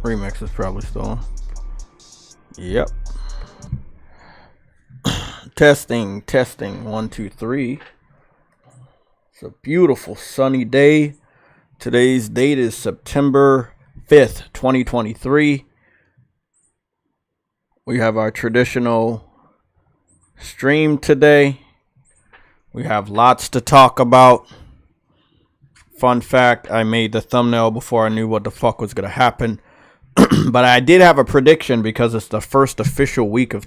Remix is probably still on. Yep. Testing. 1, 2, 3. It's a beautiful sunny day. Today's date is September 5th, 2023. We have our traditional stream today. We have lots to talk about. Fun fact, I made the thumbnail before I knew what the fuck was going to happen. But I did have a prediction because it's the first official week of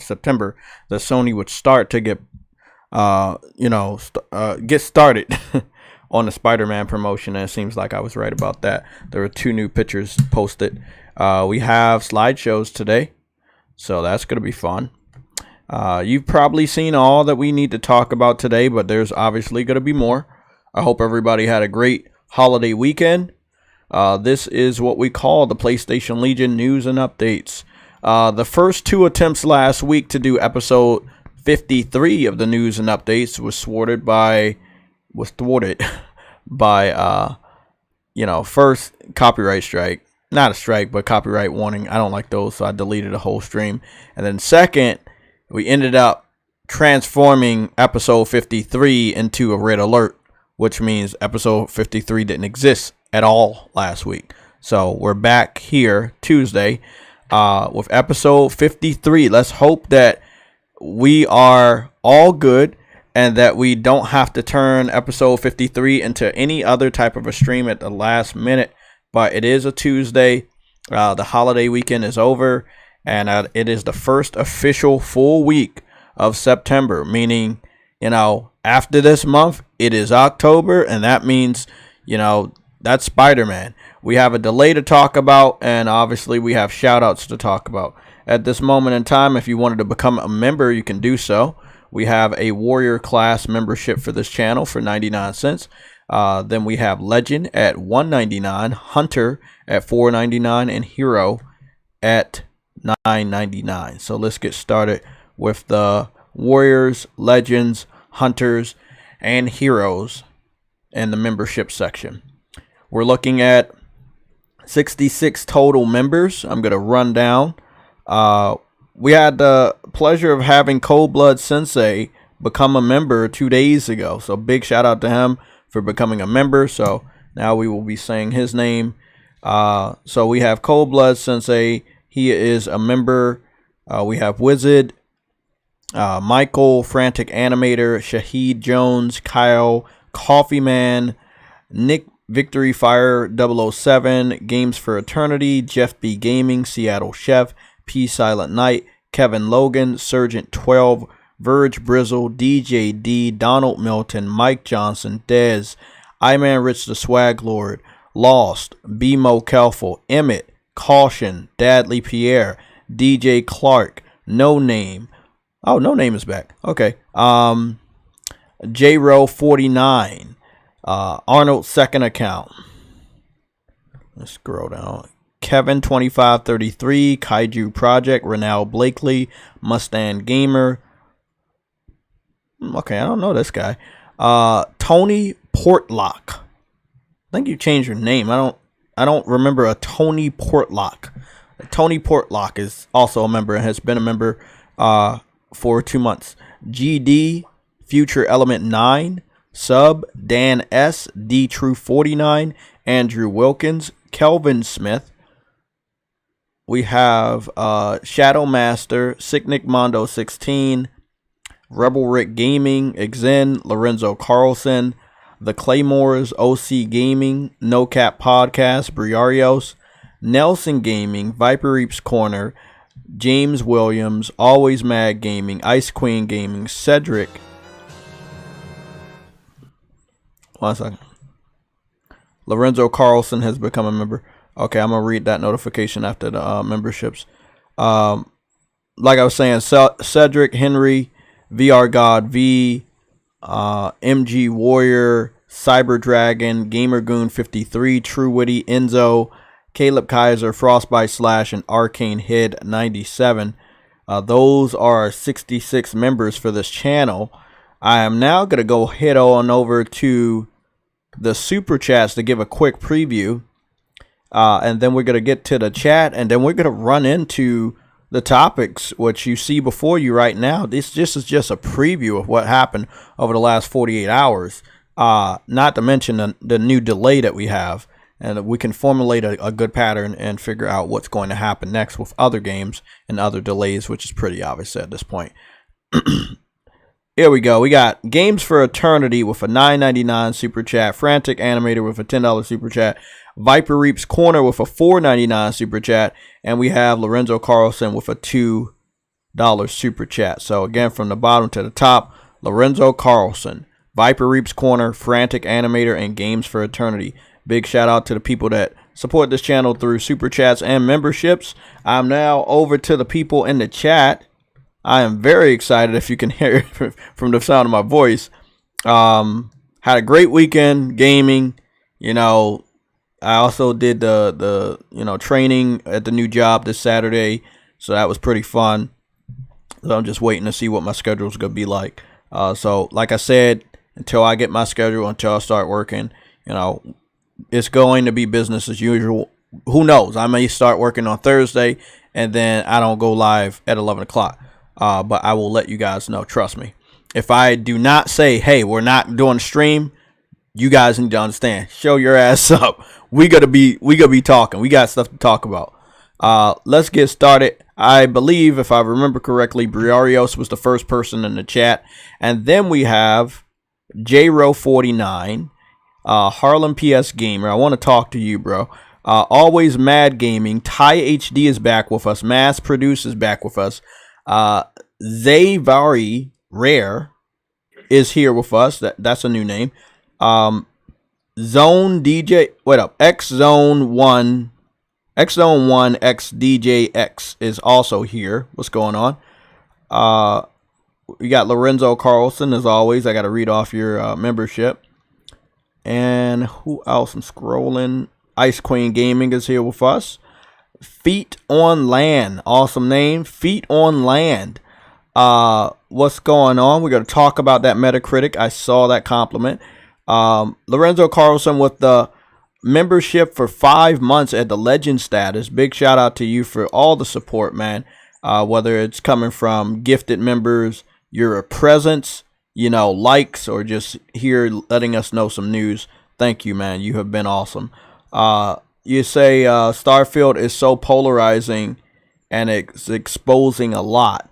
September that Sony would start to get started on the Spider-Man promotion, and it seems like I was right about that. There were 2 new pictures posted. We have slideshows today, so that's going to be fun. You've probably seen all that we need to talk about today, but there's obviously going to be more. I hope everybody had a great holiday weekend. This is what we call the PlayStation Legion news and updates. The first 2 attempts last week to do episode 53 of the news and updates was thwarted by first copyright strike. Not a strike, but copyright warning. I don't like those, so I deleted the whole stream. And then second, we ended up transforming episode 53 into a red alert, which means episode 53 didn't exist at all last week. So we're back here Tuesday with episode 53. Let's hope that we are all good and that we don't have to turn episode 53 into any other type of a stream at the last minute. But it is a Tuesday. The holiday weekend is over, and it is the first official full week of September, meaning, after this month, it is October, and that means, that's Spider-Man. We have a delay to talk about, and obviously we have shout-outs to talk about. At this moment in time, if you wanted to become a member, you can do so. We have a Warrior class membership for this channel for 99 cents. Then we have Legend at $1.99, Hunter at $4.99, and Hero at $9.99. So let's get started with the Warriors, Legends, Hunters, and Heroes in the membership section. We're looking at 66 total members. I'm going to run down. We had the pleasure of having Cold Blood Sensei become a member 2 days ago. So big shout out to him for becoming a member. So now we will be saying his name. So we have Cold Blood Sensei. He is a member. We have Wizard, Michael, Frantic Animator, Shahid Jones, Kyle, Coffee Man, Nick Victory Fire 007, Games for Eternity, Jeff B Gaming, Seattle Chef, P Silent Knight, Kevin Logan, Sergeant 12, Verge Brizzle, DJ D, Donald Milton, Mike Johnson, Dez, Iman Rich the Swag Lord, Lost, BMO Kelfel, Emmett, Caution, Dadley Pierre, DJ Clark, No Name. Oh, No Name is back. Okay. J-Row 49. Arnold's second account. Let's scroll down. Kevin 2533, Kaiju Project, Renal Blakely, Mustang Gamer. Okay, I don't know this guy. Tony Portlock. I think you changed your name. I don't remember a Tony Portlock. Tony Portlock is also a member and has been a member for 2 months. GD Future Element 9. Sub, Dan S, D True 49, Andrew Wilkins, Kelvin Smith. We have Shadow Master, Sicknick Mondo 16, Rebel Rick Gaming, Exen, Lorenzo Carlson, The Claymores, OC Gaming, No Cap Podcast, Briarios, Nelson Gaming, Viper Reaps Corner, James Williams, Always Mad Gaming, Ice Queen Gaming, Cedric. 1 second. Lorenzo Carlson has become a member. Okay, I'm going to read that notification after the memberships. Like I was saying, Cedric, Henry, VR God V, MG Warrior, Cyber Dragon, Gamer Goon 53, True Witty, Enzo, Caleb Kaiser, Frostbite Slash, and Arcane Head 97. Those are 66 members for this channel. I am now going to go head on over to the super chats to give a quick preview. and then we're going to get to the chat, and then we're going to run into the topics, which you see before you right now. This is just a preview of what happened over the last 48 hours, not to mention the new delay that we have, and we can formulate a good pattern and figure out what's going to happen next with other games and other delays, which is pretty obvious at this point. Here we go. We got Games for Eternity with a $9.99 super chat, Frantic Animator with a $10 super chat, Viper Reaps Corner with a $4.99 super chat, and we have Lorenzo Carlson with a $2 super chat. So again, from the bottom to the top, Lorenzo Carlson, Viper Reaps Corner, Frantic Animator, and Games for Eternity. Big shout out to the people that support this channel through super chats and memberships. I'm now over to the people in the chat. I am very excited, if you can hear it from the sound of my voice. Had a great weekend gaming. You know, I also did the training at the new job this Saturday, so that was pretty fun. So I'm just waiting to see what my schedule is gonna be like. So like I said, until I get my schedule, until I start working, you know, it's going to be business as usual. Who knows? I may start working on Thursday, and then I don't go live at 11 o'clock. But I will let you guys know. Trust me. If I do not say, hey, we're not doing a stream, you guys need to understand. Show your ass up. We gotta be talking. We got stuff to talk about. Let's get started. I believe, if I remember correctly, Briarios was the first person in the chat, and then we have JRO49, Harlem PS Gamer. I want to talk to you, bro. Always Mad Gaming. Ty HD is back with us. Mass Produce is back with us. Zavari Rare is here with us. That's a new name. Zone DJ, wait up, X Zone 1 X DJ X is also here. What's going on? We got Lorenzo Carlson as always. I got to read off your membership. And who else? I'm scrolling. Ice Queen Gaming is here with us. Feet on Land, awesome name. Feet on Land. What's going on? We're going to talk about that Metacritic. I saw that compliment. Lorenzo Carlson with the membership for 5 months at the legend status. Big shout out to you for all the support, man. Whether it's coming from gifted members, your presence, you know, likes, or just here letting us know some news. Thank you, man. You have been awesome. You say Starfield is so polarizing and it's exposing a lot.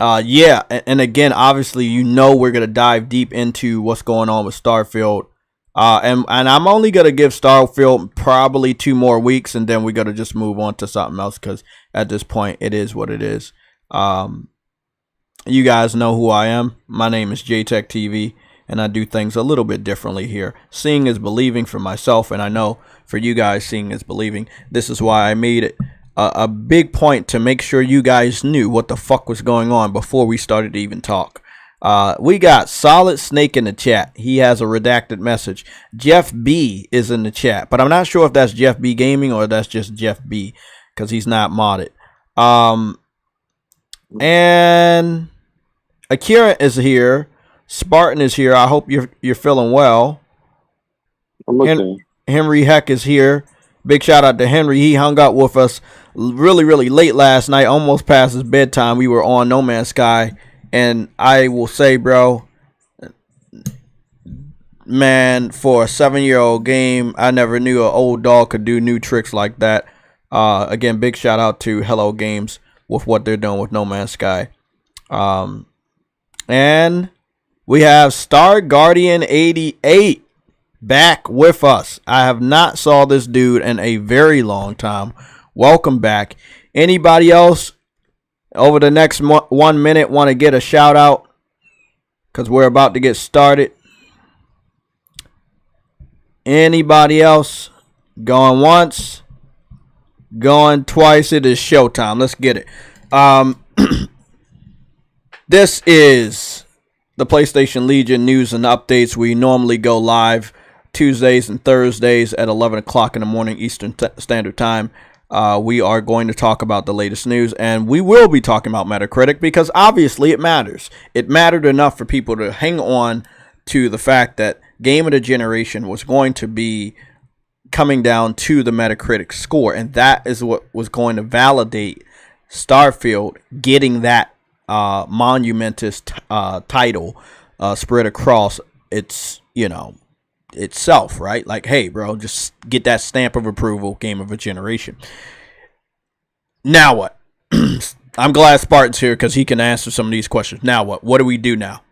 Yeah, and again, obviously, you know, we're going to dive deep into what's going on with Starfield. And I'm only going to give Starfield probably 2 more weeks, and then we're going to just move on to something else, because at this point, it is what it is. You guys know who I am. My name is JayTechTV, and I do things a little bit differently here. Seeing is believing for myself, and I know for you guys, seeing is believing. This is why I made it a big point to make sure you guys knew what the fuck was going on before we started to even talk. We got Solid Snake in the chat. He has a redacted message. Jeff B is in the chat, but I'm not sure if that's Jeff B Gaming or that's just Jeff B, because he's not modded. And Akira is here. Spartan is here. I hope you're feeling well. I'm okay. Henry Heck is here. Big shout out to Henry. He hung out with us really late last night, almost past his bedtime. We were on No Man's Sky, and I will say, bro, man, for a 7-year-old game, I never knew an old dog could do new tricks like that. Again, big shout out to Hello Games with what they're doing with No Man's Sky. And we have Star Guardian 88 back with us. I have not saw this dude in a very long time. Welcome back. Anybody else over the next 1 minute want to get a shout out? Because we're about to get started. Anybody else? Going once, going twice. It is showtime. Let's get it. This is the PlayStation Legion news and updates. We normally go live Tuesdays and Thursdays at 11 o'clock in the morning Eastern Standard Time. We are going to talk about the latest news, and we will be talking about Metacritic because obviously it matters. It mattered enough for people to hang on to the fact that Game of the Generation was going to be coming down to the Metacritic score, and that is what was going to validate Starfield getting that monumentous title spread across its, itself, right? Like, hey, bro, just get that stamp of approval, game of a generation. Now what? I'm glad Spartan's here because he can answer some of these questions. Now what? What do we do now?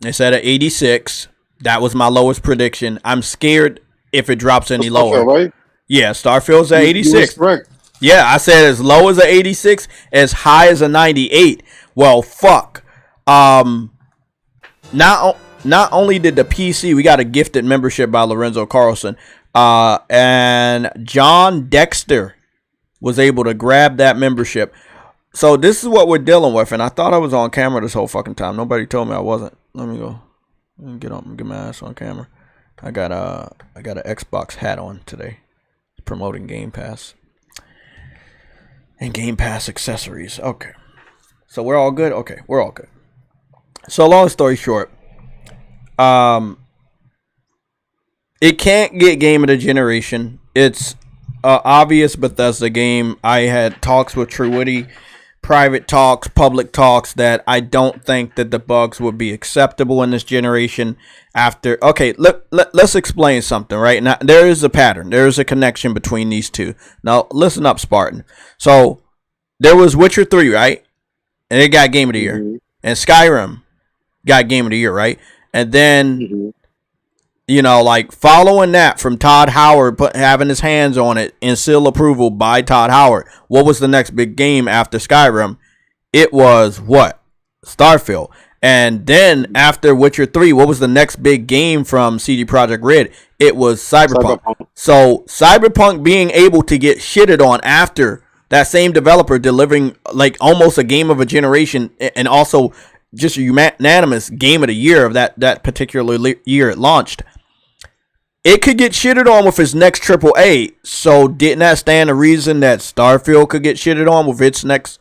It's at an 86. That was my lowest prediction. I'm scared if it drops any lower. Right? Yeah, Starfield's at 86. Correct. Yeah, I said as low as a 86, as high as a 98. Well, fuck. Not only did the PC, we got a gifted membership by Lorenzo Carlson, and John Dexter was able to grab that membership. So this is what we're dealing with, and I thought I was on camera this whole fucking time. Nobody told me I wasn't. Let me go. Let me get up and get my ass on camera. I got an Xbox hat on today, promoting Game Pass and Game Pass accessories. Okay, so we're all good. Okay, we're all good. So long story short, it can't get Game of the Generation. It's obvious Bethesda game. I had talks with Truwitty, private talks, public talks, that I don't think that the bugs would be acceptable in this generation. After, okay, let's explain something, right? Now, there is a pattern. There is a connection between these two. Now, listen up, Spartan. So, there was Witcher 3, right? And it got Game of the Year. Mm-hmm. And Skyrim got Game of the Year, right? And then, like following that from Todd Howard having his hands on it and seal approval by Todd Howard. What was the next big game after Skyrim? It was what? Starfield. And then after Witcher 3, what was the next big game from CD Projekt Red? It was Cyberpunk. So Cyberpunk being able to get shitted on after that same developer delivering like almost a game of a generation and also just a unanimous game of the year of that particular year it launched. It could get shitted on with its next AAA. So didn't that stand to reason that Starfield could get shitted on with its next,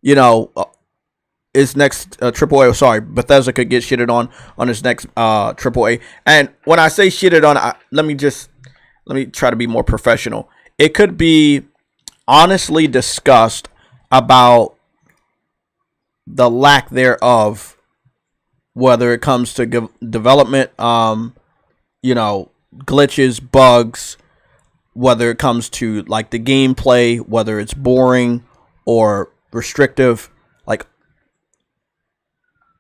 its next AAA? Sorry, Bethesda could get shitted on its next AAA. And when I say shitted on, let me try to be more professional. It could be honestly discussed about the lack thereof, whether it comes to development, glitches, bugs, whether it comes to like the gameplay, whether it's boring or restrictive. Like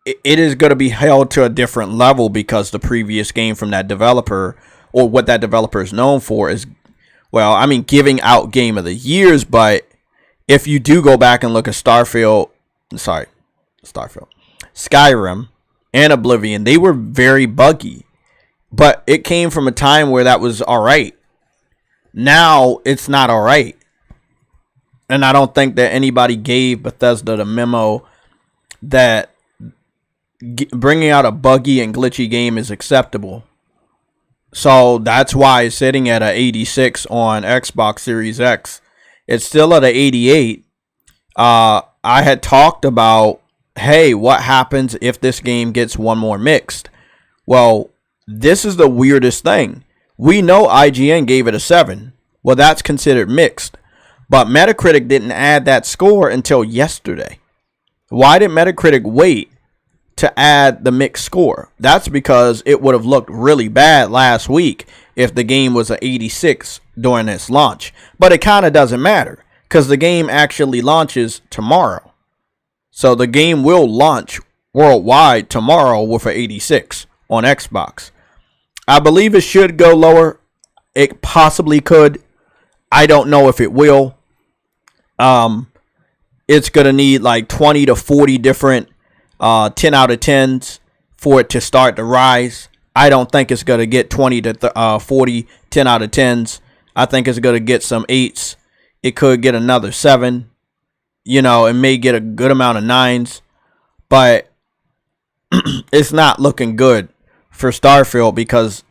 it is going to be held to a different level because the previous game from that developer, or what that developer is known for, is, well, I mean, giving out Game of the Years. But if you do go back and look at Skyrim and Oblivion, they were very buggy. But it came from a time where that was all right. Now it's not all right. And I don't think that anybody gave Bethesda the memo that bringing out a buggy and glitchy game is acceptable. So that's why it's sitting at an 86 on Xbox Series X. It's still at an 88. I had talked about, hey, what happens if this game gets one more mixed? Well, this is the weirdest thing. We know IGN gave it a 7. Well, that's considered mixed. But Metacritic didn't add that score until yesterday. Why did Metacritic wait to add the mixed score? That's because it would have looked really bad last week if the game was an 86 during its launch. But it kind of doesn't matter because the game actually launches tomorrow. So the game will launch worldwide tomorrow with an 86 on Xbox. I believe it should go lower. It possibly could. I don't know if it will. It's going to need like 20 to 40 different 10 out of 10s for it to start to rise. I don't think it's going to get 20 to 40 10 out of 10s. I think it's going to get some 8s. It could get another 7. It may get a good amount of 9s. But it's not looking good for Starfield, because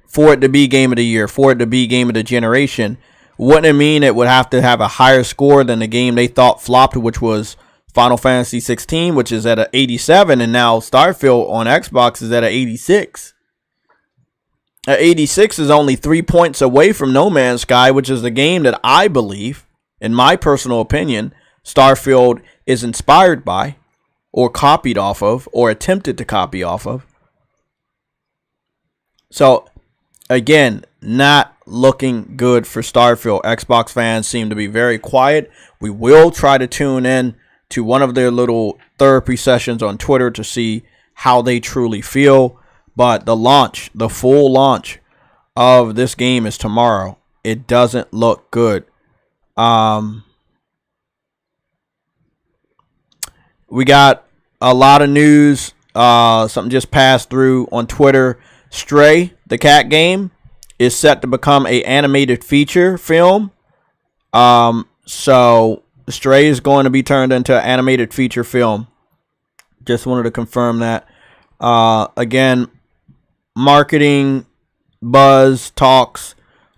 for it to be Game of the Year, for it to be Game of the Generation, wouldn't it mean it would have to have a higher score than the game they thought flopped, which was Final Fantasy 16, which is at an 87, and now Starfield on Xbox is at an 86. 86 is only 3 points away from No Man's Sky, which is the game that I believe, in my personal opinion, Starfield is inspired by, or copied off of, or attempted to copy off of. So, again, not looking good for Starfield. Xbox fans seem to be very quiet. We will try to tune in to one of their little therapy sessions on Twitter to see how they truly feel. But the launch, the full launch of this game is tomorrow. It doesn't look good. We got a lot of news. Something just passed through on Twitter. Stray, the cat game, is set to become an animated feature film. So Stray is going to be turned into an animated feature film. Just wanted to confirm that. Again, marketing buzz talks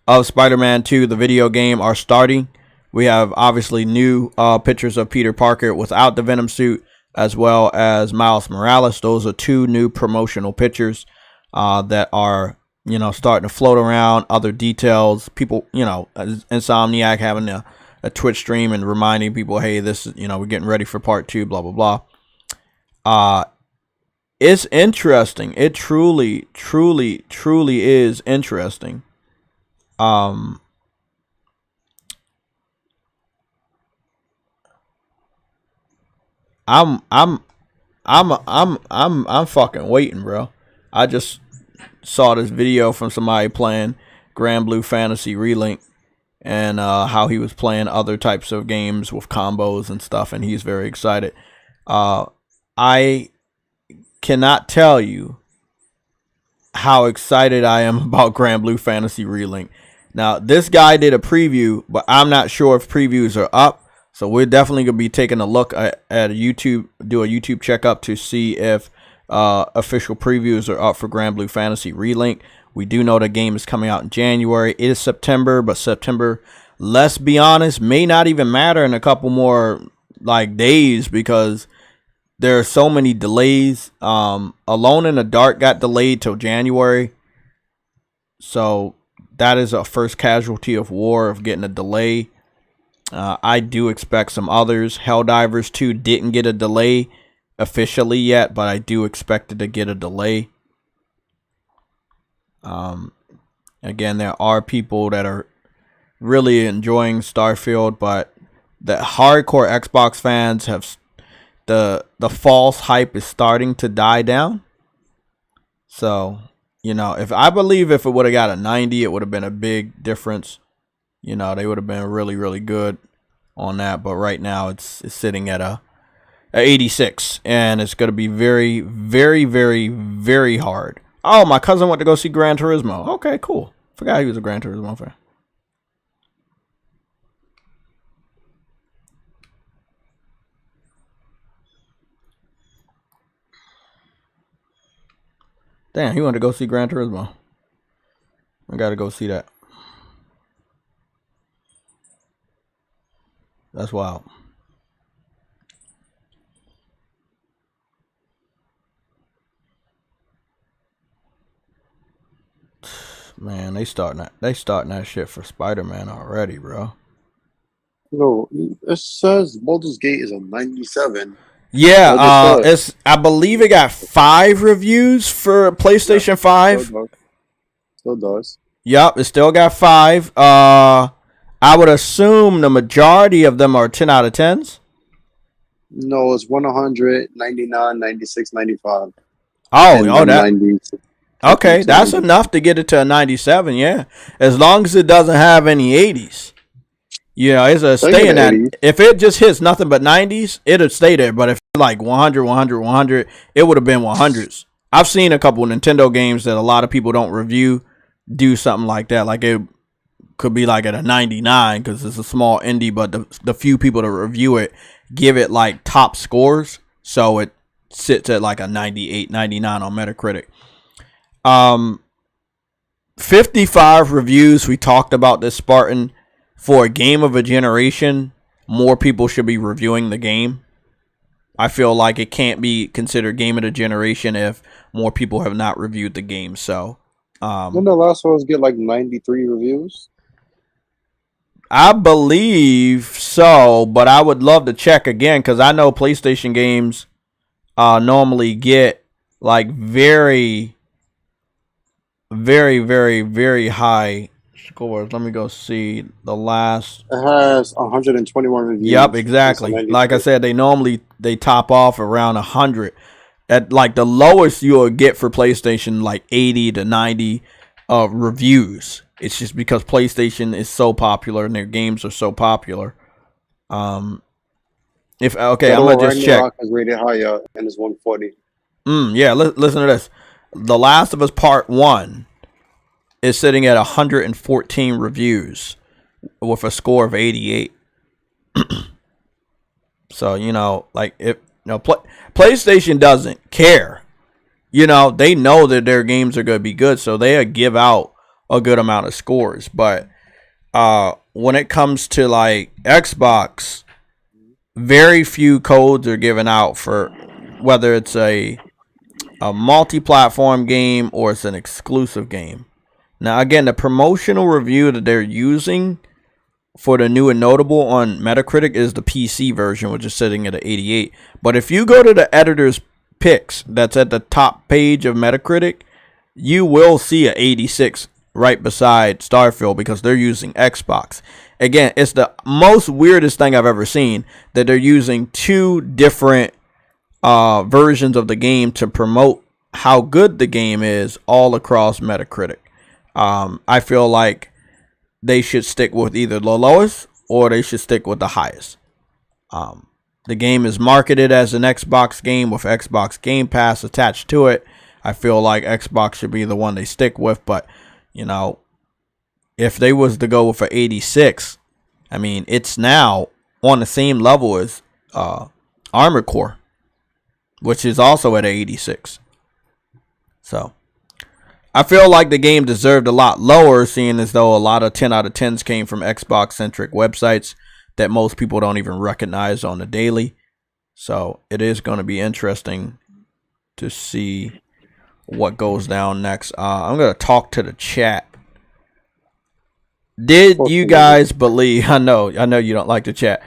of Spider-Man 2, the video game, are starting. We have obviously new pictures of Peter Parker without the Venom suit, as well as Miles Morales. Those are two new promotional pictures that are, starting to float around. Other details, people, Insomniac having a Twitch stream and reminding people, hey, this is, we're getting ready for part 2, blah, blah, blah. It's interesting. It truly, truly, truly is interesting. I'm fucking waiting, bro. I just saw this video from somebody playing Grand Blue Fantasy Relink, and how he was playing other types of games with combos and stuff, and he's very excited. I cannot tell you how excited I am about Grand Blue Fantasy Relink. Now, this guy did a preview, but I'm not sure if previews are up. So we're definitely going to be taking a look at a YouTube checkup to see if official previews are up for Grand Blue Fantasy Relink. We do know the game is coming out in January. It is September, but September, let's be honest, may not even matter in a couple more days, because there are so many delays. Alone in the Dark got delayed till January. So that is a first casualty of war of getting a delay. I do expect some others. Helldivers 2 didn't get a delay officially yet, but I do expect it to get a delay. Again, there are people that are really enjoying Starfield, but the hardcore Xbox fans have the false hype is starting to die down. So, if it would have got a 90, it would have been a big difference. They would have been really, really good on that. But right now it's sitting at a 86, and it's going to be very, very, very, very hard. Oh, my cousin went to go see Gran Turismo. Okay, cool. Forgot he was a Gran Turismo fan. Damn, he went to go see Gran Turismo. I got to go see that. That's wild. Man, they starting that shit for Spider-Man already, bro. No, it says Baldur's Gate is a 97. Yeah, I believe it got 5 reviews for PlayStation 5. Still does. Yep, it still got 5. I would assume the majority of them are 10 out of 10s. No, it's 100, 99, 96, 95. Oh, that. 90, Okay, that's enough to get it to a 97, yeah. As long as it doesn't have any 80s. It's a stay in that. 80s. If it just hits nothing but 90s, it'll stay there. But if it's 100, 100, 100, it would have been 100s. I've seen a couple of Nintendo games that a lot of people don't review do something like that. Like it could be at a 99 because it's a small indie, but the few people that review it give it top scores. So it sits at a 98, 99 on Metacritic. 55 reviews. We talked about this, Spartan. For a game of a generation, more people should be reviewing the game. I feel like it can't be considered game of the generation if more people have not reviewed the game. So Didn't the last ones get like 93 reviews? I believe so, but I would love to check again because I know PlayStation games normally get like very, very, very, very high scores. Let me go see the last. It has 121 reviews. Yep, exactly. Like I said, they top off around 100. At like the lowest you'll get for PlayStation, like 80 to 90 reviews. It's just because PlayStation is so popular and their games are so popular. I'm gonna just check. Is rated higher and it's 140. Yeah, listen to this. The Last of Us Part 1 is sitting at 114 reviews with a score of 88. So, PlayStation doesn't care. They know that their games are going to be good, so they give out a good amount of scores. But when it comes to like Xbox, very few codes are given out for whether it's a multi-platform game or it's an exclusive game. Now, again, the promotional review that they're using for the new and notable on Metacritic is the PC version, which is sitting at an 88. But if you go to the editor's picks that's at the top page of Metacritic, you will see an 86 right beside Starfield because they're using Xbox. Again, it's the most weirdest thing I've ever seen that they're using two different versions of the game to promote how good the game is all across Metacritic. I feel like they should stick with either the lowest or they should stick with the highest. The game is marketed as an Xbox game with Xbox Game Pass attached to it. I feel like Xbox should be the one they stick with, but if they was to go with an 86, I mean, it's now on the same level as Armored Core, which is also at an 86. So I feel like the game deserved a lot lower, seeing as though a lot of 10 out of 10s came from Xbox-centric websites that most people don't even recognize on the daily. So it is going to be interesting to see what goes down next. I'm going to talk to the chat. Did you guys believe? I know you don't like the chat.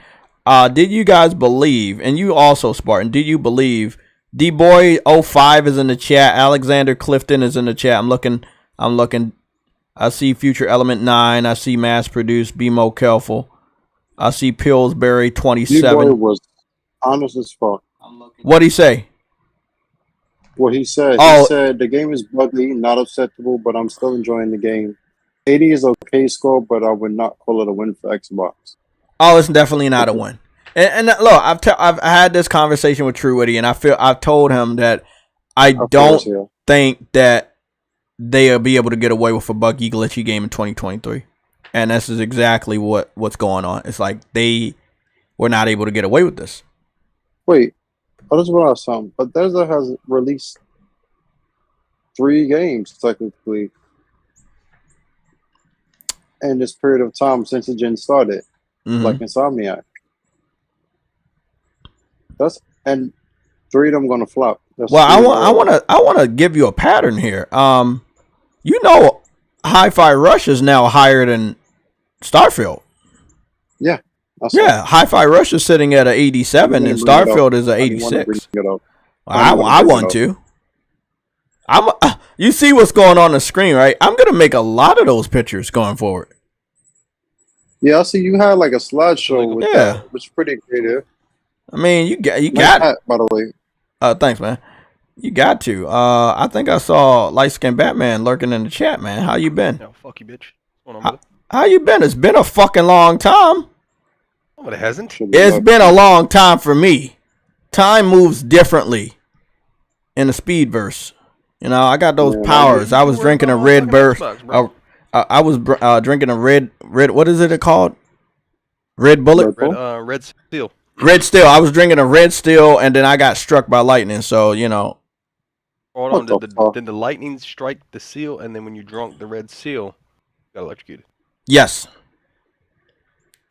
Did you guys believe, and you also, Spartan, did you believe D-Boy05 is in the chat. Alexander Clifton is in the chat. I'm looking. I see Future Element 9. I see Mass Produced BMO Kelful. I see Pillsbury 27. D-Boy was honest as fuck. What'd he say? What he said. He said the game is buggy, not acceptable, but I'm still enjoying the game. 80 is okay score, but I would not call it a win for Xbox. Oh, it's definitely not a win. And look, I've had this conversation with True Witty, and I've told him that I don't think that they'll be able to get away with a buggy, glitchy game in 2023, and this is exactly what's going on. It's like they were not able to get away with this. Wait, I just realized something. Bethesda has released 3 games technically in this period of time since the gen started, like Insomniac. And 3 of them gonna flop. I want to give you a pattern here. Hi-Fi Rush is now higher than Starfield. Yeah. Hi-Fi Rush is sitting at an 87 and Starfield is an 86. I want to. You see what's going on the screen, right? I'm gonna make a lot of those pictures going forward. Yeah, I see you had like a slideshow with that, which is pretty creative. I mean, you got that, by the way. Thanks, man. You got to. I think I saw Light Skin Batman lurking in the chat, man. How you been? No, fuck you, bitch. How you been? It's been a fucking long time. Oh, but it hasn't. It's been a long time for me. Time moves differently in the Speedverse. I got those powers. I was drinking a red burst. I was drinking a red. What is it called? Red Bullet. Red Steel. Red Steel. I was drinking a Red Steel, and then I got struck by lightning. So Hold on. Did the lightning strike the seal, and then when you drunk the Red Seal, you got electrocuted? Yes.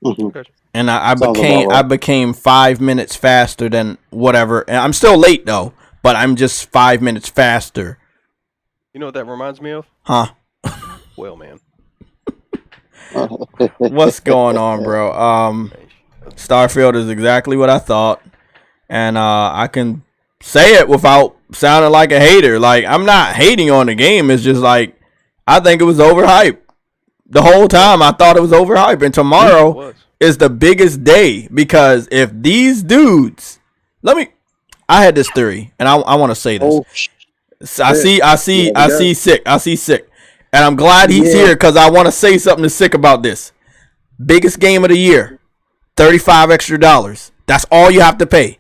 Okay. And I became 5 minutes faster than whatever. And I'm still late though, but I'm just 5 minutes faster You know what that reminds me of? Huh? Well, man. What's going on, bro? Starfield is exactly what I thought, and I can say it without sounding like a hater. Like, I'm not hating on the game. It's just like I think it was overhyped. The whole time I thought it was overhyped, and tomorrow is the biggest day because if these dudes, I had this theory, and I want to say this. I see Sick, and I'm glad he's here because I want to say something to Sick about this. Biggest game of the year, $35 extra. That's all you have to pay.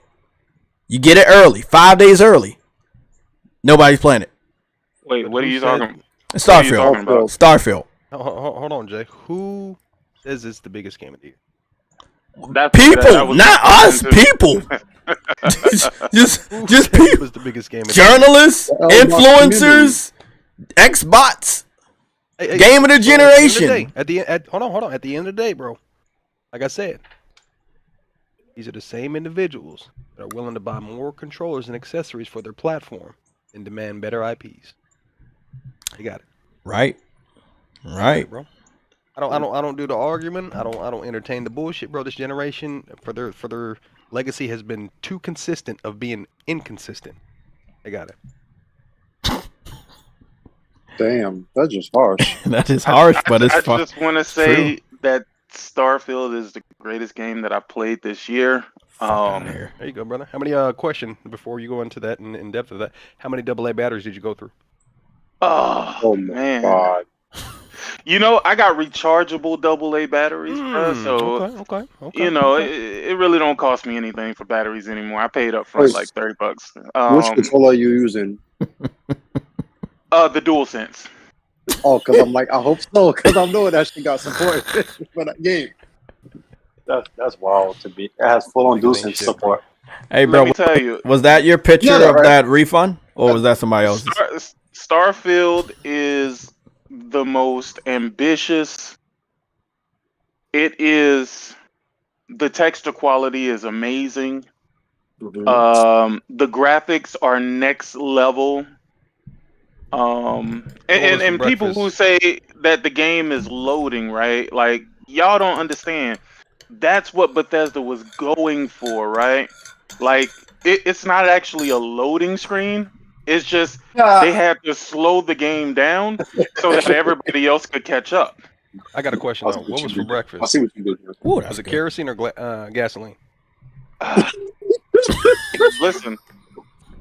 You get it early, 5 days early. Nobody's playing it. Wait, what are you talking about? Starfield. Hold on, Jay. Who says it's the biggest game of the year? People, not us. People. just people. Was the biggest game of journalists, influencers, Xbots. Game of the generation. Hold on. At the end of the day, bro. Like I said, these are the same individuals that are willing to buy more controllers and accessories for their platform and demand better IPs. They got it. Right, bro. I don't do the argument. I don't entertain the bullshit, bro. This generation for their legacy has been too consistent of being inconsistent. They got it. Damn, that's just harsh. That is harsh, but it's I just want to say that Starfield is the greatest game that I played this year. There you go, brother. How many question before you go into that in depth of that? How many AA batteries did you go through? Oh man. God. You know, I got rechargeable AA batteries, bro, so okay. you know, it really don't cost me anything for batteries anymore. I paid up front like $30. Which controller are you using? The DualSense. Oh, because I'm like, I hope so, because I know it actually got support for that game. That's wild to me. It has full-on DualSense support. Hey, bro, let me tell you, was that your picture of that refund, or was that somebody else's? Starfield is the most ambitious. It is. The texture quality is amazing. The graphics are next level. And people who say that the game is loading, right? Like, y'all don't understand. That's what Bethesda was going for, right? Like, it's not actually a loading screen. It's just they had to slow the game down so that everybody else could catch up. I got a question though. What was for breakfast? I see what you did here. Was it kerosene or gasoline? Listen,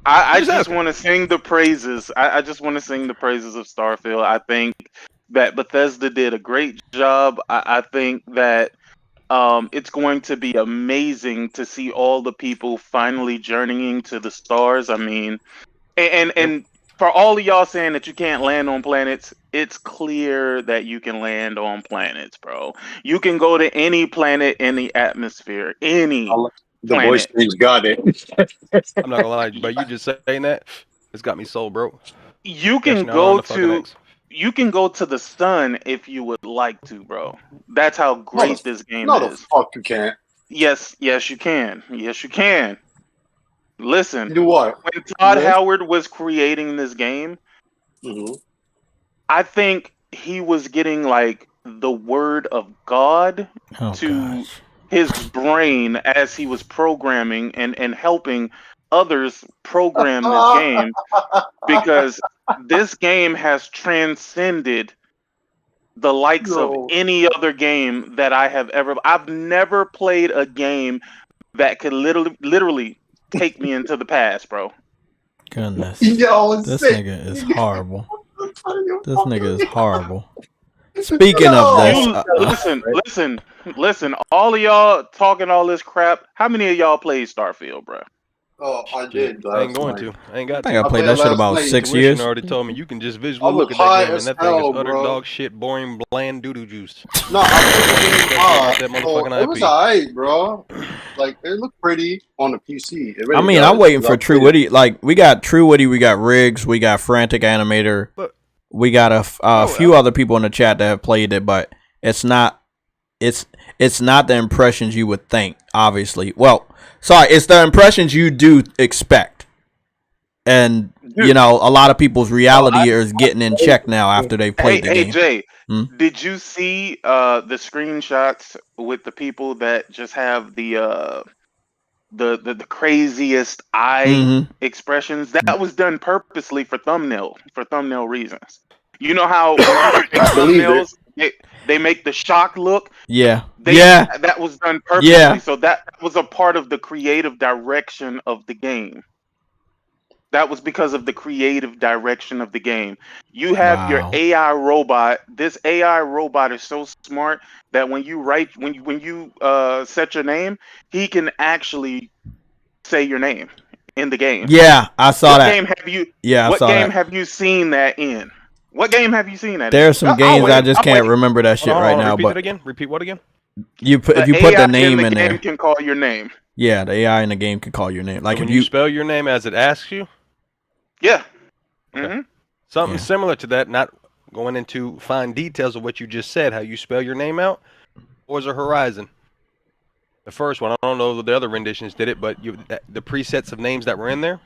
I just want to sing the praises. I just want to sing the praises of Starfield. I think that Bethesda did a great job. I think that it's going to be amazing to see all the people finally journeying to the stars. I mean, and for all of y'all saying that you can't land on planets, it's clear that you can land on planets, bro. You can go to any planet in the atmosphere, any. The voice thing's got it. I'm not gonna lie, but you just saying that, it's got me sold, bro. You can go to the sun if you would like to, bro. That's how great this game is. No, the fuck you can't. Yes, you can. Yes, you can. Listen, do what? When Todd Howard was creating this game, I think he was getting like the word of God to his brain as he was programming and helping others program this game, because this game has transcended the likes of any other game that I have ever. I've never played a game that could literally take me into the past, bro. Goodness. Yo, this nigga is horrible. This nigga is horrible. Speaking of this, listen. All of y'all talking all this crap. How many of y'all played Starfield, bro? Oh, I did. I ain't going to. I ain't got to. I think I played that shit about 6 years. Already told me you can just visually look at that game and that thing is utter dog shit, boring, bland doo-doo juice. No, I played the game it was alright, bro. Like, it looked pretty on the PC. Really I mean, I'm waiting for True Witty. Like, we got True Witty, we got Riggs, we got Frantic Animator. We got a few other people in the chat that have played it, but it's not the impressions you would think, obviously. Well, sorry, it's the impressions you do expect. And you know, a lot of people's reality is getting in check now after they played the game. Hey, Jay, did you see the screenshots with the people that just have the craziest eye expressions? That was done purposely for thumbnail reasons. You know how thumbnails they make the shock look? Yeah. That was done purposely. Yeah. So that was a part of the creative direction of the game. That was because of the creative direction of the game. You have your AI robot. This AI robot is so smart that when you set your name, he can actually say your name in the game. Yeah, I saw that. What game have you? Yeah, what game have you seen that in? What game have you seen that? There are some games I just can't remember that shit right now. Repeat it again. Repeat what again? If you put the name in there, game can call your name. Yeah, the AI in the game can call your name. Like so if when you spell your name as it asks you. Yeah. Okay. Something similar to that, not going into fine details of what you just said, how you spell your name out. Forza Horizon. The first one, I don't know if the other renditions did it, but the presets of names that were in there,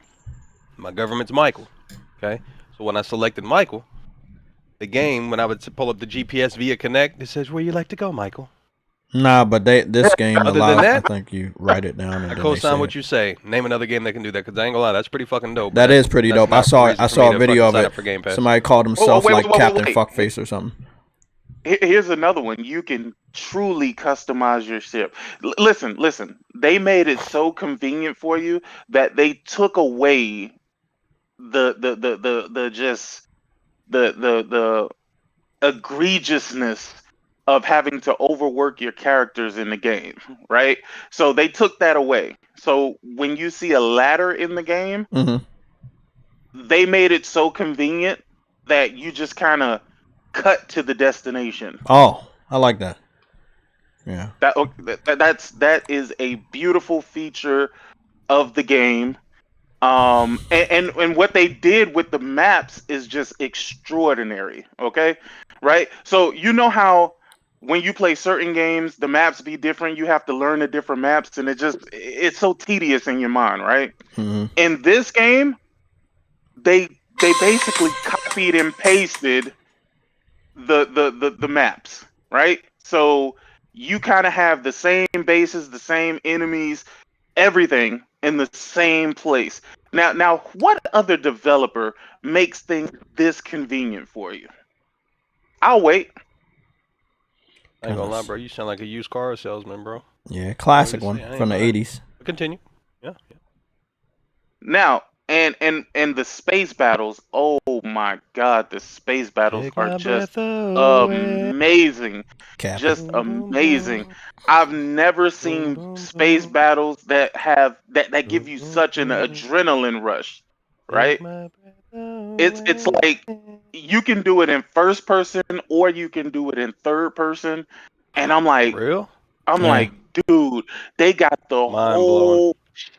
my government's Michael. Okay? So when I selected Michael, the game, when I would pull up the GPS via Connect, it says, where you like to go, Michael? Nah, but this game Other allows, than that, I think you write it down. And I co-sign what you say. Name another game that can do that, because I ain't gonna lie, that's pretty fucking dope. That is pretty dope. I saw a video of it. Somebody called himself Captain Fuckface or something. Here's another one. You can truly customize your ship. Listen. They made it so convenient for you that they took away the egregiousness of having to overwork your characters in the game, right? So they took that away. So when you see a ladder in the game, they made it so convenient that you just kind of cut to the destination. Oh, I like that. Yeah. That is a beautiful feature of the game. And what they did with the maps is just extraordinary. Okay, right? So you know how when you play certain games, the maps be different. You have to learn the different maps, and it's so tedious in your mind, right? In this game, they basically copied and pasted the maps, right? So you kind of have the same bases, the same enemies, everything in the same place. Now, what other developer makes things this convenient for you? I'll wait. I ain't gonna lie, bro. You sound like a used car salesman, bro. Yeah, classic one from the 80s. Continue. Yeah. Now, and the space battles. Oh my God, the space battles are just amazing. Just amazing. I've never seen space battles that give you such an adrenaline rush, right? It's like you can do it in first person or you can do it in third person, and I'm like, like, dude, they got the whole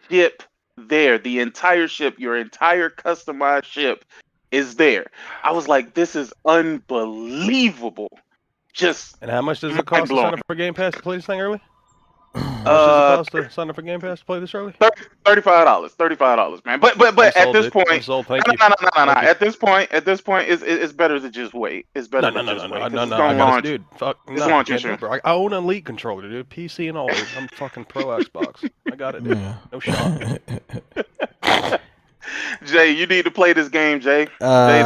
ship there. The entire ship, your entire customized ship is there. I was like, this is unbelievable. And how much does it cost to sign up for Game Pass to play this thing early? How much does it cost to sign up for Game Pass to play this early? $35, man. But at this point, no. At this point, it's better to just wait. It's better to just wait. No, dude. Fuck, I own an Elite controller, dude. PC and all. I'm fucking pro Xbox. I got it, dude. No shot. Jay, you need to play this game, Jay. Jay,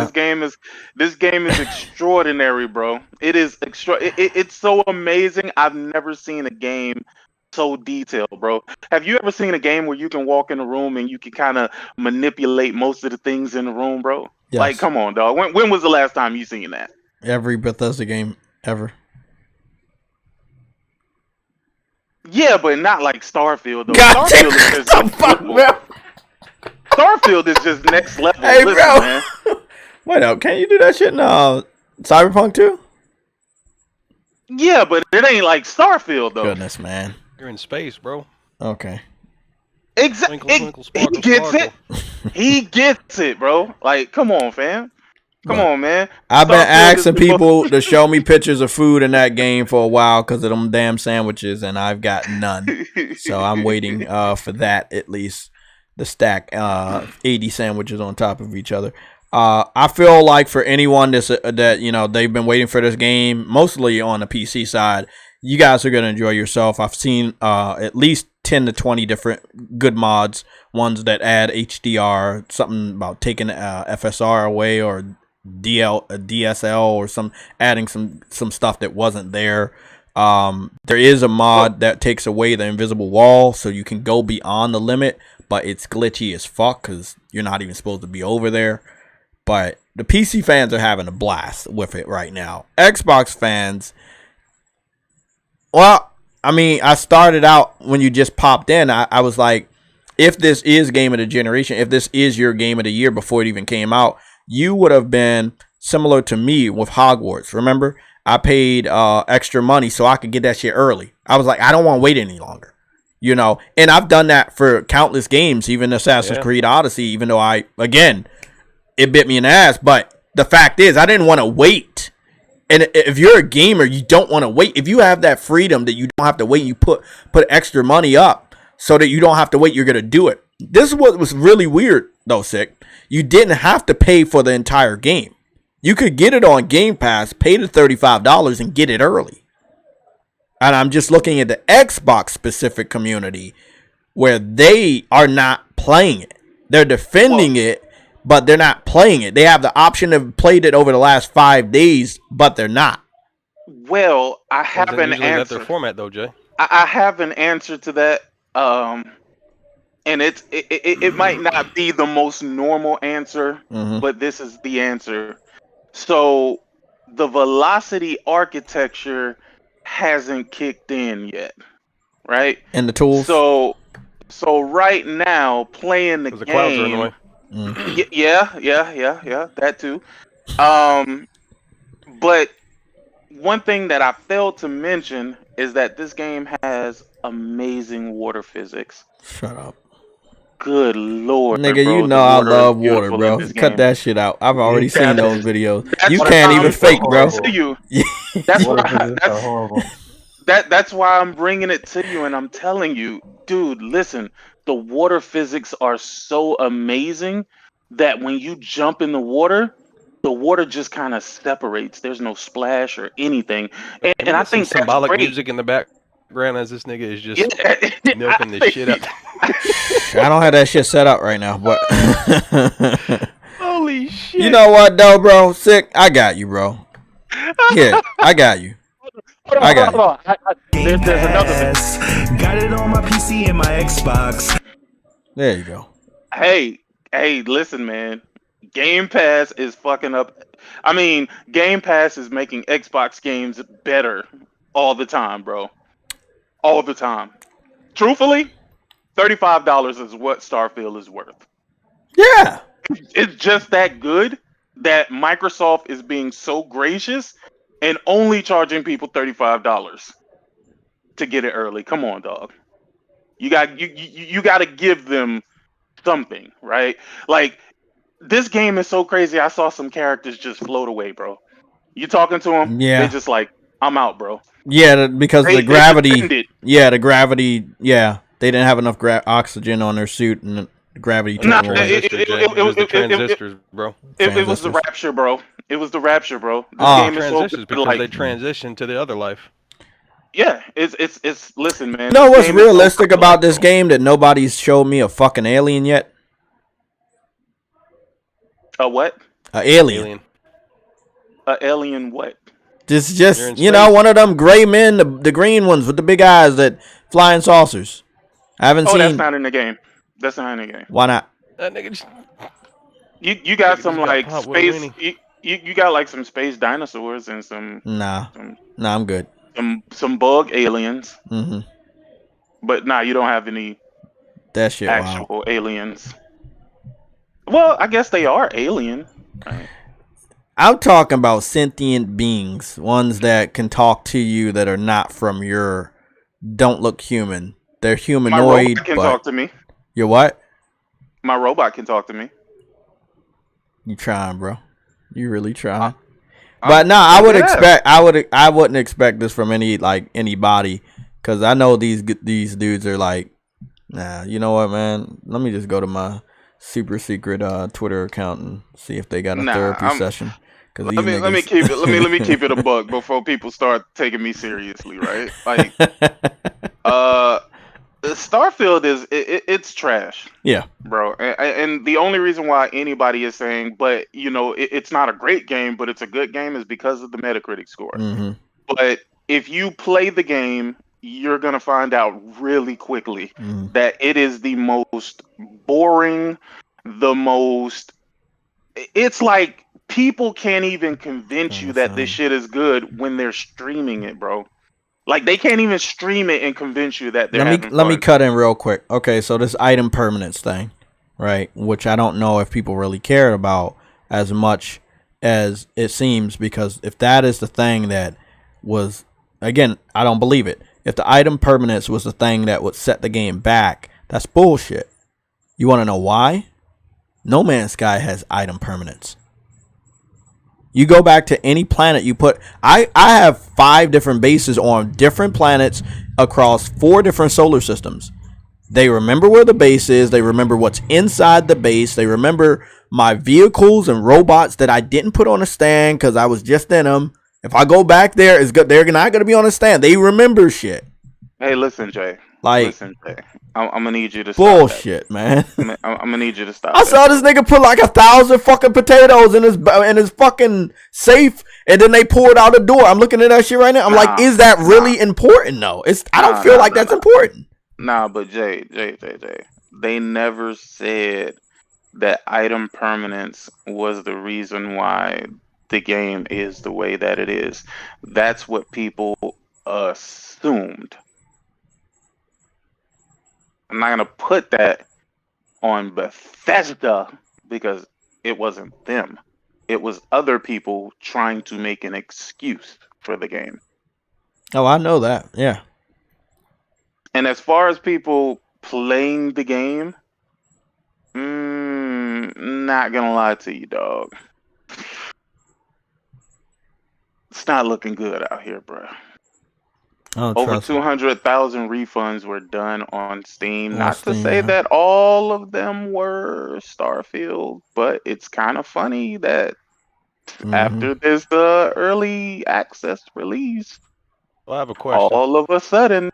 this game is extraordinary, bro. It is it's so amazing. I've never seen a game so detailed, bro. Have you ever seen a game where you can walk in a room and you can kind of manipulate most of the things in the room, bro? Yes. Like, come on, dog. When was the last time you seen that? Every Bethesda game ever. Yeah, but not like Starfield, though. God Starfield is just Starfield is just next level. Hey, Listen, bro. Man. Wait up, can't you do that shit in CyberPunk too? Yeah, but it ain't like Starfield, though. Goodness, man. You're in space, bro. Okay. Exactly. He gets it. He gets it, bro. Like, come on, fam. Come on, man. I've been asking people to show me pictures of food in that game for a while because of them damn sandwiches, and I've got none. So I'm waiting for that at least. stack 80 sandwiches on top of each other. I feel like for anyone that you know they've been waiting for this game, mostly on the PC side, you guys are gonna enjoy yourself. I've seen at least 10 to 20 different good mods, ones that add HDR, something about taking FSR away or DSL or adding some stuff that wasn't there. There is a mod that takes away the invisible wall, so you can go beyond the limit, but it's glitchy as fuck because you're not even supposed to be over there. But the PC fans are having a blast with it right now. Xbox fans, well, I mean, I started out when you just popped in. I was like, if this is game of the generation, if this is your game of the year before it even came out, you would have been similar to me with Hogwarts. Remember, I paid extra money so I could get that shit early. I was like, I don't want to wait any longer, you know. And I've done that for countless games, even Assassin's Creed Odyssey. Even though it bit me in the ass. But the fact is, I didn't want to wait. And if you're a gamer, you don't want to wait. If you have that freedom that you don't have to wait, you put extra money up so that you don't have to wait. You're gonna do it. This is what was really weird, though, Sick. You didn't have to pay for the entire game. You could get it on Game Pass, pay the $35, and get it early. And I'm just looking at the Xbox specific community where they are not playing it. They're defending it, but they're not playing it. They have the option to have played it over the last 5 days, but they're not. Well, I have an answer. That's their format, though, Jay. I have an answer to that. And it might not be the most normal answer, but this is the answer. So the velocity architecture hasn't kicked in yet, right? And the tools. So right now, playing the game. The clouds are in the way. Yeah, that too. But one thing that I failed to mention is that this game has amazing water physics. Shut up. Good lord, nigga, bro, you know I love water, bro. Cut that shit out. I've already seen those videos. You can't even fake, bro. That's why I'm bringing it to you, and I'm telling you, dude, listen, the water physics are so amazing that when you jump in the water just kind of separates. There's no splash or anything, and I think that's symbolic great. music in the background as this nigga is just milking this shit out. I don't have that shit set up right now, but holy shit! You know what though, bro? Sick, I got you, bro. Yeah, I got you. Hold on. There's another. Got it on my PC and my Xbox. There you go. Hey, listen, man. Game Pass is fucking up. I mean, Game Pass is making Xbox games better all the time, bro. All the time. Truthfully, $35 is what Starfield is worth. Yeah. It's just that good that Microsoft is being so gracious and only charging people $35 to get it early. Come on, dog. You got to give them something, right? Like, this game is so crazy. I saw some characters just float away, bro. You talking to them? Yeah. They're just like, I'm out, bro. Yeah, because the gravity. Yeah, the gravity. Yeah, they didn't have enough oxygen on their suit, and the gravity took away. It was the transistors, bro. It was the rapture, bro. It was the rapture, bro. This game is so good, because they transitioned to the other life. Yeah, it's listen, man. You know what's realistic about this game that nobody's showed me a fucking alien yet? A what? A alien. A alien what? Just you know, one of them gray men, the green ones with the big eyes that fly in saucers. I haven't seen. Oh, that's not in the game. That's not in the game. Why not? That nigga just. You got some like space. You got like some space dinosaurs and some. Nah, I'm good. Some bug aliens. Mm-hmm. But you don't have any. That shit. Actual aliens. Well, I guess they are alien. Right. I'm talking about sentient beings, ones that can talk to you that are not from your, don't look human. They're humanoid. My robot can talk to me. Your what? My robot can talk to me. You trying, bro? You really trying? But no, I wouldn't expect this from anybody, because I know these dudes are like Nah, you know what, man? Let me just go to my super secret Twitter account and see if they got a therapy session. Cause let me keep it. Let me keep it a buck before people start taking me seriously, right? Like, Starfield it's trash. Yeah, bro. And the only reason why anybody is saying, but it's not a great game, but it's a good game, is because of the Metacritic score. Mm-hmm. But if you play the game, you're gonna find out really quickly that it is the most boring, the most. It's like people can't even convince you that this shit is good when they're streaming it, bro. Like, they can't even stream it and convince you that they're having fun. Let me cut in real quick. Okay, so this item permanence thing, right? Which I don't know if people really cared about as much as it seems, because if that is the thing that was, again, I don't believe it. If the item permanence was the thing that would set the game back, that's bullshit. You want to know why? No Man's Sky has item permanence. You go back to any planet you put. I have 5 different bases on different planets across 4 different solar systems. They remember where the base is. They remember what's inside the base. They remember my vehicles and robots that I didn't put on a stand because I was just in them. If I go back there, they're not going to be on a stand. They remember shit. Hey, listen, Jay. Like, listen, Jay. I'm gonna need you to stop bullshit, man. I'm gonna need you to stop. I saw this nigga put like 1,000 fucking potatoes in his fucking safe, and then they poured out the door. I'm looking at that shit right now. I'm like, is that really important? No, I don't feel like that's important. Nah, but Jay. They never said that item permanence was the reason why the game is the way that it is. That's what people assumed. I'm not going to put that on Bethesda because it wasn't them. It was other people trying to make an excuse for the game. Oh, I know that. Yeah. And as far as people playing the game, not going to lie to you, dog. It's not looking good out here, bro. Over 200,000 refunds were done on Steam. Not to say that all of them were Starfield, but it's kind of funny that after this early access release, well, I have a question. All of a sudden,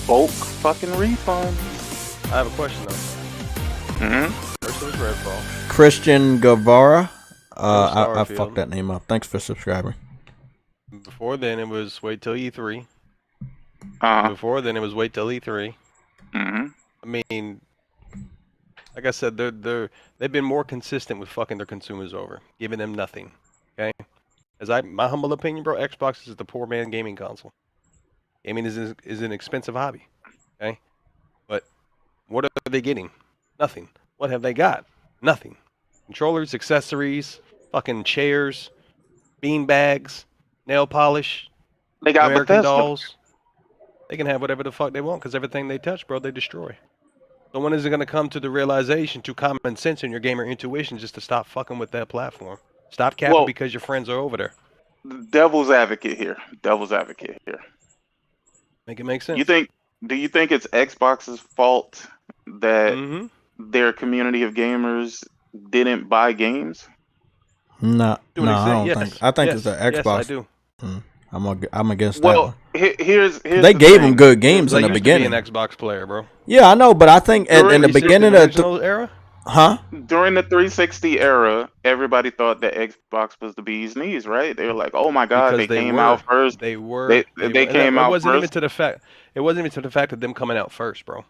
bulk fucking refunds. I have a question though. First was Redfall. Christian Guevara. I fucked that name up. Thanks for subscribing. Before then, it was wait till E3. Before then, it was wait till E3. I mean, like I said, they've been more consistent with fucking their consumers over, giving them nothing. Okay, my humble opinion, bro, Xbox is the poor man gaming console. Gaming is an expensive hobby. Okay, but what are they getting? Nothing. What have they got? Nothing. Controllers, accessories, fucking chairs, bean bags, nail polish. They got American Bethesda. dolls. They can have whatever the fuck they want because everything they touch, bro, they destroy. So when is it going to come to the realization, to common sense and your gamer intuition, just to stop fucking with that platform? Stop capping because your friends are over there. Devil's advocate here. Make it make sense. Do you think it's Xbox's fault that their community of gamers didn't buy games? No, I don't think. I think it's the Xbox. Yes, I do. I'm against that one. Here's they gave them good games in the beginning. Be an Xbox player, bro. Yeah, I know, but I think in the beginning of the era, during the 360 era, everybody thought that Xbox was the bee's knees, right? They were like, "Oh my god, they came out first." They came out first. It wasn't even to the fact of them coming out first, bro.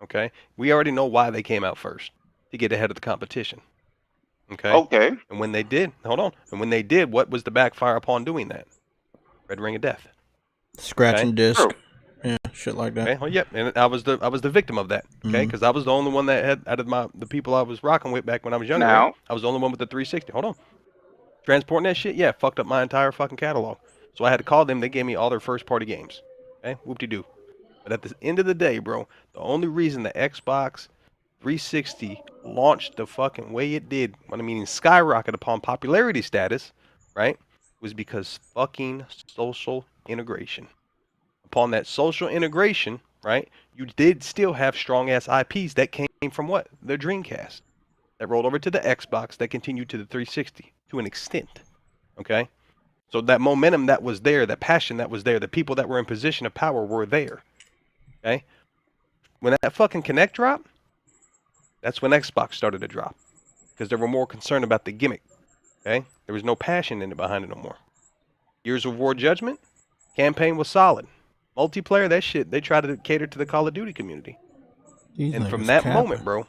Okay, we already know why they came out first, to get ahead of the competition. Okay. And when they did, what was the backfire upon doing that? Red Ring of Death. Scratching disc. Yeah, shit like that. Okay. Well, yeah, and I was the victim of that. Okay, because I was the only one that had, out of the people I was rocking with back when I was younger. I was the only one with the 360. Hold on. Transporting that shit, yeah, fucked up my entire fucking catalog. So I had to call them. They gave me all their first party games. Okay, whoop-de-doo. But at the end of the day, bro, the only reason the Xbox 360 launched the fucking way it did, meaning skyrocket upon popularity status, right, was because fucking social integration. Upon that social integration, right? You did still have strong ass IPs that came from what? The Dreamcast. That rolled over to the Xbox, that continued to the 360 to an extent. Okay? So that momentum that was there, that passion that was there, the people that were in position of power were there. Okay? When that fucking Kinect dropped, that's when Xbox started to drop. Because they were more concerned about the gimmick. Okay? There was no passion in it behind it no more. Gears of War Judgment, campaign was solid. Multiplayer, that shit, they tried to cater to the Call of Duty community. And from that moment, bro,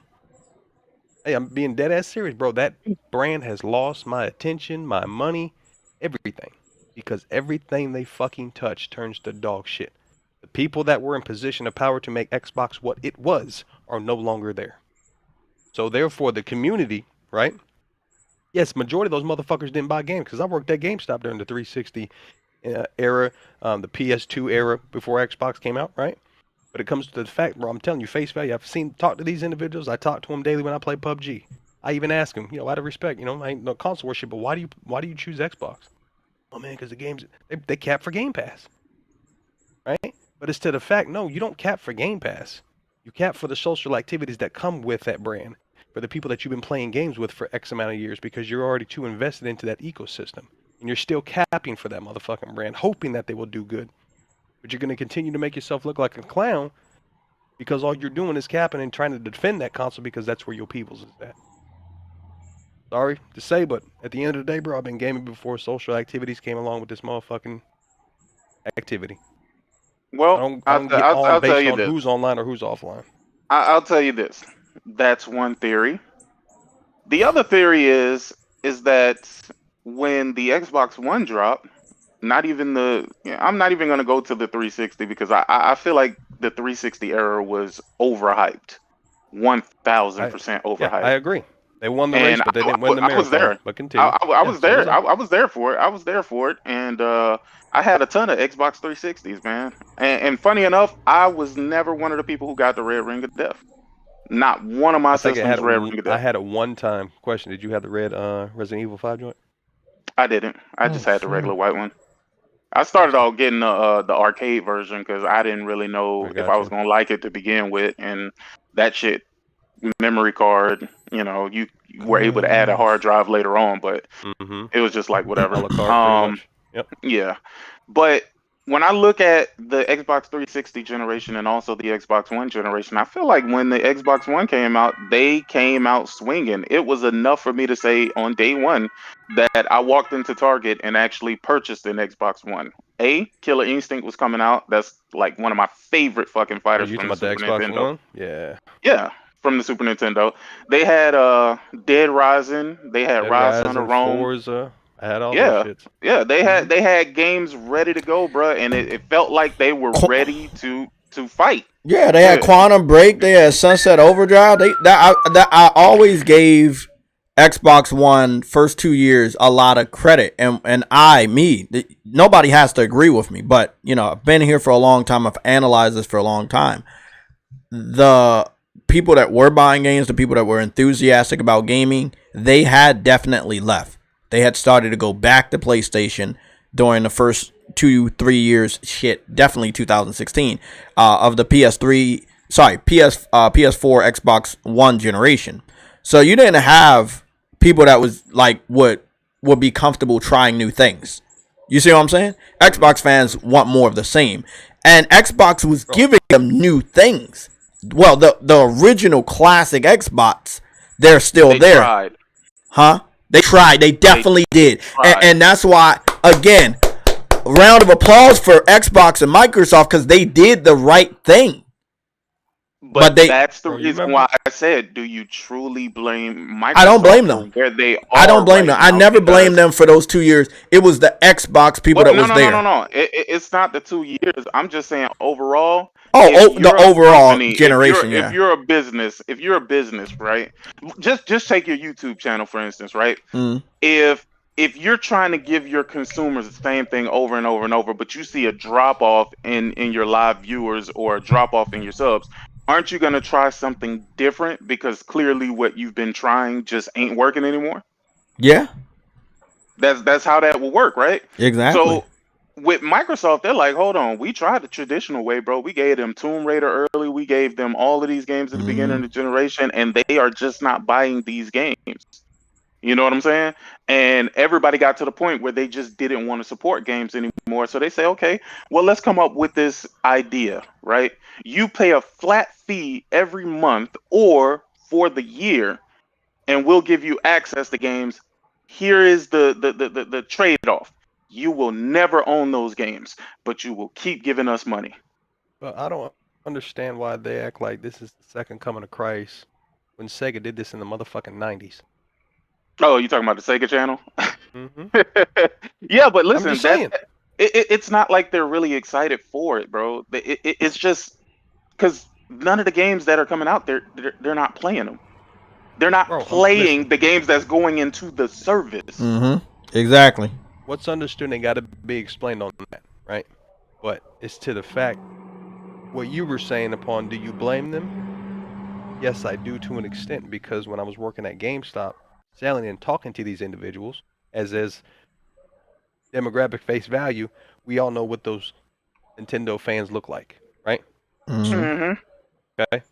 hey, I'm being dead ass serious, bro. That brand has lost my attention, my money, everything. Because everything they fucking touch turns to dog shit. The people that were in position of power to make Xbox what it was are no longer there. So therefore, the community, right? Yes, majority of those motherfuckers didn't buy games because I worked at GameStop during the 360 era, the PS2 era before Xbox came out, right? But it comes to the fact, bro, I'm telling you, face value. I've talk to these individuals. I talk to them daily when I play PUBG. I even ask them, out of respect, I ain't no console worship, but why do you choose Xbox? Oh man, because the games they cap for Game Pass, right? But it's to the fact, no, you don't cap for Game Pass. You cap for the social activities that come with that brand, for the people that you've been playing games with for X amount of years, because you're already too invested into that ecosystem, and you're still capping for that motherfucking brand, hoping that they will do good. But you're going to continue to make yourself look like a clown because all you're doing is capping and trying to defend that console because that's where your people's is at. Sorry to say, but at the end of the day, bro, I've been gaming before social activities came along with this motherfucking activity. Well, I don't get I'll on tell based you on this. who's online or who's offline. I'll tell you this. That's one theory. The other theory is that when the Xbox One dropped, I'm not even going to go to the 360 because I feel like the 360 era was overhyped, 1,000% overhyped. Yeah, I agree. They won the race, but they didn't win the marathon. I was there. But continue. I was there. I was there for it. I was there for it, and I had a ton of Xbox 360s, man. And funny enough, I was never one of the people who got the red ring of death. Not one of my systems red ring of death. I had a one-time question. Did you have the red Resident Evil 5 joint? I didn't. I just had the regular white one. I started off getting the arcade version because I didn't really know if I was gonna like it to begin with, and that shit, memory card, you were able to add a hard drive later on, but it was just like whatever. Yep. Yeah, but when I look at the Xbox 360 generation and also the Xbox One generation, I feel like when the Xbox One came out, they came out swinging. It was enough for me to say on day one that I walked into Target and actually purchased an Xbox One. Killer Instinct was coming out. That's like one of my favorite fucking fighters from the Super Nintendo. One? Yeah. Yeah, from the Super Nintendo. They had Dead Rising. They had Rise Son of Rome. Forza. I had all those shits. Yeah, they had games ready to go, bro, and it felt like they were ready to fight. Yeah, they had Quantum Break, they had Sunset Overdrive. I always gave Xbox One first 2 years a lot of credit, and nobody has to agree with me, but I've been here for a long time. I've analyzed this for a long time. The people that were buying games, the people that were enthusiastic about gaming, they had definitely left. They had started to go back to PlayStation during the first 2-3 years, definitely 2016, of the PS4, Xbox One generation. So you didn't have people that was like would be comfortable trying new things. You see what I'm saying? Xbox fans want more of the same, and Xbox was giving them new things. Well, the original classic Xbox, they're still there. Tried. Huh? They tried. They definitely did. And that's why, again, round of applause for Xbox and Microsoft because they did the right thing. But that's the reason why I said, do you truly blame Microsoft? I don't blame them. Where they are I don't blame them. I never blamed them for those 2 years. It was the Xbox people that was there. No. It's not the 2 years. I'm just saying overall. The overall generation. If you're a business, right? Just take your YouTube channel for instance, right? If you're trying to give your consumers the same thing over and over and over, but you see a drop off in your live viewers or a drop off in your subs, aren't you going to try something different because clearly what you've been trying just ain't working anymore? Yeah. That's how that will work, right? Exactly. So with Microsoft, they're like, hold on, we tried the traditional way, bro. We gave them Tomb Raider early. We gave them all of these games at the beginning of the generation, and they are just not buying these games. You know what I'm saying? And everybody got to the point where they just didn't want to support games anymore. So they say, okay, well, let's come up with this idea, right? You pay a flat fee every month or for the year, and we'll give you access to games. Here is the trade-off. You will never own those games, but you will keep giving us money. But I don't understand why they act like this is the second coming of Christ when Sega did this in the motherfucking 90s. Oh, you talking about the Sega channel? Mm-hmm. Yeah, but listen, I'm just saying. It's not like they're really excited for it, bro. It's just because none of the games that are coming out, they're not playing them. They're not playing the games that's going into the service. Mm-hmm. Exactly. What's understood ain't got to be explained on that, right? But it's to the fact, what you were saying upon, do you blame them? Yes, I do to an extent, because when I was working at GameStop, selling and talking to these individuals, as demographic face value, we all know what those Nintendo fans look like, right? Mm-hmm. Okay.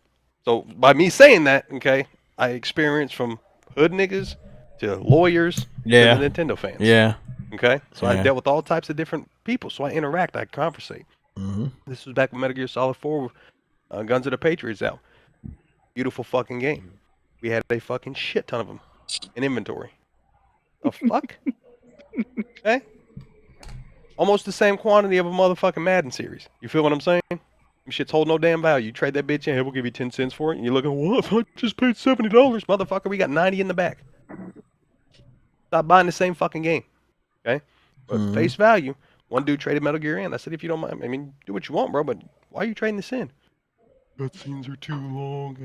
So by me saying that, okay, I experienced from hood niggas to lawyers to the Nintendo fans. Yeah. Okay. So I dealt with all types of different people. So I interact, I conversate. Mm-hmm. This was back when Metal Gear Solid 4, Guns of the Patriots out. Beautiful fucking game. We had a fucking shit ton of them in inventory. The fuck? Okay. Almost the same quantity of a motherfucking Madden series. You feel what I'm saying? Shit's hold no damn value. You trade that bitch in, hey, we'll give you 10 cents for it. And you're looking, what if I just paid $70? Motherfucker, we got 90 in the back. Stop buying the same fucking game. Okay? But face value, one dude traded Metal Gear in. I said, if you don't mind, I mean, do what you want, bro, but why are you trading this in? Cutscenes are too long.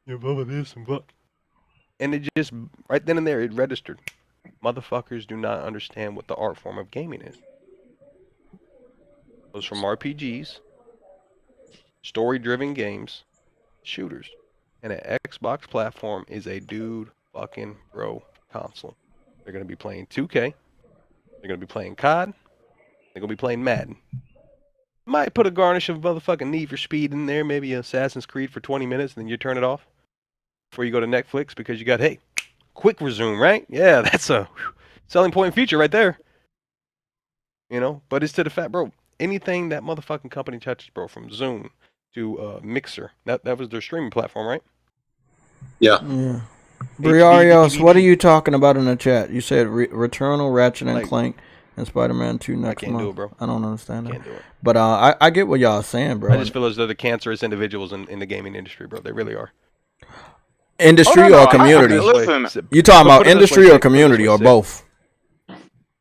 You blah, blah, this and blah. And it just, right then and there, it registered. Motherfuckers do not understand what the art form of gaming is. It goes from RPGs, story-driven games, shooters, and an Xbox platform is a dude fucking bro console. They're gonna be playing 2K, they're gonna be playing COD, they're gonna be playing Madden. Might put a garnish of motherfucking Need for Speed in there, maybe Assassin's Creed for 20 minutes, and then you turn it off before you go to Netflix because you got, hey, quick resume, right? Yeah, that's a selling point feature right there. You know, but it's to the fact, bro, anything that motherfucking company touches, bro, from Zoom to Mixer, that was their streaming platform, right? Yeah. Briarios, what are you talking about in the chat? You said Returnal, Ratchet and Clank, and Spider-Man 2 next month. I can't do it, bro. I don't understand that. Can't do it. But I get what y'all are saying, bro. I just feel as though they're cancerous individuals in the gaming industry, bro. They really are. Industry or community? Listen, you talking about industry or community or both?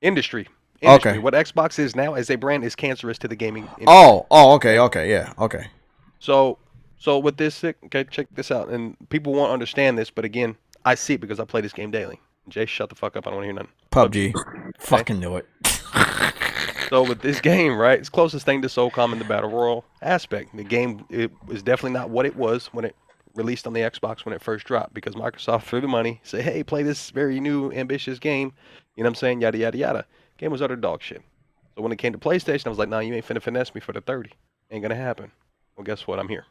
Industry. Okay. What Xbox is now as a brand is cancerous to the gaming industry. Okay, yeah, okay. So with this, okay, check this out. And people won't understand this, but again, I see it because I play this game daily. Jay, shut the fuck up. I don't want to hear nothing. PUBG. Fucking knew it. So with this game, right, it's closest thing to SOCOM in the Battle Royale aspect. The game, it was definitely not what it was when it released on the Xbox when it first dropped, because Microsoft threw the money, say, hey, play this very new, ambitious game. You know what I'm saying? Yada, yada, yada. Game was utter dog shit. So when it came to PlayStation, I was like, nah, you ain't finna finesse me for the 30. Ain't gonna happen. Well, guess what? I'm here.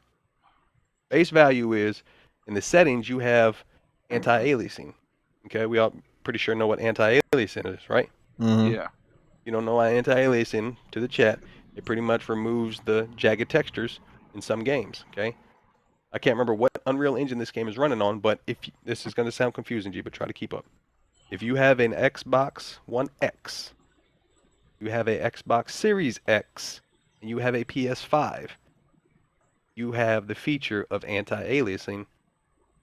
Base value is, in the settings, you have anti-aliasing. Okay, we all pretty sure know what anti-aliasing is, right? Mm-hmm. Yeah. You don't know why anti-aliasing, to the chat, it pretty much removes the jagged textures in some games, okay? I can't remember what Unreal Engine this game is running on, but this is going to sound confusing to you, but try to keep up. If you have an Xbox One X, you have a Xbox Series X, and you have a PS5, you have the feature of anti-aliasing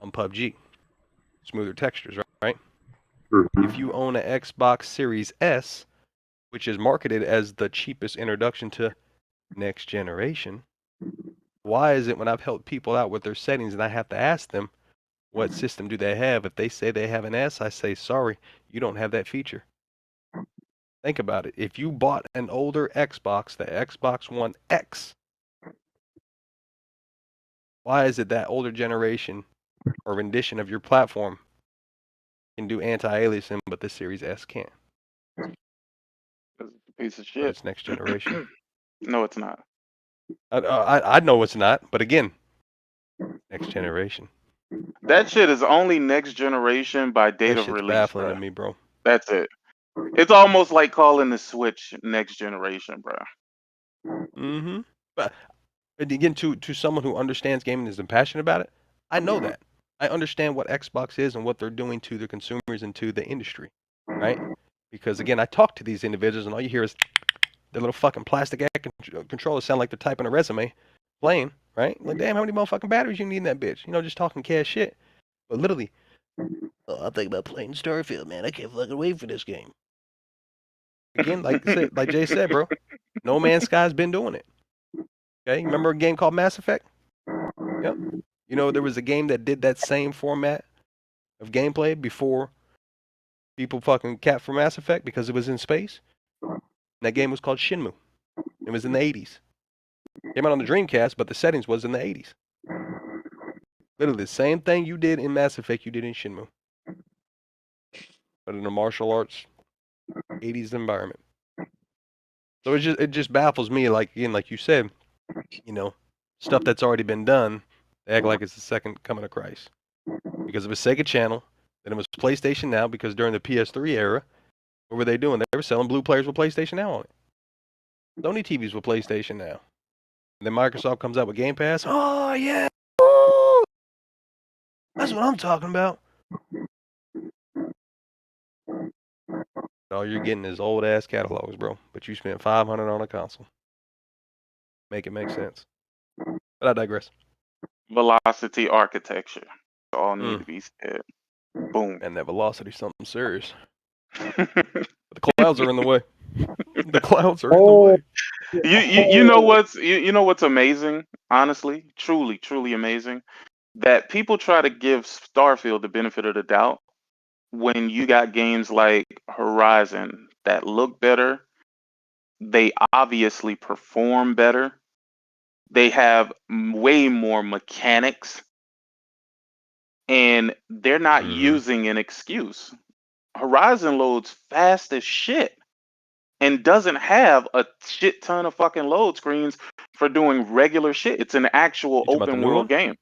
on PUBG. Smoother textures, right? Mm-hmm. If you own an Xbox Series S, which is marketed as the cheapest introduction to next generation, why is it when I've helped people out with their settings and I have to ask them what system do they have, if they say they have an S, I say, sorry, you don't have that feature. Think about it. If you bought an older Xbox, the Xbox One X, why is it that older generation or rendition of your platform can do anti-aliasing, but the Series S can't? Piece of But shit. it's next generation. No, it's not. I know it's not, but again, next generation. That shit is only next generation by date That of shit's release, baffling bro. to me, bro. That's it. It's almost like calling the Switch next generation, bro. Mm-hmm. But again, to someone who understands gaming and is passionate about it, I know that. I understand what Xbox is and what they're doing to the consumers and to the industry, right? Because again, I talk to these individuals and all you hear is their little fucking plastic controllers sound like they're typing a resume, playing, right? Like, damn, how many motherfucking batteries you need in that bitch? You know, just talking cash shit. But literally, oh, I'm thinking about playing Starfield, man. I can't fucking wait for this game. Again, like Jay said, bro, No Man's Sky's been doing it. Okay, remember a game called Mass Effect? Yep. You know, there was a game that did that same format of gameplay before people fucking capped for Mass Effect because it was in space. And that game was called Shenmue. It was in the 80s. Came out on the Dreamcast, but the settings was in the 80s. Literally the same thing you did in Mass Effect, you did in Shenmue. But in a martial arts 80s environment. So it just baffles me, like again, like you said, you know, stuff that's already been done, they act like it's the second coming of Christ. Because it was Sega Channel, then it was PlayStation Now, because during the PS3 era, what were they doing? They were selling blue players with PlayStation Now on it. Sony TVs with PlayStation Now. And then Microsoft comes out with Game Pass. Oh, yeah. Woo! That's what I'm talking about. All you're getting is old-ass catalogs, bro. But you spent $500 on a console. Make it make sense. But I digress. Velocity architecture. All need to be said. Boom. And that velocity something serious. But the clouds are in the way. The clouds are in the way. You know what's amazing, honestly, truly amazing, that people try to give Starfield the benefit of the doubt when you got games like Horizon that look better, they obviously perform better, they have way more mechanics, and they're not using an excuse. Horizon loads fast as shit and doesn't have a shit ton of fucking load screens for doing regular shit. It's an actual You talking about the open new world one? game.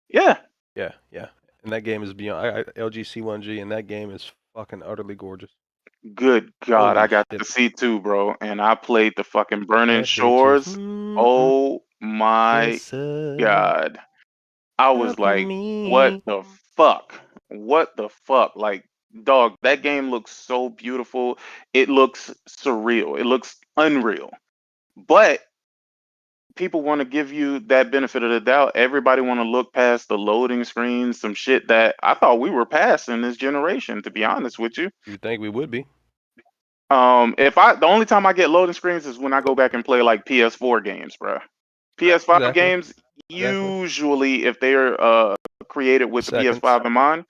Yeah. Yeah. And that game is beyond LG C1G, and that game is fucking utterly gorgeous. Good God, Holy I got shit. to see too, bro, and I played the fucking Burning That bitch Shores. is, Oh my God. I was like, what the fuck? What the fuck? Like, dog, that game looks so beautiful. It looks surreal. It looks unreal. But people want to give you that benefit of the doubt. Everybody want to look past the loading screens, some shit that I thought we were past in this generation, to be honest with you. You'd think we would be. The only time I get loading screens is when I go back and play like PS4 games, bro. PS5 games, usually if they're created with the PS5 in mind,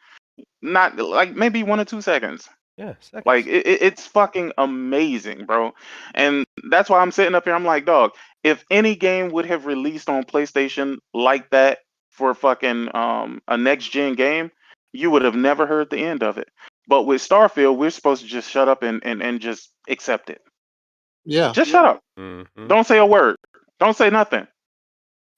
not like maybe 1 or 2 seconds. Yeah, seconds. Like it's fucking amazing, bro. And that's why I'm sitting up here. I'm like, dog, if any game would have released on PlayStation like that for fucking a next gen game, you would have never heard the end of it. But with Starfield, we're supposed to just shut up and just accept it. Yeah. Just shut up. Don't say a word. Don't say nothing.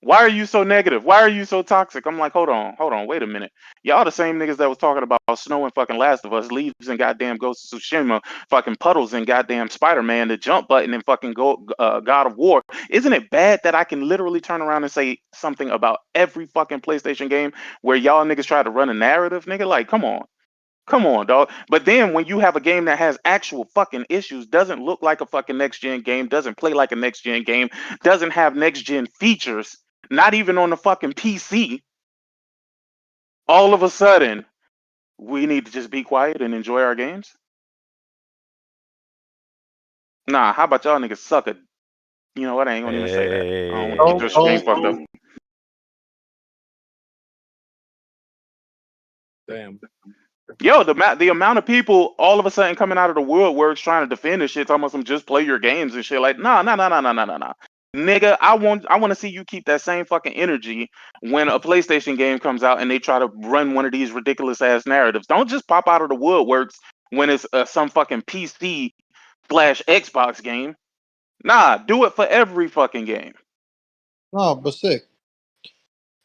Why are you so negative? Why are you so toxic? I'm like, hold on, wait a minute. Y'all the same niggas that was talking about Snow and fucking Last of Us, Leaves and goddamn Ghost of Tsushima, fucking Puddles and goddamn Spider-Man, the jump button and fucking God of War. Isn't it bad that I can literally turn around and say something about every fucking PlayStation game where y'all niggas try to run a narrative, nigga? Like, come on. Come on, dog. But then when you have a game that has actual fucking issues, doesn't look like a fucking next gen game, doesn't play like a next gen game, doesn't have next gen features, not even on the fucking PC, all of a sudden, we need to just be quiet and enjoy our games? Nah, how about y'all niggas suck it? You know what? I ain't gonna even say that. I don't want to get your stream fucked up. Damn. Yo, the amount of people all of a sudden coming out of the woodworks trying to defend this shit, talking about some just play your games and shit. Like, nah. Nigga, I want to see you keep that same fucking energy when a PlayStation game comes out and they try to run one of these ridiculous ass narratives. Don't just pop out of the woodworks when it's some fucking PC Xbox game. Nah, do it for every fucking game. No, but sick.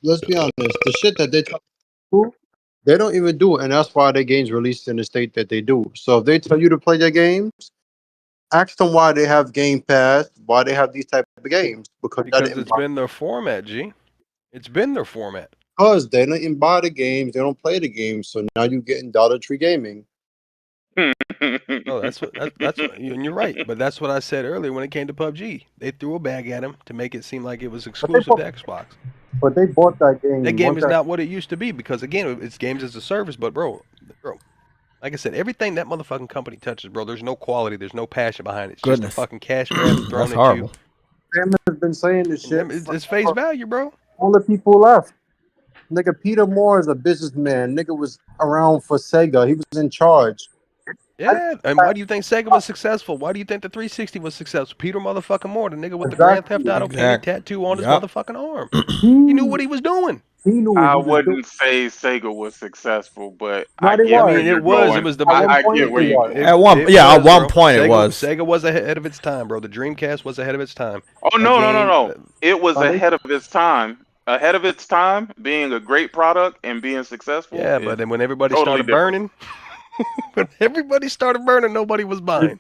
Let's be honest. The shit that they do, they don't even do it, and that's why their games released in the state that they do. So if they tell you to play their games, ask them why they have Game Pass, why they have these type of games. Because it's been their format, G. It's been their format. Because they don't buy the games, they don't play the games. So now you're getting Dollar Tree Gaming. Oh, that's what, and you're right. But that's what I said earlier when it came to PUBG. They threw a bag at him to make it seem like it was exclusive to Xbox. But they bought that game. That game is not what it used to be because again, it's games as a service. But bro, like I said, everything that motherfucking company touches, bro, there's no quality, there's no passion behind it. It's just a fucking cash grab thrown at you. Sam has been saying this shit. It's face value, bro. All the people left. Nigga, Peter Moore is a businessman. Nigga was around for Sega. He was in charge. Yeah, and why do you think Sega was successful? Why do you think the 360 was successful? Peter motherfucking Moore, the nigga with the Grand Theft Auto Kenny tattoo on his motherfucking arm. He knew what he was doing. He knew I wouldn't say Sega was successful, but I mean, it was. It was the. I get where you. At one point, it was. Sega was ahead of its time, bro. The Dreamcast was ahead of its time. Oh no! It was ahead of its time. Ahead of its time, being a great product and being successful. Yeah, but then when everybody started burning, nobody was buying.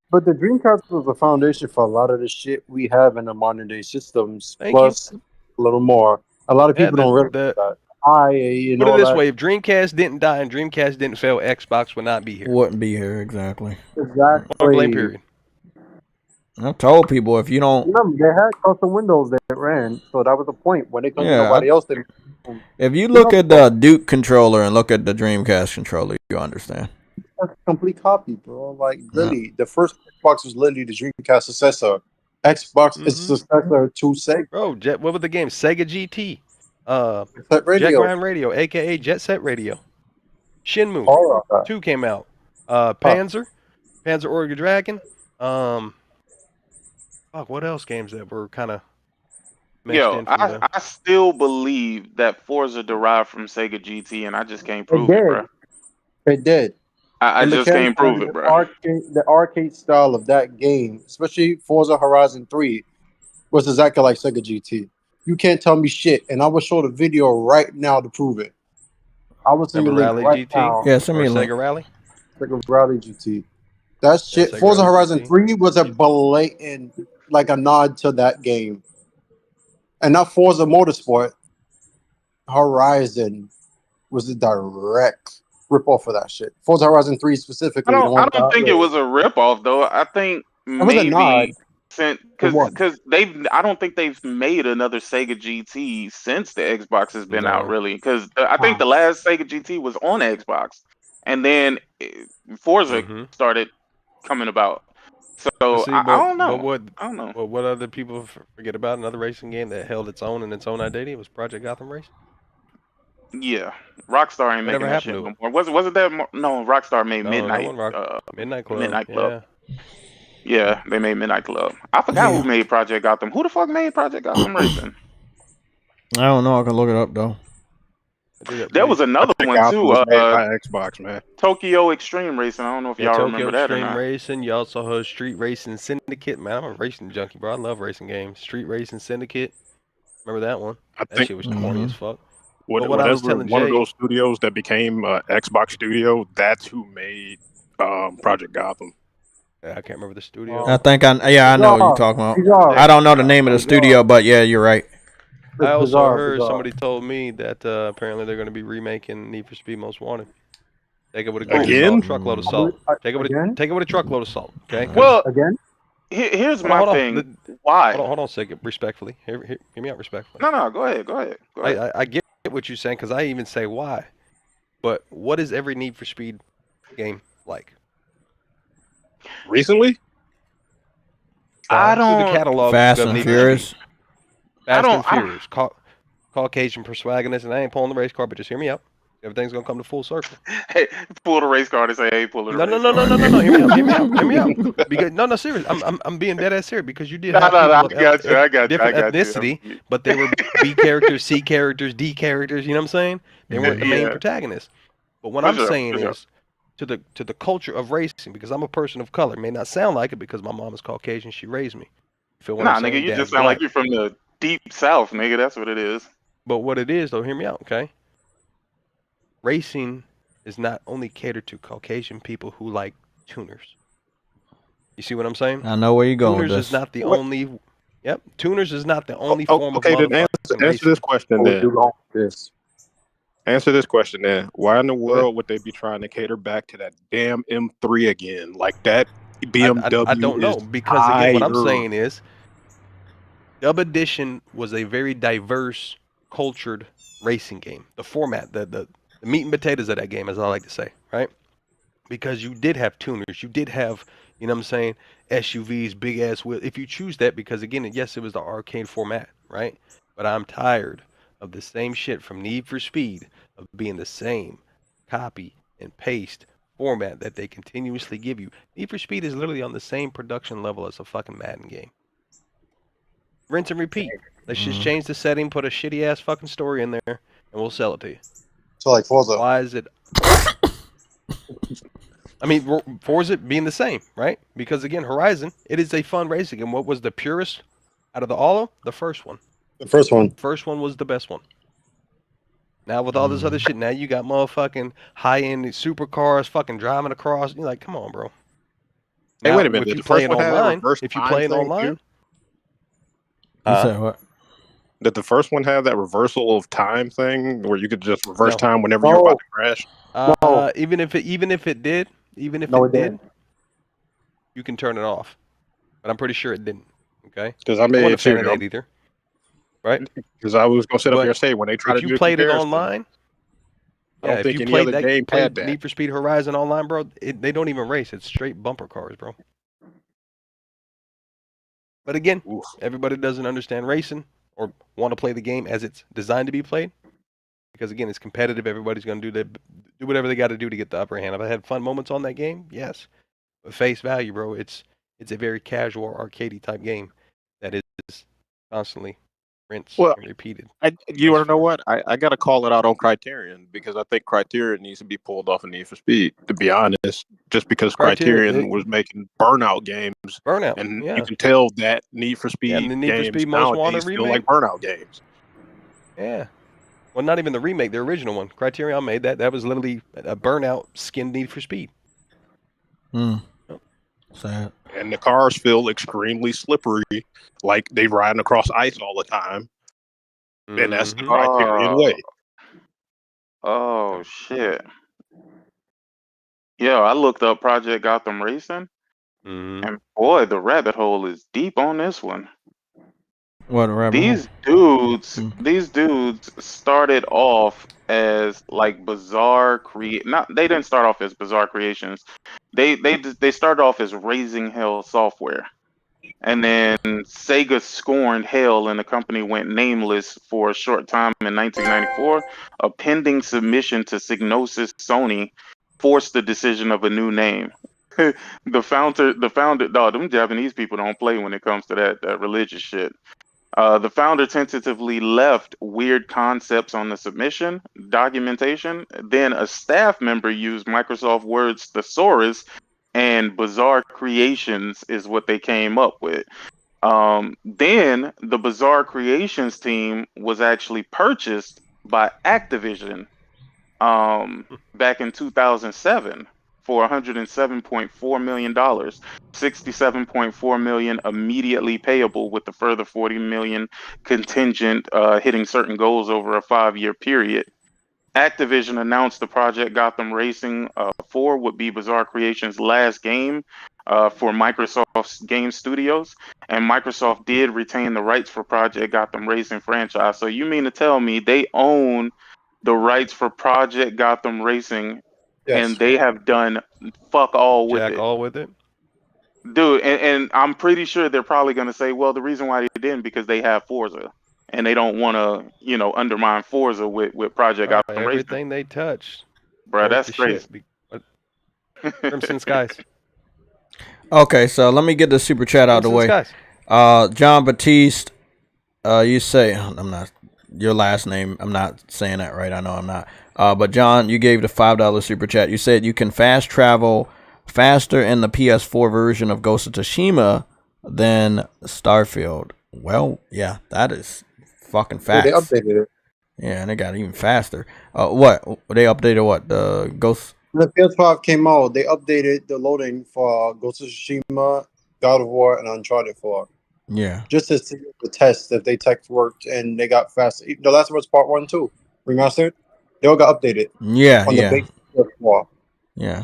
But the Dreamcast was the foundation for a lot of the shit we have in the modern day systems, plus a little more. A lot of people don't realize that. Put it this way: if Dreamcast didn't die and Dreamcast didn't fail, Xbox would not be here. Wouldn't be here, exactly. Exactly. Blame period. I've told people if you don't. Remember, they had custom windows that ran, so that was the point. When they couldn't nobody else. If you look at the Duke controller and look at the Dreamcast controller, you understand. That's a complete copy, bro. Like, literally, the first Xbox was literally the Dreamcast successor. Xbox is successor to Sega. Bro, what was the game? Sega GT. Radio. Jet Grind Radio, a.k.a. Jet Set Radio. Shenmue 2 came out. Panzer Orga Dragon. What else games that were kind of I still believe that Forza derived from Sega GT, and I just can't prove it, bro. It did. I just can't prove it, bro. The arcade style of that game, especially Forza Horizon 3, was exactly like Sega GT. You can't tell me shit, and I will show the video right now to prove it. I will send you a link right now. Yeah, send me a link. Sega Rally? Sega Rally GT. That shit, Forza Horizon 3 was a blatant, like a nod to that game. And not Forza Motorsport. Horizon was a direct rip-off of that shit. Forza Horizon 3 specifically. I don't think it was a rip-off, though. I think maybe because I don't think they've made another Sega GT since the Xbox has been out, really. Because I think the last Sega GT was on Xbox, and then Forza started coming about. So I don't know. I don't know. But what other people forget about another racing game that held its own and its own identity? It was Project Gotham Racing. Yeah, Rockstar ain't making that shit no more. Wasn't that no? Rockstar made Midnight Club. Midnight Club. Yeah, they made Midnight Club. I forgot who made Project Gotham. Who the fuck made Project Gotham Racing? I don't know. I can look it up though. There was another one too. Xbox, man. Tokyo Extreme Racing. I don't know if y'all remember that or not. Extreme Racing. You also heard Street Racing Syndicate. Man, I'm a racing junkie, bro. I love racing games. Street Racing Syndicate. Remember that one? That shit was corny as fuck. What I was telling Jay, one of those studios that became Xbox Studio, that's who made Project Gotham. Yeah, I can't remember the studio. I know what you're talking about. I don't know the name of the studio, but yeah, you're right. I also heard somebody told me that apparently they're going to be remaking Need for Speed Most Wanted. Take it with a truckload of salt. Take it with a truckload of salt. Okay. Well, here's my thing. Why? Hold on a second. Respectfully, hear me out respectfully. No. Go ahead. I get what you're saying because I even say why. But what is every Need for Speed game like? Recently? I don't. The catalog Fast and Furious. Fast and Furious. Caucasian protagonist, and I ain't pulling the race car, but just hear me out. Everything's gonna come to full circle. Hey, pull the race card and say, "Hey, pull the race card." No. Hear me out. Because serious. I'm being dead ass serious because you did have people I got different you. ethnicity, but they were B characters, C characters, D characters. You know what I'm saying? They weren't the main protagonists. But what I'm saying is, to the culture of racing, because I'm a person of color. It may not sound like it because my mom is Caucasian. She raised me. You feel what Nah, I'm saying? nigga, you Dad's just sound black. like you're from the deep south, nigga. That's what it is. But what it is, though, hear me out, okay? Racing is not only catered to Caucasian people who like tuners. You see what I'm saying? I know where you're going with Tuners this. is not the only. Yep, tuners is not the only Oh, form okay, of then motherfucking answer this question What would you then. go with this? Answer this question then. Why in the ahead. world would they be trying to cater back to that damn M3 again? Like that BMW I don't know, is because again, what I'm fire. saying is, Dub Edition was a very diverse, cultured racing game. The format, the meat and potatoes of that game, as I like to say, right? Because you did have tuners, you did have, you know what I'm saying, SUVs, big ass wheels. If you choose that, because again, yes, it was the arcade format, right? But I'm tired of the same shit from Need for Speed, of being the same copy and paste format that they continuously give you. Need for Speed is literally on the same production level as a fucking Madden game. Rinse and repeat. Let's just change the setting, put a shitty ass fucking story in there, and we'll sell it to you. So like Forza. Why is it? I mean, Forza being the same, right? Because again, Horizon, it is a fun racing game. What was the purest out of all? The first one. The first one. First one was the best one. Now with all this other shit, now you got motherfucking high-end supercars fucking driving across. You're like, come on, bro. Hey, Now, wait a minute. if Did you the play first it one have that online, reverse if you time play it thing, online, too? You said what? Did the first one have that reversal of time thing where you could just reverse No. time whenever you're about to crash? No. even if it did, No, it didn't. you can turn it off. But I'm pretty sure it didn't. Okay. Because I I made wasn't a it fan of too. that either. Right? Because I was gonna sit up But there and say when they try if to you do the played it comparison, online, I don't if think you any other played game had that. Need for Speed Horizon online, bro, they don't even race. It's straight bumper cars, bro. But again, Oof. everybody doesn't understand racing or want to play the game as it's designed to be played. Because again, it's competitive. Everybody's going to do whatever they got to do to get the upper hand. Have I had fun moments on that game? Yes. But face value, bro, it's a very casual, arcadey type game that is constantly rinsed Well, and repeated. You want to know what? I got to call it out on Criterion because I think Criterion needs to be pulled off of Need for Speed, to be honest, just because Criterion was making Burnout games. Burnout, And yeah. you can tell that Need for Yeah, Speed and the Need for games Speed Most Wanted nowadays feel remake. like Burnout games. Yeah. Well, not even the remake, the original one. Criterion made that. That was literally a Burnout skin Need for Speed. Sad. And the cars feel extremely slippery, like they riding across ice all the time. And that's the Criterion way. Oh shit. Yeah, I looked up Project Gotham Racing, and boy, the rabbit hole is deep on this one. What a rabbit These dudes started off as like bizarre they didn't start off as bizarre creations. They started off as Raising Hell Software. And then Sega scorned Hell and the company went nameless for a short time in 1994. A pending submission to Psygnosis Sony forced the decision of a new name. the founder, dog, them Japanese people don't play when it comes to that religious shit. The founder tentatively left weird concepts on the submission documentation. Then a staff member used Microsoft Word's thesaurus, and bizarre creations is what they came up with. Then the Bizarre Creations team was actually purchased by Activision back in 2007 for $107.4 million, $67.4 million immediately payable with the further $40 million contingent hitting certain goals over a 5-year period. Activision announced the Project Gotham Racing 4 would be Bizarre Creations' last game for Microsoft's game studios, and Microsoft did retain the rights for Project Gotham Racing franchise. So you mean to tell me they own the rights for Project Gotham Racing, and they have done fuck all with it? Dude, and I'm pretty sure they're probably going to say, well, the reason why they didn't because they have Forza. And they don't want to, undermine Forza with Project Gotham Racing. Everything they touch, bro, that's crazy. Crimson Skies. Okay, so let me get the super chat out of the way. Skies. John Batiste, you say I'm not your last name. I'm not saying that right. I know I'm not. But John, you gave the $5 super chat. You said you can fast travel faster in the PS4 version of Ghost of Tsushima than Starfield. Well, yeah, that is fucking facts. They updated it. Yeah, and it got even faster. What? They updated what? The Ghost? When the PS5 came out, they updated the loading for Ghost of Tsushima, God of War, and Uncharted 4. Yeah. Just to see the test if they tech worked and they got faster. The Last of Us Part 1 too. Remastered. They all got updated. Yeah, on yeah. The base PS4. Yeah.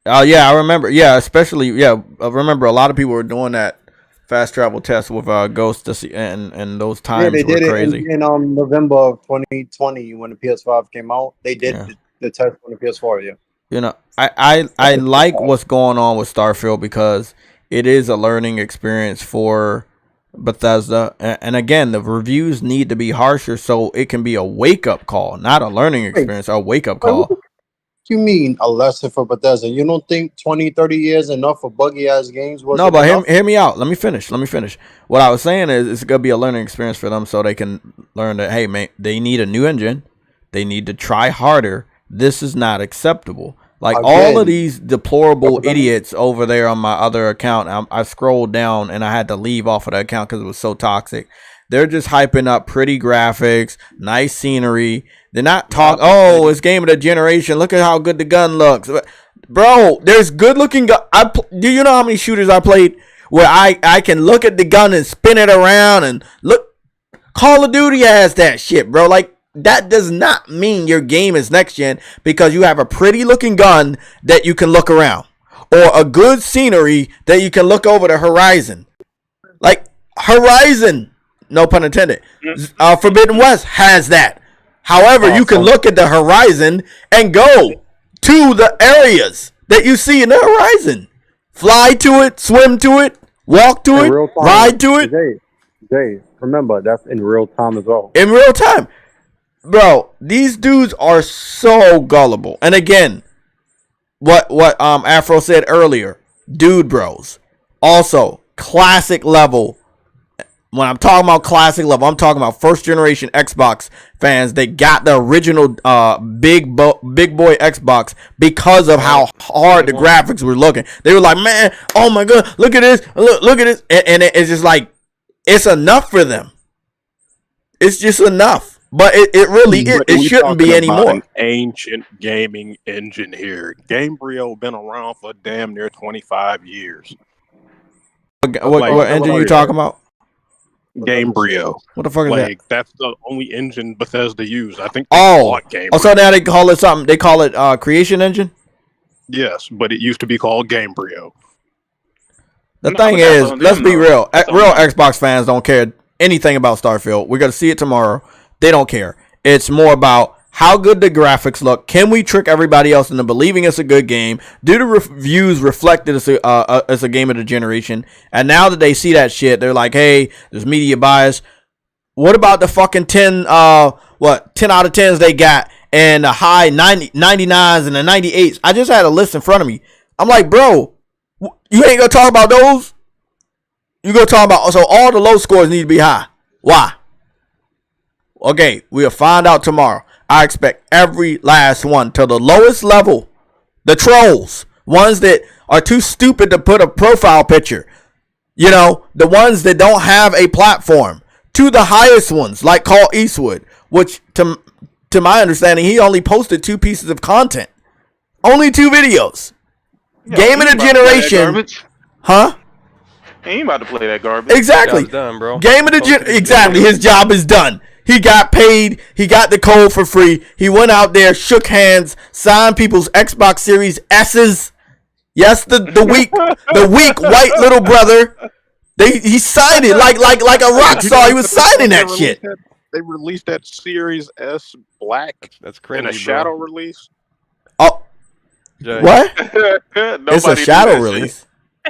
Yeah, I remember. Yeah, especially, yeah, I remember a lot of people were doing that fast travel test with Ghost and those times they were did crazy. it in November of 2020 when the PS5 came out. They did the test on the PS4, yeah. You know, I like what's going on with Starfield because it is a learning experience for Bethesda. And again, the reviews need to be harsher so it can be a wake-up call, not a learning experience, a wake-up call. What you mean a lesson for Bethesda? You don't think 20, 30 years enough for buggy-ass games? No, but hear me out. Let me finish. What I was saying is it's going to be a learning experience for them so they can learn that, hey, man, they need a new engine. They need to try harder. This is not acceptable. Like all of these deplorable idiots over there on my other account, I scrolled down and I had to leave off of the account because it was so toxic. They're just hyping up pretty graphics, nice scenery. They're not talking, oh, it's game of the generation. Look at how good the gun looks. Bro, there's good looking gun. Do you know how many shooters I played where I can look at the gun and spin it around and look? Call of Duty has that shit, bro. Like, that does not mean your game is next gen because you have a pretty looking gun that you can look around or a good scenery that you can look over the horizon. Like Horizon, no pun intended. Forbidden West has that. However, you can look at the horizon and go to the areas that you see in the horizon. Fly to it, swim to it, walk to it, ride to it. Jay, remember, that's in real time as well. In real time. Bro, these dudes are so gullible. And again, what Afro said earlier, dude bros. Also, classic level. When I'm talking about classic level, I'm talking about first generation Xbox fans. They got the original big boy Xbox because of how hard the graphics were looking. They were like, man, oh my god, look at this, look at this, and it's just like it's enough for them. It's just enough. But it shouldn't be anymore. An ancient gaming engine here. Gamebryo been around for damn near 25 years. What engine you talking about? Gamebryo. What the fuck is that? That's the only engine Bethesda used. I think. So now they call it something. They call it Creation Engine. Yes, but it used to be called Gamebryo. The thing is, let's be real. Real Xbox fans don't care anything about Starfield. We're gonna see it tomorrow. They don't care. It's more about how good the graphics look. Can we trick everybody else into believing it's a good game? Do the reviews reflect it as a game of the generation? And now that they see that shit, they're like, hey, there's media bias. What about the fucking 10 out of 10s they got and the high 99s and the 98s? I just had a list in front of me. I'm like, bro, you ain't gonna talk about those? You gonna talk about, so all the low scores need to be high. Why? Okay, we'll find out tomorrow. I expect every last one to the lowest level. The trolls. Ones that are too stupid to put a profile picture. You know, the ones that don't have a platform. To the highest ones, like Carl Eastwood. Which, to my understanding, he only posted 2 pieces of content. Only 2 videos. Game of the generation. Huh? He ain't about to play that garbage. Exactly. Done, bro. Game of the exactly. His job is done. He got paid. He got the code for free. He went out there, shook hands, signed people's Xbox Series S's. Yes, the weak white little brother. He signed it like a rock star. He was signing that shit. They released that Series S Black. That's crazy. In a shadow release. Oh, Jay. What? It's a shadow release.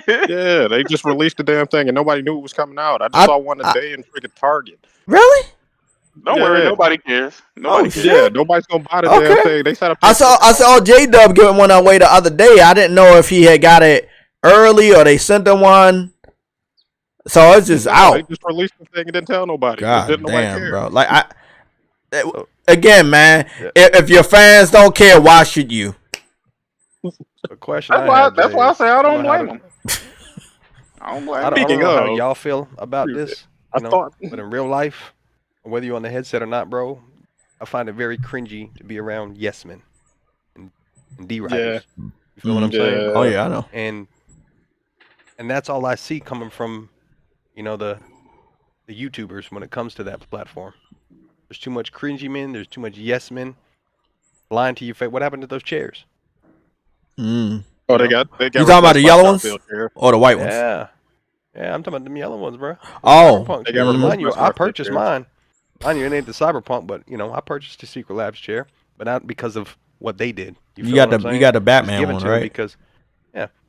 Yeah, they just released the damn thing and nobody knew it was coming out. I just saw one a day in freaking Target. Really? Don't worry, nobody cares. Nobody cares. Yeah, nobody's gonna buy the damn thing. They set up. I saw J-Dub giving one away the other day. I didn't know if he had got it early or they sent him one. So it's just out. They just released the thing and didn't tell nobody. God damn, bro. Like again, man. If your fans don't care, why should you? The question That's why I say I don't blame them. I don't blame I him. don't know how y'all feel about this. I thought, but in real life, whether you're on the headset or not, bro, I find it very cringy to be around yes men and D-writers. You feel what I'm saying? Oh yeah, I know. And that's all I see coming from, the YouTubers when it comes to that platform. There's too much cringy men. There's too much yes men. Lying to your face. What happened to those chairs? Oh, they got. You talking about the yellow ones or the white ones? Yeah, I'm talking about them yellow ones, bro. Oh, mind you, I purchased mine. Mind you, it ain't the CyberPunk, but I purchased the Secret Labs chair, but not because of what they did. You got the Batman one, right? Because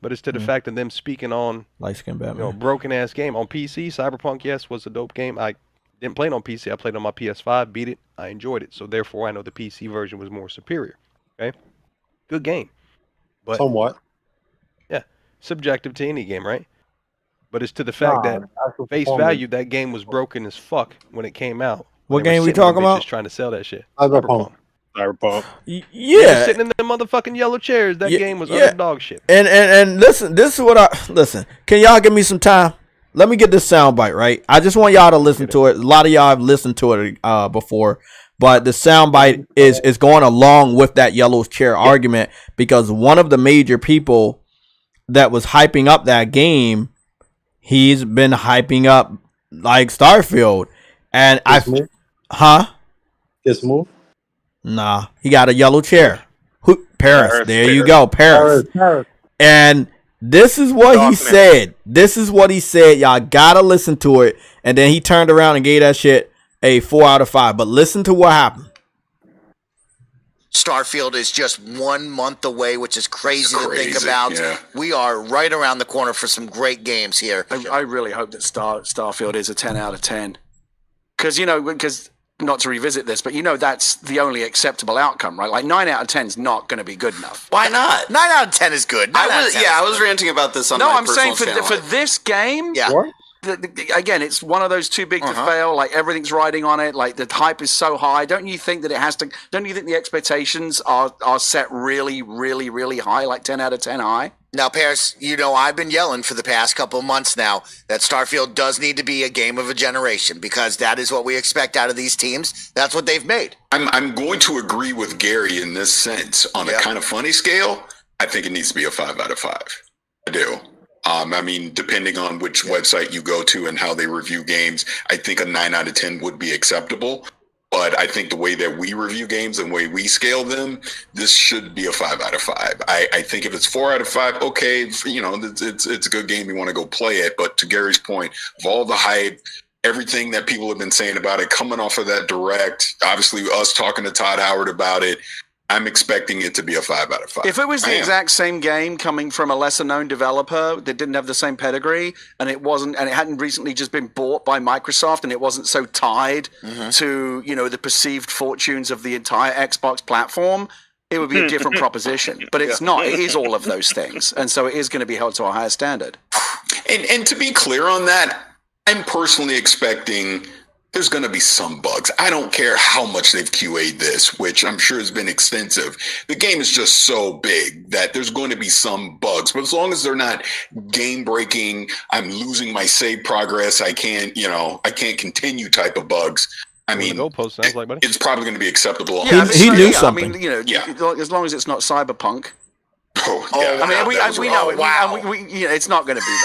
but it's to the fact of them speaking on light skin Batman, broken ass game on PC. CyberPunk, yes, was a dope game. I didn't play it on PC. I played it on my PS5, beat it, I enjoyed it. So therefore, I know the PC version was more superior. Okay, good game, but somewhat. Yeah, subjective to any game, right? But it's to the fact that face value, that game was broken as fuck when it came out. What game we talking about? Trying to sell that shit. CyberPunk. Yeah, sitting in the motherfucking yellow chairs. That game was underdog shit. And listen, this is what listen. Can y'all give me some time? Let me get this soundbite right. I just want y'all to listen to it. A lot of y'all have listened to it before, but the soundbite is going along with that yellow chair argument because one of the major people that was hyping up that game, he's been hyping up like Starfield, and This move. Nah, he got a yellow chair. Paris. There you go, Paris. And this is what he said. This is what he said. Y'all gotta listen to it. And then he turned around and gave that shit a 4 out of 5. But listen to what happened. Starfield is just 1 month away, which is crazy to think about. Yeah. We are right around the corner for some great games here. I really hope that Starfield is a 10 out of 10. Because, not to revisit this, but that's the only acceptable outcome, right? Like 9 out of 10 is not going to be good enough. Why not? 9 out of 10 is good. I was ranting about this on my personal channel. No, I'm saying for this game, What? Again, it's one of those too big to fail. Like everything's riding on it. Like the hype is so high. Don't you think that it has to? Don't you think the expectations are set really, really, really high, like 10 out of 10 high? Now, Paris, I've been yelling for the past couple of months now that Starfield does need to be a game of a generation because that is what we expect out of these teams. That's what they've made. I'm going to agree with Gary in this sense. On a kind of funny scale, I think it needs to be a 5 out of 5. I do. I mean, depending on which website you go to and how they review games, I think a 9 out of 10 would be acceptable. But I think the way that we review games and the way we scale them, this should be a 5 out of 5. I think if it's 4 out of 5, okay, it's a good game. You want to go play it. But to Gary's point, of all the hype, everything that people have been saying about it, coming off of that direct, obviously us talking to Todd Howard about it, I'm expecting it to be a 5 out of 5. If it was the exact same game coming from a lesser known developer that didn't have the same pedigree and it hadn't recently just been bought by Microsoft and it wasn't so tied to, the perceived fortunes of the entire Xbox platform, it would be a different proposition. But it's not. It is all of those things. And so it is going to be held to a higher standard. And to be clear on that, I'm personally expecting there's going to be some bugs. I don't care how much they've QA'd this, which I'm sure has been extensive. The game is just so big that there's going to be some bugs. But as long as they're not game breaking, I'm losing my save progress, I can't continue type of bugs. I mean, it's probably going to be acceptable. Yeah, he knew something. I mean, as long as it's not CyberPunk. We know it. Wow. It's not going to be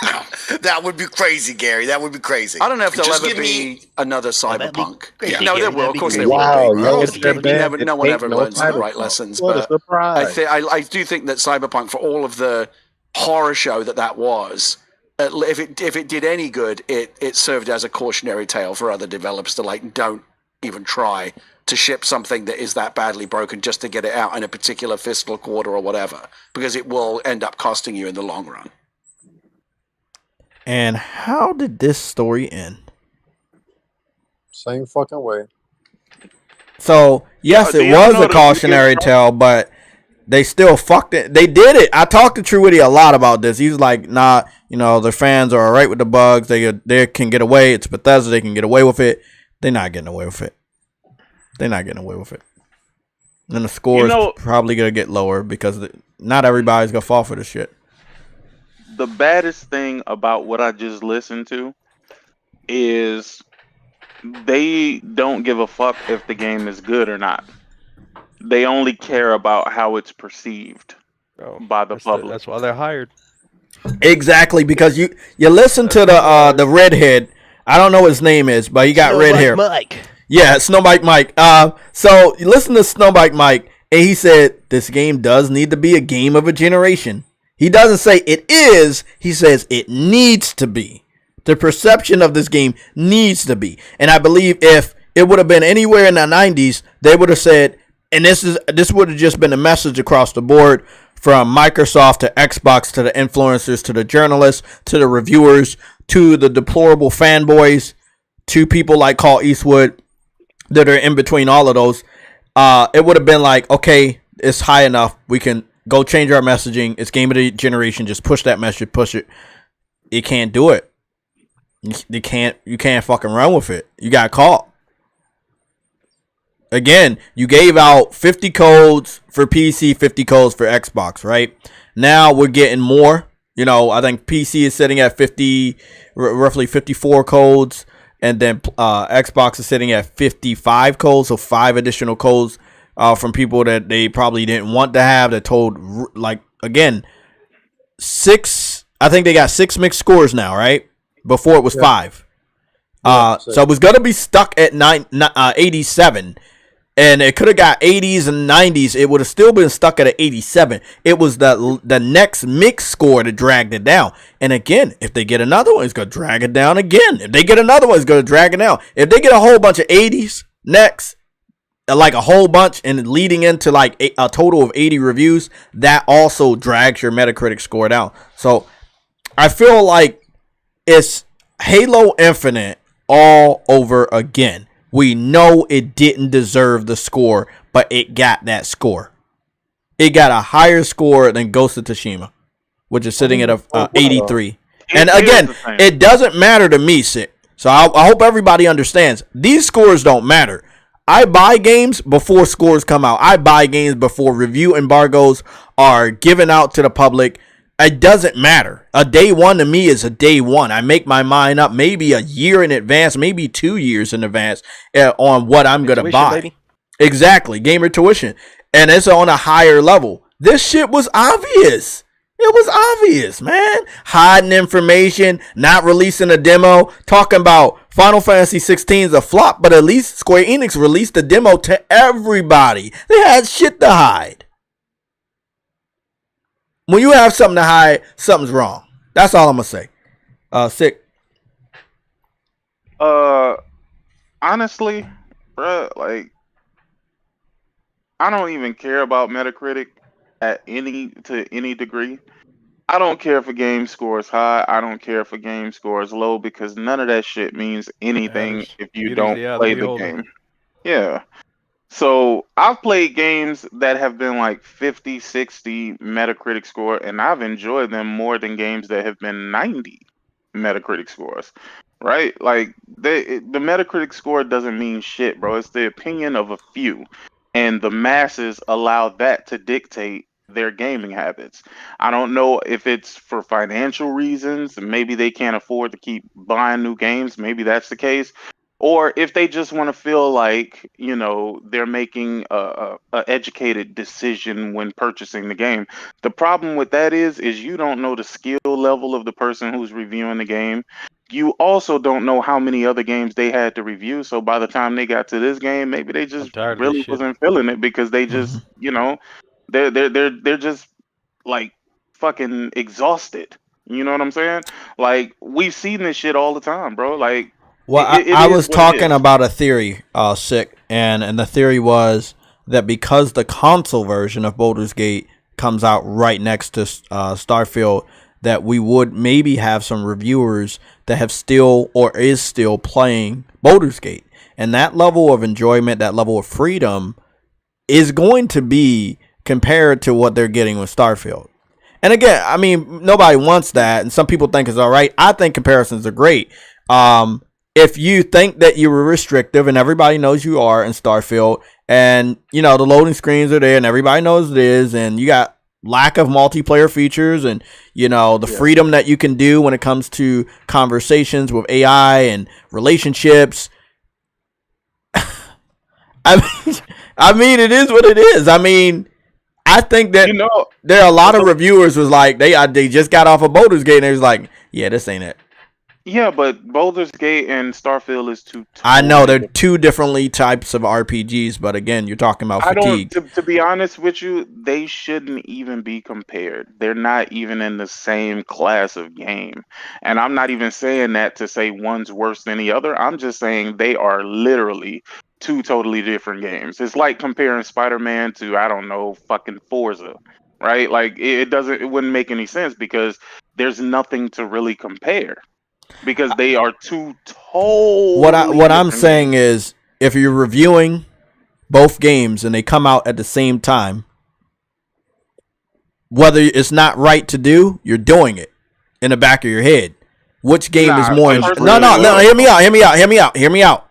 that. That would be crazy, Gary. That would be crazy. I don't know if there'll ever be another CyberPunk. No, there will. Of course, there will be. No one ever learns the right lessons. What a surprise. I do think that CyberPunk, for all of the horror show that was, if it did any good, it served as a cautionary tale for other developers to don't even try to ship something that is that badly broken just to get it out in a particular fiscal quarter or whatever, because it will end up costing you in the long run. And how did this story end? Same fucking way. So, yes, it was a cautionary tale, but they still fucked it. They did it. I talked to Truity a lot about this. He was like, nah, the fans are all right with the bugs. They can get away. It's Bethesda. They can get away with it. They're not getting away with it. They're not getting away with it. And the score is probably gonna get lower because not everybody's gonna fall for this shit. The baddest thing about what I just listened to is they don't give a fuck if the game is good or not. They only care about how it's perceived by the public. That's why they're hired. Exactly, because you listen to the redhead. I don't know what his name is, but he got red hair. Mike. Yeah, Snowbike Mike. So you listen to Snowbike Mike, and he said this game does need to be a game of a generation. He doesn't say it is. He says it needs to be. The perception of this game needs to be. And I believe if it would have been anywhere in the 90s, they would have said, and this would have just been a message across the board from Microsoft to Xbox to the influencers to the journalists to the reviewers to the deplorable fanboys to people like Carl Eastwood that are in between all of those. It would have been like, okay, it's high enough. We can go change our messaging. It's game of the generation. Just push that message. Push it. You can't do it. You can't fucking run with it. You got caught. Again, you gave out 50 codes for PC, 50 codes for Xbox, right? Now we're getting more. You know, I think PC is sitting at 50, roughly 54 codes. And then Xbox is sitting at 55 codes, so 5 additional codes from people that they probably didn't want to have. That told, like, again, 6. I think they got 6 mixed scores now, right? Before it was 5. So it was gonna be stuck at 87, and it could have got 80s and 90s. It would have still been stuck at an 87. It was the next mix score that dragged it down. And again, if they get another one, it's gonna drag it down again. If they get another one, it's gonna drag it down. If they get a whole bunch of 80s next, like a whole bunch, and leading into like a total of 80 reviews, that also drags your Metacritic score down. So I feel like it's Halo Infinite all over again. We know it didn't deserve the score, but it got that score. It got a higher score than Ghost of Tsushima, which is sitting at a 83. And again, it doesn't matter to me, Sick. So I hope everybody understands. These scores don't matter. I buy games before scores come out. I buy games before review embargoes are given out to the public. It doesn't matter. A day one to me is a day one. I make my mind up maybe a year in advance, maybe 2 years in advance on what I'm going to buy. Baby. Exactly. Gamer tuition. And it's on a higher level. This shit was obvious. It was obvious, man. Hiding information, not releasing a demo, talking about Final Fantasy 16 is a flop, but at least Square Enix released the demo to everybody. They had shit to hide. When you have something to hide, something's wrong. That's all I'm gonna say. Sick. Honestly, bruh, like, I don't even care about Metacritic to any degree. I don't care if a game scores high. I don't care if a game scores low, because none of that shit means anything if you don't play the game. Yeah. So I've played games that have been like 50, 60 Metacritic score, and I've enjoyed them more than games that have been 90 Metacritic scores, right? Like the Metacritic score doesn't mean shit, bro. It's the opinion of a few, and the masses allow that to dictate their gaming habits. I don't know if it's for financial reasons. Maybe they can't afford to keep buying new games. Maybe that's the case. Or if they just want to feel like, you know, they're making a educated decision when purchasing the game. The problem with that is you don't know the skill level of the person who's reviewing the game. You also don't know how many other games they had to review. So by the time they got to this game, maybe they just really wasn't feeling it, because they just, you know, they're just like fucking exhausted. You know what I'm saying? Like, we've seen this shit all the time, bro. Like, well, I was talking about a theory, Sick, and the theory was that because the console version of Baldur's Gate comes out right next to Starfield, that we would maybe have some reviewers that have still or is still playing Baldur's Gate. And that level of enjoyment, that level of freedom is going to be compared to what they're getting with Starfield. And again, I mean, nobody wants that, and some people think it's all right. I think comparisons are great. if you think that you were restrictive, and everybody knows you are in Starfield, and you know the loading screens are there, and everybody knows it is, and you got lack of multiplayer features, and you know the freedom that you can do when it comes to conversations with AI and relationships. I mean, it is what it is. I mean, I think that there are a lot of reviewers was like they just got off of Baldur's Gate and they was like, yeah, this ain't it. Yeah, but Baldur's Gate and Starfield is two. I know they're two differently types of RPGs, but again, you're talking about fatigue. To be honest with you, they shouldn't even be compared. They're not even in the same class of game. And I'm not even saying that to say one's worse than the other. I'm just saying they are literally two totally different games. It's like comparing Spider-Man to, I don't know, fucking Forza, right? Like it wouldn't make any sense because there's nothing to really compare. Because they are two totally what I'm saying is, if you're reviewing both games and they come out at the same time, whether it's not right to do, you're doing it in the back of your head. Which game is more? No. Hear me out.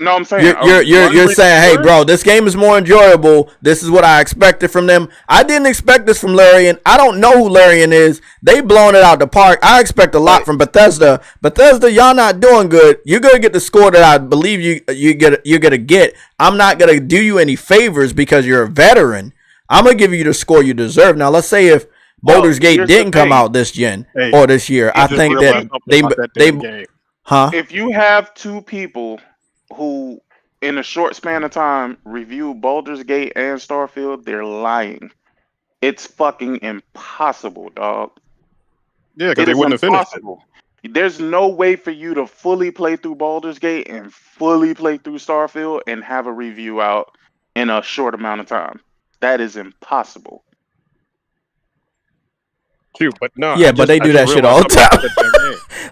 No, I'm saying you're saying, hey, bro, this game is more enjoyable. This is what I expected from them. I didn't expect this from Larian. I don't know who Larian is. They blown it out the park. I expect a lot from Bethesda. Bethesda, y'all not doing good. You're gonna get the score that I believe you're gonna get. I'm not gonna do you any favors because you're a veteran. I'm gonna give you the score you deserve. Now, let's say if Baldur's Gate didn't come out this gen or this year, I think that they If you have two people who in a short span of time review Baldur's Gate and Starfield, they're lying. It's fucking impossible, dog. Yeah, because they wouldn't have finished it. There's no way for you to fully play through Baldur's Gate and fully play through Starfield and have a review out in a short amount of time. That is impossible. True, but no. Yeah, but they do that shit all the time.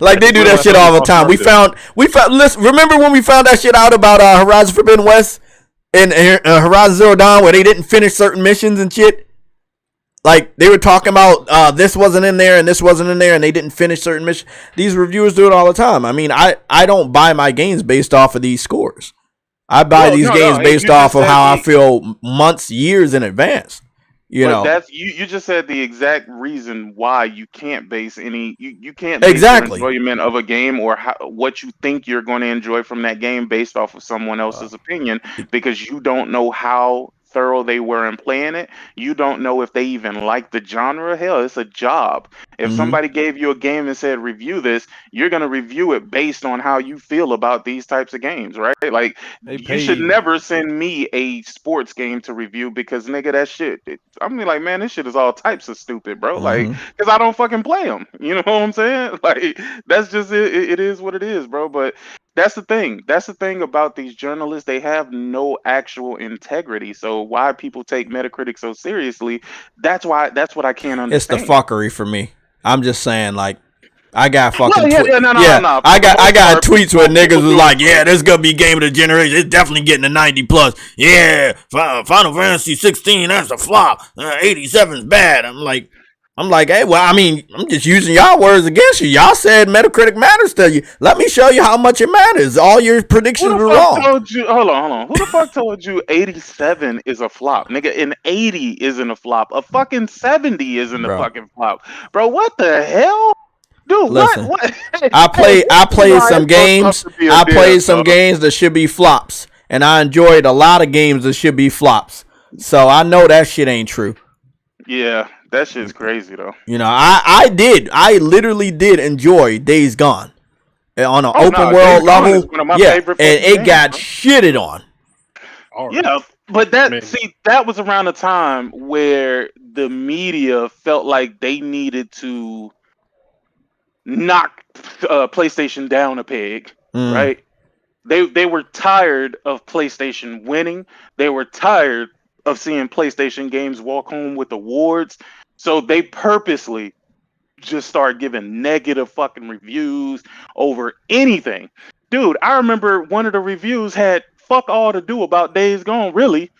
Like they do that shit all the time. We found. Listen, remember when we found that shit out about Horizon Forbidden West and Horizon Zero Dawn, where they didn't finish certain missions and shit? Like they were talking about this wasn't in there and this wasn't in there, and they didn't finish certain missions. These reviewers do it all the time. I mean, I don't buy my games based off of these scores. I buy these games based off of how I feel months, years in advance. You know, that's you just said the exact reason why you can't base any you can't base exactly your enjoyment of a game or what you think you're going to enjoy from that game based off of someone else's opinion, because you don't know how thorough they were in playing it. You don't know if they even like the genre. Hell, it's a job. If somebody gave you a game and said review this, you're going to review it based on how you feel about these types of games, right? Like you should never send me a sports game to review because nigga, that shit, I'm like, man, this shit is all types of stupid, bro. Like, because I don't fucking play them. You know what I'm saying? Like, that's just it. It is what it is, bro. But that's the thing. That's the thing about these journalists. They have no actual integrity. So why people take Metacritic so seriously? That's what I can't understand. It's the fuckery for me. I'm just saying, like, I got fucking no. I got tweets where niggas was like, yeah, this is gonna be game of the generation. It's definitely getting a 90 plus. Yeah, Final Fantasy 16, that's a flop. 87's bad. I'm like, hey, well, I mean, I'm just using y'all words against you. Y'all said Metacritic matters to you. Let me show you how much it matters. All your predictions were wrong. Hold on. Who the fuck told you 87 is a flop? Nigga, an 80 isn't a flop. A fucking 70 isn't a fucking flop. Bro, what the hell? Dude, listen, what? I played some games. I played some games that should be flops. And I enjoyed a lot of games that should be flops. So I know that shit ain't true. Yeah. That shit's crazy though. You know, I literally did enjoy Days Gone on an open world level. Yeah, and it got shitted on. Yeah, but that was around the time where the media felt like they needed to knock PlayStation down a peg, right? They were tired of PlayStation winning. They were tired of seeing PlayStation games walk home with awards. So they purposely just start giving negative fucking reviews over anything. Dude, I remember one of the reviews had fuck all to do about Days Gone, really.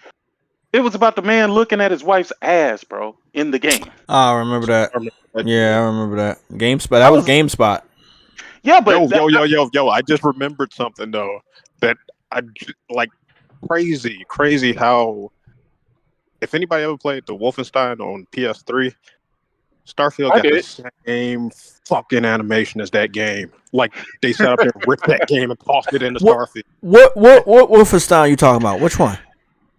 It was about the man looking at his wife's ass, bro, in the game. Oh, I remember that. Yeah, I remember that. GameSpot. That was GameSpot. Yeah, but yo! I just remembered something though that I like. Crazy how. If anybody ever played the Wolfenstein on PS3, Starfield got the same fucking animation as that game. Like they sat up there and ripped that game and tossed it into Starfield. What Wolfenstein are you talking about? Which one?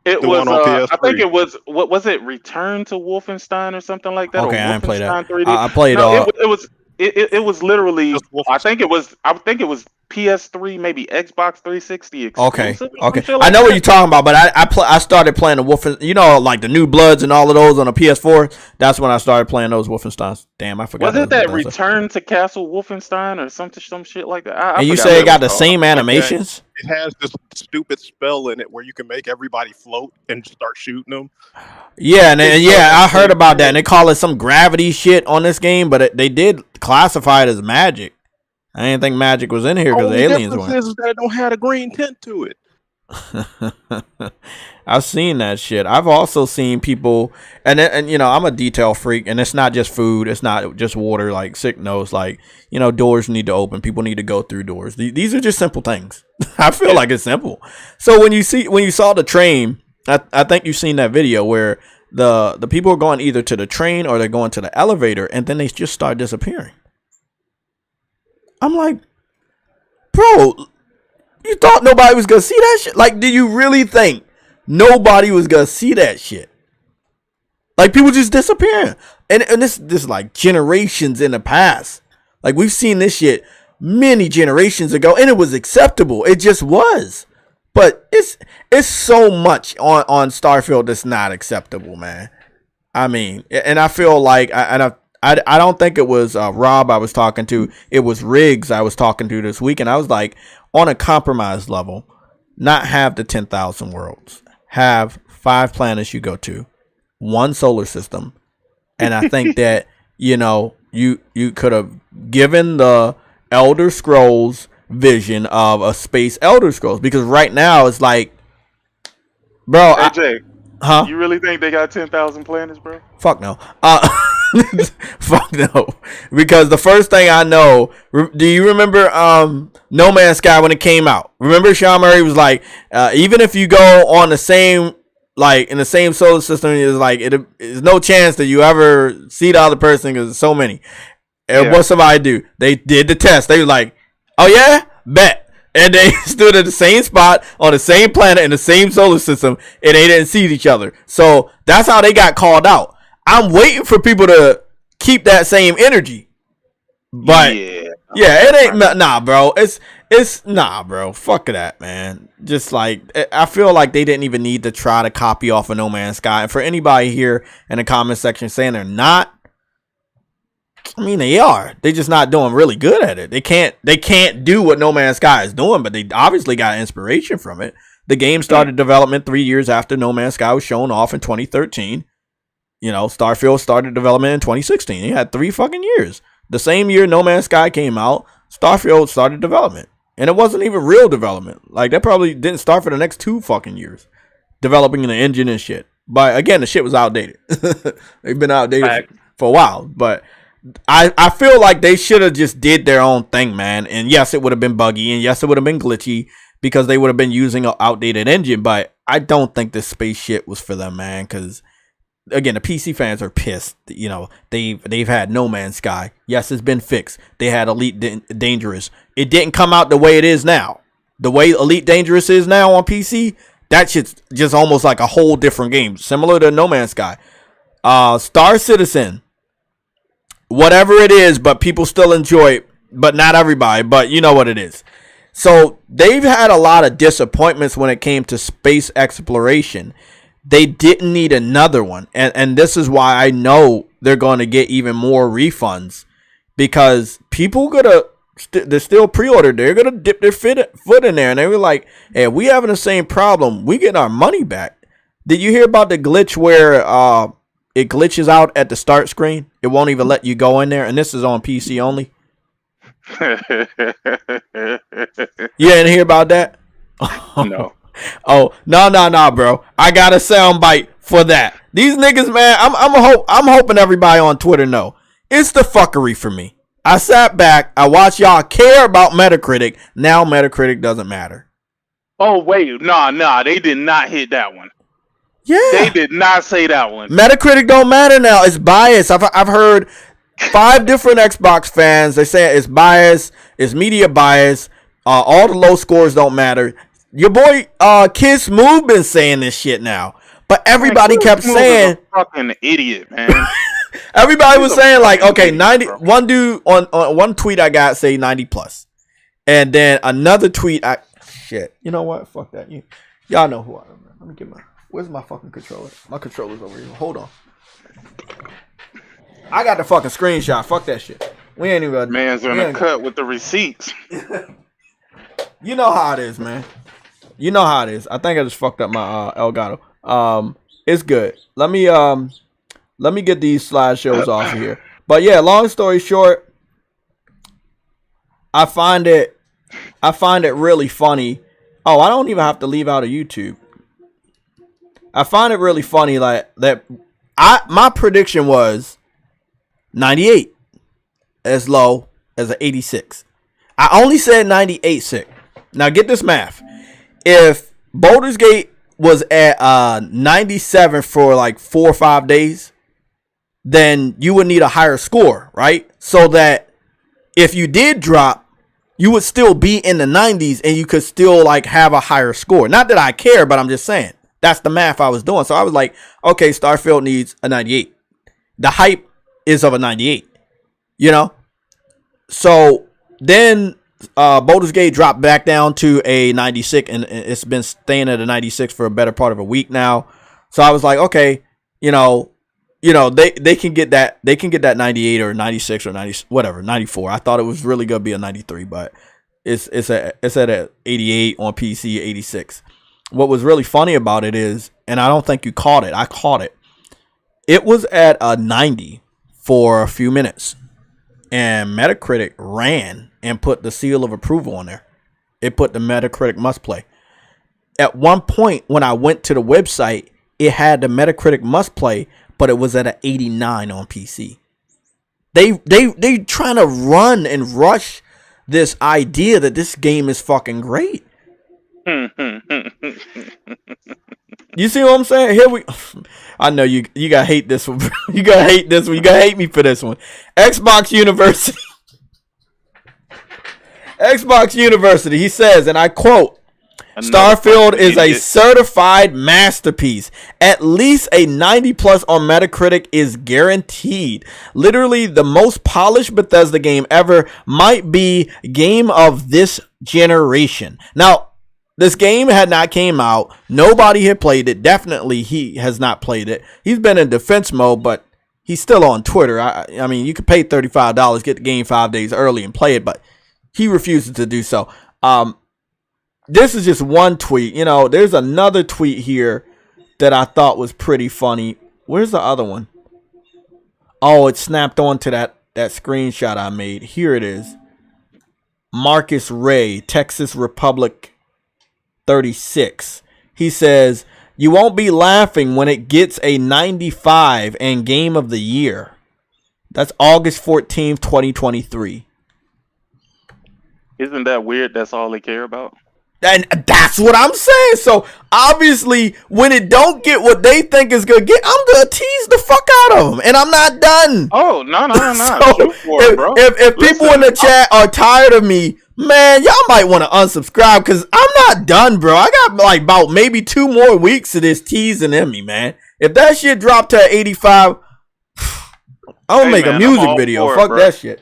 It was. I think it was. What was it? Return to Wolfenstein or something like that. Okay, I didn't play that. 3D? I played. It was literally. I think it was PS3, maybe Xbox 360 exclusive. Okay. Like I know what you're talking about, but I started playing the Wolfenstein. You know, like the New Bloods and all of those on the PS4. That's when I started playing those Wolfensteins. Damn, I forgot. Was it that Return to Castle Wolfenstein or some shit like that? And you say it got the same animations? It has this stupid spell in it where you can make everybody float and start shooting them. Yeah, and I heard about that. And they call it some gravity shit on this game, but they did classify it as magic. I didn't think magic was in here because the aliens weren't. The difference is that it don't have a green tint to it. I've seen that shit. I've also seen people, and you know, I'm a detail freak, and it's not just food. It's not just water. Like Sick knows, like, you know, doors need to open. People need to go through doors. These are just simple things. I feel like it's simple. So when you saw the train, I think you've seen that video where the people are going either to the train or they're going to the elevator, and then they just start disappearing. I'm like, bro, you thought nobody was gonna see that shit? Like, do you really think nobody was gonna see that shit? Like, people just disappearing, and this like generations in the past. Like, we've seen this shit many generations ago, and it was acceptable. It just was. But it's so much on Starfield that's not acceptable, man. I mean, and I feel like I don't think it was Rob I was talking to. It was Riggs I was talking to this week. And I was like, on a compromise level, not have the 10,000 worlds. Have 5 planets you go to. 1 solar system. And I think that, you know, you could have given the Elder Scrolls vision of a space Elder Scrolls. Because right now it's like, bro. Hey, Jay, huh? You really think they got 10,000 planets, bro? Fuck no. Fuck no. Because the first thing I know, do you remember No Man's Sky when it came out? Remember Sean Murray was like, even if you go on the same, like in the same solar system, it's like there's no chance that you ever see the other person because there's so many. And what somebody do? They did the test. They were like, oh yeah, bet. And they stood at the same spot on the same planet in the same solar system, and they didn't see each other. So that's how they got called out. I'm waiting for people to keep that same energy. But yeah, it ain't nah, bro. It's nah, bro. Fuck that, man. Just like, I feel like they didn't even need to try to copy off of No Man's Sky. And for anybody here in the comment section saying they're not, I mean, they are. They just not doing really good at it. They can't do what No Man's Sky is doing, but they obviously got inspiration from it. The game started development 3 years after No Man's Sky was shown off in 2013. You know, Starfield started development in 2016. He had 3 fucking years. The same year No Man's Sky came out, Starfield started development. And it wasn't even real development. Like, that probably didn't start for the next 2 fucking years. Developing an engine and shit. But again, the shit was outdated. They've been outdated for a while. But I feel like they should have just did their own thing, man. And yes, it would have been buggy. And yes, it would have been glitchy because they would have been using an outdated engine. But I don't think this space shit was for them, man. Because, again, the PC fans are pissed. You know, they've had No Man's Sky. Yes, it's been fixed. They had Elite Dangerous. It didn't come out the way it is now. The way Elite Dangerous is now on PC, that shit's just almost like a whole different game. Similar to No Man's Sky. Star Citizen. Whatever it is, but people still enjoy it. But not everybody. But you know what it is. So they've had a lot of disappointments when it came to space exploration. They didn't need another one. And this is why I know they're going to get even more refunds. Because people they're still pre-ordered. They're going to dip their foot in there. And they were like, hey, we having the same problem. We get our money back. Did you hear about the glitch where it glitches out at the start screen? It won't even let you go in there. And this is on PC only. You didn't hear about that? No. Oh, no, bro. I got a sound bite for that. These niggas, man, I'm hoping everybody on Twitter know. It's the fuckery for me. I sat back. I watched y'all care about Metacritic. Now Metacritic doesn't matter. Oh wait, nah, they did not hit that one. Yeah, they did not say that one. Metacritic don't matter now. It's biased. I've heard 5 different Xbox fans. They say it's biased. It's media bias. All the low scores don't matter. Your boy Kid Smooth been saying this shit now, but everybody kept saying fucking idiot, man. Everybody was saying like, okay, 90. One dude on one tweet I got say 90 plus, and then another tweet shit. You know what? Fuck that. Y'all know who I am. Let me get where's my fucking controller? My controller's over here. Hold on. I got the fucking screenshot. Fuck that shit. We ain't even. Man's in a cut with the receipts. You know how it is, man. You know how it is. I think I just fucked up my Elgato. It's good. Let me get these slideshows off of here. But yeah, long story short, I find it really funny. Oh, I don't even have to leave out of YouTube. I find it really funny like that. My prediction was 98 as low as an 86. I only said 98 sick. Now get this math. If Baldur's Gate was at 97 for like 4 or 5 days, then you would need a higher score, right? So that if you did drop, you would still be in the 90s and you could still like have a higher score. Not that I care, but I'm just saying that's the math I was doing. So I was like, okay, Starfield needs a 98. The hype is of a 98, you know? So then Baldur's Gate dropped back down to a 96, and it's been staying at a 96 for a better part of a week now. So I was like, okay, you know, they can get that 98 or 96 or 90, whatever, 94. I thought it was really gonna be a 93, but it's at a 88 on PC, 86. What was really funny about it is, and I don't think you caught it. I caught it. It was at a 90 for a few minutes, and Metacritic ran and put the seal of approval on there. It put the Metacritic must play. At one point, when I went to the website, it had the Metacritic must play, but it was at an 89 on PC. They trying to run and rush this idea that this game is fucking great. You see what I'm saying? I know you gotta hate this one. You gotta hate this one. You gotta hate me for this one. Xbox University. Xbox University. He says, and I quote, Starfield is a certified masterpiece. At least a 90 plus on Metacritic is guaranteed. Literally the most polished Bethesda game ever. Might be game of this generation. Now, this game had not came out. Nobody had played it. Definitely he has not played it. He's been in defense mode, but he's still on Twitter. I mean, you could pay $35, get the game 5 days early and play it, but he refuses to do so. This is just one tweet. You know, there's another tweet here that I thought was pretty funny. Where's the other one? Oh, it snapped onto that screenshot I made. Here it is. Marcus Ray, Texas Republic 36. He says, you won't be laughing when it gets a 95 and game of the year. That's August 14th, 2023. Isn't that weird? That's all they care about. And that's what I'm saying. So obviously, when it don't get what they think is gonna get, I'm gonna tease the fuck out of them, and I'm not done. Oh no! So if people in the chat are tired of me, man, y'all might want to unsubscribe because I'm not done, bro. I got like about maybe 2 more weeks of this teasing in me, man. If that shit dropped to 85, I'm gonna make a music video. Fuck that shit.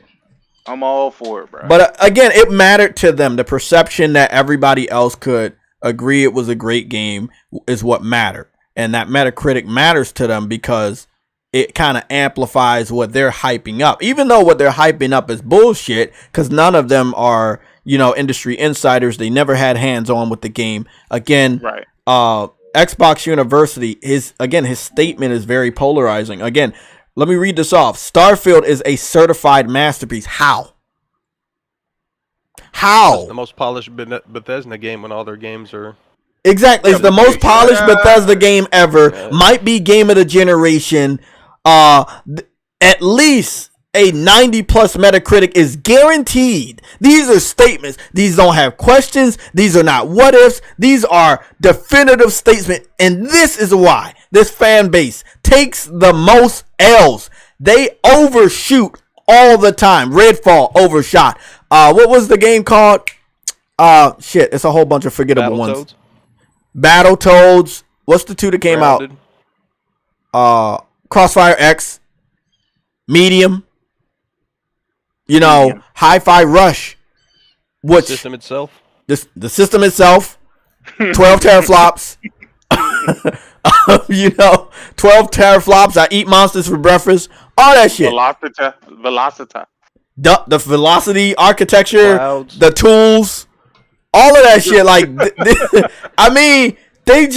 I'm all for it, bro. But again, it mattered to them. The perception that everybody else could agree it was a great game is what mattered. And that Metacritic matters to them because it kind of amplifies what they're hyping up. Even though what they're hyping up is bullshit, because none of them are, industry insiders. They never had hands-on with the game. Again, right. Xbox University, his statement is very polarizing. Again, let me read this off. Starfield is a certified masterpiece. How? It's the most polished Bethesda game when all their games are... Exactly. It's the most polished Bethesda game ever. Might be game of the generation. At least a 90 plus Metacritic is guaranteed. These are statements. These don't have questions. These are not what ifs. These are definitive statements. And this is why this fan base takes the most L's. They overshoot all the time. Redfall overshot. What was the game called? Shit, it's a whole bunch of forgettable ones. Battletoads. What's the two that came out? Crossfire X. Medium. You know, Hi-Fi Rush. Which the system itself? The system itself. 12 teraflops. You know, 12 teraflops. I eat monsters for breakfast. All that shit. Velocita. The velocity architecture. Clouds. The tools. All of that shit. Like, I mean, it's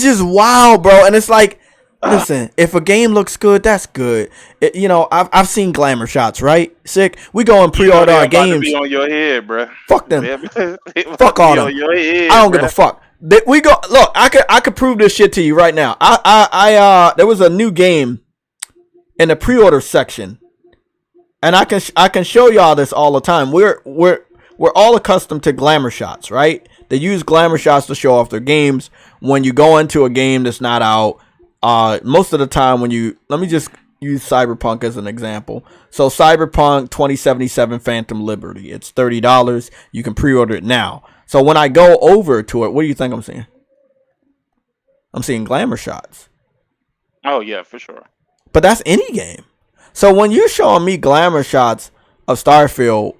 just wild, bro. And it's like, listen, if a game looks good, that's good. You know, I've seen glamour shots, right? Sick. We go and pre-order our games. Be on your head, bro. Fuck them. Fuck all them. I don't give a fuck. We go. Look, I could prove this shit to you right now. There was a new game in the pre-order section, and I can show y'all this all the time. We're all accustomed to glamour shots, right? They use glamour shots to show off their games. When you go into a game that's not out, most of the time let me just use CyberPunk as an example. So CyberPunk 2077 Phantom Liberty, it's $30. You can pre-order it now. So when I go over to it, what do you think I'm seeing? I'm seeing glamour shots. Oh yeah, for sure. But that's any game. So when you're showing me glamour shots of Starfield,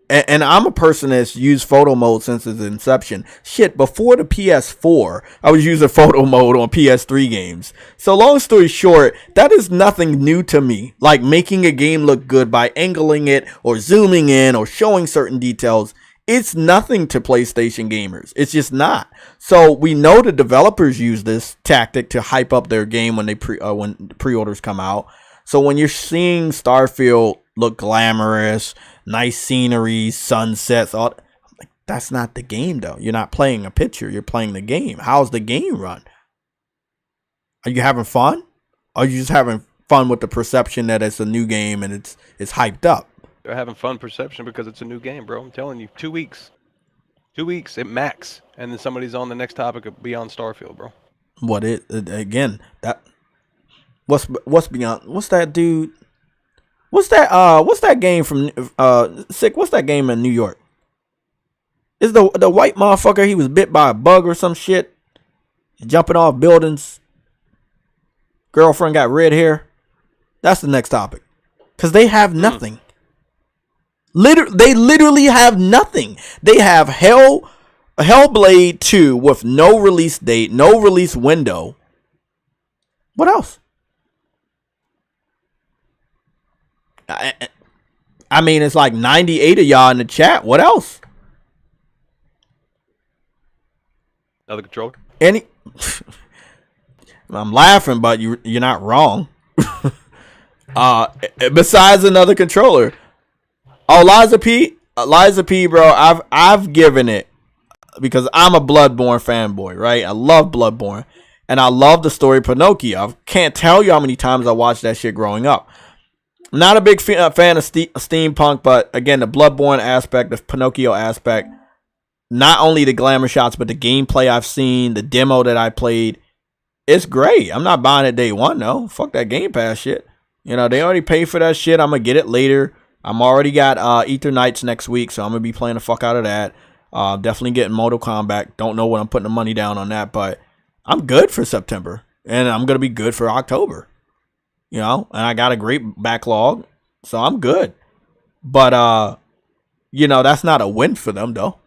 and I'm a person that's used photo mode since its inception. Shit, before the PS4, I was using photo mode on PS3 games. So long story short, that is nothing new to me. Like making a game look good by angling it or zooming in or showing certain details. It's nothing to PlayStation gamers. It's just not. So we know the developers use this tactic to hype up their game when when pre-orders come out. So when you're seeing Starfield look glamorous, nice scenery, sunsets, all that's not the game though. You're not playing a picture, you're playing the game. How's the game run? Are you having fun? Or are you just having fun with the perception that it's a new game and it's hyped up? They're having fun perception because it's a new game, bro. I'm telling you, 2 weeks. 2 weeks at max, and then somebody's on the next topic of Beyond Starfield, bro. What's Beyond? What's that dude? What's that game from Sick? What's that game in New York? Is the white motherfucker, he was bit by a bug or some shit? Jumping off buildings. Girlfriend got red hair. That's the next topic. Cause they have nothing. They literally have nothing. They have Hellblade 2 with no release date, no release window. What else? I mean, it's like 98 of y'all in the chat. What else? Another controller? I'm laughing, but you're not wrong. Besides another controller. Oh, Liza P, bro, I've given it because I'm a Bloodborne fanboy, right? I love Bloodborne, and I love the story of Pinocchio. I can't tell you how many times I watched that shit growing up. I'm not a big fan of steampunk, but again, the Bloodborne aspect, the Pinocchio aspect, not only the glamour shots, but the gameplay I've seen, the demo that I played, it's great. I'm not buying it day one, though. Fuck that Game Pass shit. You know, they already paid for that shit. I'm going to get it later. I'm already got Ether Nights next week, so I'm going to be playing the fuck out of that. Definitely getting Mortal Kombat. Don't know when I'm putting the money down on that, but I'm good for September, and I'm going to be good for October. You know, and I got a great backlog, so I'm good. But, you know, that's not a win for them, though.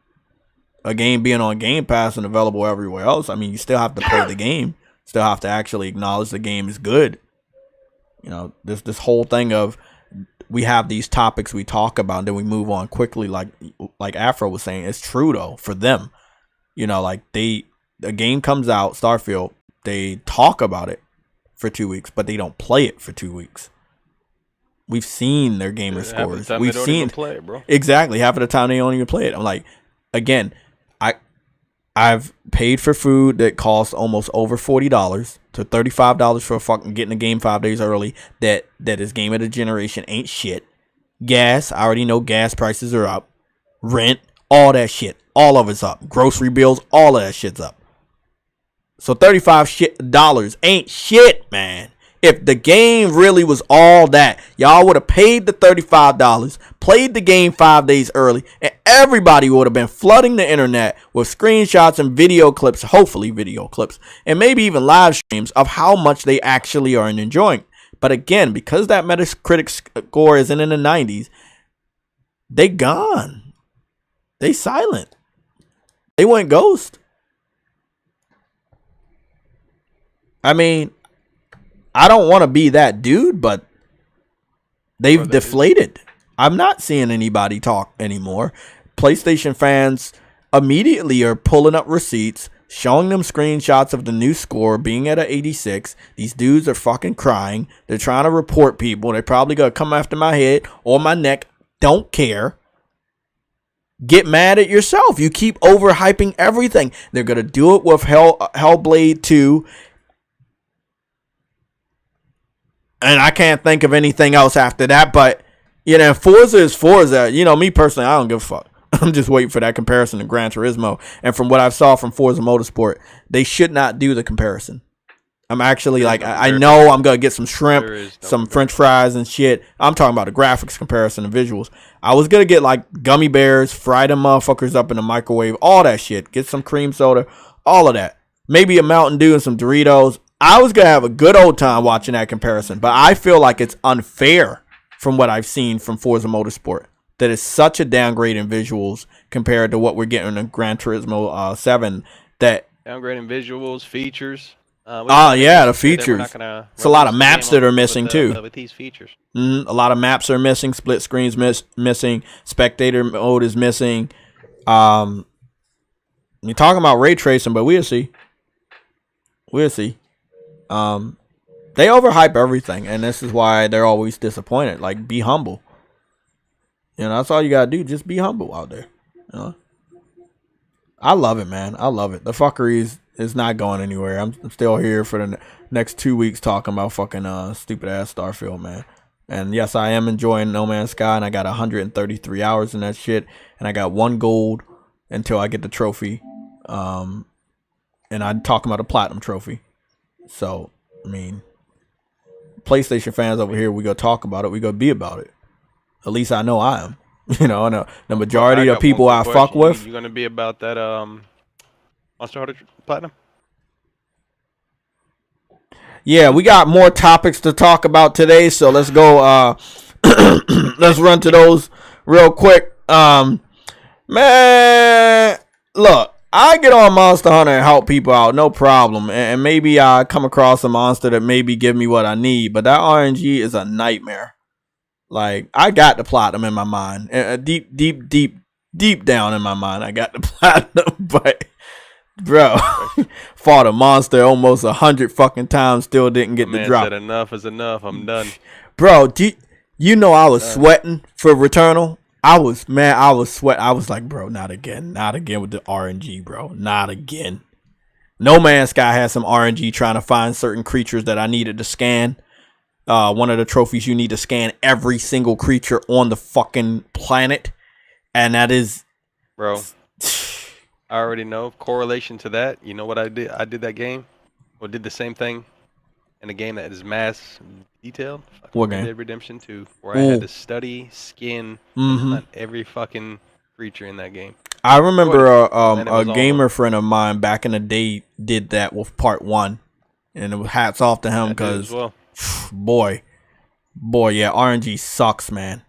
A game being on Game Pass and available everywhere else. I mean, you still have to play the game. Still have to actually acknowledge the game is good. You know, this whole thing of we have these topics we talk about, and then we move on quickly, like Afro was saying. It's true, though, for them. You know, like the game comes out, Starfield, they talk about it for 2 weeks, but they don't play it for 2 weeks. We've seen their gamer scores. We've seen play it, bro. Exactly. Half of the time they don't even play it. I'm like, again, I've paid for food that costs almost over $40 to $35 for fucking getting a game 5 days early. That is game of the generation ain't shit. Gas, I already know gas prices are up. Rent, all that shit, all of it's up. Grocery bills, all of that shit's up. So $35 ain't shit, man. If the game really was all that, y'all would have paid the $35, played the game 5 days early, and everybody would have been flooding the internet with screenshots and video clips, hopefully video clips, and maybe even live streams of how much they actually are enjoying. But again, because that Metacritic score isn't in the 90s, they gone. They silent. They went ghost. I mean, I don't want to be that dude, but they've deflated. I'm not seeing anybody talk anymore. PlayStation fans immediately are pulling up receipts, showing them screenshots of the new score being at an 86. These dudes are fucking crying. They're trying to report people. They're probably going to come after my head or my neck. Don't care. Get mad at yourself. You keep overhyping everything. They're going to do it with Hellblade 2. And I can't think of anything else after that. But, you know, Forza is Forza. You know, me personally, I don't give a fuck. I'm just waiting for that comparison to Gran Turismo. And from what I saw from Forza Motorsport, they should not do the comparison. I'm actually like, I know I'm going to get some shrimp, some french fries and shit. I'm talking about the graphics comparison and visuals. I was going to get like gummy bears, fry them motherfuckers up in the microwave, all that shit. Get some cream soda, all of that. Maybe a Mountain Dew and some Doritos. I was going to have a good old time watching that comparison, but I feel like it's unfair from what I've seen from Forza Motorsport. That is such a downgrade in visuals compared to what we're getting in Gran Turismo 7. That downgrade in visuals, feachers. Yeah, the features. It's a lot of maps that are missing too. With these features. A lot of maps are missing. Split screens missing. Spectator mode is missing. You're talking about ray tracing, but we'll see. We'll see. They overhype everything, and this is why they're always disappointed. Like, be humble. You know, that's all you gotta do. Just be humble out there. You know? I love it, man. I love it. The fuckery is not going anywhere. I'm still here for the next 2 weeks talking about fucking stupid ass Starfield, man. And yes, I am enjoying No Man's Sky, and I got 133 hours in that shit, and I got 1 gold until I get the trophy. And I'm talking about a platinum trophy. So, I mean, PlayStation fans over here, we go talk about it. We go be about it. At least I know I am. You know, the majority of people I fuck with. You gonna be about that Monster Hunter Platinum? Yeah, we got more topics to talk about today, so let's go. Let's run to those real quick. Man, look, I get on Monster Hunter and help people out, no problem. And maybe I come across a monster that maybe give me what I need, but that RNG is a nightmare. Like, I got the platinum in my mind. Deep down in my mind, I got the platinum. But, bro, fought a monster almost 100 fucking times, still didn't get the drop. Said enough is enough. I'm done. Bro, you know I was sweating for Returnal. I was sweating. I was like, bro, not again. Not again with the RNG, bro. Not again. No Man's Sky had some RNG trying to find certain creatures that I needed to scan. One of the trophies, you need to scan every single creature on the fucking planet. And that is... Bro, I already know. Correlation to that, you know what I did? I did that game. Or did the same thing in a game that is mass detailed. What game? Red Dead Redemption 2. Where I had to study, skin, on every fucking creature in that game. I remember a gamer friend of mine back in the day did that with part 1. And it was hats off to him because... Boy, yeah, RNG sucks, man.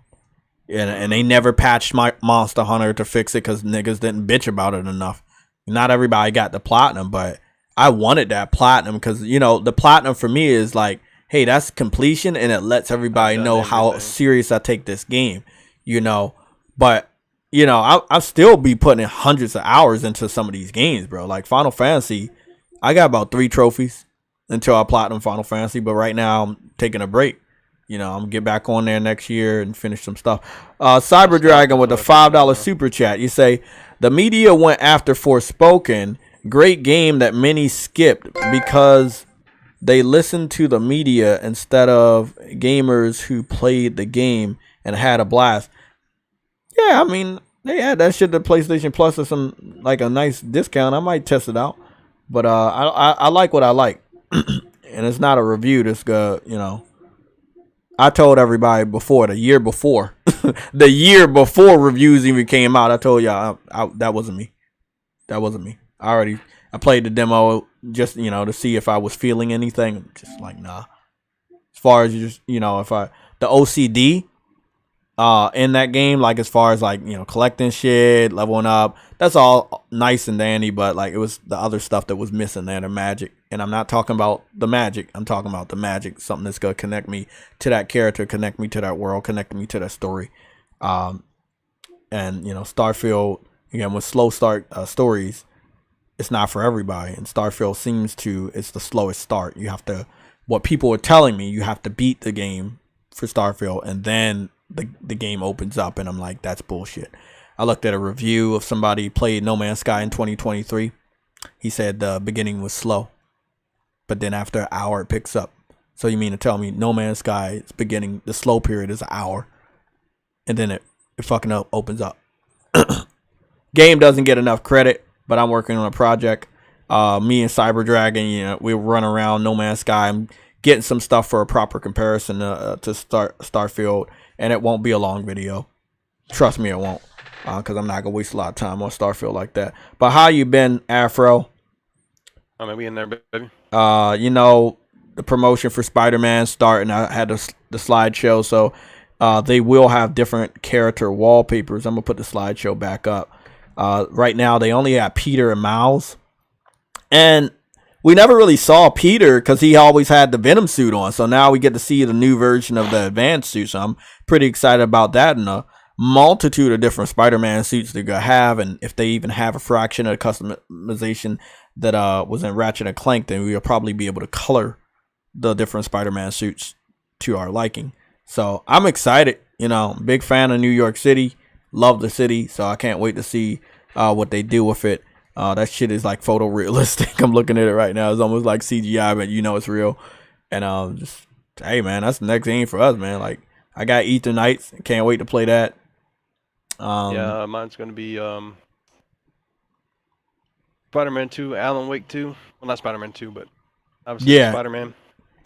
And they never patched my Monster Hunter to fix it because niggas didn't bitch about it enough. Not everybody got the platinum, but I wanted that platinum because, you know, the platinum for me is like, hey, that's completion, and it lets everybody know how serious I take this game, you know. But, you know, I'll still be putting hundreds of hours into some of these games, bro. Like Final Fantasy, I got about 3 trophies until I platinum Final Fantasy, but right now I'm taking a break. I'm gonna get back on there next year and finish some stuff. Cyber Dragon with a $5 super chat. You say the media went after Forspoken. Great game that many skipped because they listened to the media instead of gamers who played the game and had a blast. Yeah, I mean, they had that shit to PlayStation Plus or some like a nice discount. I might test it out, but I like what I like, and it's not a review. This I told everybody before the year before, the year before reviews even came out. I told y'all that wasn't me. That wasn't me. I played the demo just to see if I was feeling anything. Just like nah. As far as if the OCD in that game, like as far as like collecting shit, leveling up, that's all nice and dandy, but like it was the other stuff that was missing there, the magic. And I'm not talking about the magic, I'm talking about the magic, something that's gonna connect me to that character, connect me to that world, connect me to that story. And Starfield, again, with slow start stories, it's not for everybody, and Starfield it's the slowest start. You have to, what people are telling me, you have to beat the game for Starfield, and then the game opens up, and I'm like, that's bullshit. I looked at a review of somebody who played No Man's Sky in 2023. He said the beginning was slow, but then after an hour it picks up. So you mean to tell me No Man's Sky's beginning, the slow period is an hour, and then it fucking opens up. Game doesn't get enough credit, but I'm working on a project. Me and Cyber Dragon, we run around No Man's Sky. I'm getting some stuff for a proper comparison to Starfield, and it won't be a long video. Trust me, it won't, because I'm not gonna waste a lot of time on Starfield like that. But how you been, Afro? We in there, baby. The promotion for Spider-Man starting. I had the slideshow, so they will have different character wallpapers. I'm gonna put the slideshow back up. Right now, they only have Peter and Miles, and we never really saw Peter because he always had the Venom suit on. So now we get to see the new version of the advanced suit. So I'm pretty excited about that, and a multitude of different Spider-Man suits they're gonna have. And if they even have a fraction of the customization that was in Ratchet and Clank, then we'll probably be able to color the different Spider-Man suits to our liking. So I'm excited. Big fan of New York City. Love the city. So I can't wait to see what they do with it. That shit is like photorealistic. I'm looking at it right now. It's almost like CGI, but it's real. And hey man, that's the next game for us, man. Like I got Ether Knights. Can't wait to play that. Mine's gonna be Spider-Man 2, Alan Wake 2. Well, not Spider-Man 2, but obviously Spider-Man.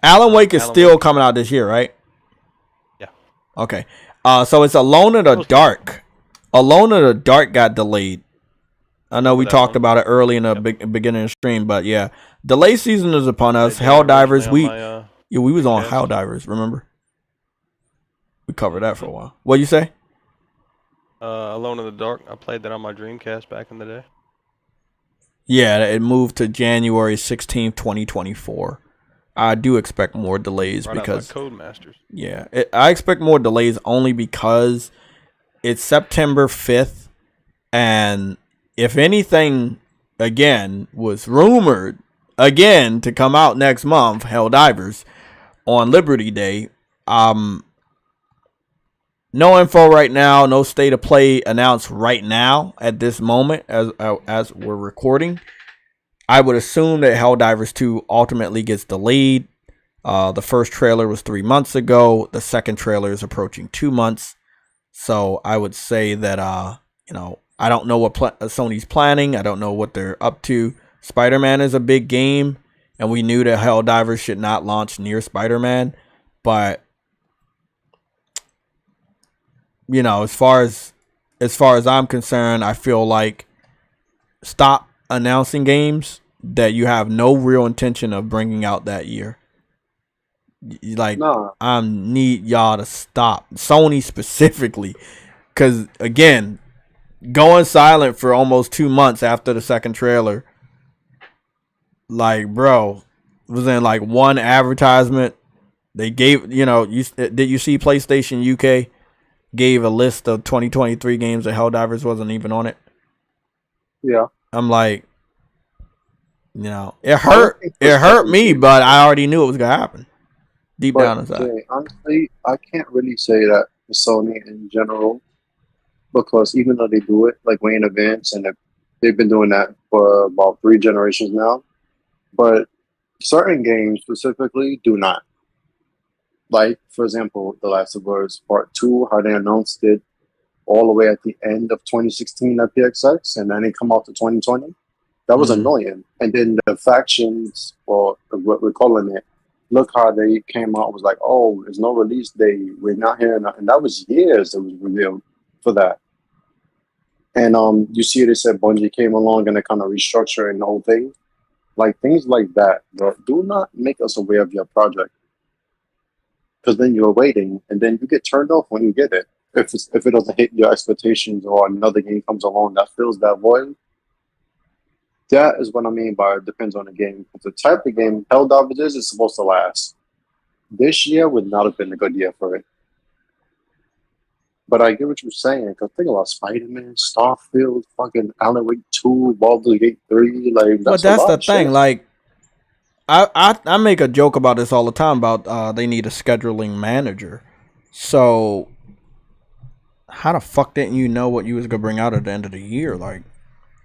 Alan Wake is still coming out this year, right? Yeah. Okay. So it's Alone in the Dark. Alone in the Dark got delayed. I know we talked about it early in the beginning of the stream, but yeah, delay season is upon us. Helldivers, we was on Helldivers, remember? We covered that for a while. What you say? Alone in the Dark. I played that on my Dreamcast back in the day. Yeah, it moved to January 16th, 2024. I do expect more delays because Codemasters. Yeah, I expect more delays only because it's September 5th, and if anything, again, was rumored again to come out next month, Helldivers, on Liberty Day. No info right now, no state of play announced right now at this moment as we're recording. I would assume that Helldivers 2 ultimately gets delayed. The first trailer was 3 months ago. The second trailer is approaching 2 months. So I would say that, I don't know what Sony's planning. I don't know what they're up to. Spider-Man is a big game, and we knew that Helldivers should not launch near Spider-Man. But as far as I'm concerned, I feel like stop announcing games that you have no real intention of bringing out that year. I need y'all to stop. Sony specifically, because again, going silent for almost 2 months after the second trailer, bro, was in one advertisement they gave. Did you see PlayStation UK gave a list of 2023 games that Helldivers wasn't even on it? Yeah. I'm like, it hurt me, but I already knew it was gonna happen. Deep down inside. Jay, honestly, I can't really say that for Sony in general, because even though they do it like way in advance, and they've been doing that for about 3 generations now, but certain games specifically do not. Like, for example, The Last of Us Part 2, how they announced it all the way at the end of 2016 at PXX, and then it come out to 2020. That was annoying. And then the factions, or what we're calling it, look how they came out, was like, oh, there's no release date. We're not hearing that. And that was years it was revealed for that. And you see they said Bungie came along and they kind of restructuring the whole thing. Like, things like that, bro, do not make us aware of your project. Because then you're waiting, and then you get turned off when you get it. If it doesn't hit your expectations, or another game comes along that fills that void, that is what I mean by it depends on the game. The type of game Helldivers is supposed to last. This year would not have been a good year for it. But I get what you're saying, because think about Spider-Man, Starfield, fucking Alan Wake 2, Baldur's Gate 3, like, But that's the thing, like, I make a joke about this all the time about they need a scheduling manager. So how the fuck didn't you know what you was gonna bring out at the end of the year? Like,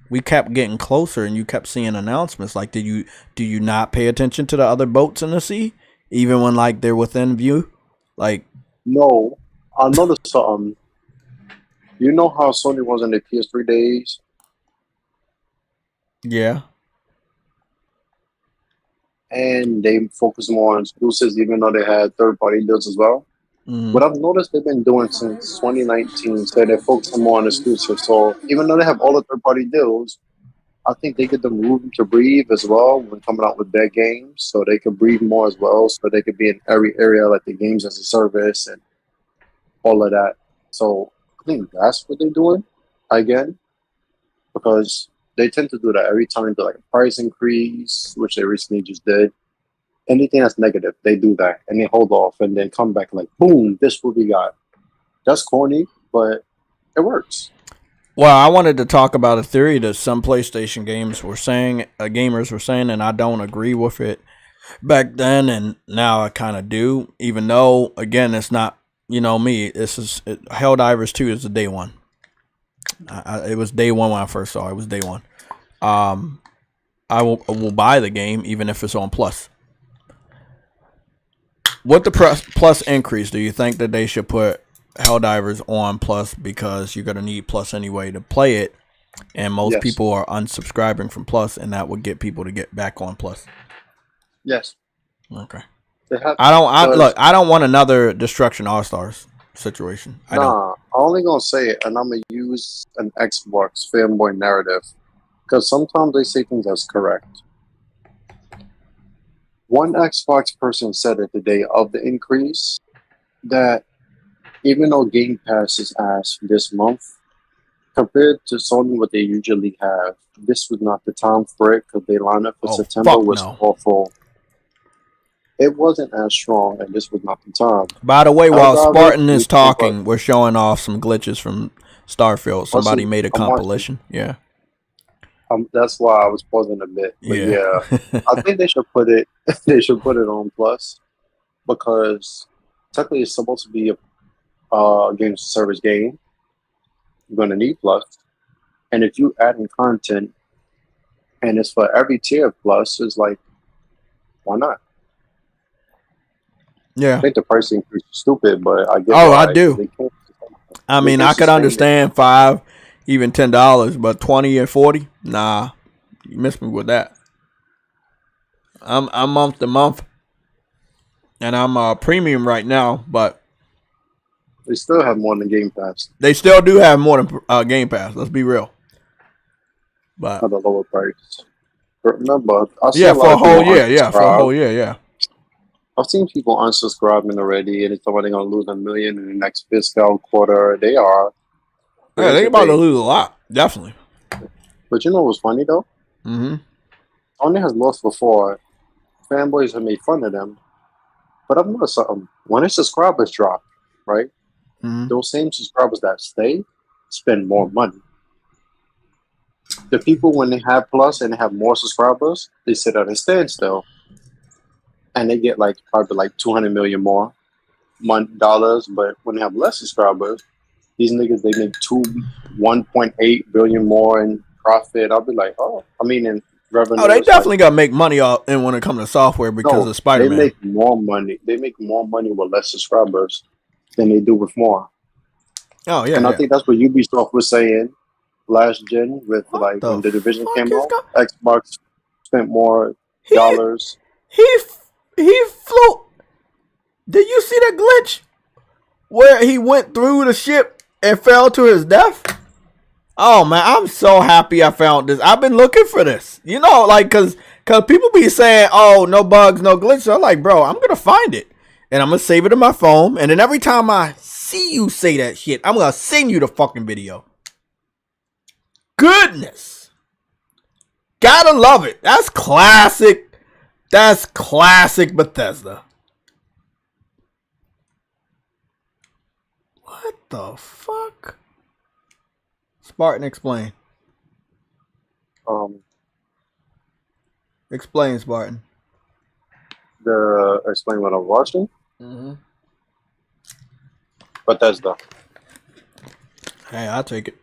we kept getting closer and you kept seeing announcements. Like, do you not pay attention to the other boats in the sea, even when like they're within view? Like, no, I noticed something. You know how Sony was in the PS3 days? Yeah. And they focus more on exclusives, even though they had third-party deals as well. What I've noticed they've been doing since 2019, so they're focusing more on exclusives. So even though they have all the third-party deals, I think they get them room to breathe as well when coming out with their games, so they can breathe more as well, so they could be in every area like the games as a service and all of that. So I think that's what they're doing again, because they tend to do that every time they like a price increase, which they recently just did. Anything that's negative, they do that and they hold off and then come back like, boom, this is what we got. That's corny, but it works. Well, I wanted to talk about a theory that some PlayStation games were saying, gamers were saying, and I don't agree with it back then, and now I kind of do. Even though, again, it's not, you know me. Helldivers 2 is the day one. It was day one when I first saw it. It was day one. I will buy the game even if it's on Plus. With the Plus increase, do you think that they should put Helldivers on Plus, because you're gonna need Plus anyway to play it, and most people are unsubscribing from Plus, and that would get people to get back on Plus? Yes. Okay. I don't want another Destruction All-Stars situation. I'm only gonna say it, and I'm gonna use an Xbox fanboy narrative, because sometimes they say things that's correct. One Xbox person said it the day of the increase that even though Game Pass is asked this month, compared to Sony what they usually have, this was not the time for it, because their lineup for September was awful. It wasn't as strong, and this was not the time. By the way, while Spartan is talking, we're showing off some glitches from Starfield. Somebody made a compilation. Yeah. That's why I was pausing a bit. But yeah, I think they should put it. They should put it on Plus, because technically it's supposed to be a games service game. You're gonna need Plus, and if you add in content, and it's for every tier of Plus, it's like, why not? Yeah, I think the price increase is stupid, but I get. I do. I mean, I could understand $5, even $10, but $20 and $40, nah, you missed me with that. I'm month to month, and I'm premium right now, but they still have more than Game Pass. They still do have more than Game Pass. Let's be real. But at a lower price. Remember, for a whole year. For a whole year, yeah. I've seen people unsubscribing already, and it's somebody going to lose $1 million in the next fiscal quarter. They are. Yeah, they're about to lose a lot, definitely. But you know what's funny though? Sony has lost before. Fanboys have made fun of them. But I've noticed something. When their subscribers drop, right? Those same subscribers that stay spend more money. The people, when they have Plus and they have more subscribers, they sit at a standstill. and they get like probably like 200 million more dollars. But when they have less subscribers, these niggas they make 1.8 billion more in profit. I'll be like, oh, I mean in revenue. Oh, they definitely got to make money off and when it comes to software because of Spider-Man. They make more money. They make more money with less subscribers than they do with more. Oh yeah, and I think that's what Ubisoft was saying last gen with like when the Division came out. Xbox spent more dollars. He flew. Did you see that glitch where he went through the ship and fell to his death? Oh man, I'm so happy I found this. I've been looking for this. You know, like cause people be saying, "Oh, no bugs, no glitches." I'm like, bro, I'm gonna find it and I'm gonna save it in my phone. And then every time I see you say that shit, I'm gonna send you the fucking video. Goodness, gotta love it. That's classic. That's classic Bethesda. What the fuck? Spartan, explain. Explain, Spartan. Explain what I'm watching. Mm-hmm. Bethesda. Hey, I'll take it.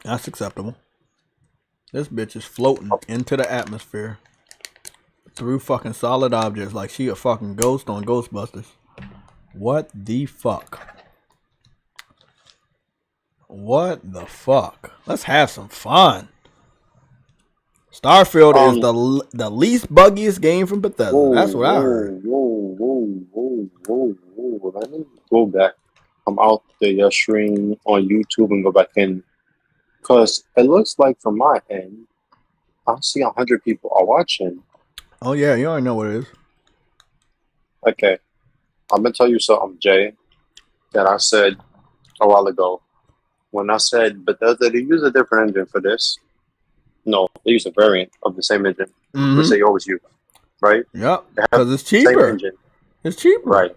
That's acceptable. This bitch is floating into the atmosphere through fucking solid objects like she a fucking ghost on Ghostbusters. What the fuck? What the fuck? Let's have some fun. Starfield is the least buggiest game from Bethesda. That's what I heard. Let me go back. I'm out the stream on YouTube and go back in. Because it looks like from my end, I see 100 people are watching. Oh, yeah. You already know what it is. Okay. I'm going to tell you something, Jay, that I said a while ago. When I said Bethesda, they use a different engine for this. No, they use a variant of the same engine, which they always use, right? Yep, because it's cheaper. It's cheaper. Right.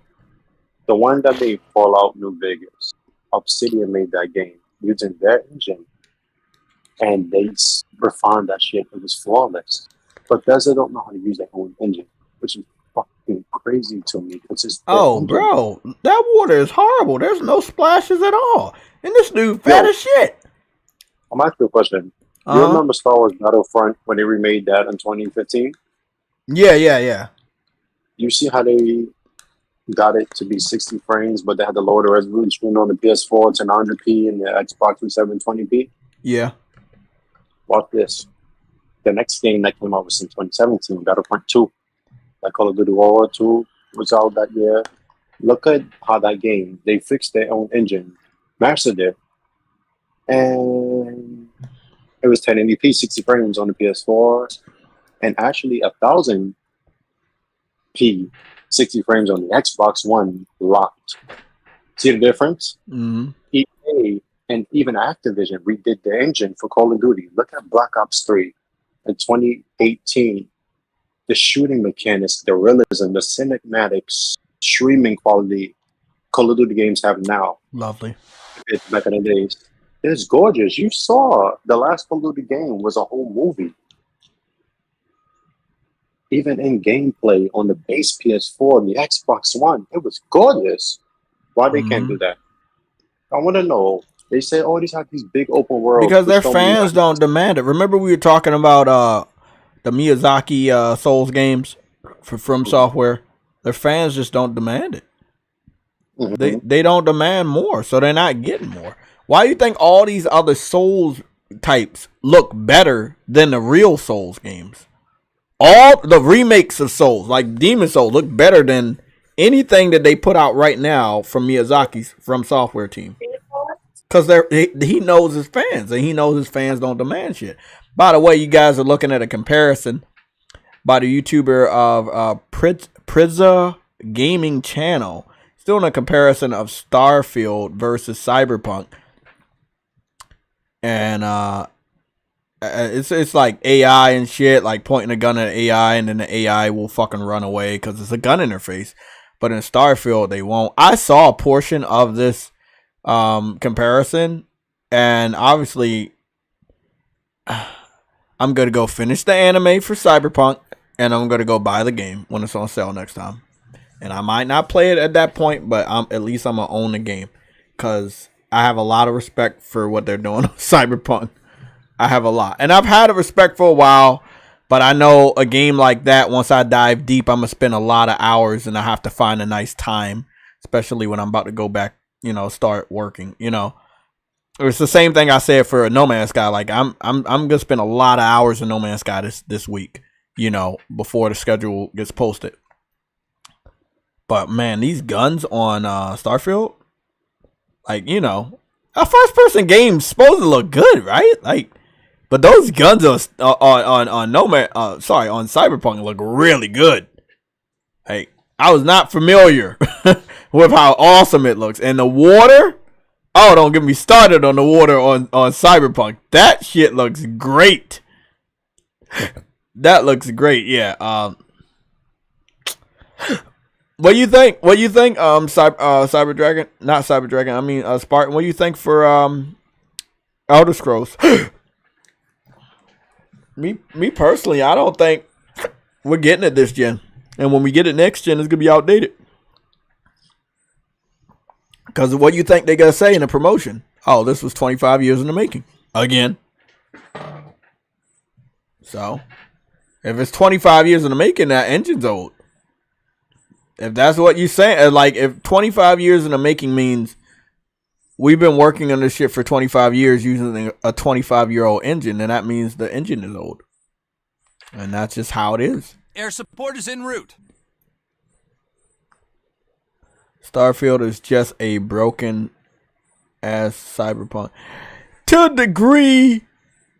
The one that made Fallout New Vegas, Obsidian made that game using their engine. And they refined that shit. It was flawless. Bethesda don't know how to use their own engine, which is fucking crazy to me. Bro, that water is horrible. There's no splashes at all. And this dude fat as shit. I'm asking you a question. You remember Star Wars Battlefront when they remade that in 2015? Yeah. You see how they got it to be 60 frames, but they had to lower the resolution on the PS4 to 900p and the Xbox to 720p? Yeah. Watch this. The next game that came out was in 2017, Battlefront 2. Like Call of Duty World War II was out that year. Look at how that game, they fixed their own engine, mastered it, and it was 1080p, 60 frames on the PS4, and actually 1000p, 60 frames on the Xbox One locked. See the difference? Mm-hmm. EA and even Activision redid the engine for Call of Duty. Look at Black Ops 3 in 2018. The shooting mechanics, the realism, the cinematics, streaming quality Call of Duty games have now. Lovely. It's back in the days. It's gorgeous. You saw the last Call of Duty game was a whole movie. Even in gameplay on the base PS4 and the Xbox One, it was gorgeous. Why they can't do that? I want to know. They say, oh, these have these big open worlds. Because their fans don't demand it. Remember we were talking about the Miyazaki Souls games from Software? Their fans just don't demand it. Mm-hmm. They don't demand more, so they're not getting more. Why do you think all these other Souls types look better than the real Souls games? All the remakes of Souls, like Demon Souls, look better than anything that they put out right now from Miyazaki's From Software team. Because he knows his fans, and he knows his fans don't demand shit. By the way, you guys are looking at a comparison by the YouTuber of Prizza Gaming Channel. Still in a comparison of Starfield versus CyberPunk. And it's like AI and shit, like pointing a gun at AI, and then the AI will fucking run away because it's a gun interface. But in Starfield, they won't. I saw a portion of this comparison, and obviously I'm gonna go finish the anime for CyberPunk, and I'm gonna go buy the game when it's on sale next time. And I might not play it at that point, but at least I'm gonna own the game because I have a lot of respect for what they're doing on Cyberpunk. I have a lot, and I've had a respect for a while, but I know a game like that, once I dive deep, I'm gonna spend a lot of hours, and I have to find a nice time, especially when I'm about to go back, start working. It's the same thing I said for No Man's Sky. Like I'm gonna spend a lot of hours in No Man's Sky this week, before the schedule gets posted. But man, these guns on Starfield, like a first-person game supposed to look good, right? Like, but those guns on Cyberpunk look really good. Hey, I was not familiar with how awesome it looks, and the water. Oh, don't get me started on the water on Cyberpunk. That shit looks great. That looks great. Yeah. What do you think? Cyber Dragon? Not Cyber Dragon. I mean, Spartan. What do you think for Elder Scrolls? Me personally, I don't think we're getting it this gen. And when we get it next gen, it's gonna be outdated. Because what do you think they're gonna say in the promotion? Oh, this was 25 years in the making. Again. So, if it's 25 years in the making, that engine's old. If that's what you're saying, like if 25 years in the making means we've been working on this shit for 25 years using a 25-year-old engine, then that means the engine is old. And that's just how it is. Air support is en route. Starfield is just a broken ass Cyberpunk. To a degree,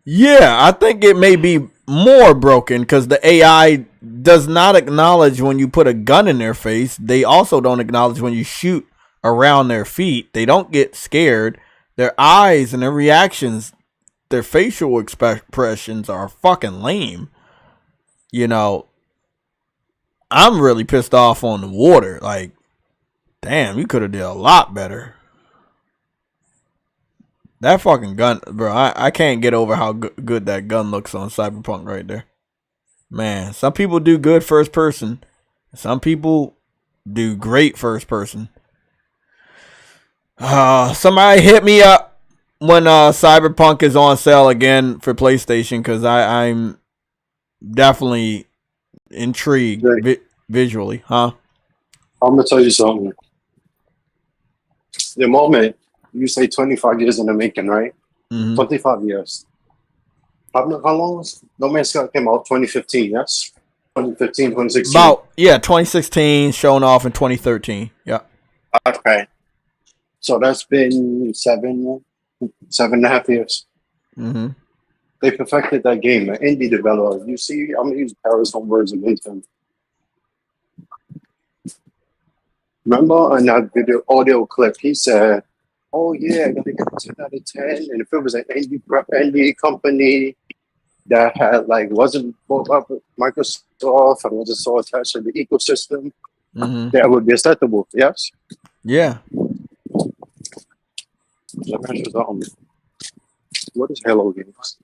yeah, I think it may be more broken because the AI does not acknowledge when you put a gun in their face. They also don't acknowledge when you shoot around their feet. They don't get scared. Their eyes and their reactions, their facial expressions are fucking lame. I'm really pissed off on the water. Like, damn, you could have did a lot better. That fucking gun, bro, I can't get over how good that gun looks on Cyberpunk right there. Man, some people do good first person. Some people do great first person. Somebody hit me up when Cyberpunk is on sale again for PlayStation because I'm definitely intrigued visually, huh? I'm gonna tell you something. The moment you say 25 years in the making, right? Mm-hmm. 25 years. How long was No Man's Sky came out? 2015, yes? 2015, 2016? 2016, shown off in 2013. Yeah. Okay. So that's been 7.5 years. Mm-hmm. They perfected that game, an indie developer. You see, I'm going to use Paris home words against him. Remember in that video audio clip, he said, oh yeah, I'm gonna get a 10 out of 10. And if it was an indie company that had wasn't bought up with Microsoft and wasn't so attached to the ecosystem, that would be acceptable, yes? Yeah. What is Hello Games?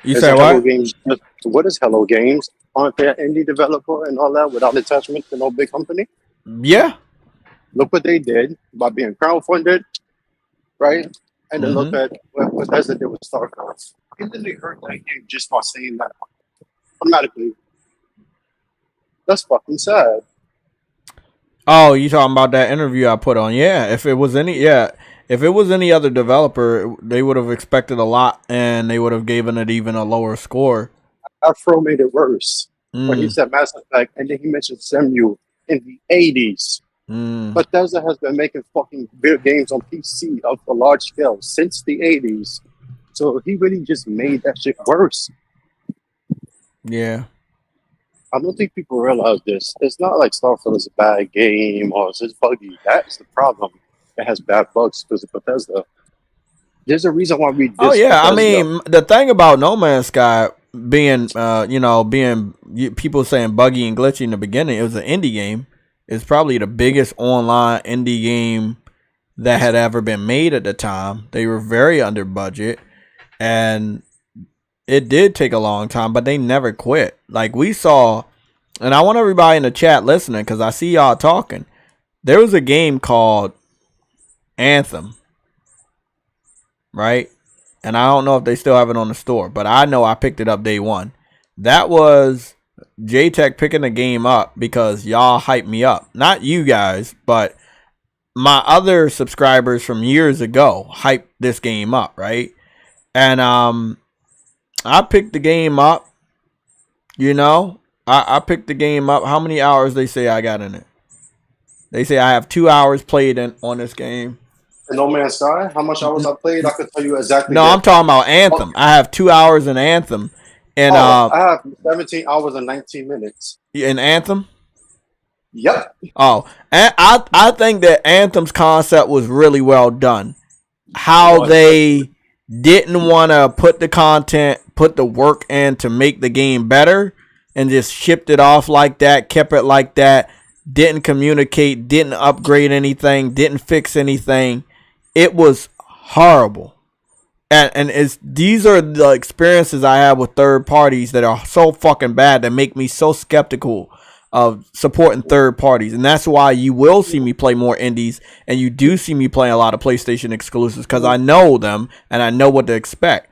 You say what? What is Hello Games? Aren't they an indie developer and all that without attachment to no big company? Yeah. Look what they did by being crowdfunded, right? And then look at what Bethesda did with StarCraft. He literally hurt that game just by saying that automatically. That's fucking sad. Oh, you talking about that interview I put on? Yeah. If it was any other developer, they would have expected a lot, and they would have given it even a lower score. Afro made it worse when he said Mass Effect, and then he mentioned Semu in the 80s. Bethesda has been making fucking video games on PC of a large scale since the 80s. So he really just made that shit worse. Yeah. I don't think people realize this. It's not like Starfield is a bad game or it's just buggy. That's the problem. It has bad bugs because of Bethesda. There's a reason why we. Oh yeah, Bethesda. I mean the thing about No Man's Sky being, people saying buggy and glitchy in the beginning, it was an indie game. It's probably the biggest online indie game that had ever been made at the time. They were very under budget, and it did take a long time, but they never quit. Like we saw, and I want everybody in the chat listening because I see y'all talking. There was a game called Anthem, right? And I don't know if they still have it on the store, but I know I picked it up day one. That was JayTech picking the game up because y'all hyped me up. Not you guys, but my other subscribers from years ago hyped this game up, right? And I picked the game up, you know. I picked the game up. How many hours they say I got in it? They say I have 2 hours played on this game. No Man's Sky? How much hours I played? I could tell you exactly. No, I'm talking about Anthem. I have 2 hours in Anthem. And I have 17 hours and 19 minutes. In Anthem? Yep. Oh, and I think that Anthem's concept was really well done. How they didn't want to put the content, put the work in to make the game better and just shipped it off like that, kept it like that, didn't communicate, didn't upgrade anything, didn't fix anything. It was horrible. And these are the experiences I have with third parties that are so fucking bad that make me so skeptical of supporting third parties. And that's why you will see me play more indies and you do see me playing a lot of PlayStation exclusives because I know them and I know what to expect.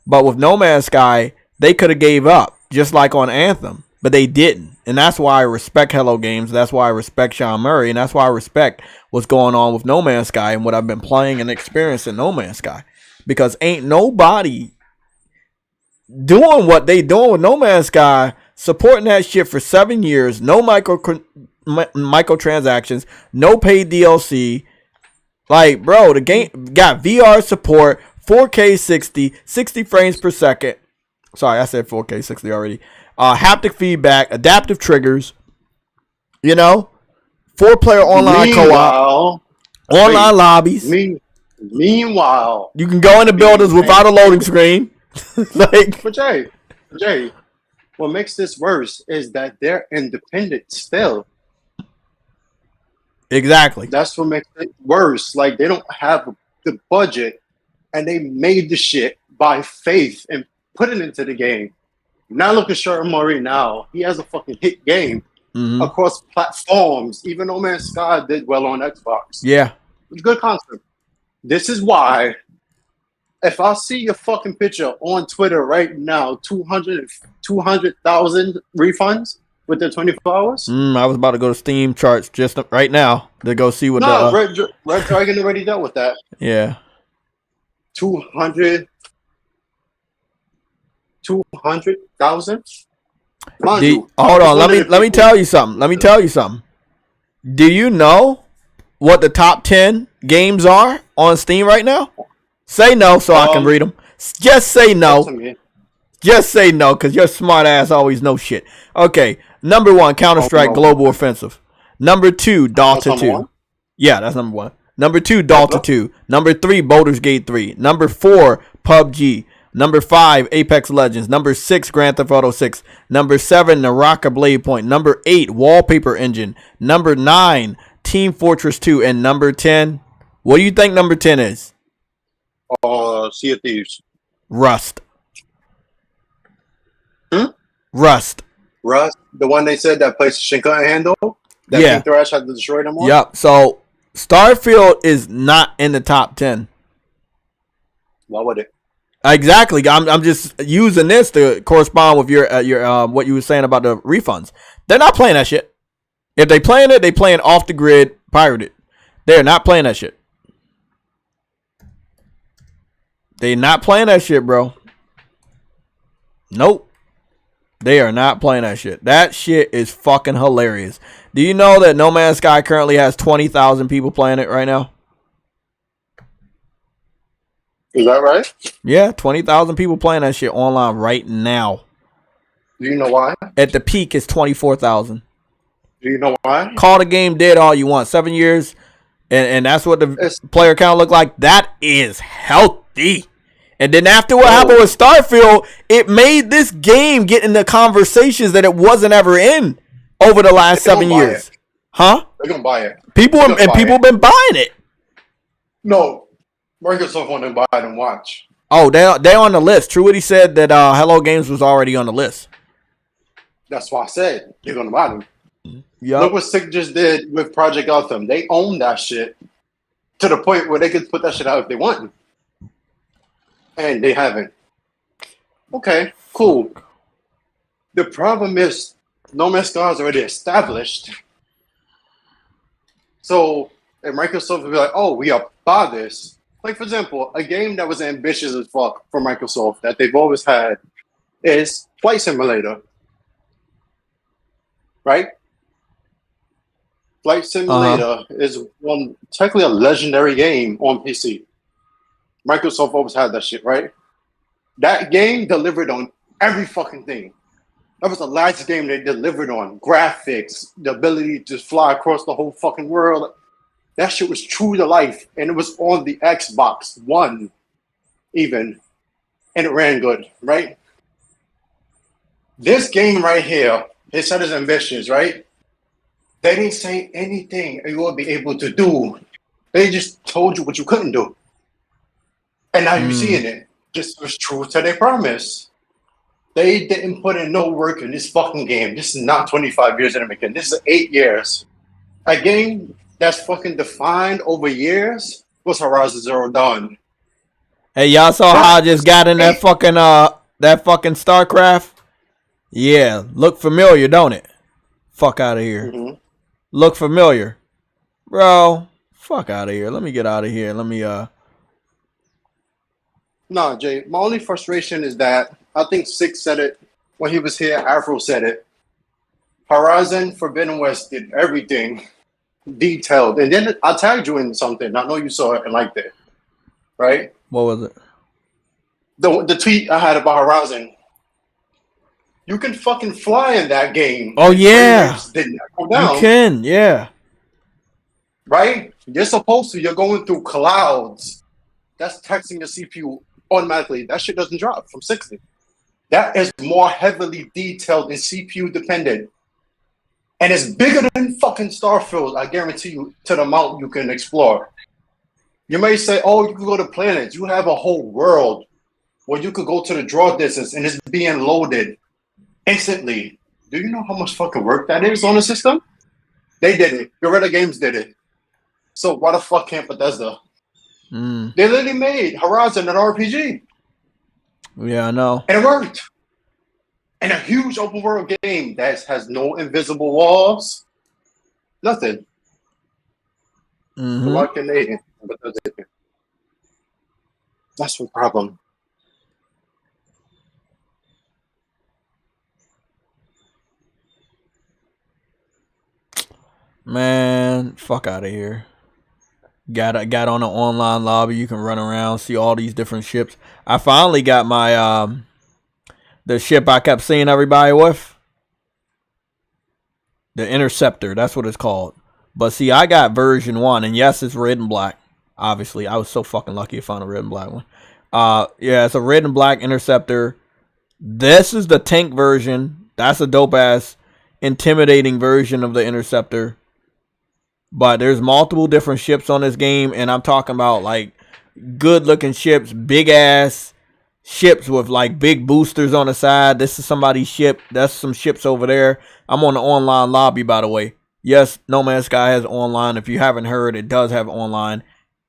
But with No Man's Sky, they could have gave up just like on Anthem, but they didn't. And that's why I respect Hello Games. That's why I respect Sean Murray. And that's why I respect what's going on with No Man's Sky and what I've been playing and experiencing No Man's Sky. Because ain't nobody doing what they doing with No Man's Sky, supporting that shit for 7 years, no microtransactions, no paid DLC. Like, bro, the game got VR support, 4K 60 frames per second. Sorry, I said 4K 60 already. Haptic feedback, adaptive triggers, you know, 4-player online co-op, online lobbies. Meanwhile, you can go into buildings without a loading screen. But Jay, what makes this worse is that they're independent still. Exactly. That's what makes it worse. Like, they don't have the budget, and they made the shit by faith and put it into the game. Now look at Sean Murray now. He has a fucking hit game across platforms. Even No Man's Sky did well on Xbox. Yeah. Good concept. This is why, if I see your fucking picture on Twitter right now, 200,000 refunds within 24 hours. I was about to go to Steam charts just right now to go see what Red Dragon already dealt with that. Yeah. 200,000. Hold on, let me tell you something. Do you know what the top 10 games are on Steam right now? Say no so I can read them. Just say no. Just say no, because your smart ass always know shit. Okay, number 1, Counter-Strike Global Offensive. Number 2, Dota 2. Yeah, that's number 1. Number 2, Dota 2. Number 3, Baldur's Gate 3. Number 4, PUBG. Number 5, Apex Legends. Number 6, Grand Theft Auto 6. Number 7, Naraka Blade Point. Number 8, Wallpaper Engine. Number 9, Team Fortress 2. And number 10, what do you think number 10 is? Sea of Thieves. Rust. Rust. The one they said that PlayStation couldn't handle? That King Thrash had to destroy them all? Yep. So, Starfield is not in the top 10. Why would it? Exactly. I'm just using this to correspond with your what you were saying about the refunds. They're not playing that shit. If they playing it, they playing off the grid, pirated. They're not playing that shit. They not playing that shit, bro. Nope. They are not playing that shit. That shit is fucking hilarious. Do you know that No Man's Sky currently has 20,000 people playing it right now? Is that right? Yeah, 20,000 people playing that shit online right now. Do you know why? At the peak, it's 24,000. Do you know why? Call the game dead all you want. 7 years, and that's what the player count look like. That is healthy. And then after what happened with Starfield, it made this game get into conversations that it wasn't ever in over the last 7 years. Huh? They're gonna buy it. People been buying it. No, Microsoft want to buy it and watch. Oh, they on the list. True what he said that Hello Games was already on the list. That's why I said you're gonna buy them. Yep. Look what Sick just did with Project Gotham. They own that shit to the point where they could put that shit out if they want. And they haven't. Okay, cool. The problem is No Man's Sky is already established. So if Microsoft would be like, oh, we are buy this. Like, for example, a game that was ambitious as fuck for Microsoft that they've always had is Flight Simulator. Right? Flight Simulator is technically a legendary game on PC. Microsoft always had that shit, right? That game delivered on every fucking thing. That was the last game they delivered on. Graphics, the ability to fly across the whole fucking world. That shit was true to life. And it was on the Xbox One, even. And it ran good, right? This game right here, it said it's ambitious, right? They didn't say anything you would be able to do. They just told you what you couldn't do. And now you're seeing it. Just was true to their promise. They didn't put in no work in this fucking game. This is not 25 years in the making. This is 8 years. A game that's fucking defined over years was Horizon Zero Dawn. Hey, y'all saw how I just got in that fucking StarCraft? Yeah, look familiar, don't it? Fuck out of here. Look familiar. Bro, fuck out of here. Let me get out of here. Let me No, Jay, my only frustration is that I think Six said it when he was here, Afro said it. Horizon Forbidden West did everything detailed. And then I tagged you in something. I know you saw it and liked it. Right? What was it? The tweet I had about Horizon. You can fucking fly in that game. Oh, yeah. Go down. You can, yeah. Right? You're supposed to. You're going through clouds. That's taxing the CPU automatically. That shit doesn't drop from 60. That is more heavily detailed and CPU dependent. And it's bigger than fucking Starfield, I guarantee you, to the amount you can explore. You may say, oh, you can go to planets. You have a whole world where you could go to the draw distance and it's being loaded instantly. Do you know how much fucking work that is on the system? They did it. Guerrilla Games did it. So why the fuck can't Bethesda? They literally made Horizon an RPG. Yeah, I know. And it worked. And a huge open world game that has no invisible walls. Nothing. What can they? That's the problem. Man, fuck out of here. Got on an online lobby. You can run around, see all these different ships. I finally got my the ship I kept seeing everybody with. The Interceptor, that's what it's called. But see, I got version 1, and yes, it's red and black. Obviously, I was so fucking lucky to find a red and black one. Yeah, it's a red and black Interceptor. This is the tank version. That's a dope ass, intimidating version of the Interceptor. But there's multiple different ships on this game, and I'm talking about like good looking ships, big ass ships with like big boosters on the side. This is somebody's ship. That's some ships over there. I'm on the online lobby, by the way. Yes, No Man's Sky has online. If you haven't heard, it does have online.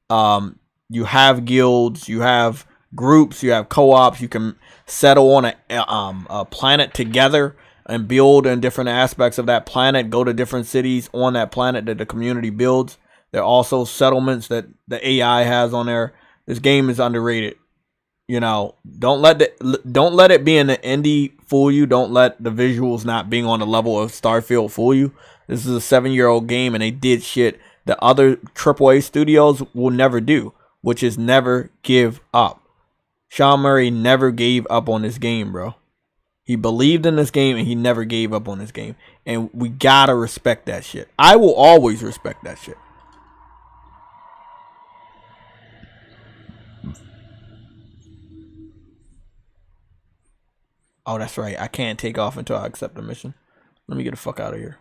You have guilds, you have groups, you have co-ops. You can settle on a planet together and build in different aspects of that planet, go to different cities on that planet that the community builds. There are also settlements that the AI has on there. This game is underrated. You know, don't let it be in the indie fool you. Don't let the visuals not being on the level of Starfield fool you. This is a 7-year-old game, and they did shit that other AAA studios will never do, which is never give up. Sean Murray never gave up on this game, bro. He believed in this game, and he never gave up on this game. And we gotta respect that shit. I will always respect that shit. Oh, that's right. I can't take off until I accept the mission. Let me get the fuck out of here.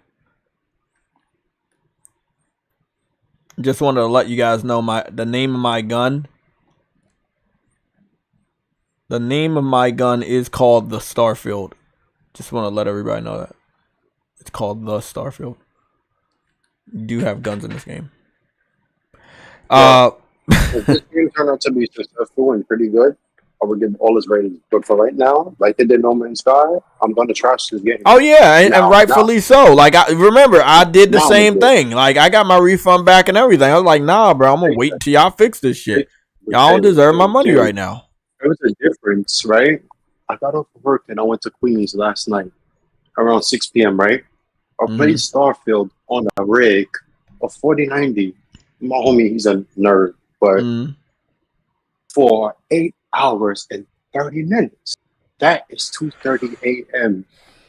Just wanted to let you guys know the name of my gun The name of my gun is called the Starfield. Just want to let everybody know that. It's called the Starfield. You do have guns in this game. If this game turned out to be successful and pretty good, I would give all its ratings. But for right now, like they did No Man's Sky, I'm gonna trash this game. Oh yeah, and rightfully so. Like I remember, I did the same thing. Like I got my refund back and everything. I was like, nah, bro, I'm gonna wait till y'all fix this shit. Y'all don't deserve my money right now. There was a difference, right? I got off of work and I went to Queens last night around 6 p.m. Right? I played Starfield on a rig, a 4090. My homie, he's a nerd, but for 8 hours and 30 minutes, that is 2:30 a.m.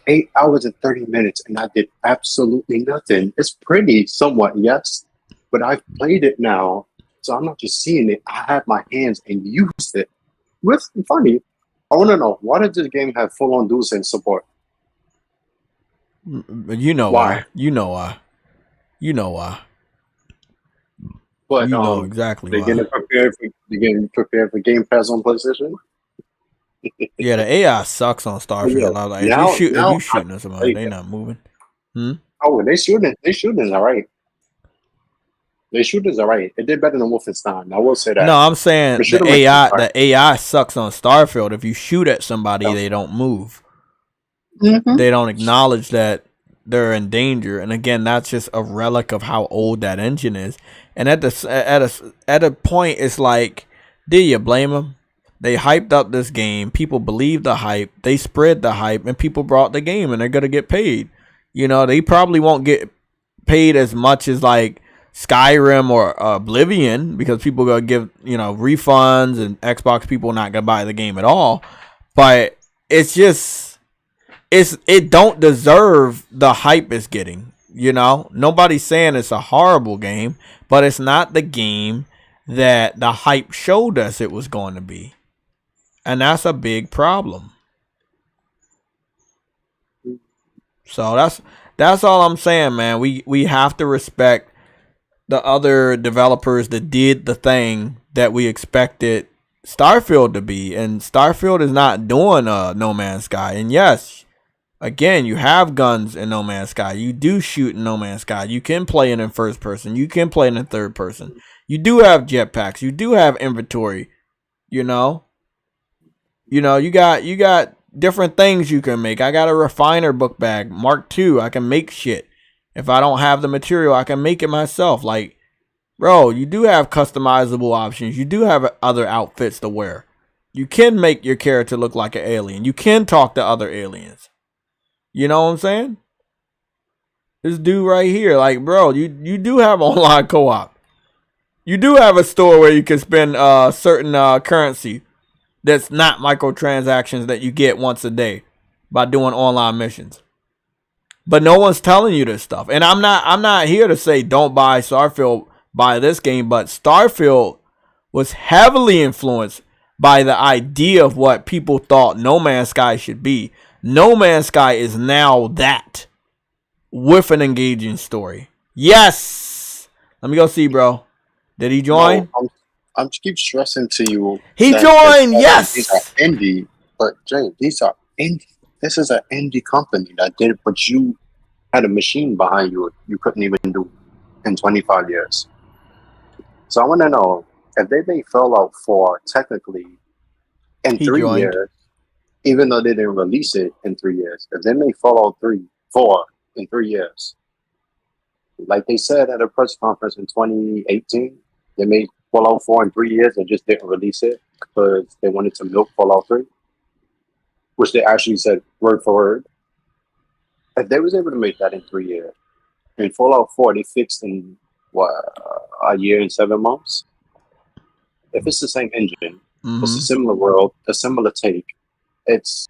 8 hours and 30 minutes, and I did absolutely nothing. It's pretty, somewhat, yes, but I've played it now, so I'm not just seeing it. I have my hands and used it. What's funny? I want to know, why does this game have full-on DualSense support? You know why? You know why? You know why? But you know exactly they're why. getting prepared for Game Pass on PlayStation. Yeah, the AI sucks on Starfield. Yeah. I was like, if you shooting at somebody, they not moving. Oh, they shooting all right. They shooters all right. It did better than Wolfenstein. I will say that. No, I'm saying the AI sucks on Starfield. If you shoot at somebody, they don't move. They don't acknowledge that they're in danger. And again, that's just a relic of how old that engine is. And at a point, it's like, do you blame them? They hyped up this game. People believed the hype. They spread the hype, and people brought the game, and they're gonna get paid. You know, they probably won't get paid as much as like Skyrim or Oblivion, because people gonna give refunds, and Xbox people not gonna buy the game at all. But it's just it don't deserve the hype it's getting. Nobody's saying it's a horrible game, but it's not the game that the hype showed us it was going to be. And that's a big problem. So that's all I'm saying, man. We have to respect the other developers that did the thing that we expected Starfield to be. And Starfield is not doing No Man's Sky. And yes, again, you have guns in No Man's Sky. You do shoot in No Man's Sky. You can play it in first person. You can play it in third person. You do have jetpacks. You do have inventory. You got different things you can make. I got a refiner book bag, Mark II. I can make shit. If I don't have the material, I can make it myself. Like, bro, you do have customizable options. You do have other outfits to wear. You can make your character look like an alien. You can talk to other aliens. You know what I'm saying? This dude right here, like, bro, you do have online co-op. You do have a store where you can spend certain currency that's not microtransactions that you get once a day by doing online missions. But no one's telling you this stuff. And I'm not here to say don't buy Starfield, buy this game, but Starfield was heavily influenced by the idea of what people thought No Man's Sky should be. No Man's Sky is now that, with an engaging story. Yes! Let me go see, bro. Did he join? No, I'm keep stressing to you. He joined, yes! These are indie, but Jay, these are indie. This is an indie company that did it, but you had a machine behind you couldn't even do in 25 years. So I want to know, if they made Fallout 4 technically in 3 years, even though they didn't release it in 3 years, if they made Fallout 4 in 3 years, like they said at a press conference in 2018, they made Fallout 4 in 3 years and just didn't release it because they wanted to milk Fallout 3, which they actually said word for word. If they was able to make that in 3 years, in Fallout 4 they fixed in a year and 7 months. If it's the same engine, it's a similar world, a similar take, it's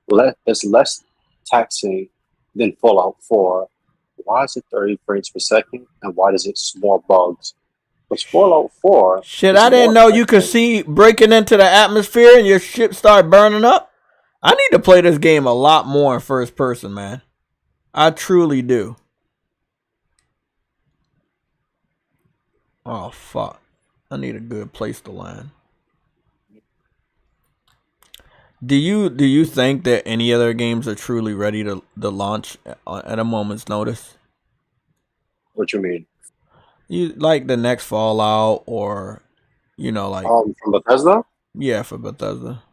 less taxing than Fallout 4. Why is it 30 frames per second, and why does it small bugs? But Fallout 4... Shit, I didn't know you could see breaking into the atmosphere and your ship start burning up. I need to play this game a lot more in first person, man. I truly do. Oh, fuck. I need a good place to land. Do you think that any other games are truly ready to launch at a moment's notice? What you mean? You like the next Fallout, or like from Bethesda? Yeah, for Bethesda.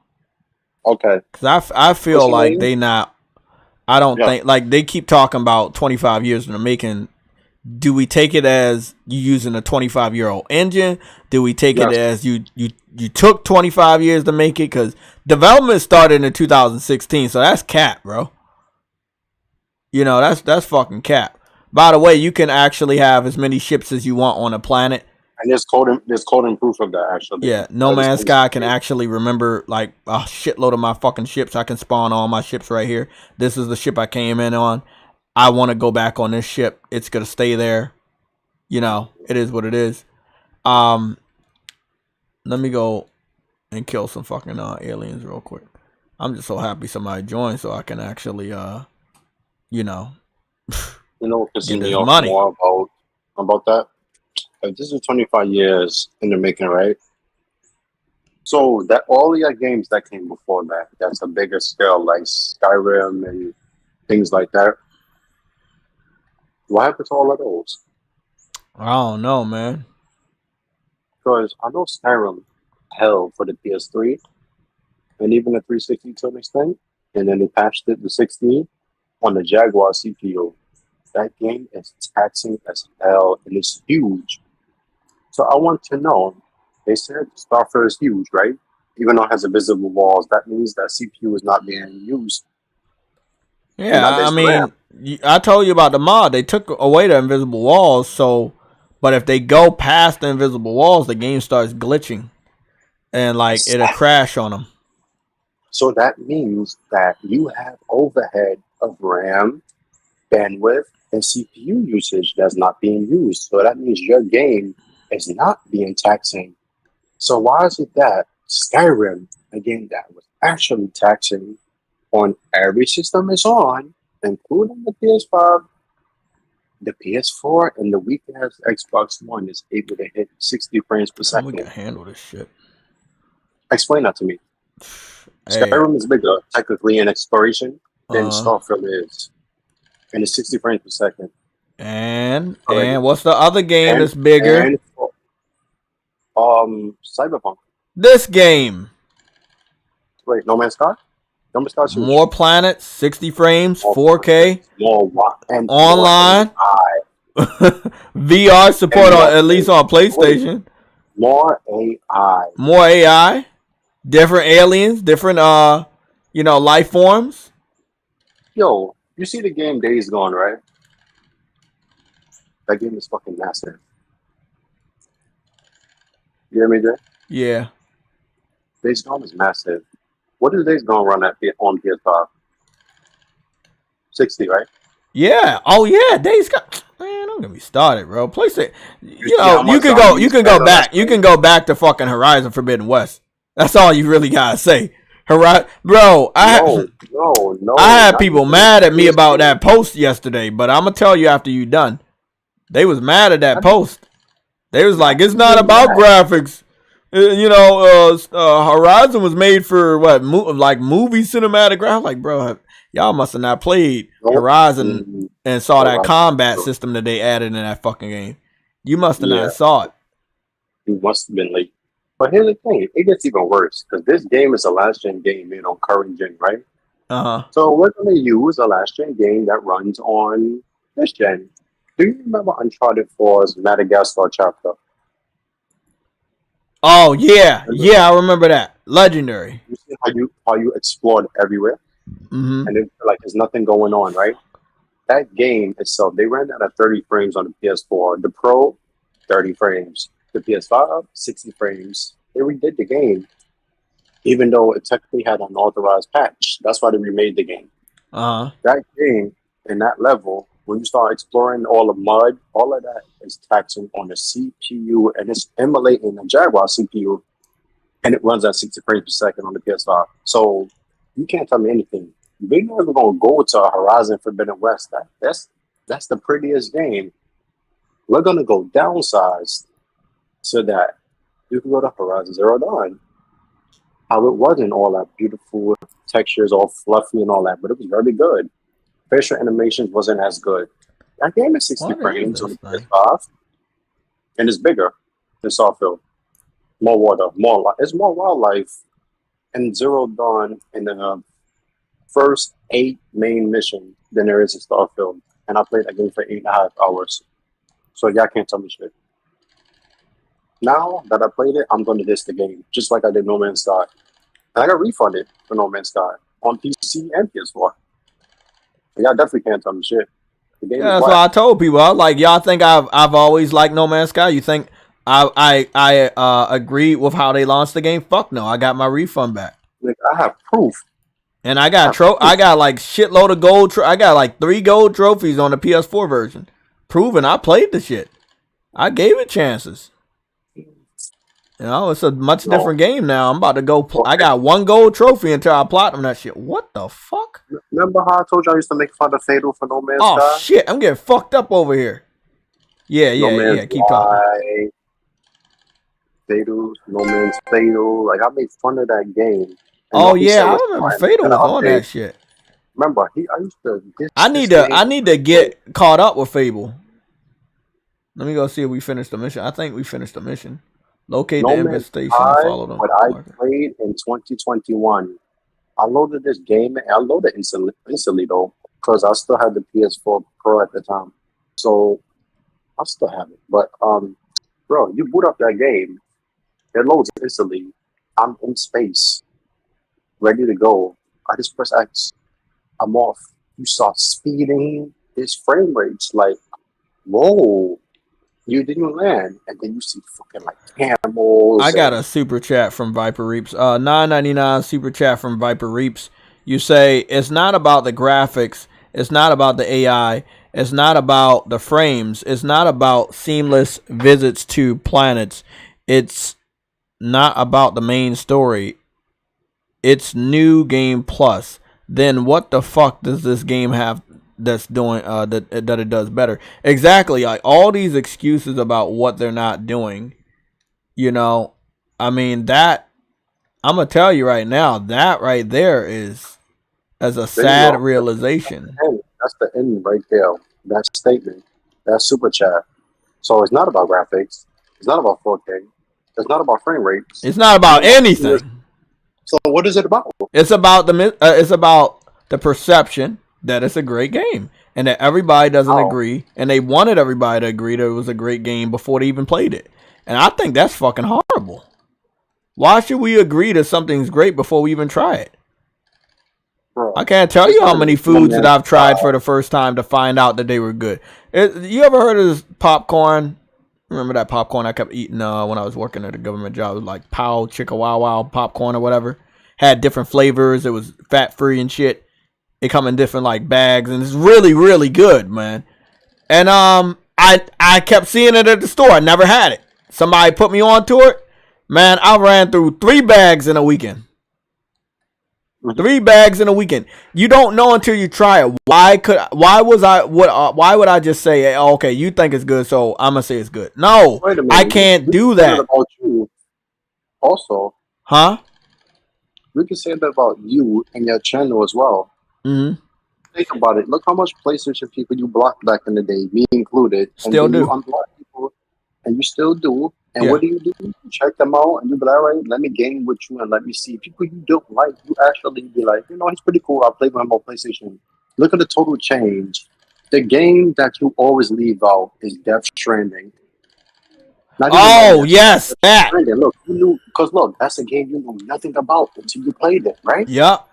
Okay. Because I feel like they not. I don't think like they keep talking about 25 years in the making. Do we take it as you using a 25-year-old engine? Do we take it as you took 25 years to make it? Because development started in 2016, so that's cap, bro. That's fucking cap. By the way, you can actually have as many ships as you want on a planet. And there's code and proof of that, actually. Yeah, No Man's Sky can actually remember like a shitload of my fucking ships. I can spawn all my ships right here. This is the ship I came in on. I want to go back on this ship. It's gonna stay there. It is what it is. Let me go and kill some fucking aliens real quick. I'm just so happy somebody joined so I can actually get this money. More about that. This is 25 years in the making, right? So that all your games that came before that's a bigger scale, like Skyrim and things like that. What happened to all of those? I don't know, man. Because I know Skyrim held for the PS3 and even the 360 to an extent, and then they patched it to 16 on the Jaguar CPU. That game is taxing as hell and it's huge. So I want to know, they said Starfield is huge, right? Even though it has invisible walls, that means that CPU is not being used. Yeah, I mean, I told you about the mod. They took away the invisible walls, but if they go past the invisible walls, the game starts glitching. And, it'll crash on them. So that means that you have overhead of RAM, bandwidth, and CPU usage that's not being used. So that means your game is not being taxing. So why is it that Skyrim, a game that was actually taxing on every system it's on, including the PS5, the PS4, and the weak-ass Xbox One, is able to hit 60 frames per second? We can handle this shit. Explain that to me. Skyrim is bigger, technically, in exploration than Starfield is. And it's 60 frames per second. And what's the other game that's bigger? CyberPunk. This game. Wait, No Man's Sky? No Man's Sky. More planets, 60 frames, 4K. More and online. VR support at least on PlayStation. More AI. More AI. Different aliens, different life forms. Yo, you see the game Days Gone, right? That game is fucking massive. You hear me, Jay? Yeah. Days Gone is massive. What is Days Gone run at on PS5? 60, right? Yeah. Oh yeah, Days Gone. Man, don't get me started, bro. PlayStation. You can go back. You can go back to fucking Horizon Forbidden West. That's all you really gotta say. Bro, I had people mad at me about that post yesterday, but I'm gonna tell you after you done. They was mad at that post. They was like, it's not about graphics. Horizon was made for what? Movie cinematic graphics. Like, bro, y'all must have not played Horizon and saw that combat system that they added in that fucking game. You must have not saw it. You must have been late. But here's the thing, it gets even worse because this game is a last gen game made on current gen, right? So we're gonna use a last gen game that runs on this gen. Do you remember Uncharted 4's Madagascar chapter? Oh yeah, I remember that. Legendary. You see how you explored everywhere, and it's like there's nothing going on, right? That game itself, they ran that at 30 frames on the PS4. The Pro, 30 frames. The PS5, 60 frames. They redid the game, even though it technically had an unauthorized patch. That's why they remade the game. That game in that level, when you start exploring all the mud, all of that is taxing on the CPU, and it's emulating the Jaguar CPU, and it runs at 60 frames per second on the PS5. So you can't tell me anything. We're never gonna go to Horizon Forbidden West. That's the prettiest game. We're gonna go downsize so that you can go to Horizon Zero Dawn. how it wasn't all that beautiful textures, all fluffy and all that, but it was very good. Facial animations wasn't as good. That game is 60 frames on the PS5, and it's bigger than Starfield. More water, it's more wildlife, and Zero Dawn in the first 8 main missions than there is in Starfield. And I played that game for 8.5 hours. So y'all can't tell me shit. Now that I played it, I'm going to diss the game, just like I did No Man's Sky. And I got refunded for No Man's Sky on PC and PS4. Y'all definitely can't tell me shit. The game that's why I told people. I was like, y'all think I've always liked No Man's Sky? You think I agreed with how they launched the game? Fuck no, I got my refund back. Like, I have proof. And I got like shitload of gold. I got like 3 gold trophies on the PS4 version, proving I played the shit. I gave it chances. You know, it's a much different game now. I'm about to go. I got 1 gold trophy until I platinum that shit. What the fuck? Remember how I told you I used to make fun of Fatal for No Man's Sky? Oh shit! I'm getting fucked up over here. Yeah. Keep talking. Fatal, No Man's Fatal. Like, I made fun of that game. Oh yeah, I remember Fatal was on that shit. Remember, I used to. I need to get caught up with Fable. Let me go see if we finished the mission. I think we finished the mission. Locate the infestation and follow them. What I played in 2021, I loaded this game. I loaded instantly though, because I still had the PS4 Pro at the time. So I still have it. But bro, you boot up that game, it loads instantly. I'm in space, ready to go. I just press X. I'm off. You start speeding. There's frame rates like, whoa. You didn't land, and then you see fucking like camels. I got a super chat from Viper Reaps. $9.99 super chat from Viper Reaps. You say it's not about the graphics, it's not about the AI, it's not about the frames, it's not about seamless visits to planets, it's not about the main story. It's new game plus. Then what the fuck does this game have that's doing that it does better? Exactly. Like all these excuses about what they're not doing, you know, I mean, that I'm gonna tell you right now, that right there is as a sad realization. That's the end right there. That statement, that super chat. So it's not about graphics, it's not about 4K, it's not about frame rates, it's not about anything. So what is it about? It's about the perception that it's a great game and that everybody doesn't agree, and they wanted everybody to agree that it was a great game before they even played it. And I think that's fucking horrible. Why should we agree that something's great before we even try it? Bro, I can't tell you how many foods that I've tried for the first time to find out that they were good. You ever heard of this popcorn? Remember that popcorn I kept eating when I was working at a government job? It was like Pow Chicka Wow Wow popcorn or whatever. Had different flavors. It was fat free and shit. It come in different like bags, and it's really, really good, man. And I kept seeing it at the store. I never had it. Somebody put me onto it. Man, I ran through 3 bags in a weekend. 3 bags in a weekend. You don't know until you try it. Why would I just say, hey, okay, you think it's good, so I'm gonna say it's good? No, I can't do that. About you also, huh? We can say that about you and your channel as well. Mm-hmm. Think about it. Look how much PlayStation people you blocked back in the day, me included. Still do. You unblock people, and you still do. And what do? You check them out, and you be like, all right, let me game with you, and let me see. People you don't like, you actually be like, you know, he's pretty cool. I'll play with him on PlayStation. Look at the total change. The game that you always leave out is Death Stranding. Yes, that. Look, you knew, because look, that's a game you know nothing about until you played it, right? Yep.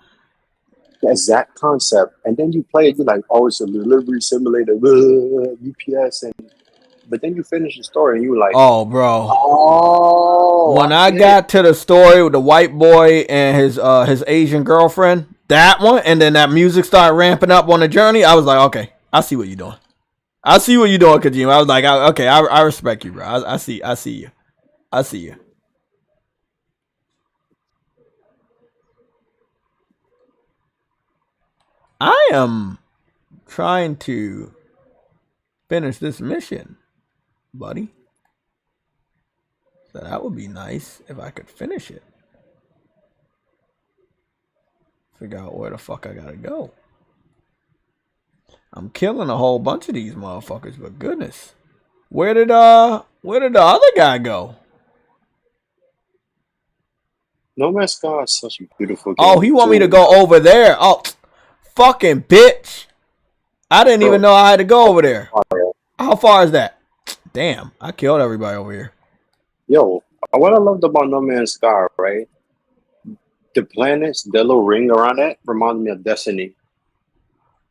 The exact concept, and then you play it, you're like, oh, it's a delivery simulator, UPS, but then you finish the story and you're like, oh, bro. When I got to the story with the white boy and his Asian girlfriend, that one, and then that music started ramping up on the journey, I was like, okay, I see what you're doing. I see what you're doing, Kojima. I was like, okay, I respect you, bro. I see you. I see you. I am trying to finish this mission, buddy. So that would be nice if I could finish it. figure out where the fuck I gotta go. I'm killing a whole bunch of these motherfuckers, but goodness. Where did the other guy go? No Man's Sky is such a beautiful game. Oh, he want me to go over there. Oh, fucking bitch. I didn't even know I had to go over there. How far is that? Damn, I killed everybody over here. Yo, what I loved about No Man's Sky, right? The planets, the little ring around it, reminded me of Destiny.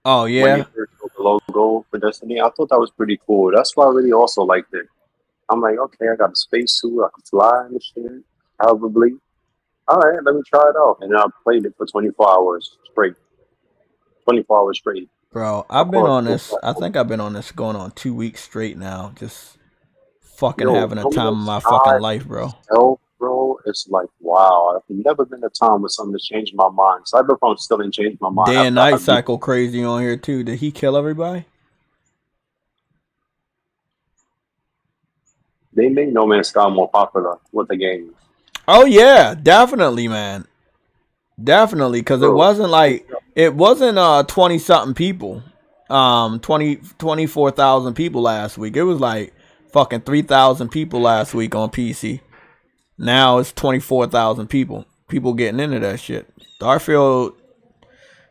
Oh, yeah? When you first saw the logo for Destiny, I thought that was pretty cool. That's why I really also liked it. I'm like, okay, I got a spacesuit, I can fly and shit, probably. All right, let me try it out. And I played it for 24 hours straight. 24 hours straight. Bro, I've been on this. I think I've been on this going on 2 weeks straight now. Just fucking having a time of my fucking life, bro. Bro, it's like, wow. I've never been a time with something to change my mind. CyberPunk still didn't change my mind. Day and night cycle crazy on here, too. Did he kill everybody? They made No Man's Sky more popular with the game. Oh, yeah. Definitely, man. Definitely, because it wasn't like... It wasn't 20-something people. 24,000 people last week. It was like fucking 3,000 people last week on PC. Now it's 24,000 people. People getting into that shit. Starfield,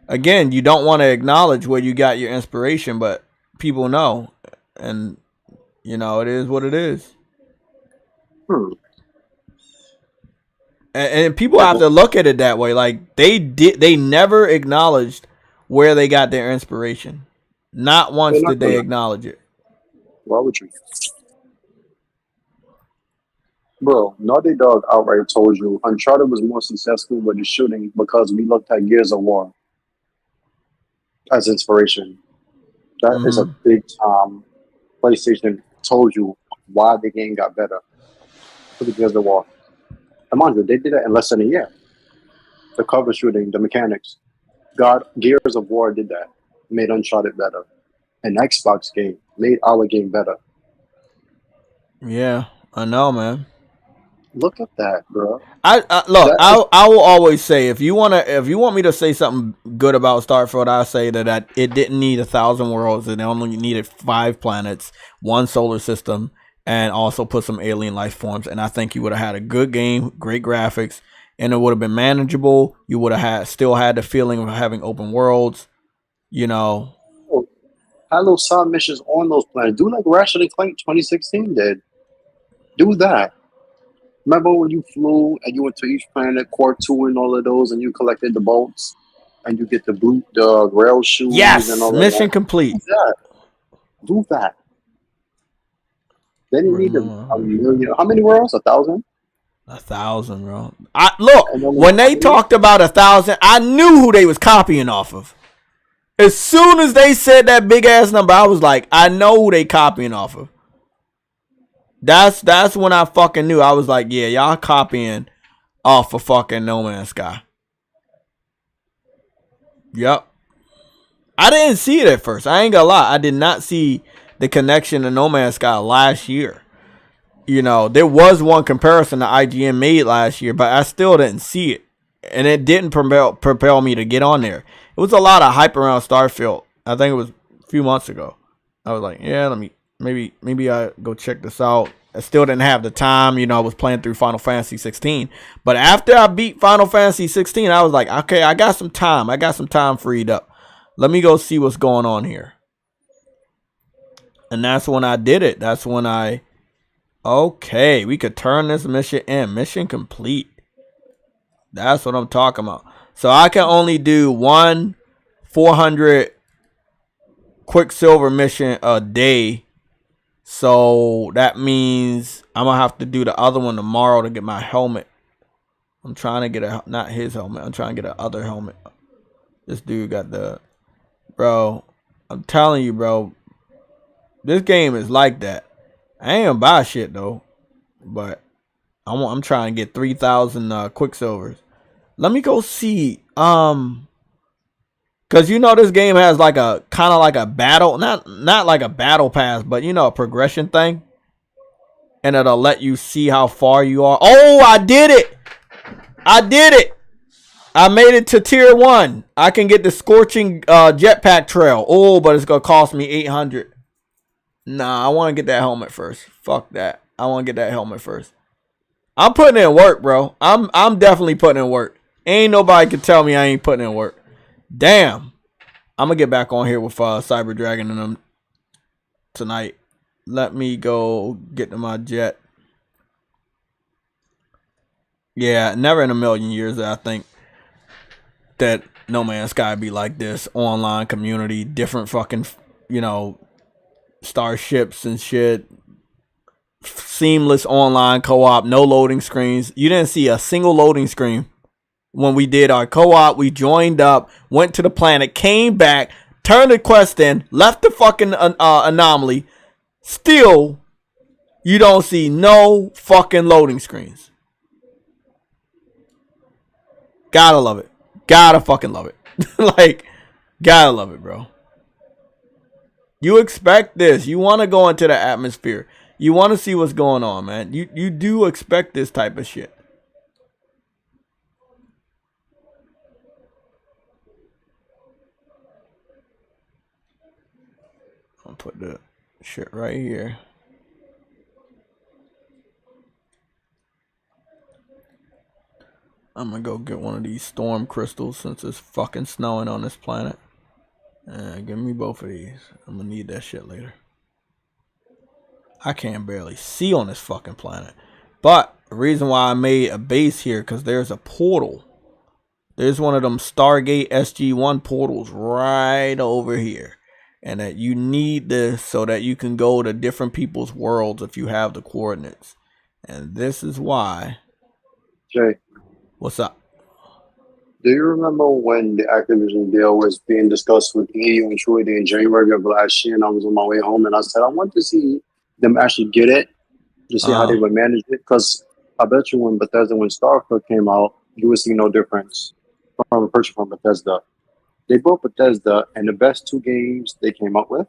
again, you don't want to acknowledge where you got your inspiration, but people know. And, you know, it is what it is. And people have to look at it that way. Like they never acknowledged where they got their inspiration. Not once did they acknowledge it. Why would you? Bro, Naughty Dog outright told you Uncharted was more successful with the shooting because we looked at Gears of War as inspiration. That is a big time. PlayStation told you why the game got better for the Gears of War. And mind you, they did it in less than a year. The cover shooting, the mechanics. Gears of War did that. Made Uncharted better. An Xbox game made our game better. Yeah, I know, man. Look at that, bro. I will always say if you want me to say something good about Starfield, I say that it didn't need 1,000 worlds. It only needed 5 planets, 1 solar system, and also put some alien life forms. And I think you would have had a good game, great graphics, and it would have been manageable. You would have still had the feeling of having open worlds. You know, have those side missions on those planets. Do like Ratchet & Clank 2016 did. Do that. Remember when you flew and you went to each planet, Core 2 and all of those, and you collected the bolts, and you get the rail shoes. Yes, and all mission that. complete. Do that. They didn't need a million. How many worlds? 1,000? 1,000, bro. Look, when they talked about 1,000, I knew who they was copying off of. As soon as they said that big ass number, I was like, I know who they copying off of. That's when I fucking knew. I was like, yeah, y'all copying off of fucking No Man's Sky. Yep. I didn't see it at first. I ain't gonna lie. I did not see the connection to No Man's Sky last year. You know, there was one comparison that IGN made last year, but I still didn't see it. And it didn't propel me to get on there. It was a lot of hype around Starfield. I think it was a few months ago. I was like, yeah, maybe I go check this out. I still didn't have the time. You know, I was playing through Final Fantasy 16. But after I beat Final Fantasy 16, I was like, okay, I got some time. I got some time freed up. Let me go see what's going on here. And that's when I did it. That's when okay, we could turn this mission in. Mission complete. That's what I'm talking about. So I can only do 1 400 Quicksilver mission a day. So that means I'm going to have to do the other one tomorrow to get my helmet. I'm trying to get not his helmet. I'm trying to get another helmet. This dude got bro, I'm telling you, bro. This game is like that. I ain't gonna buy shit though. But I'm trying to get 3,000 Quicksilvers. Let me go see. Cause you know this game has like a kind of like a battle, not like a battle pass, but you know, a progression thing. And it'll let you see how far you are. Oh, I did it. I made it to tier 1. I can get the scorching jetpack trail. Oh, but it's gonna cost me 800. Nah, I want to get that helmet first. Fuck that. I want to get that helmet first. I'm putting in work, bro. I'm definitely putting in work. Ain't nobody can tell me I ain't putting in work. Damn. I'm gonna get back on here with Cyber Dragon and them tonight. Let me go get to my jet. Yeah, never in a million years I think that No Man's Sky be like this. Online community, different fucking, starships and shit. Seamless online co-op, no loading screens. You didn't see a single loading screen when we did our co-op. We joined up, went to the planet, came back, turned the quest in, left the fucking anomaly. Still, you don't see no fucking loading screens. Gotta love it. Gotta fucking love it. Like, gotta love it, bro. You expect this. You want to go into the atmosphere. You want to see what's going on, man. You do expect this type of shit. I'll put the shit right here. I'm gonna go get one of these storm crystals since it's fucking snowing on this planet. Give me both of these. I'm gonna need that shit later. I can't barely see on this fucking planet. But the reason why I made a base here, because there's a portal. There's one of them Stargate SG-1 portals right over here. And that you need this so that you can go to different people's worlds if you have the coordinates. And this is why. Jay. What's up? Do you remember when the Activision deal was being discussed with EU and Truity in January of last year, and I was on my way home, and I said, I want to see them actually get it, to see how they would manage it, because I bet you when Starfield came out, you would see no difference from a purchase from Bethesda. They bought Bethesda, and the best 2 games they came up with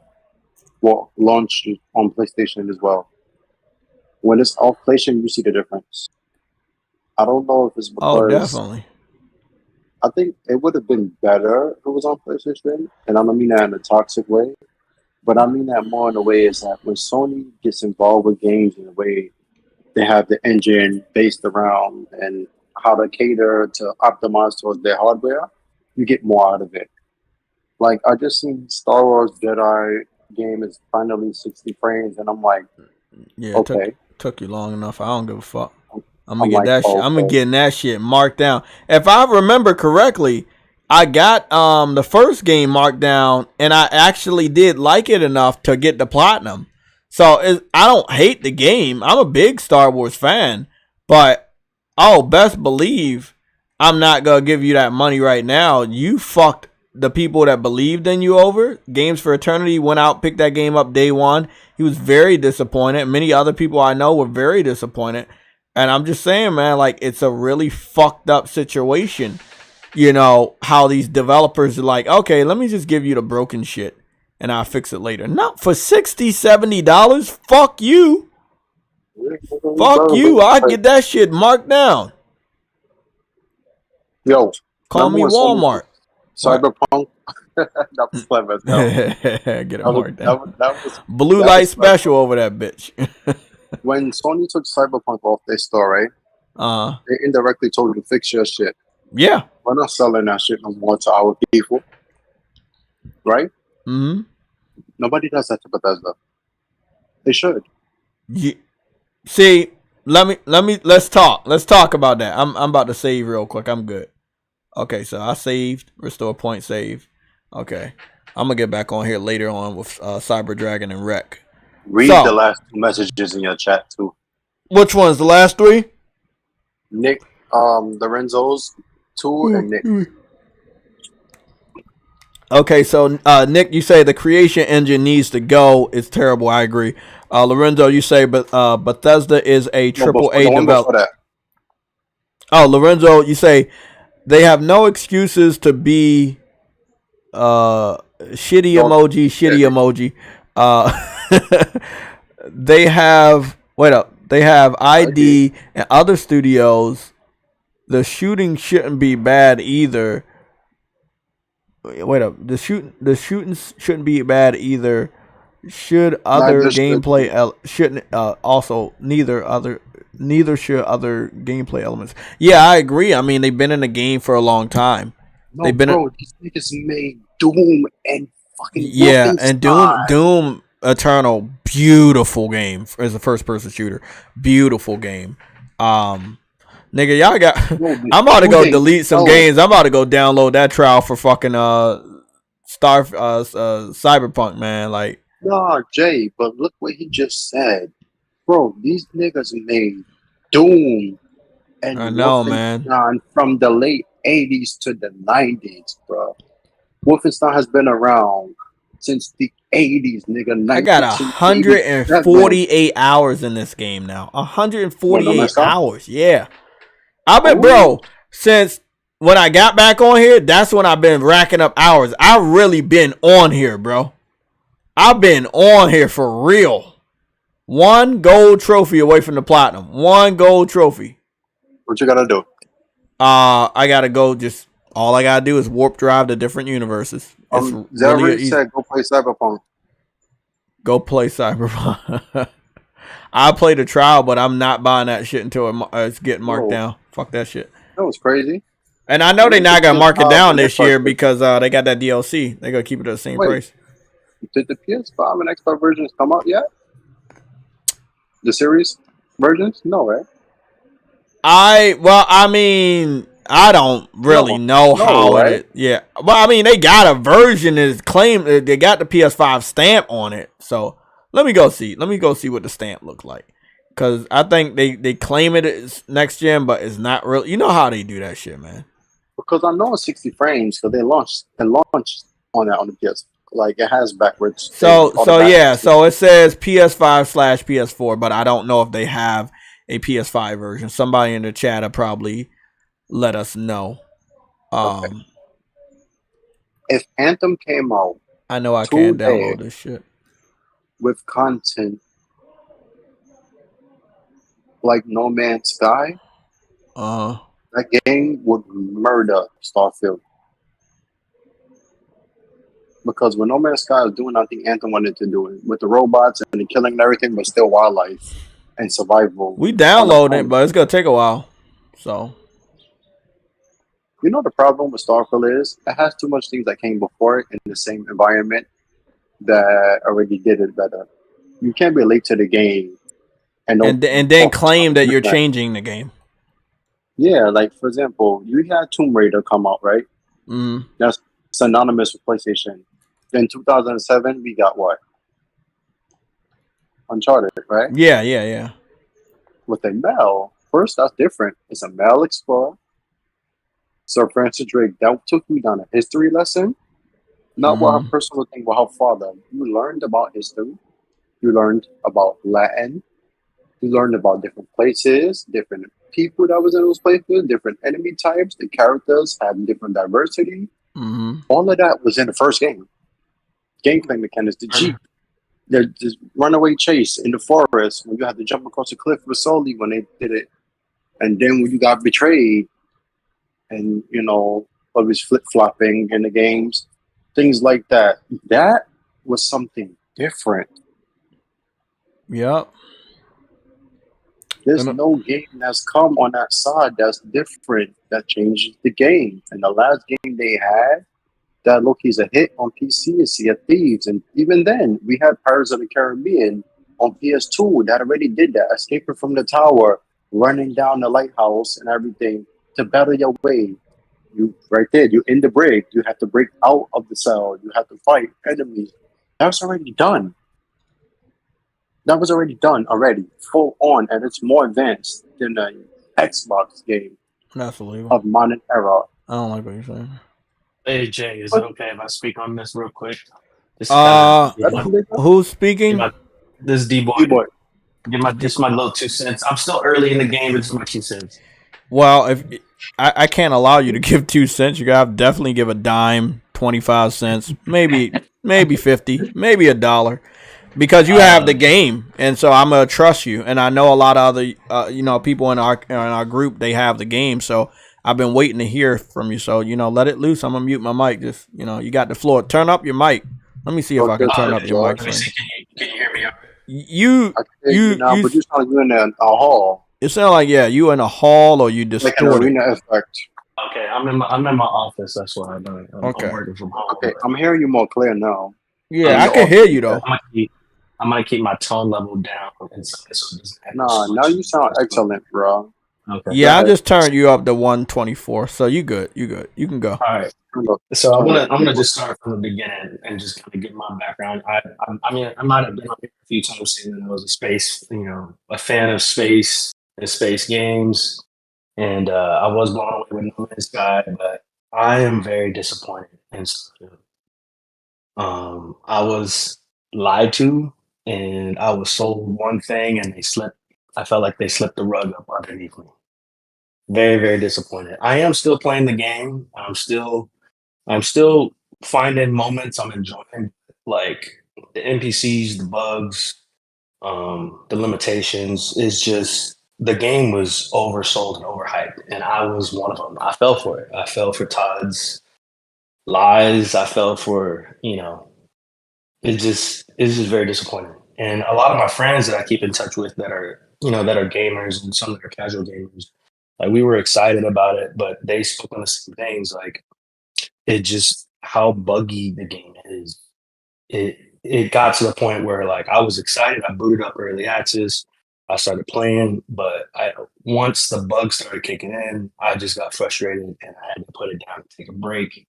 were launched on PlayStation as well. When it's off PlayStation, you see the difference. I don't know if it's because... Oh, definitely. I think it would have been better if it was on PlayStation, and I don't mean that in a toxic way, but I mean that more in a way is that when Sony gets involved with games in a way, they have the engine based around and how to cater to optimize towards their hardware, you get more out of it. Like, I just seen Star Wars Jedi game is finally 60 frames, and I'm like, yeah, okay. Took you long enough. I don't give a fuck. I'm gonna get that shit. I'm gonna get that shit marked down. If I remember correctly, I got the first game marked down, and I actually did like it enough to get the platinum. So I don't hate the game. I'm a big Star Wars fan, but best believe I'm not gonna give you that money right now. You fucked the people that believed in you over. Games for Eternity went out, picked that game up day one. He was very disappointed. Many other people I know were very disappointed. And I'm just saying, man, like, it's a really fucked up situation. You know, how these developers are like, okay, let me just give you the broken shit and I'll fix it later. Not for $60, $70. Fuck you. Fuck you. I'll get that shit marked down. Yo. Call me Walmart. Cyberpunk. That was clever. Get it marked down. That was blue light special over that bitch. When Sony took Cyberpunk off their store, right? They indirectly told you to fix your shit. Yeah. We're not selling that shit no more to our people. Right? Mm-hmm. Nobody does that to Bethesda. They should. Yeah. See, let's talk. Let's talk about that. I'm about to save real quick. I'm good. Okay, so I saved. Restore point save. Okay. I'm gonna get back on here later on with Cyber Dragon and Rec. Read the last 2 messages in your chat too. Which ones? The last 3? Nick, Lorenzo's 2 and Nick. Okay, so Nick, you say the creation engine needs to go. It's terrible. I agree. Lorenzo, you say, but Bethesda is a AAA developer. Oh, Lorenzo, you say they have no excuses to be shitty emoji. They have ID and other studios the shooting shouldn't be bad either. Wait up, the shooting shouldn't be bad either. Should other gameplay shouldn't also neither should other gameplay elements. Yeah, I agree. I mean, they've been in the game for a long time. No, they've been these niggas made Doom and fucking and Doom Eternal, beautiful game as a first person shooter. Beautiful game. Nigga, y'all got I'm about to go delete some games. I'm about to go download that trial for fucking Cyberpunk, man. Like, nah, Jay, but look what he just said. Bro, these niggas made Doom and I know, man. From the late 80s to the 90s, bro. Wolfenstein has been around since the 80s, nigga. I got 148 hours in this game now. 148 hours, yeah. I've been, bro, since when I got back on here, that's when I've been racking up hours. I've really been on here, bro. I've been on here for real. 1 gold trophy away from the platinum. 1 gold trophy. What you gotta do? I gotta go. Just all I gotta do is warp drive to different universes. Really said go play Cyberpunk. Go play Cyberpunk. I played a trial, but I'm not buying that shit until it's getting marked down. Fuck that shit. That was crazy. And I know they're not gonna mark it down this year because they got that DLC. They're gonna keep it at the same price. Did the PS5 and Xbox versions come out yet? The series versions? No, right? I don't really know how it is. Yeah. Well, I mean, they got a version that is claimed. They got the PS5 stamp on it. So let me go see. Let me go see what the stamp looks like. Because I think they claim it is next gen, but it's not real. You know how they do that shit, man. Because I know it's 60 frames. Because they launched on the PS. Like, it has backwards. So it says PS5/PS4, but I don't know if they have a PS5 version. Somebody in the chat will probably let us know. If Anthem came out, I know I can't download this shit with content like No Man's Sky, that game would murder Starfield. Because when No Man's Sky was doing, I think Anthem wanted to do it with the robots and the killing and everything, but still wildlife and survival. We download it, but it's gonna take a while. So, you know, the problem with Starfield is it has too much things that came before it in the same environment that already did it better. You can't be late to the game and then claim that you're changing the game. Yeah, like for example, you had Tomb Raider come out, right? That's synonymous with PlayStation. In 2007, we got what? Uncharted, right? Yeah. With a male, first that's different. It's a male explorer. Sir Francis Drake, that took me down a history lesson. Not what her personal thing, but her father. You learned about history. You learned about Latin. You learned about different places, different people that was in those places, different enemy types. The characters had different diversity. All of that was in the first game. Gameplay mechanics, the Jeep, the runaway chase in the forest when you had to jump across the cliff with Sully when they did it, and then when you got betrayed, and you know, always flip flopping in the games, things like that. That was something different. Yep. There's no game that's come on that side that's different, that changes the game. And the last game they had that is a hit on PC is Sea of Thieves. And even then, we had Pirates of the Caribbean on PS2 that already did that, escaping from the tower, running down the lighthouse and everything to battle your way. You right there, you're in the brig. You have to break out of the cell. You have to fight enemies. That's already done. That was already done already, full on, and it's more advanced than an Xbox game of modern era. I don't like what you're saying. Hey Jay, is it okay if I speak on this real quick? Who's speaking? This D-boy. Just my little 2 cents. I'm still early in the game, but just my 2 cents. Well, if I can't allow you to give 2 cents, you gotta definitely give a dime, 25 cents, maybe 50, maybe $1. Because you have the game, and so I'm gonna trust you. And I know a lot of other, people in our group, they have the game. So I've been waiting to hear from you. So let it loose. I'm gonna mute my mic. Just you got the floor. Turn up your mic. Let me see if I can turn up your mic. Can you hear me? You now, but you sound like you're in a hall. It sounds like you in a hall or you distorted. Like an arena effect. Okay, I'm in my office. That's why I'm working from home. Okay, I'm hearing you more clear now. Yeah, I can hear you though. I'm gonna keep my tone level down inside, so nah, now you sound excellent, bro. Okay. Yeah, I just turned you up to 124, so you good. You can go. All right. So I'm gonna just start from the beginning and just kind of get my background. I mean, I might have been on here a few times saying that I was a fan of space and space games, and I was blown away with No Man's Sky, but I am very disappointed in Starfield. I was lied to, and I was sold one thing, and I felt like they slipped the rug up underneath me. Very, very disappointed. I am still playing the game. I'm still finding moments I'm enjoying, like the NPCs, the bugs, the limitations. It's just the game was oversold and overhyped, and I was one of them. I fell for it. I fell for Todd's lies. I fell for it's just very disappointing. And a lot of my friends that I keep in touch with that are gamers and some that are casual gamers, like we were excited about it, but they spoke on the same things. Like it just how buggy the game is. It got to the point where like I was excited. I booted up early access. I started playing, but once the bugs started kicking in, I just got frustrated and I had to put it down and take a break.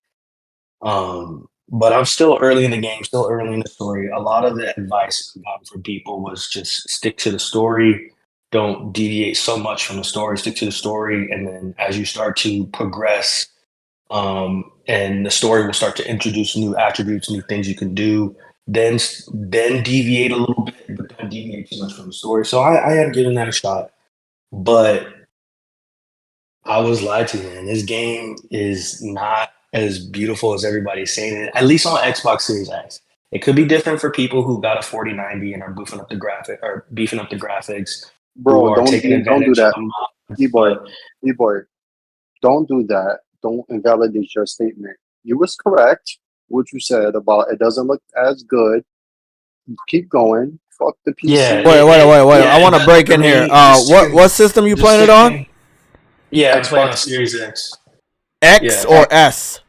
But I'm still early in the game, still early in the story. A lot of the advice I got from people was just stick to the story. Don't deviate so much from the story. Stick to the story. And then as you start to progress, and the story will start to introduce new attributes, new things you can do, then deviate a little bit, but don't deviate too much from the story. So I had given that a shot. But I was lied to, man. This game is not as beautiful as everybody's saying it, at least on Xbox Series X. It could be different for people who got a 4090 and are beefing up the graphics. Bro, don't do that. B-boy, don't do that. Don't invalidate your statement. You was correct what you said about it doesn't look as good. Keep going. Fuck the PC. Yeah, wait. I want to break in here. What system you playing it on? Yeah, I'm playing on Series X. X or S?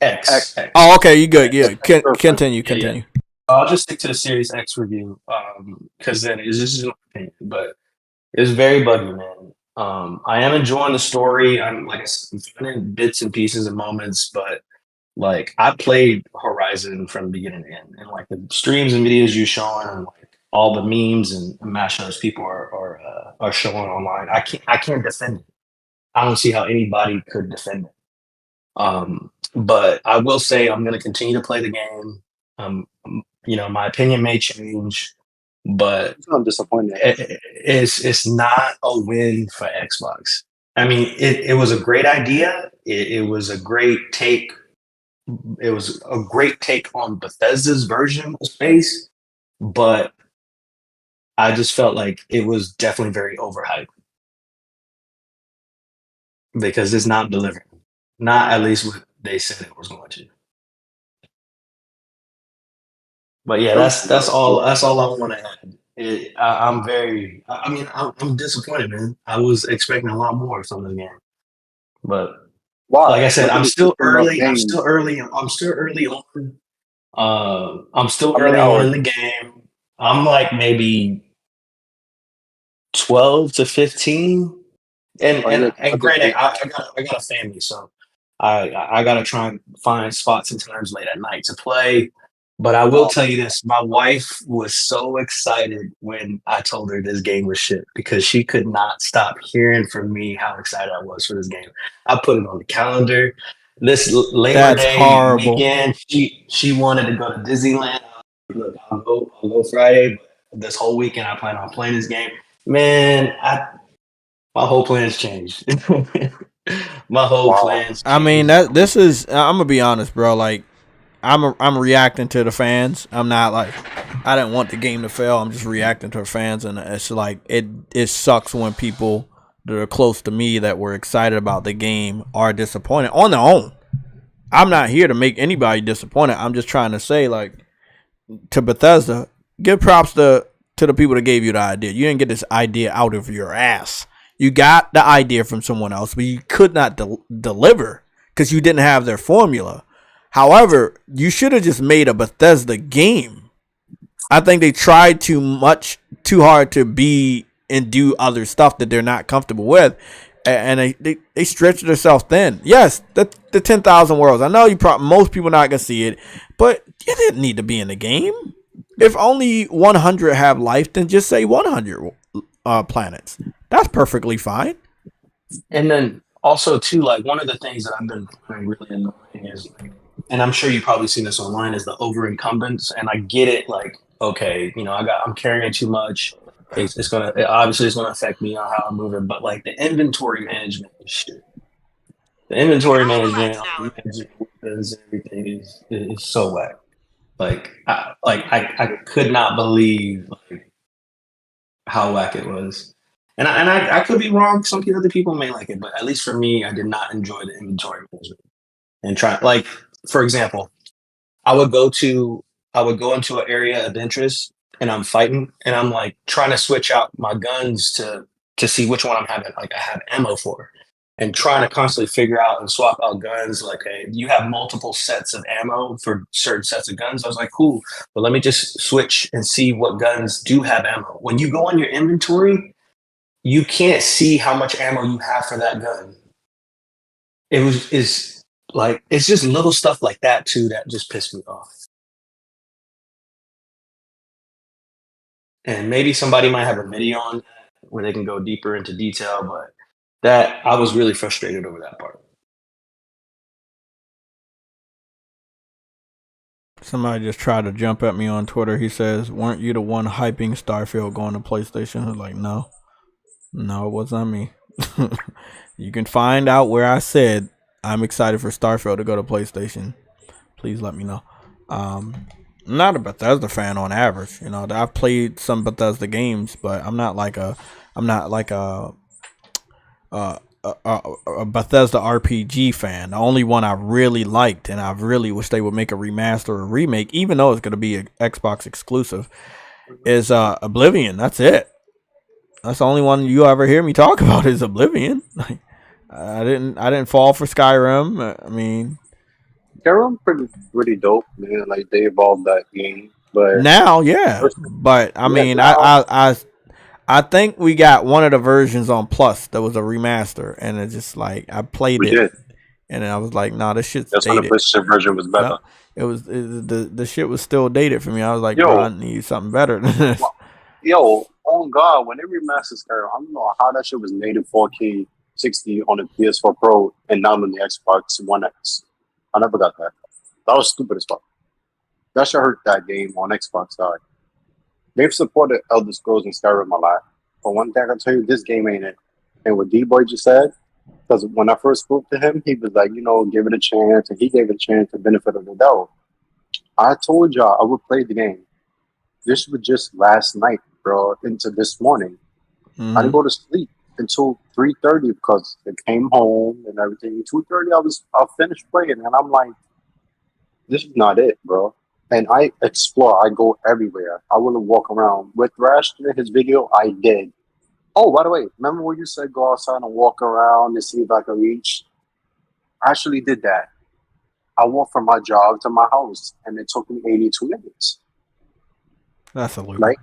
X. Oh, okay, you good. Yeah, continue. Yeah. I'll just stick to the Series X review because then it's just an opinion, but it's very buggy, man. I am enjoying the story. I'm finding bits and pieces and moments, but like I played Horizon from beginning to end, and like the streams and videos you showing, and like all the memes and mashups people are showing online, I can't defend it. I don't see how anybody could defend it. But I will say I'm going to continue to play the game. My opinion may change, but I'm disappointed. It's not a win for Xbox. I mean, it was a great idea. It was a great take. It was a great take on Bethesda's version of space, but I just felt like it was definitely very overhyped because it's not delivering. Not at least what they said it was going to. But yeah, that's all I want to add. I'm disappointed, man. I was expecting a lot more from the game, but like I said, I'm still early on. I'm still early on in the game. I'm like maybe 12 to 15, and granted, I got a family, so I got to try and find spots and times late at night to play. But I will tell you this, my wife was so excited when I told her this game was shit because she could not stop hearing from me how excited I was for this game. I put it on the calendar. This Labor Day weekend, she wanted to go to Disneyland. Look, I'll go Friday, but this whole weekend I plan on playing this game. Man, my whole plan's changed. My whole plan's changed. I mean, this is, I'm gonna be honest, bro. Like, I'm reacting to the fans. I'm not like I didn't want the game to fail. I'm just reacting to fans, and it's like it sucks when people that are close to me that were excited about the game are disappointed on their own. I'm not here to make anybody disappointed. I'm just trying to say, like, to Bethesda, give props to the people that gave you the idea. You didn't get this idea out of your ass. You got the idea from someone else, but you could not deliver because you didn't have their formula. However, you should have just made a Bethesda game. I think they tried too hard to be and do other stuff that they're not comfortable with, and they stretched themselves thin. Yes, the 10,000 worlds. I know most people not gonna see it, but you didn't need to be in the game. If only 100 have life, then just say 100 planets. That's perfectly fine. And then also too, like, one of the things that I've been finding really annoying is, and I'm sure you've probably seen this online, is the over incumbents. And I get it, like, okay, you know, I'm carrying too much. It's gonna affect me on how I'm moving. But like the inventory management is shit. The inventory management, weapons, everything is so whack. I could not believe how whack it was. And I could be wrong. Some other people may like it, but at least for me, I did not enjoy the inventory management. And for example, I would go into an area of interest and I'm fighting and I'm like trying to switch out my guns to see which one I'm having, like I have ammo for, and trying to constantly figure out and swap out guns. Like, hey, you have multiple sets of ammo for certain sets of guns. I was like, cool, but let me just switch and see what guns do have ammo. When you go on your inventory, you can't see how much ammo you have for that gun. It's just little stuff like that too that just pissed me off. And maybe somebody might have a video on that where they can go deeper into detail, but that I was really frustrated over that part. Somebody just tried to jump at me on Twitter. He says, "Weren't you the one hyping Starfield going to PlayStation?" I was like, no, it wasn't me. You can find out where I said I'm excited for Starfield to go to PlayStation. Please let me know. I'm not a Bethesda fan on average. You know, I've played some Bethesda games, but I'm not like a Bethesda RPG fan. The only one I really liked, and I really wish they would make a remaster or remake, even though it's going to be an Xbox exclusive, is Oblivion. That's it. That's the only one you ever hear me talk about is Oblivion. I didn't fall for Skyrim. I mean, Skyrim pretty dope, man. Like they evolved that game, but now, yeah. But I mean, I think we got one of the versions on Plus that was a remaster, and it's just like I played it, and I was like, "Nah, this shit's dated." When the PlayStation version was better. The shit was still dated for me. I was like, "Bro, I need something better than this." Yo, on God, when they remastered Skyrim, I don't know how that shit was native 4K 60 on the PS4 Pro and not on the Xbox One X. I never got that. That was stupid as fuck. That should hurt that game on Xbox side. They've supported Elder Scrolls and Skyrim a lot. But one thing I can tell you, this game ain't it. And what D-Boy just said, because when I first spoke to him, he was like, give it a chance. And he gave it a chance to benefit of the doubt. I told y'all I would play the game. This was just last night, bro, into this morning. Mm-hmm. I didn't go to sleep until 3:30 because I came home and everything. 2:30, I finished playing, and I'm like, this is not it, bro. And I explore. I go everywhere. I want to walk around. With Rash in his video, I did. Oh, by the way, remember when you said go outside and walk around and see if I can reach? I actually did that. I walked from my job to my house, and it took me 82 minutes. That's a loop. Like,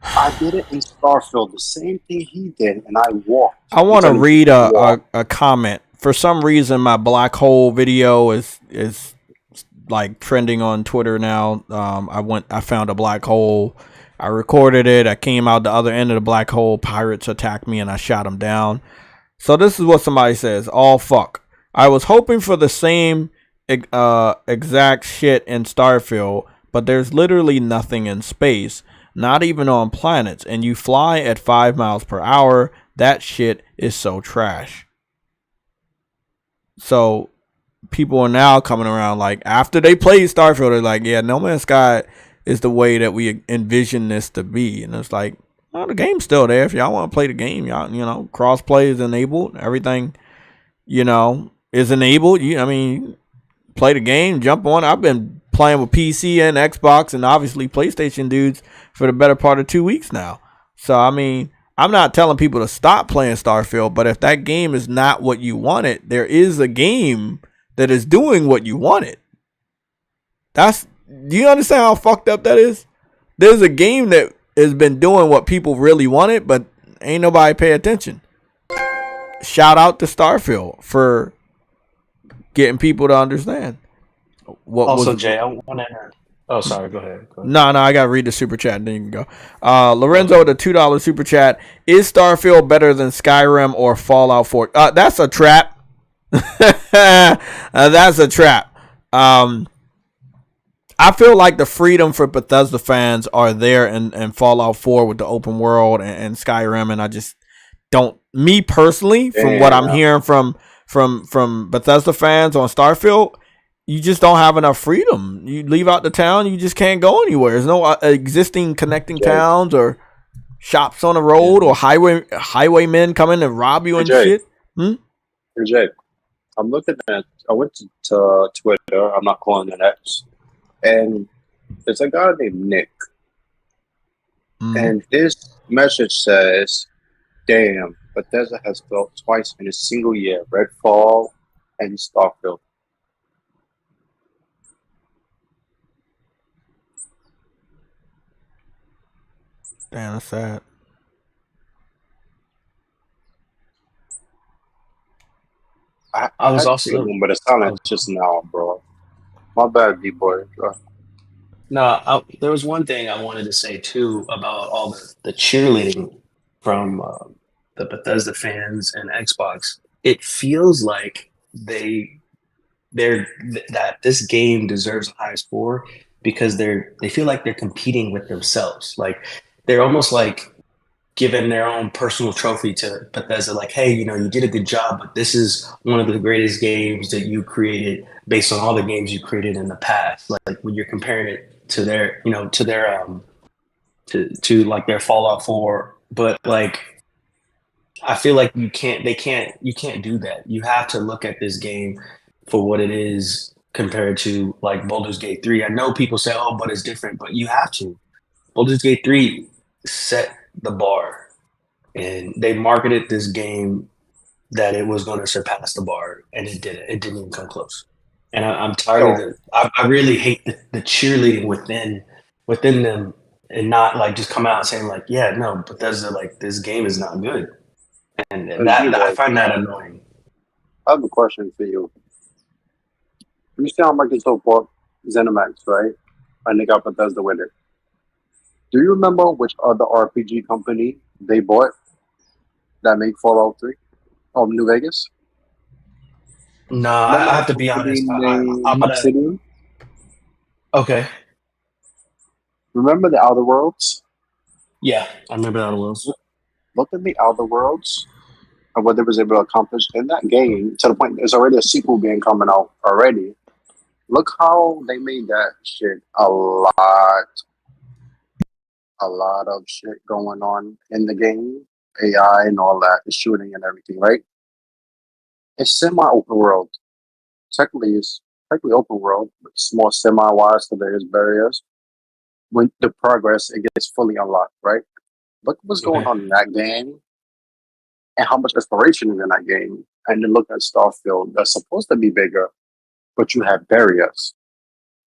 I did it in Starfield, the same thing he did, and I walked. I want to read a comment. For some reason, my black hole video is like trending on Twitter now. I found a black hole. I recorded it. I came out the other end of the black hole. Pirates attacked me, and I shot them down. So this is what somebody says. All fuck. I was hoping for the same exact shit in Starfield, but there's literally nothing in space. Not even on planets, and you fly at 5 miles per hour. That shit is so trash. So people are now coming around like after they played Starfield, they're like, yeah, No Man's Sky is the way that we envision this to be. And it's like, well, the game's still there. If y'all want to play the game, y'all, cross play is enabled. Everything, is enabled. Play the game, jump on. I've been playing with PC and Xbox and obviously PlayStation dudes for the better part of 2 weeks now. So, I'm not telling people to stop playing Starfield, but if that game is not what you wanted, there is a game that is doing what you wanted. Do you understand how fucked up that is? There's a game that has been doing what people really wanted, but ain't nobody pay attention. Shout out to Starfield for getting people to understand. Jay, I want to. Oh, sorry. Go ahead. No, I gotta read the super chat and then you can go. Lorenzo with the $2 super chat. Is Starfield better than Skyrim or Fallout 4? That's a trap. That's a trap. I feel like the freedom for Bethesda fans are there in Fallout 4 with the open world and Skyrim, and I just don't. Me personally, from what I'm hearing from Bethesda fans on Starfield, you just don't have enough freedom. You leave out the town, you just can't go anywhere. There's no existing connecting towns or shops on the road or highwaymen coming to rob you and shit. Jay, I went to Twitter. I'm not calling it X. And there's a guy named Nick. And his message says, damn, Bethesda has built twice in a single year, Redfall and Starfield. Damn, that's sad. I was also, but it's kind of just now, bro. My bad, D-boy. No, there was one thing I wanted to say too about all the cheerleading from the Bethesda fans and Xbox. It feels like that this game deserves a high score because they feel like they're competing with themselves. Like they're almost like giving their own personal trophy to Bethesda, like, hey, you did a good job, but this is one of the greatest games that you created based on all the games you created in the past. Like when you're comparing it to their, to like their Fallout 4, but like, I feel like you can't do that. You have to look at this game for what it is compared to like Baldur's Gate 3. I know people say, oh, but it's different, but you have to. Baldur's Gate 3 set the bar, and they marketed this game that it was going to surpass the bar, and it didn't. It didn't even come close. And I'm tired of it. I really hate the cheerleading within them, and not like just come out saying like, yeah, no, Bethesda, like this game is not good, and that I find that annoying. I have a question for you. You see how Microsoft bought ZeniMax, right? And they got Bethesda with it. Do you remember which other RPG company they bought that made Fallout 3? Oh, New Vegas? No, I have to be honest. I'm Obsidian? Okay. Remember the Outer Worlds? Yeah, I remember the Outer Worlds. Look at the Outer Worlds and what they was able to accomplish in that game, to the point there's already a sequel game coming out already. Look how they made that shit a lot of shit going on in the game, AI and all that, the shooting and everything, right? It's semi-open world. Technically, it's open world, but it's more semi-wide, so there's barriers. When the progress, it gets fully unlocked, right? Look what's going on in that game and how much exploration is in that game. And then look at Starfield. That's supposed to be bigger, but you have barriers.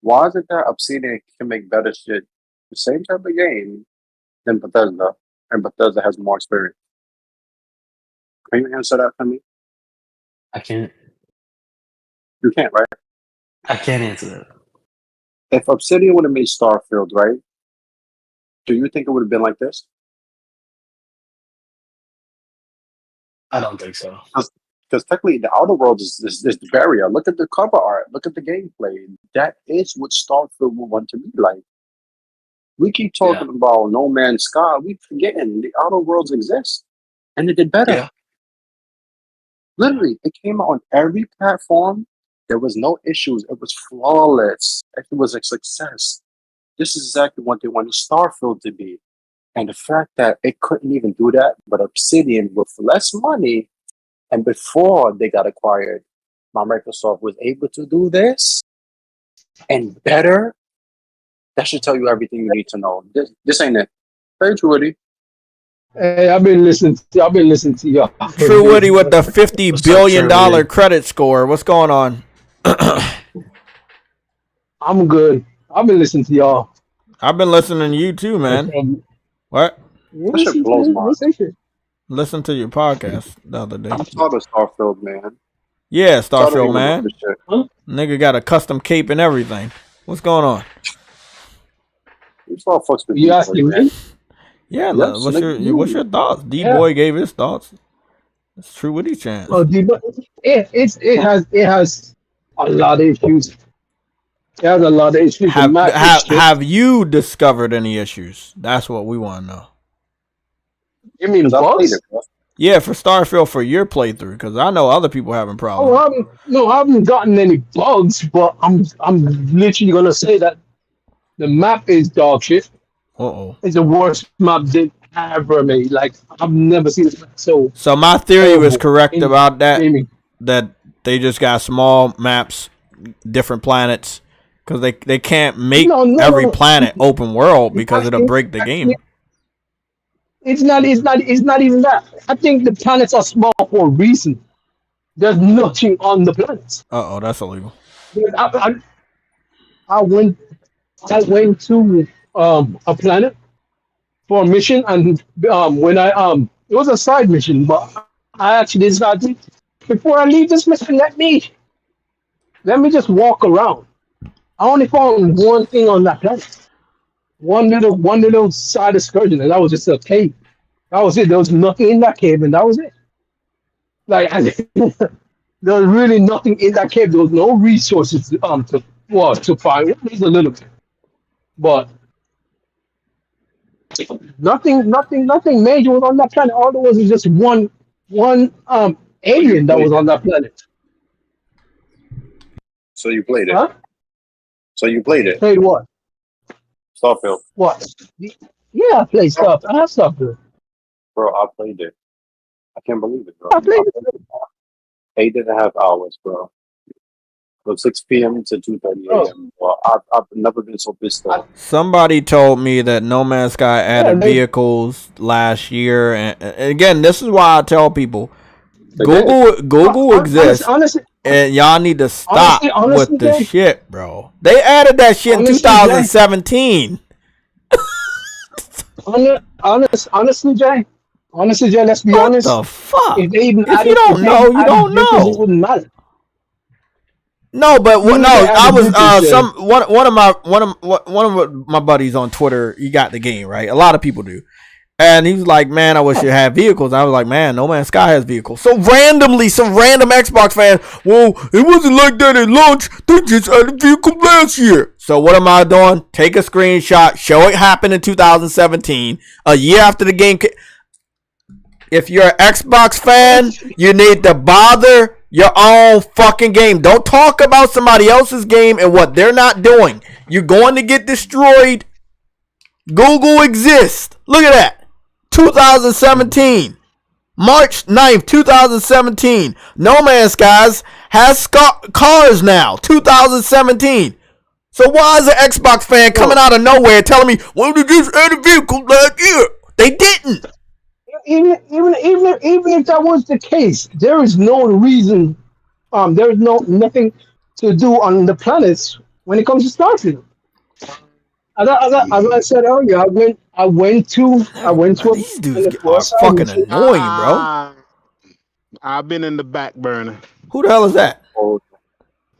Why is it that Obsidian can make better shit, the same type of game, than Bethesda, and Bethesda has more experience? Can you answer that for me? I can't. You can't, right? I can't answer that. If Obsidian would have made Starfield, right? Do you think it would have been like this? I don't think so. Because technically, the Outer Worlds is the barrier. Look at the cover art. Look at the gameplay. That is what Starfield would want to be like. We keep talking about No Man's Sky. We forgetting the Outer Worlds exist, and it did better. Yeah. Literally, it came out on every platform. There was no issues. It was flawless. It was a success. this is exactly what they wanted Starfield to be. And the fact that it couldn't even do that, but Obsidian with less money and before they got acquired by Microsoft was able to do this and better, that should tell you everything you need to know. This ain't it. Very true, Woody. Hey, I've been listening to y'all. True Woody with the $50 billion credit score. What's going on? I'm good. I've been listening to y'all. I've been listening to you too, man. What? That shit blows my mind. Listen to your podcast the other day. I saw the Starfield, man. Yeah, Starfield, man. Huh? Nigga got a custom cape and everything. What's going on? You asking me? Yeah, yes, what's your thoughts? D-Boy gave his thoughts. It's True Woody chance. Oh, D-Boy, it has a lot of issues. It has a lot of issues. Have you discovered any issues? That's what we want to know. You mean bugs? Yeah, for Starfield for your playthrough, because I know other people having problems. I haven't gotten any bugs, but I'm literally gonna say that the map is dog shit. It's the worst map they ever made. Like I've never seen it so. So my theory was correct about that. That they just got small maps, different planets, because they can't make every planet open world because it'll break the game. It's not even that. I think the planets are small for a reason. There's nothing on the planets. That's illegal. I went to a planet for a mission, and when it was a side mission, but I actually decided before I leave this mission, let me just walk around. I only found one thing on that planet. One little side excursion, and that was just a cave. That was it. There was nothing in that cave, and that was it. Like there was really nothing in that cave. There was no resources to find. There's a little bit, but nothing major was on that planet. All there was just one alien that was on that planet. So you played it? Huh? So you played it? Played what? Starfield. What? Yeah, I played stuff. I have stuff there. Bro, I played it. I can't believe it, bro. I played it. 8.5 hours, bro. From 6 p.m. to 2:30 a.m. Well, I've never been so pissed off. Somebody told me that No Man's Sky added vehicles last year, and again, this is why I tell people, Google exists, honestly, and y'all need to stop with the shit, bro. They added that shit in 2017. Honestly, Jay, let's be honest. What the fuck? If you don't know, you don't know. It wouldn't matter. No, but I was one of my buddies on Twitter. He got the game right. A lot of people do, and he was like, "Man, I wish it had vehicles." I was like, "Man, No Man's Sky has vehicles." So randomly, some random Xbox fan, well, it wasn't like that at launch. They just added vehicles last year. So what am I doing? Take a screenshot, show it happened in 2017, a year after the game. If you're an Xbox fan, you need to bother your own fucking game. Don't talk about somebody else's game and what they're not doing. You're going to get destroyed. Google exists. Look at that. 2017. March 9th, 2017. No Man's Sky has cars now. 2017. So why is an Xbox fan coming out of nowhere telling me, well, they just added vehicles last year? They didn't. Even if that was the case, there is no reason. There is nothing to do on the planets when it comes to Starfield. As I said earlier, I went to these dudes are fucking annoying, bro. I've been in the back burner. Who the hell is that?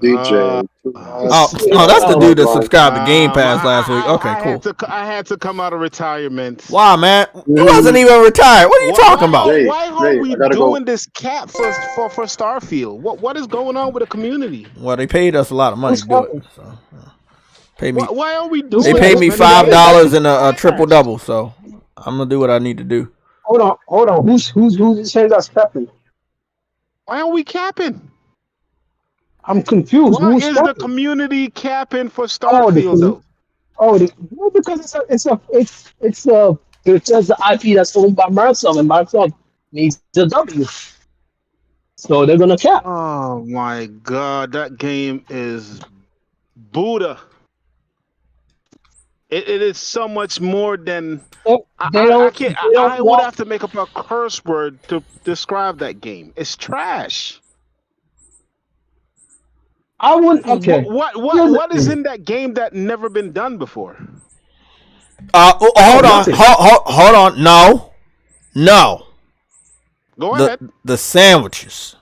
DJ. That's the dude that subscribed to Game Pass last week. Okay, cool. I had to come out of retirement. Why, man? He wasn't even retired. What are you talking about? Why are we doing this cap for Starfield? What is going on with the community? Well, they paid us a lot of money to do it. So, pay me. Why are we doing? They paid me $5 and a triple double. So I'm gonna do what I need to do. Hold on. Who's saying that's capping? Why are we capping? I'm confused. Why is the community capping for Starfield? Well, because it's the IP that's owned by Microsoft, and Microsoft needs the W, so they're gonna cap. Oh my god, that game is Buddha. It is so much more than I can't. I would have to make up a curse word to describe that game. It's trash. I wouldn't. Okay. What is in that game that never been done before? Hold on. No. Go ahead. The sandwiches.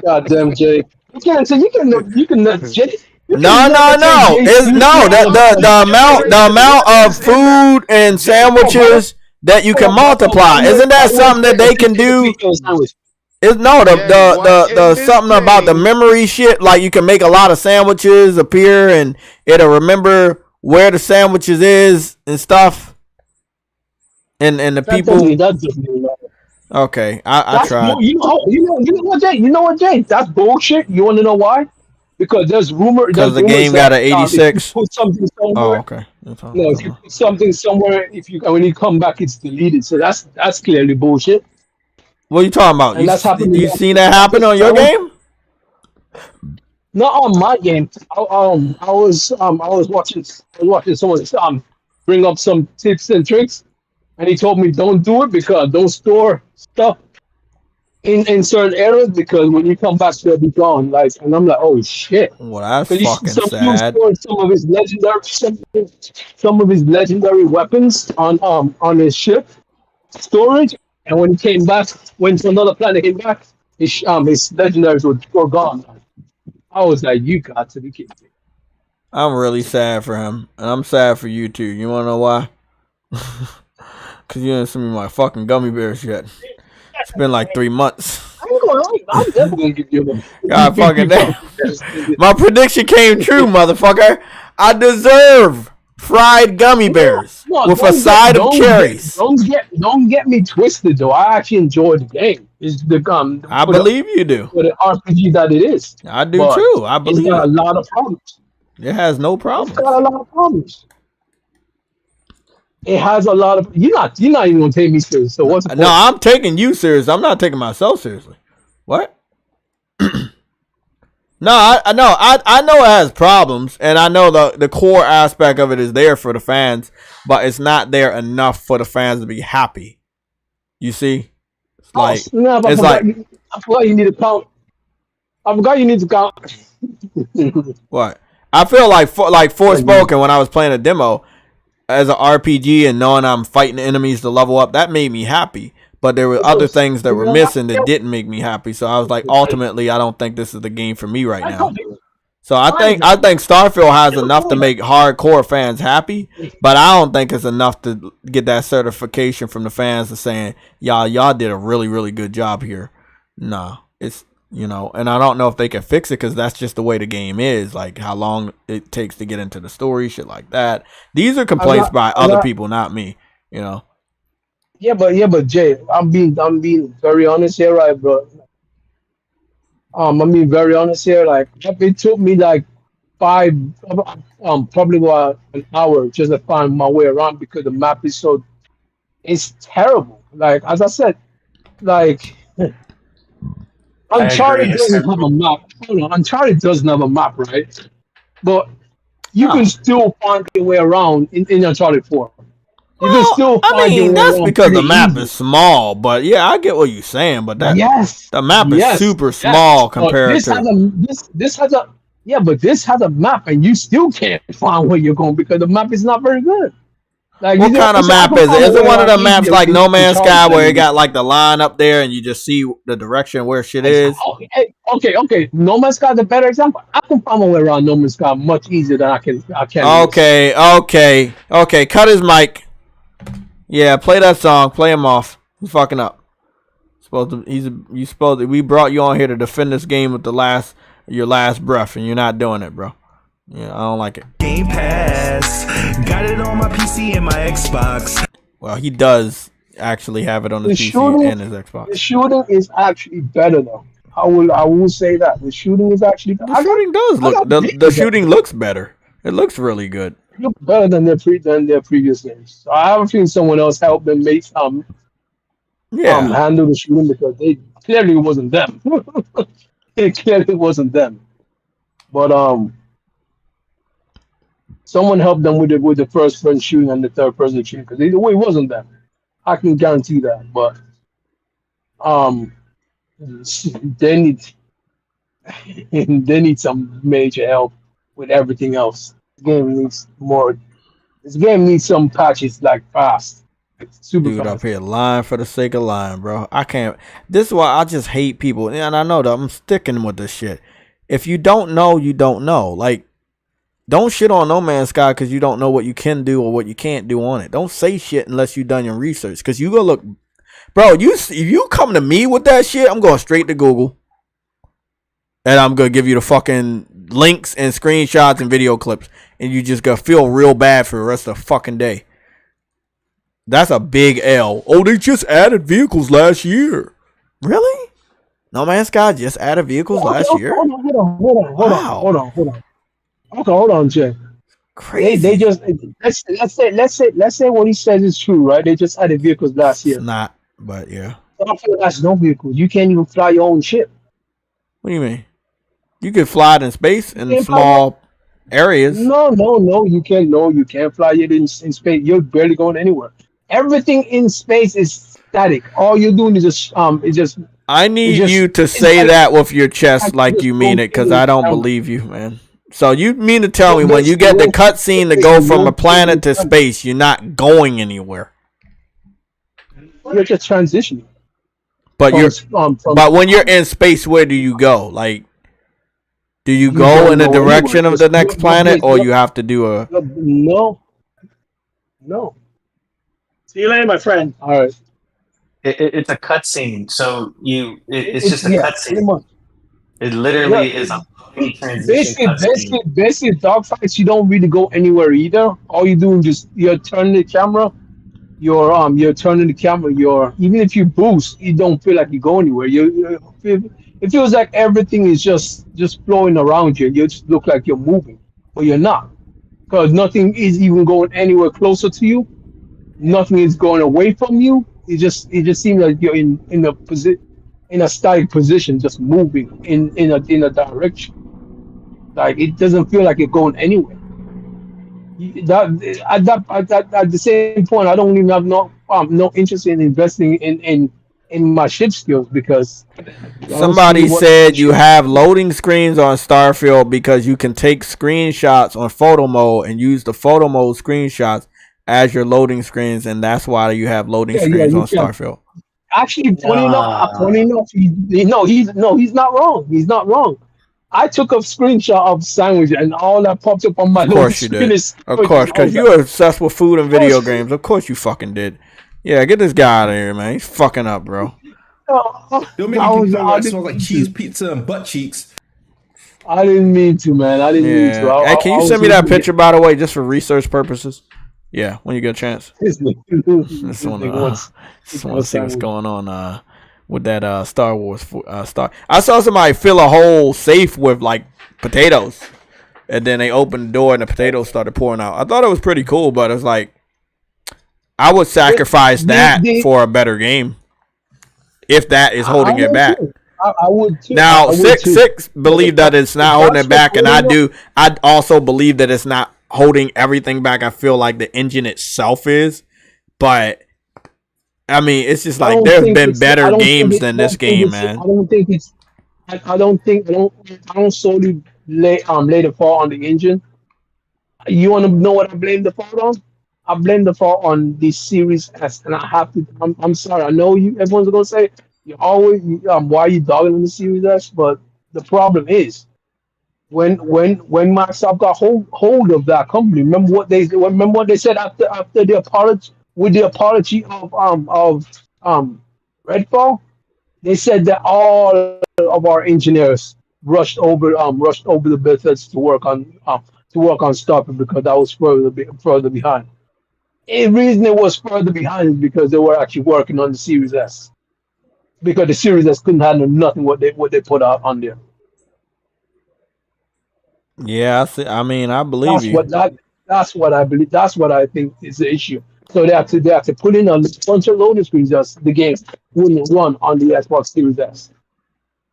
Goddamn, Jay. You can. Jay. No. The amount of food and sandwiches that you can multiply. Isn't that something that they can do? The something about the memory shit. Like you can make a lot of sandwiches appear and it'll remember where the sandwiches is and stuff. And the people. Okay, I tried. You know what, Jay? That's bullshit. You want to know why? Because there's rumor. Because the game got an 86. Put something somewhere. Oh, okay. No, if you put something somewhere, when you come back, it's deleted. So that's clearly bullshit. What are you talking about? You seen that happen on your game? Not on my game. I was watching someone bring up some tips and tricks, and he told me don't do it because don't store stuff in certain areas because when you come back they'll be gone. Like, and I'm like, oh shit. Well, that's fucking sad. Some of his legendary weapons on his ship storage, and when he came back, when another planet came back, his legendaries were gone. I was like, you got to be kidding me. I'm really sad for him, and I'm sad for you too. You wanna know why? Cause you didn't send me my fucking gummy bears yet. It's been like 3 months. I'm definitely gonna give you them. God fucking damn. My prediction came true, motherfucker. I deserve fried gummy bears with a side of cherries. Don't get me twisted though. I actually enjoy the game. It's the I believe you do. For the RPG that it is. I do too. I believe it's got a lot of problems. It has no problems. It's got a lot of problems. It has a lot of. You're not even gonna take me serious. So what's the point? No, I'm taking you serious. I'm not taking myself seriously. What? No, I know it has problems, and I know the core aspect of it is there for the fans, but it's not there enough for the fans to be happy. You see, it's like I forgot you need to count. I forgot you need to count. What? I feel like Forspoken when I was playing a demo. As an RPG and knowing I'm fighting enemies to level up, that made me happy. But there were other things that were missing that didn't make me happy. So I was like, ultimately, I don't think this is the game for me right now. So I think Starfield has enough to make hardcore fans happy, but I don't think it's enough to get that certification from the fans of saying, y'all did a really, really good job here. No, it's, and I don't know if they can fix it because that's just the way the game is, like how long it takes to get into the story, shit like that. These are complaints by other people, not me, Yeah, but Jay, I'm being very honest here, right, bro? I'm being very honest here. Like, it took me like probably about an hour just to find my way around because the map is it's terrible. Like, as I said, like. Uncharted doesn't have a map. Hold on, Uncharted doesn't have a map, right? But you can still find your way around in Uncharted 4. You can still find your way that's around because the map is small. But yeah, I get what you're saying. But the map is super small compared to this has a but this has a map, and you still can't find where you're going because the map is not very good. Like, what kind of map is it? Is it one of the maps like No Man's Sky where it got like the line up there and you just see the direction where shit is? Okay. No Man's Sky is a better example. I can find my way around No Man's Sky much easier than I can. Okay. Cut his mic. Yeah, play that song. Play him off. He's fucking up. We brought you on here to defend this game with your last breath, and you're not doing it, bro. Yeah, I don't like it. Game Pass. Got it on my PC and my Xbox. Well, he does actually have it on his PC and his Xbox. The shooting is actually better though. I will say that the shooting is actually the shooting does look the shooting looks better. It looks really good. It looks better than their previous games. So I have a feeling someone else helped them make handle the shooting because they clearly it wasn't them. It clearly wasn't them. But someone helped them with the first person shooting and the third person shooting because either way it wasn't them. I can guarantee that. But they need they need some major help with everything else. This game needs some patches like fast. Super Dude fast. up here lying for the sake of lying, bro. I can't. This is why I just hate people, and I know that I'm sticking with this shit. If you don't know, you don't know. Like, don't shit on No Man's Sky because you don't know what you can do or what you can't do on it. Don't say shit unless you done your research because you gonna look, bro. If you come to me with that shit, I'm going straight to Google, and I'm gonna give you the fucking links and screenshots and video clips, and you just gonna feel real bad for the rest of the fucking day. That's a big L. Oh, they just added vehicles last year. Really? No Man's Sky just added vehicles last year? Hold on. Okay, hold on, Jay. Crazy. They just let's say what he says is true, right? They just added vehicles last year. It's not, but yeah. That's no vehicles. You can't even fly your own ship. What do you mean? You can fly it in space in small areas. No, you can't. No, you can't fly it in space. You're barely going anywhere. Everything in space is static. All you're doing is just I need you to say that with your chest like you mean it, because I don't believe you, man. So you mean to tell me when you get the cutscene to go from a planet to space, you're not going anywhere? You're just transitioning. But but when you're in space, where do you go? Like, do you go in the direction of the next planet, or you have to do a? No. See you later, my friend. All right. It's a cutscene, so it's just a cutscene. It literally is a transition cutscene. Basically, dogfights, you don't really go anywhere either. All you do is you're turning the camera. You're turning the camera. Even if you boost, you don't feel like you go anywhere. It feels like everything is just flowing around you. You just look like you're moving, but you're not, because nothing is even going anywhere closer to you. Nothing is going away from you. It just seems like you're in a static position, just moving in a direction. Like, it doesn't feel like you're going anywhere. At the same point, I don't even have no interest in investing in my ship skills, because somebody said you have loading screens on Starfield because you can take screenshots on photo mode and use the photo mode screenshots as your loading screens, and that's why you have loading screens on Starfield. Actually, funny enough, he's not wrong. He's not wrong. I took a screenshot of sandwich, and all that popped up on my loading screen. Of course, because you're obsessed with food and video games. Of course you fucking did. Yeah, get this guy out of here, man. He's fucking up, bro. Don't make me think it smells like cheese pizza and butt cheeks. I didn't mean to, man. I didn't mean to. Hey, can you send me that picture, by the way, just for research purposes? Yeah, when you get a chance. Just want to see what's going on with that Star Wars Star. I saw somebody fill a whole safe with like potatoes, and then they opened the door and the potatoes started pouring out. I thought it was pretty cool, but it's like I would sacrifice that for a better game if that is holding it back. I would too. Now, six believe that it's not holding it back, and I also believe that it's not holding everything back. I feel like the engine itself is, but I mean, it's just like there's been better games than this game, man. I don't solely lay the fault on the engine. You want to know what I blame the fault on? I blame the fault on the Series S, and I have to. I'm sorry. I know everyone's gonna say you always why are you dogging on the Series S, but the problem is when Microsoft got hold of that company. Remember what they said after the apology, with the apology of Redfall. They said that all of our engineers rushed over the Bethesda to work on Starfield because that was further behind. The reason it was further behind is because they were actually working on the Series S. because the Series S couldn't handle nothing what they put out on there. Yeah, I mean, I believe you. That's what I believe. That's what I think is the issue. So they have to put in a bunch of loading screens. Just the game wouldn't run on the Xbox Series S.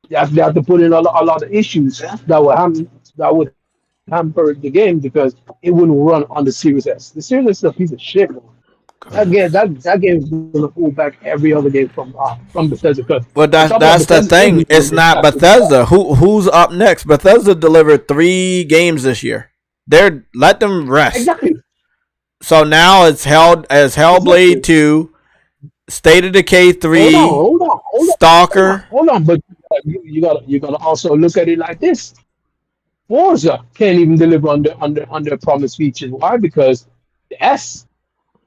They have to put in a lot of issues that would hamper the game because it wouldn't run on the Series S. The Series S is a piece of shit. That game is gonna pull back every other game from Bethesda. But that's the thing. It's not Bethesda. Who's up next? Bethesda delivered 3 games this year. Let them rest. Exactly. So now it's Hellblade 2, State of Decay 3, hold on, Stalker. Hold on, but you gotta also look at it like this. Forza can't even deliver on their promised features. Why? Because the S.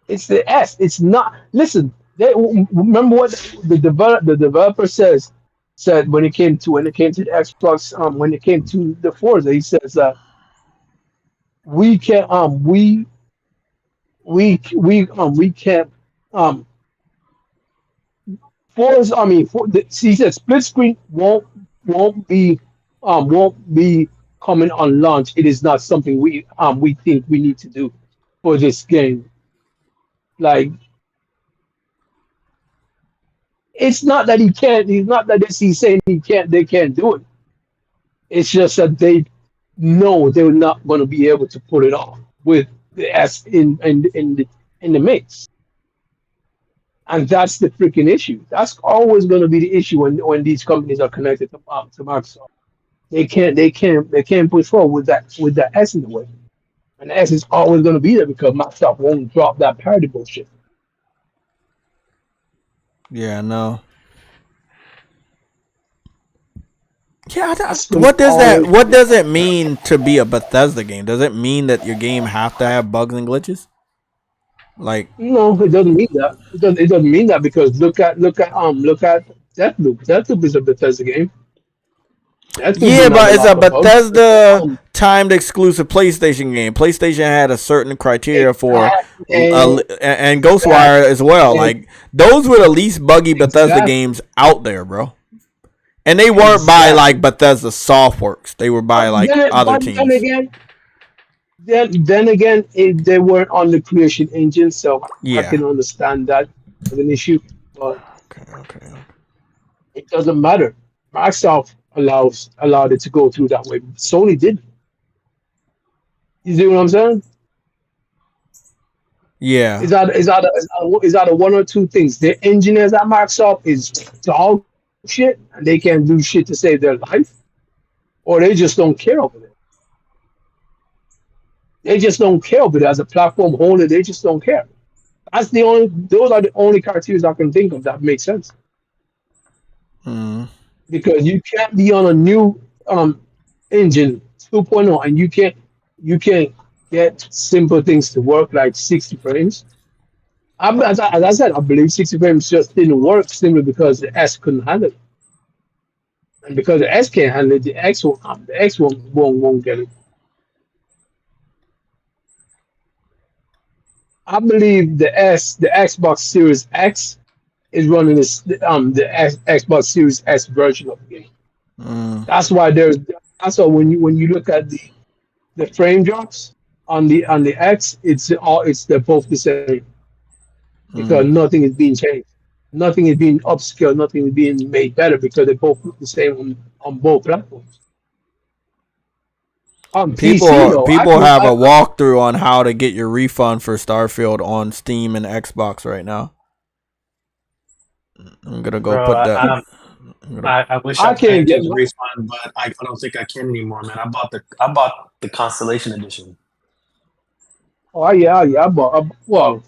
It's the S. It's not. Listen, remember what the developer said when it came to the Xbox. When it came to the Forza, he says that we can't Forza. He said split screen won't be coming on launch. It is not something we think we need to do for this game. Like, it's not that he can't. He's not that he's saying he can't. They can't do it. It's just that they know they're not going to be able to pull it off with the S in the mix, and that's the freaking issue. That's always going to be the issue when these companies are connected to Microsoft. They can't push forward with that S in the way, and the S is always going to be there because Microsoft won't drop that parity bullshit. Yeah, no. Yeah, what does it mean to be a Bethesda game? Does it mean that your game have to have bugs and glitches? Like, no, it doesn't mean that. It doesn't mean that because look at Deathloop. Deathloop is a Bethesda game. Yeah, but it's a Bethesda timed exclusive PlayStation game. PlayStation had a certain criteria for, and Ghostwire as well. Like, those were the least buggy Bethesda games out there, bro. And they weren't by like Bethesda Softworks. They were by like other teams. Then again, they weren't on the creation engine, so yeah. I can understand that as an issue. But it doesn't matter. Microsoft allowed it to go through that way. Sony didn't. You see what I'm saying? Yeah. Is that one or two things? The engineers at Microsoft is dog shit and they can't do shit to save their life, or they just don't care over it. They just don't care over it as a platform holder. They just don't care. Those are the only criteria I can think of that make sense. Because you can't be on a new engine 2.0 and you can't get simple things to work like 60 frames. As I said, I believe 60 frames just didn't work simply because the S couldn't handle it. And because the S can't handle it, the X won't get it. I believe the Xbox Series X is running the Xbox Series S version of the game. That's why when you look at the frame drops on the X, they're both the same. Because nothing is being changed. Nothing is being upscaled, nothing is being made better because they both look the same on both platforms. People have a walkthrough on how to get your refund for Starfield on Steam and Xbox right now. I'm gonna go put that. I wish I could get the refund, but I don't think I can anymore, man. I bought the Constellation edition. Oh yeah. I bought. Well,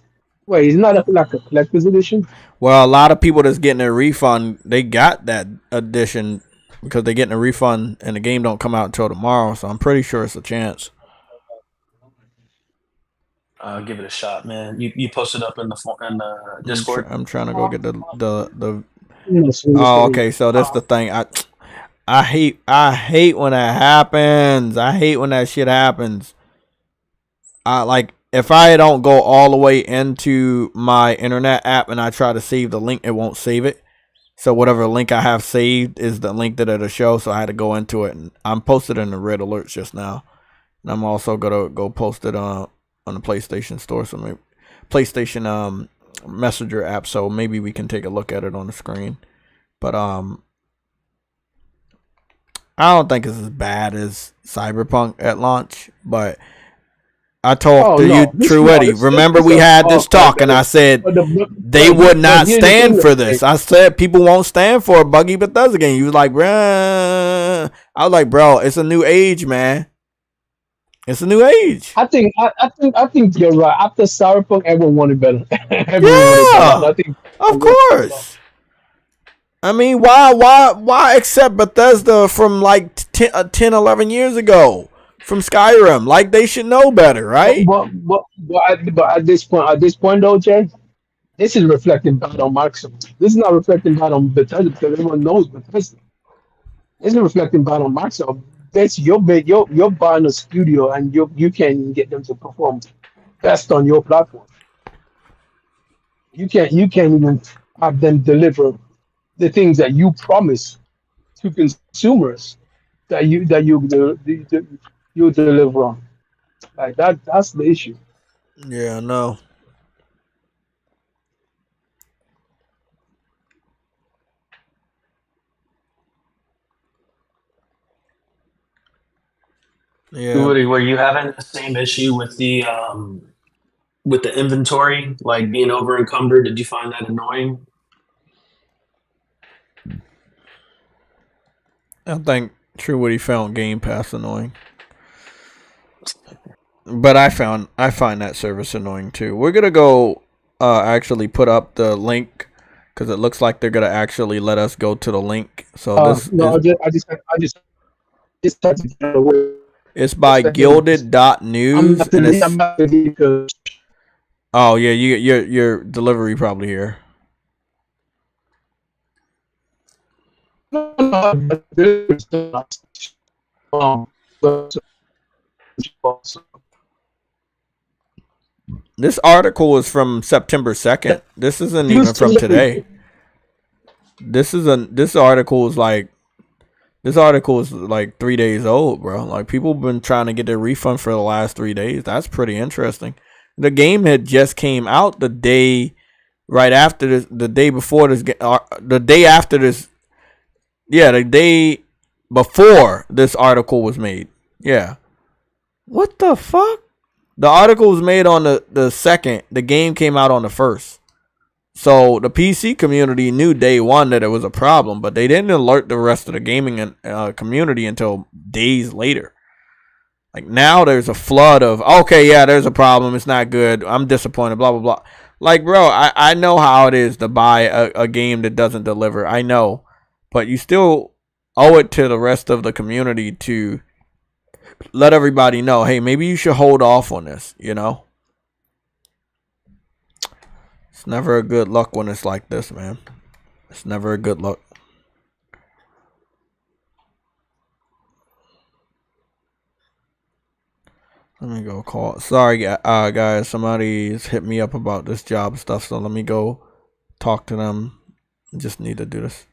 wait, it's not like a collector's edition. Well, a lot of people that's getting a refund, they got that edition because they're getting a refund, and the game don't come out until tomorrow. So I'm pretty sure it's a chance. Give it a shot, man. You posted up in the Discord. I'm trying to go get the. Oh, okay. So that's the thing. I hate when that happens. I hate when that shit happens. If I don't go all the way into my internet app and I try to save the link, it won't save it. So whatever link I have saved is the link that it'll show. So I had to go into it, and I'm posted in the red alerts just now. And I'm also gonna go post it on the PlayStation Store, so maybe PlayStation Messenger app. So maybe we can take a look at it on the screen. But I don't think it's as bad as CyberPunk at launch. But I talked to you, True Eddie. Remember we had this talk, and I said they would not stand for this. I said people won't stand for a buggy Bethesda game. You was like, bruh. I was like, bro, it's a new age, man. It's a new age. I think you're right. After Cyberpunk, everyone wanted better. Yeah, of course. I mean, why accept Bethesda from like 10, 11 years ago from Skyrim? Like they should know better, right? But at this point, though, Jay, this is reflecting bad on Microsoft. This is not reflecting bad on Bethesda because everyone knows Bethesda. This is reflecting bad on Microsoft. That's you're buying a studio and you can't even get them to perform best on your platform. You can't even have them deliver the things that you promise to consumers that you deliver on. Like that's the issue. Yeah, no. Yeah. Woody, were you having the same issue with the inventory, like being over encumbered? Did you find that annoying? I think True Woody found Game Pass annoying. But I find that service annoying too. We're gonna go actually put up the link because it looks like they're gonna actually let us go to the link. So it's by gilded.news and it's oh yeah, your delivery probably here. This article is from September 2nd. This isn't even from today. This article is like 3 days old, bro. Like people have been trying to get their refund for the last 3 days. That's pretty interesting. The game had just came out the day right after this, the day before this, the day after this. Yeah, the day before this article was made. Yeah. What the fuck? The article was made on the 2nd. The game came out on the 1st. So the PC community knew day one that it was a problem, but they didn't alert the rest of the gaming community until days later. Like now there's a flood of, okay, yeah, there's a problem. It's not good. I'm disappointed, blah, blah, blah. Like, bro, I know how it is to buy a game that doesn't deliver. I know. But you still owe it to the rest of the community to let everybody know, hey, maybe you should hold off on this, you know? It's never a good luck when it's like this, man. It's never a good luck. Let me go call. Sorry, guys. Somebody's hit me up about this job stuff, so let me go talk to them. Just need to do this.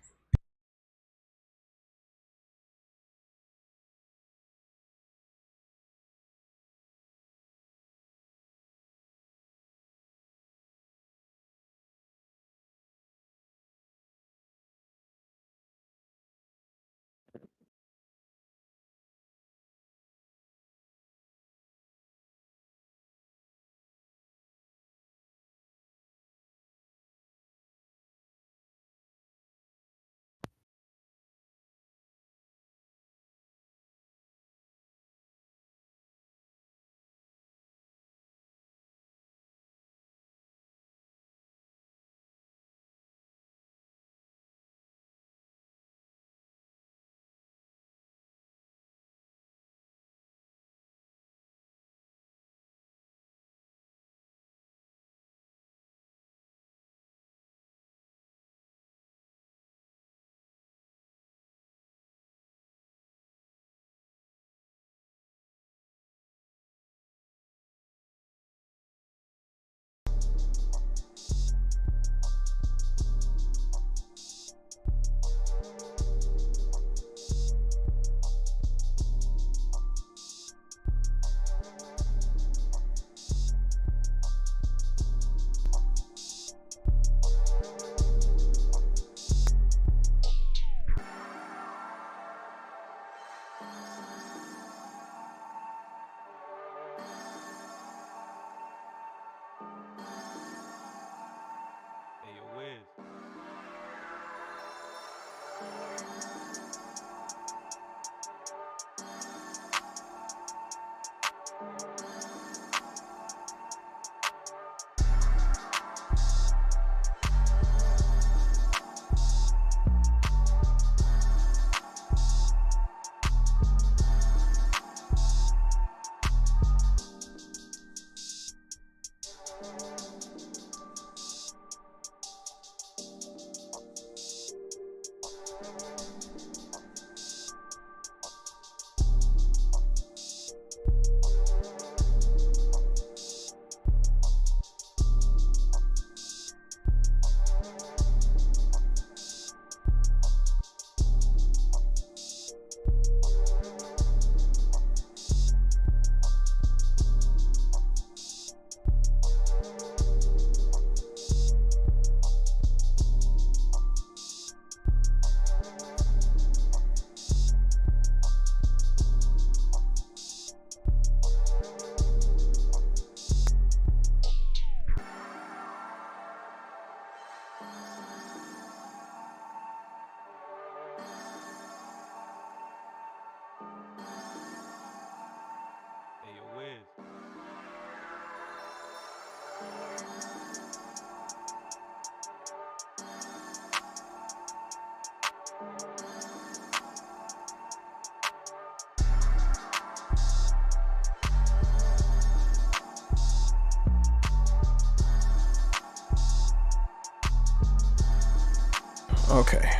Okay.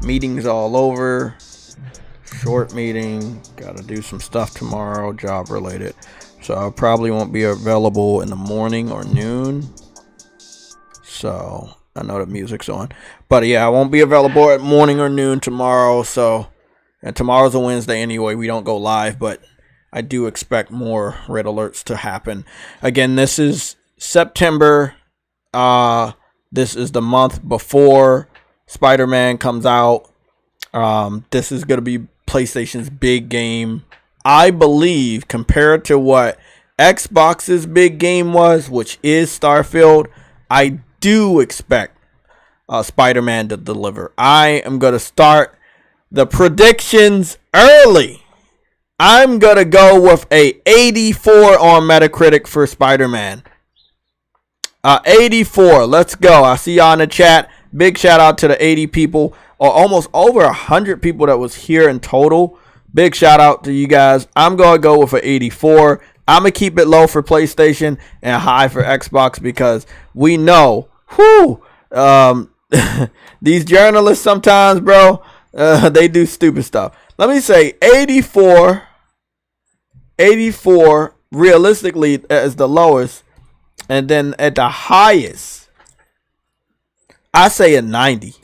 Meetings all over. Short meeting. Gotta do some stuff tomorrow, job related. So I probably won't be available in the morning or noon. So I know the music's on. But yeah, I won't be available at morning or noon tomorrow. So, and tomorrow's a Wednesday anyway. We don't go live, but I do expect more red alerts to happen. Again, this is September. This is the month before Spider-Man comes out. This is going to be PlayStation's big game. I believe compared to what Xbox's big game was, which is Starfield, I do expect Spider-Man to deliver. I am going to start the predictions early. I'm going to go with a 84 on Metacritic for Spider-Man. 84. Let's go. I see y'all in the chat. Big shout out to the 80 people, or almost over 100 people that was here in total. Big shout out to you guys. I'm going to go with an 84. I'm going to keep it low for PlayStation and high for Xbox because we know, these journalists sometimes, bro, they do stupid stuff. Let me say 84 realistically as the lowest. And then at the highest, I say a 90.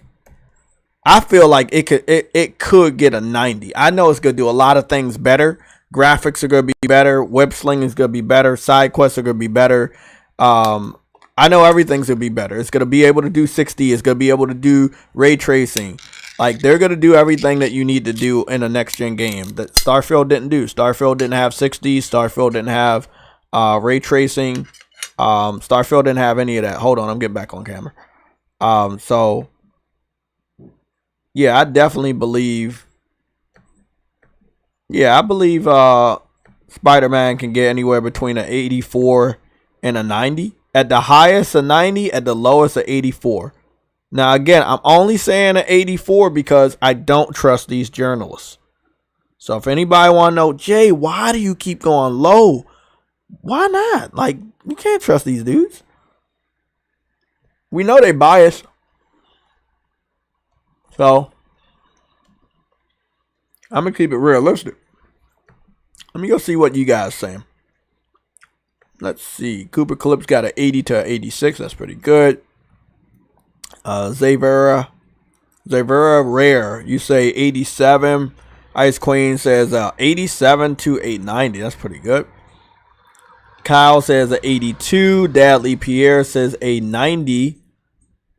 I feel like it could get a 90. I know it's going to do a lot of things better. Graphics are going to be better. Web slinging is going to be better. Side quests are going to be better. I know everything's going to be better. It's going to be able to do 60. It's going to be able to do ray tracing. Like, they're going to do everything that you need to do in a next-gen game that Starfield didn't do. Starfield didn't have 60. Starfield didn't have ray tracing. Starfield didn't have any of that. Hold on, I'm getting back on camera. So yeah, I definitely believe. Yeah, I believe Spider-Man can get anywhere between an 84 and a 90. At the highest, a 90. At the lowest, a 84. Now again, I'm only saying an 84 because I don't trust these journalists. So if anybody want to know, Jay, why do you keep going low? Why not? Like, you can't trust these dudes. We know they biased. So, I'm going to keep it realistic. Let me go see what you guys saying. Let's see. Cooper Clips got an 80 to 86. That's pretty good. Zavera Rare, you say 87. Ice Queen says 87 to 890. That's pretty good. Kyle says a 82. Dadley Pierre says a 90.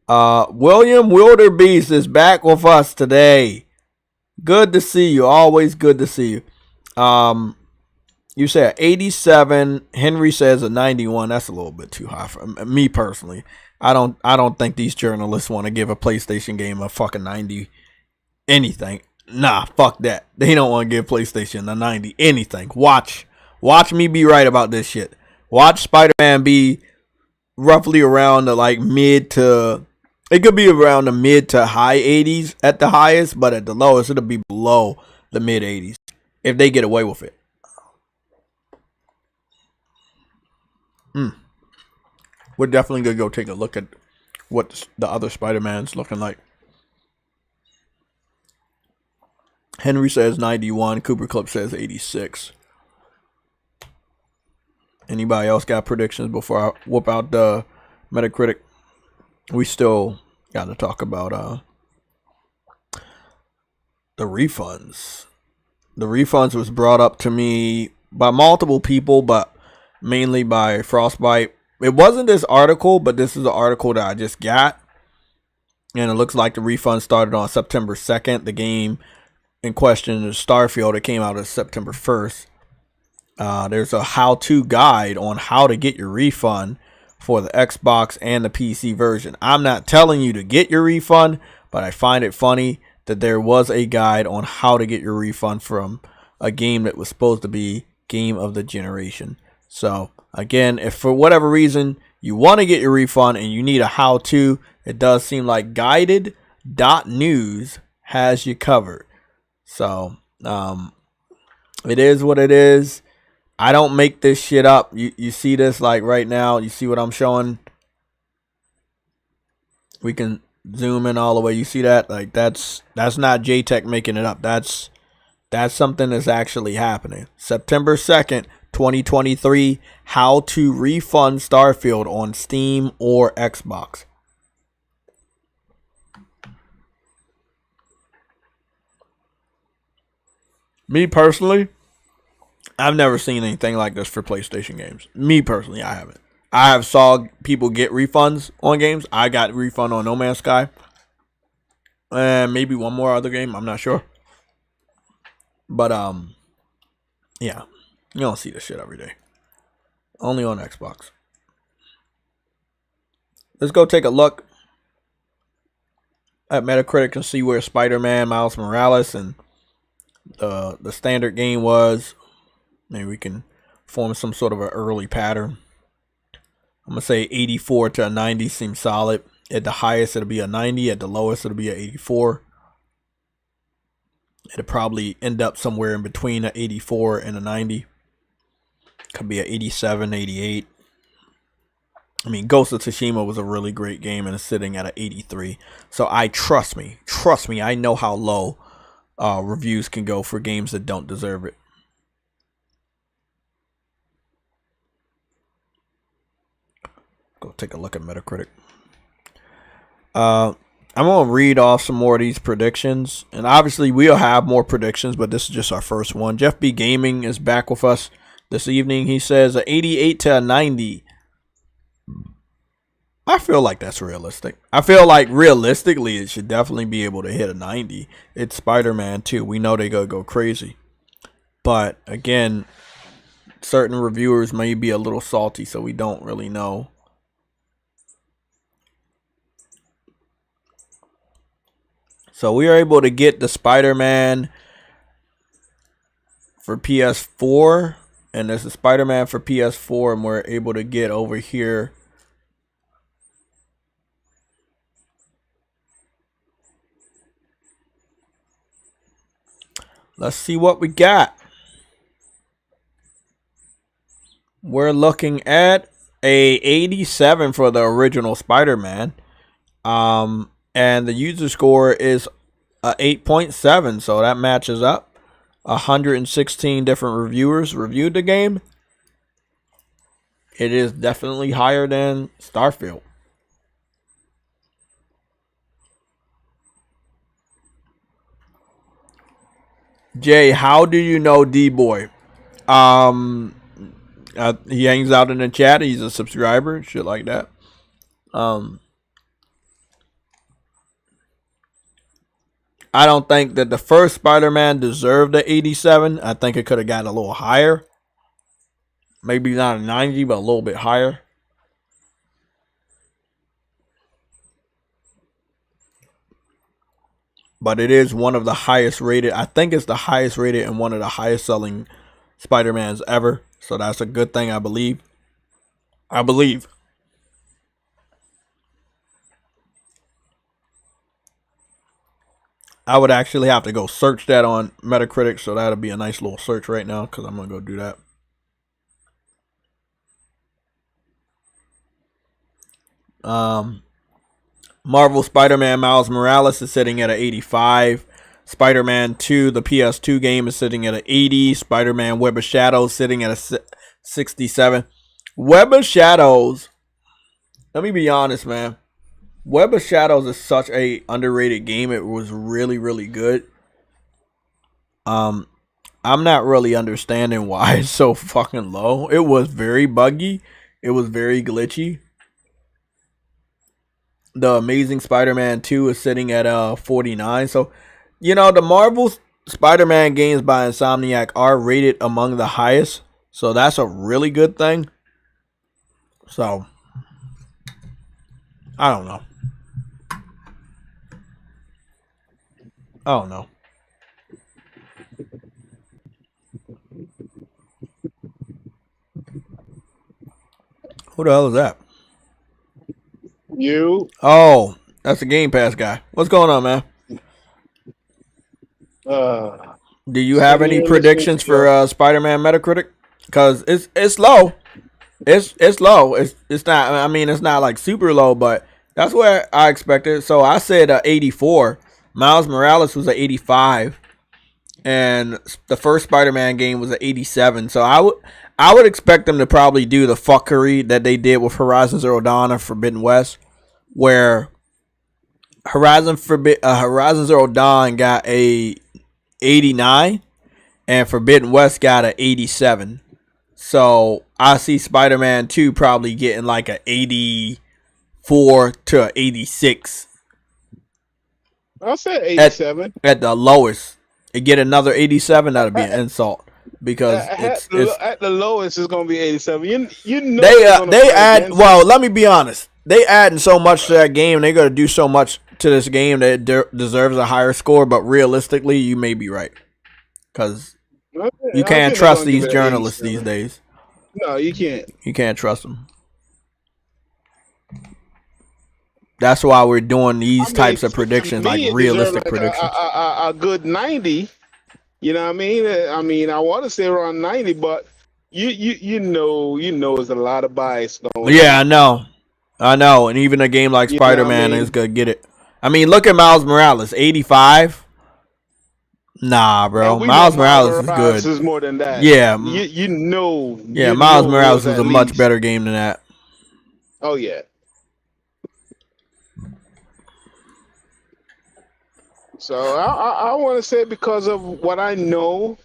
William Wilderbeest is back with us today. Good to see you. Always good to see you. You say 87. Henry says a 91. That's a little bit too high for me personally. I don't think these journalists want to give a PlayStation game a fucking 90 anything. Nah, fuck that. They don't want to give PlayStation a 90 anything. Watch me be right about this shit. Watch Spider-Man be roughly around the it could be around the mid to high 80s at the highest, but at the lowest it'll be below the mid 80s if they get away with it. We're definitely gonna go take a look at what the other Spider-Man's looking like. Henry says 91. Cooper Clip says 86. Anybody else got predictions before I whoop out the Metacritic? We still got to talk about the refunds. The refunds was brought up to me by multiple people, but mainly by Frostbite. It wasn't this article, but this is an article that I just got. And it looks like the refund started on September 2nd. The game in question is Starfield. It came out on September 1st. There's a how-to guide on how to get your refund for the Xbox and the PC version. I'm not telling you to get your refund, but I find it funny that there was a guide on how to get your refund from a game that was supposed to be game of the generation. So again, if for whatever reason you want to get your refund and you need a how-to, it does seem like guided.news has you covered. So it is what it is. I don't make this shit up. You see this like right now. You see what I'm showing? zoom in all the way. You see that? Like that's not JTech making it up. That's something that's actually happening. September 2nd, 2023. How to refund Starfield on Steam or Xbox. Me personally, I've never seen anything like this for PlayStation games. Me personally, I haven't. I have saw people get refunds on games. I got a refund on No Man's Sky. And maybe one more other game. I'm not sure. But, yeah. You don't see this shit every day. Only on Xbox. Let's go take a look at Metacritic and see where Spider-Man, Miles Morales, and the standard game was. Maybe we can form some sort of an early pattern. I'm going to say 84 to a 90 seems solid. At the highest, it'll be a 90. At the lowest, it'll be an 84. It'll probably end up somewhere in between an 84 and a 90. Could be an 87, 88. I mean, Ghost of Tsushima was a really great game and it's sitting at an 83. So trust me, I know how low reviews can go for games that don't deserve it. Go take a look at Metacritic. I'm going to read off some more of these predictions. And obviously, we'll have more predictions, but this is just our first one. Jeff B. Gaming is back with us this evening. He says an 88 to a 90. I feel like that's realistic. I feel like realistically, it should definitely be able to hit a 90. It's Spider-Man 2. We know they're going to go crazy. But again, certain reviewers may be a little salty, so we don't really know. So we are able to get the Spider-Man for PS4. And there's a Spider-Man for PS4. And we're able to get over here. Let's see what we got. We're looking at a 87 for the original Spider-Man. And the user score is a 8.7, so that matches up. 116 different reviewers reviewed the game. It is definitely higher than Starfield. Jay, how do you know D-Boy? He hangs out in the chat. He's a subscriber, shit like that. I don't think that the first Spider-Man deserved the 87. I think it could have gotten a little higher. Maybe not a 90, but a little bit higher. But it is one of the highest rated. I think it's the highest rated and one of the highest selling Spider-Mans ever. So that's a good thing, I believe. I would actually have to go search that on Metacritic, so that'll be a nice little search right now because I'm going to go do that. Marvel Spider-Man Miles Morales is sitting at an 85. Spider-Man 2, the PS2 game, is sitting at an 80. Spider-Man Web of Shadows sitting at a 67. Web of Shadows, let me be honest, man. Web of Shadows is such a underrated game. It was really, really good. I'm not really understanding why it's so fucking low. It was very buggy. It was very glitchy. The Amazing Spider-Man 2 is sitting at 49. So, you know, the Marvel Spider-Man games by Insomniac are rated among the highest. So that's a really good thing. So, I don't know. Who the hell is that? You. Oh, that's the Game Pass guy. What's going on, man? Do you have any predictions for Spider-Man Metacritic? Because it's low. It's low. It's not. I mean, it's not like super low, but That's where I expected. So I said 84. Miles Morales was an 85, and the first Spider-Man game was an 87. So I would expect them to probably do the fuckery that they did with Horizon Zero Dawn and Forbidden West, where Horizon Zero Dawn got a 89, and Forbidden West got a 87. So I see Spider-Man 2 probably getting like a 84 to a 86. I said 87 at the lowest. It get another 87, that'd be an insult because at the lowest is gonna be 87. You know they add. Well, let me be honest. They adding so much to that game. They gonna do so much to this game that it deserves a higher score. But realistically, you may be right because you can't trust these journalists these days. No, you can't. You can't trust them. That's why we're doing these types of predictions, like realistic predictions. A good 90. You know what I mean? I want to say around 90, but you know, there's a lot of bias going. Yeah, I know, and even a game like Spider-Man is gonna get it. I mean, look at Miles Morales, 85. Nah, bro, Miles Morales is good. Is more than that. Yeah, you know. Yeah, Miles Morales is a much better game than that. Oh yeah. So I want to say because of what I know,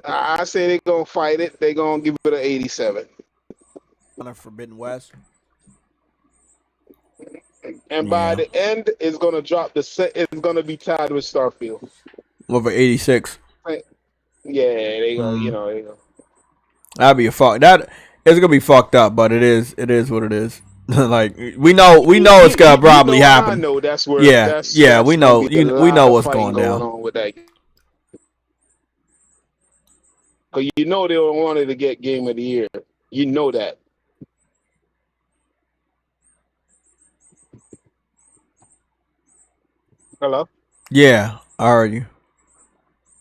I say they're gonna fight it. They're gonna give it an 87. Forbidden West. And by the end, it's gonna drop the set. It's gonna be tied with Starfield. With an 86. Yeah, they go. You know, they go. That'd be it's gonna be fucked up, but it is what it is. Like we know it's gonna probably happen. I know that's where. Yeah, we know. We know what's going down. On with that. Cause you know they wanted to get Game of the Year. You know that. Hello. Yeah, are you?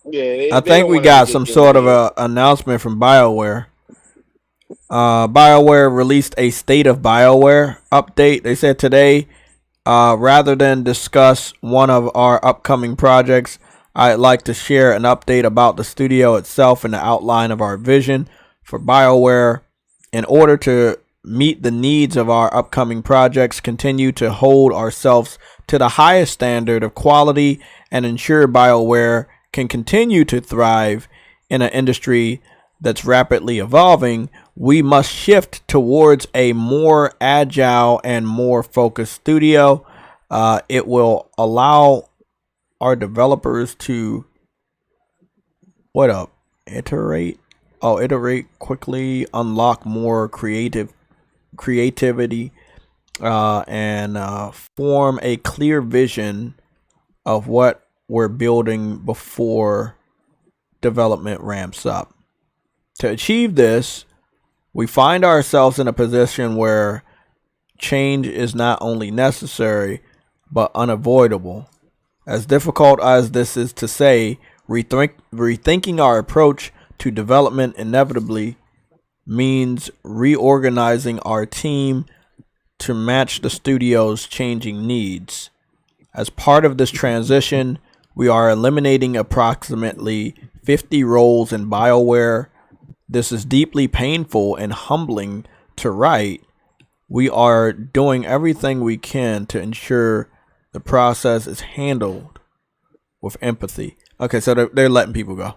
Yeah, I think we got some sort of a announcement from BioWare. BioWare released a State of BioWare update. They said today, rather than discuss one of our upcoming projects, I'd like to share an update about the studio itself and the outline of our vision for BioWare. In order to meet the needs of our upcoming projects, continue to hold ourselves to the highest standard of quality, and ensure BioWare can continue to thrive in an industry that's rapidly evolving, we must shift towards a more agile and more focused studio. It will allow our developers to iterate quickly, unlock more creativity, and form a clear vision of what we're building before development ramps up. To achieve this, we find ourselves in a position where change is not only necessary, but unavoidable. As difficult as this is to say, rethinking our approach to development inevitably means reorganizing our team to match the studio's changing needs. As part of this transition, we are eliminating approximately 50 roles in BioWare. This is deeply painful and humbling to write. We are doing everything we can to ensure the process is handled with empathy. Okay, so they're letting people go.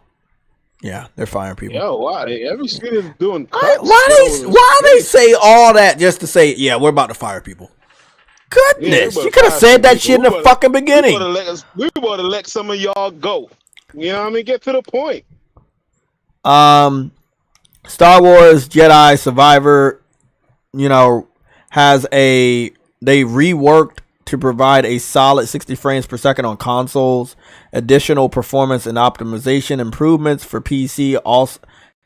Yeah, they're firing people. Yo, why? Every studio's doing cuts. Why they say all that just to say, yeah, we're about to fire people? Goodness, you could have said that shit in the fucking beginning. We want to let some of y'all go. You know what I mean? Get to the point. Star Wars Jedi Survivor, they reworked to provide a solid 60 frames per second on consoles. Additional performance and optimization improvements for PC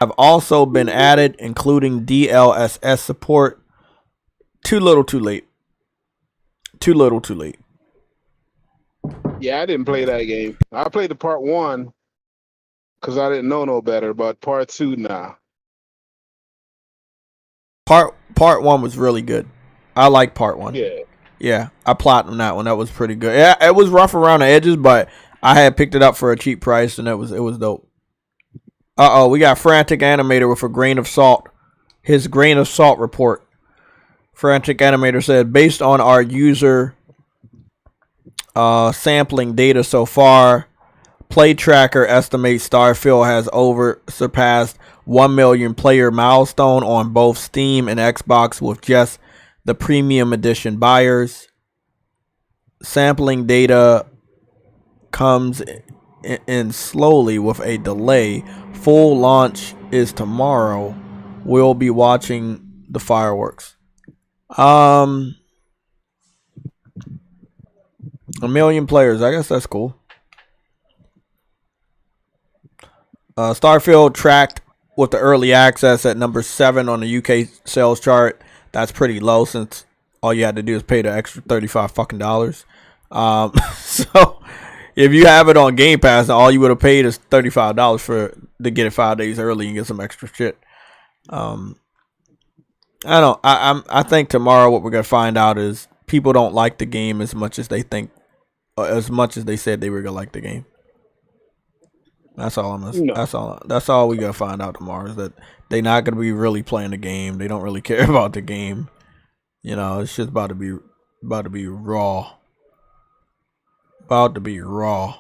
have also been added, including DLSS support. Too little, too late. Too little, too late. Yeah, I didn't play that game. I played the part 1 because I didn't know no better, but part 2 now. Part 1 was really good. I like part 1. Yeah. Yeah, I platinumed that one. That was pretty good. Yeah, it was rough around the edges, but I had picked it up for a cheap price, and it was dope. We got Frantic Animator with a grain of salt. His grain of salt report. Frantic Animator said, based on our user sampling data so far, Play Tracker estimates Starfield has surpassed 1 million player milestone on both Steam and Xbox with just the premium edition buyers. Sampling data comes in slowly with a delay. Full launch is tomorrow. We'll be watching the fireworks. 1 million players. I guess that's cool. Starfield tracked with the early access at number 7 on the UK sales chart. That's pretty low since all you had to do is pay the extra $35 fucking dollars. So if you have it on Game Pass, all you would have paid is $35 to get it 5 days early and get some extra shit. I think tomorrow what we're gonna find out is people don't like the game as much as they think, as much as they said they were gonna like the game. That's all That's all we gotta find out tomorrow, is that they're not gonna be really playing the game. They don't really care about the game. You know, it's just about to be raw. About to be raw.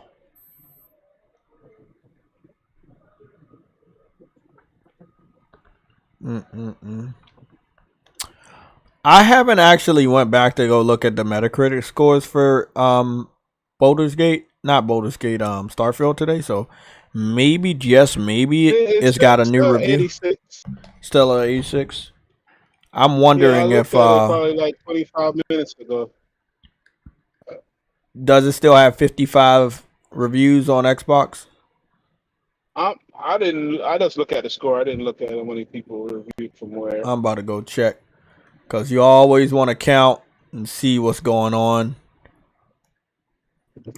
I haven't actually went back to go look at the Metacritic scores for Starfield today, so maybe, just maybe, it's got a new review. 86. Still at 86. I'm wondering if probably like 25 minutes ago. Does it still have 55 reviews on Xbox? I just look at the score. I didn't look at how many people reviewed from where. I'm about to go check, because you always want to count and see what's going on.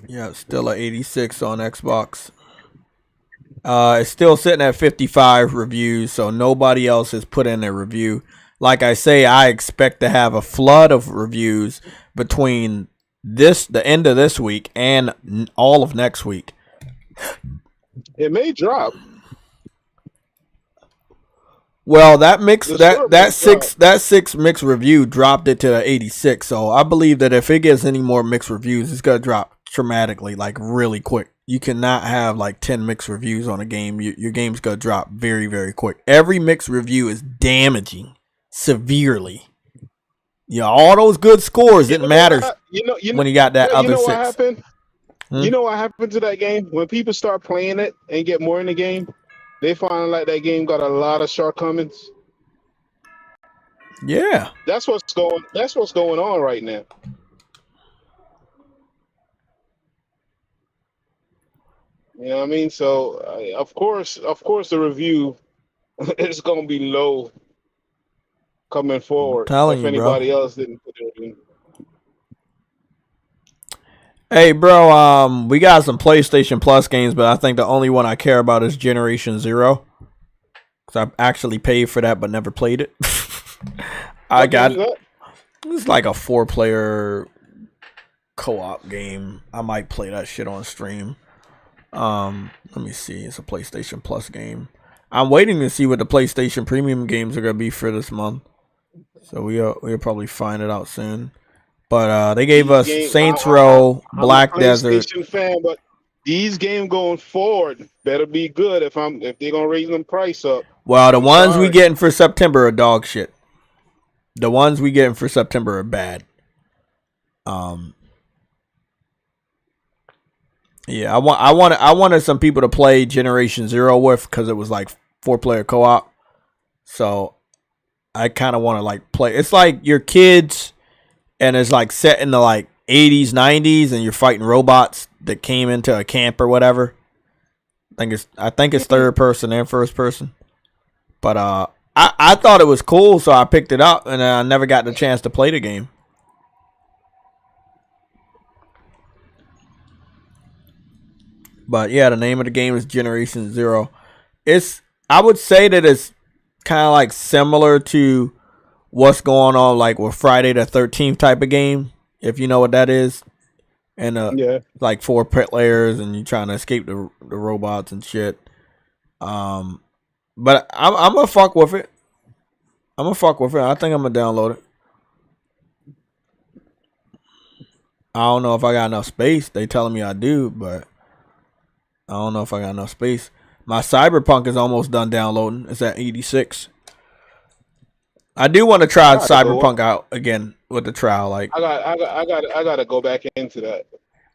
Yeah, it's still at 86 on Xbox. It's still sitting at 55 reviews, so nobody else has put in a review. Like I say, I expect to have a flood of reviews between the end of this week and all of next week. It may drop. Well, that six mixed review dropped it to 86. So I believe that if it gets any more mixed reviews, it's gonna drop dramatically, like really quick. You cannot have like 10 mixed reviews on a game. Your game's gonna drop very, very quick. Every mixed review is damaging severely. Yeah, all those good scores didn't matter when you got that other 6. What happened? You know what happened to that game? When people start playing it and get more in the game, they find like that game got a lot of shortcomings. Yeah, that's what's going on right now. You know what I mean? So of course, the review is going to be low coming forward. If anybody else didn't put it in. Hey, bro, we got some PlayStation Plus games, but I think the only one I care about is Generation Zero, because I actually paid for that but never played it. I got it. It's like a 4-player co-op game. I might play that shit on stream. Let me see. It's a PlayStation Plus game. I'm waiting to see what the PlayStation Premium games are gonna be for this month, so we'll probably find it out soon. But they gave us Saints Row, Black Desert. I'm a PlayStation fan, but these games going forward better be good if they're gonna raise them price up. Well, the ones we getting for September are dog shit. The ones we getting for September are bad. Yeah, I wanted some people to play Generation Zero with, because it was like 4-player co-op. So I kind of want to like play. It's like your kids, and it's like set in the like 80s, 90s, and you're fighting robots that came into a camp or whatever. I think it's third person and first person. But I thought it was cool, so I picked it up, and I never got the chance to play the game. But yeah, the name of the game is Generation Zero. I would say that it's kind of like similar to what's going on like with Friday the 13th type of game. if you know what that is. And Yeah. like 4 players, and you're trying to escape the robots and shit. But I'm gonna fuck with it. I think I'm gonna download it. I don't know if I got enough space. They telling me I do, but I don't know if I got enough space. My CyberPunk is almost done downloading. It's at 86. I do want to try CyberPunk out again with the trial. Like I gotta go back into that.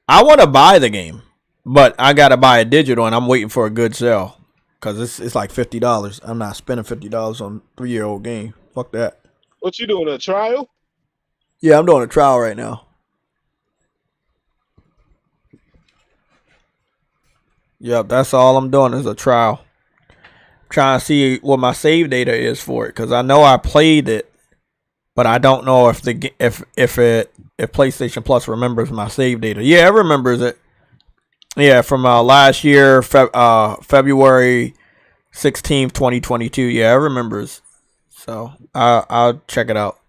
I want to buy the game, but I gotta buy a digital, and I'm waiting for a good sale because it's like $50. I'm not spending $50 on a 3-year-old game. Fuck that. What you doing? A trial? Yeah, I'm doing a trial right now. Yep, that's all I'm doing is a trial. Trying to see what my save data is for it, because I know I played it, but I don't know if PlayStation Plus remembers my save data. Yeah, it remembers it. Yeah, from last year, February 16th, 2022. Yeah, it remembers. So I'll check it out.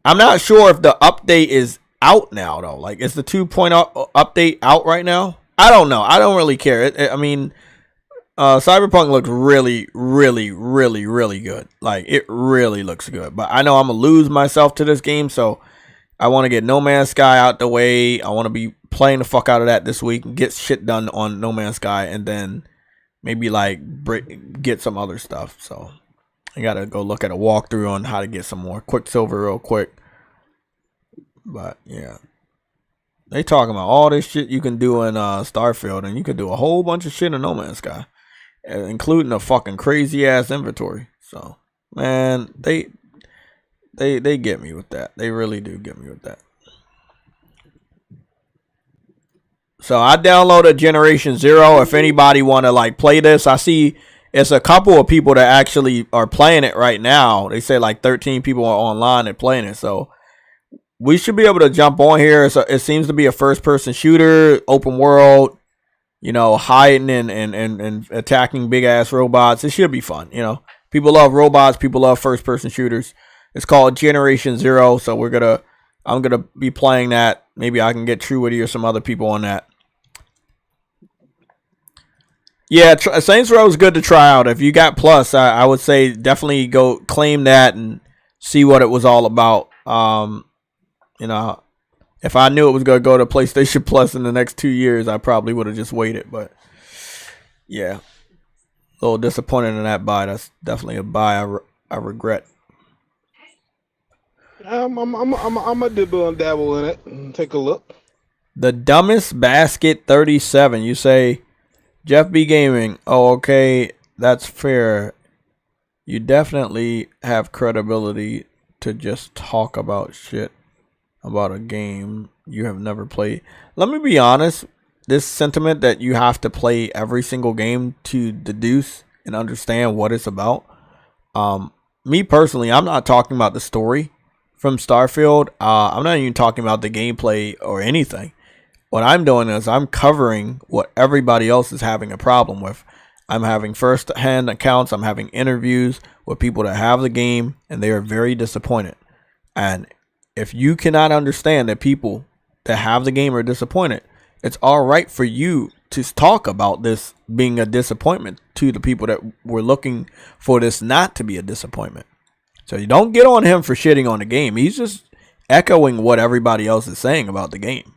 I'm not sure if the update is out now though. Like, is the 2.0 update out right now? I don't know. I don't really care. I mean, Cyberpunk looks really, really, really, really good. Like, it really looks good. But I know I'm gonna lose myself to this game, so I want to get No Man's Sky out the way. I want to be playing the fuck out of that this week, get shit done on No Man's Sky, and then maybe like get some other stuff. So I gotta go look at a walkthrough on how to get some more Quicksilver real quick. But yeah, they talking about all this shit you can do in Starfield, and you can do a whole bunch of shit in No Man's Sky, including a fucking crazy ass inventory. So man, they get me with that. They really do get me with that. So I downloaded Generation Zero. If anybody want to like play this, I see it's a couple of people that actually are playing it right now. They say like 13 people are online and playing it. So we should be able to jump on here. So it seems to be a first-person shooter, open world, you know, hiding and attacking big-ass robots. It should be fun, you know. People love robots. People love first-person shooters. It's called Generation Zero, so I'm gonna be playing that. Maybe I can get True Witty or some other people on that. Yeah, Saints Row is good to try out. If you got Plus, I would say definitely go claim that and see what it was all about. You know, if I knew it was going to go to PlayStation Plus in the next 2 years, I probably would have just waited. But yeah, a little disappointed in that buy. That's definitely a buy I regret. I'm a dibble and dabble in it and take a look. The Dumbest Basket 37. You say, Jeff B Gaming. Oh, okay, that's fair. You definitely have credibility to just talk about shit about a game you have never played. Let me be honest. This sentiment that you have to play every single game to deduce and understand what it's about. Me personally, I'm not talking about the story from Starfield. I'm not even talking about the gameplay or anything. What I'm doing is I'm covering what everybody else is having a problem with. I'm having first-hand accounts. I'm having interviews with people that have the game, and they are very disappointed. And if you cannot understand that people that have the game are disappointed, it's all right for you to talk about this being a disappointment to the people that were looking for this not to be a disappointment. So you don't get on him for shitting on the game. He's just echoing what everybody else is saying about the game.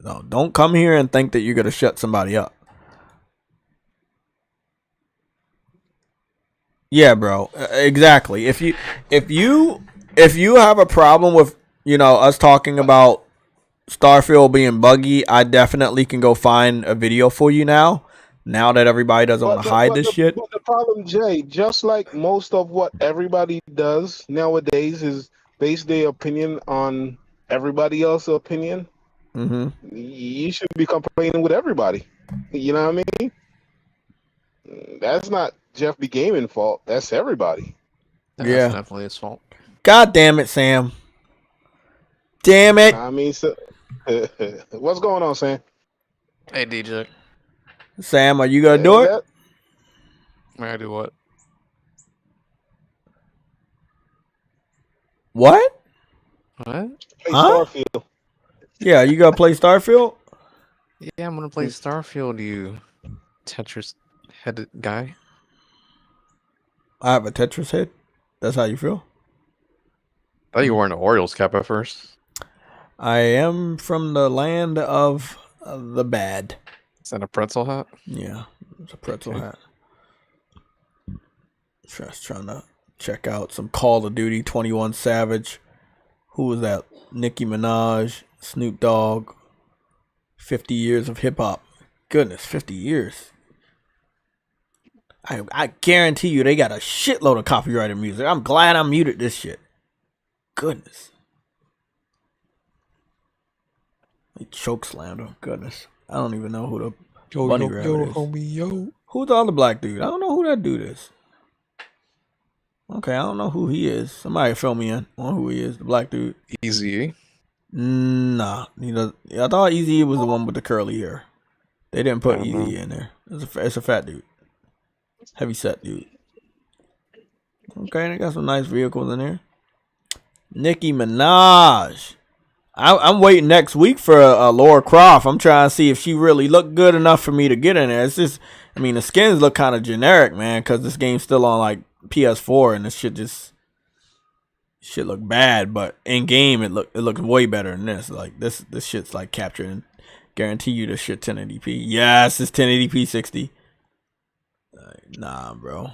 No, don't come here and think that you're going to shut somebody up. Yeah, bro. Exactly. If you have a problem with, you know, us talking about Starfield being buggy, I definitely can go find a video for you now that everybody doesn't want to hide this shit. But the problem, Jay, just like most of what everybody does nowadays is base their opinion on everybody else's opinion. Mm-hmm. You should be complaining with everybody. You know what I mean? That's not Jeff B. Gaming fault. That's everybody. Yeah, that's definitely his fault. God damn it, Sam. Damn it. I mean, so, what's going on, Sam? Hey, DJ. Sam, are you gonna do it? May I do what? What? Play Huh? Starfield. Yeah, you gotta play Starfield? Yeah, I'm gonna play Starfield, you Tetris-headed guy. I have a Tetris head. That's how you feel? I thought you were wearing an Orioles cap at first. I am from the land of the bad. Is that a pretzel hat? Yeah, it's a pretzel hat. Just trying to check out some Call of Duty 21 Savage. Who was that? Nicki Minaj, Snoop Dogg. 50 years of hip hop. Goodness, 50 years. I guarantee you they got a shitload of copyrighted music. I'm glad I muted this shit. Goodness. He choke slammed him. Goodness. I don't even know who the bunny rabbit is. Homie, yo. Who's the other black dude? I don't know who that dude is. Okay, I don't know who he is. Somebody fill me in on who he is. The black dude. Easy. Nah. I thought Easy was the one with the curly hair. They didn't put Easy in there. It's a fat dude. Heavy set dude. Okay, they got some nice vehicles in there. Nicki Minaj. I'm waiting next week for Laura Croft. I'm trying to see if she really looked good enough for me to get in there. It's just, I mean, the skins look kind of generic, man, because this game's still on like PS4 and this shit look bad. But in game, it looks way better than this. Like this shit's like captured and guarantee you this shit 1080p. Yes, it's 1080p 60. Nah, bro.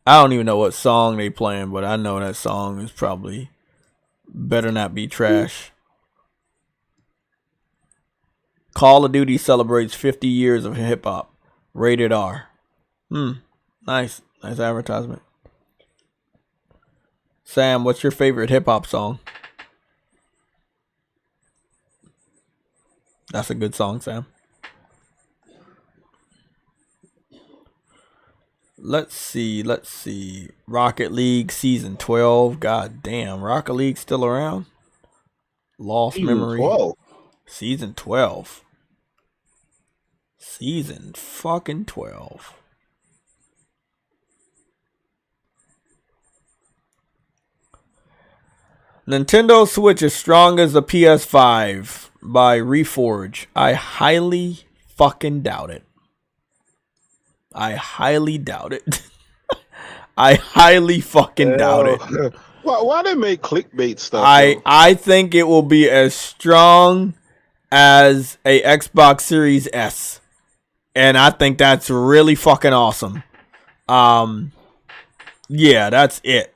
I don't even know what song they playing, but I know that song is probably better not be trash. Call of Duty celebrates 50 years of hip hop. Rated R. Nice advertisement. Sam, what's your favorite hip hop song? That's a good song, Sam. Let's see. Rocket League Season 12. God damn. Rocket League still around? Lost Memory. 12. Season 12. Season fucking 12. Nintendo Switch is strong as the PS5 by Reforge. I highly fucking doubt it. I highly doubt it. I highly fucking doubt it. Why they make clickbait stuff? I think it will be as strong as a Xbox Series S. And I think that's really fucking awesome. Yeah, that's it.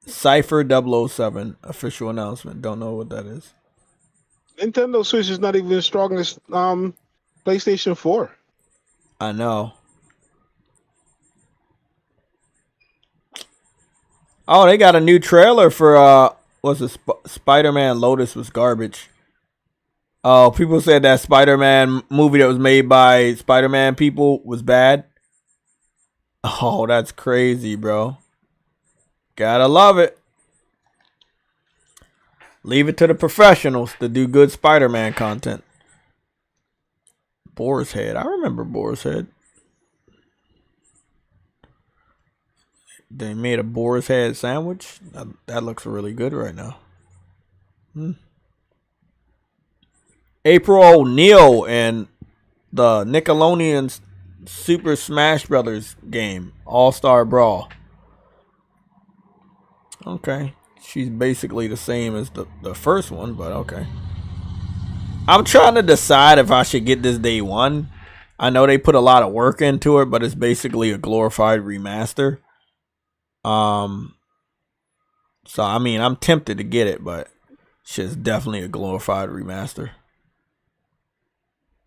Cypher 007 official announcement. Don't know what that is. Nintendo Switch is not even as strong as PlayStation 4. I know. Oh, they got a new trailer for Spider-Man Lotus was garbage. Oh, people said that Spider-Man movie that was made by Spider-Man people was bad. Oh, that's crazy, bro. Gotta love it. Leave it to the professionals to do good Spider-Man content. Boar's Head. I remember Boar's Head. They made a Boar's Head sandwich. That looks really good right now. April O'Neil and the Nickelodeon Super Smash Brothers game, All-Star Brawl. Okay. She's basically the same as the first one, but okay. I'm trying to decide if I should get this day one. I know they put a lot of work into it, but it's basically a glorified remaster. So I mean, I'm tempted to get it, but shit's definitely a glorified remaster.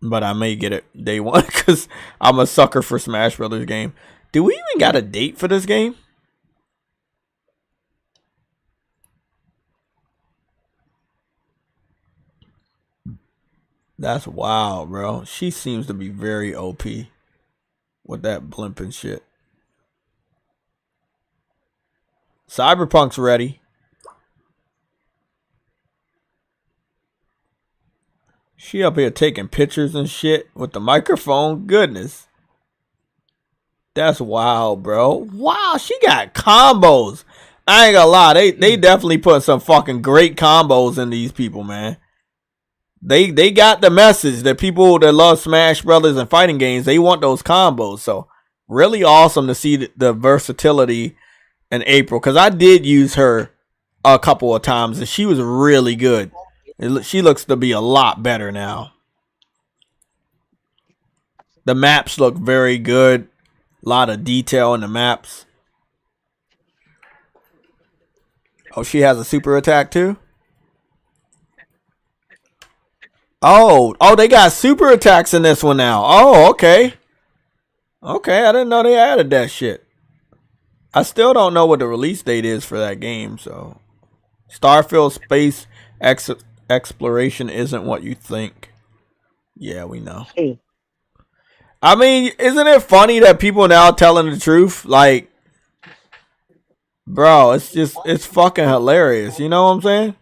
But I may get it day one because I'm a sucker for Smash Brothers game. Do we even got a date for this game? That's wild, bro. She seems to be very OP with that blimp and shit. CyberPunk's ready. She up here taking pictures and shit with the microphone. Goodness. That's wild, bro. Wow, she got combos. I ain't gonna lie, they definitely put some fucking great combos in these people, man. They got the message that people that love Smash Brothers and fighting games, they want those combos. So really awesome to see the versatility in April, because I did use her a couple of times and she was really good. She looks to be a lot better now. The maps look very good. A lot of detail in the maps. Oh, she has a super attack too? Oh, they got super attacks in this one now. Oh, okay. Okay, I didn't know they added that shit. I still don't know what the release date is for that game, so. Starfield space exploration isn't what you think. Yeah, we know. I mean, isn't it funny that people now telling the truth? Like, bro, it's fucking hilarious. You know what I'm saying?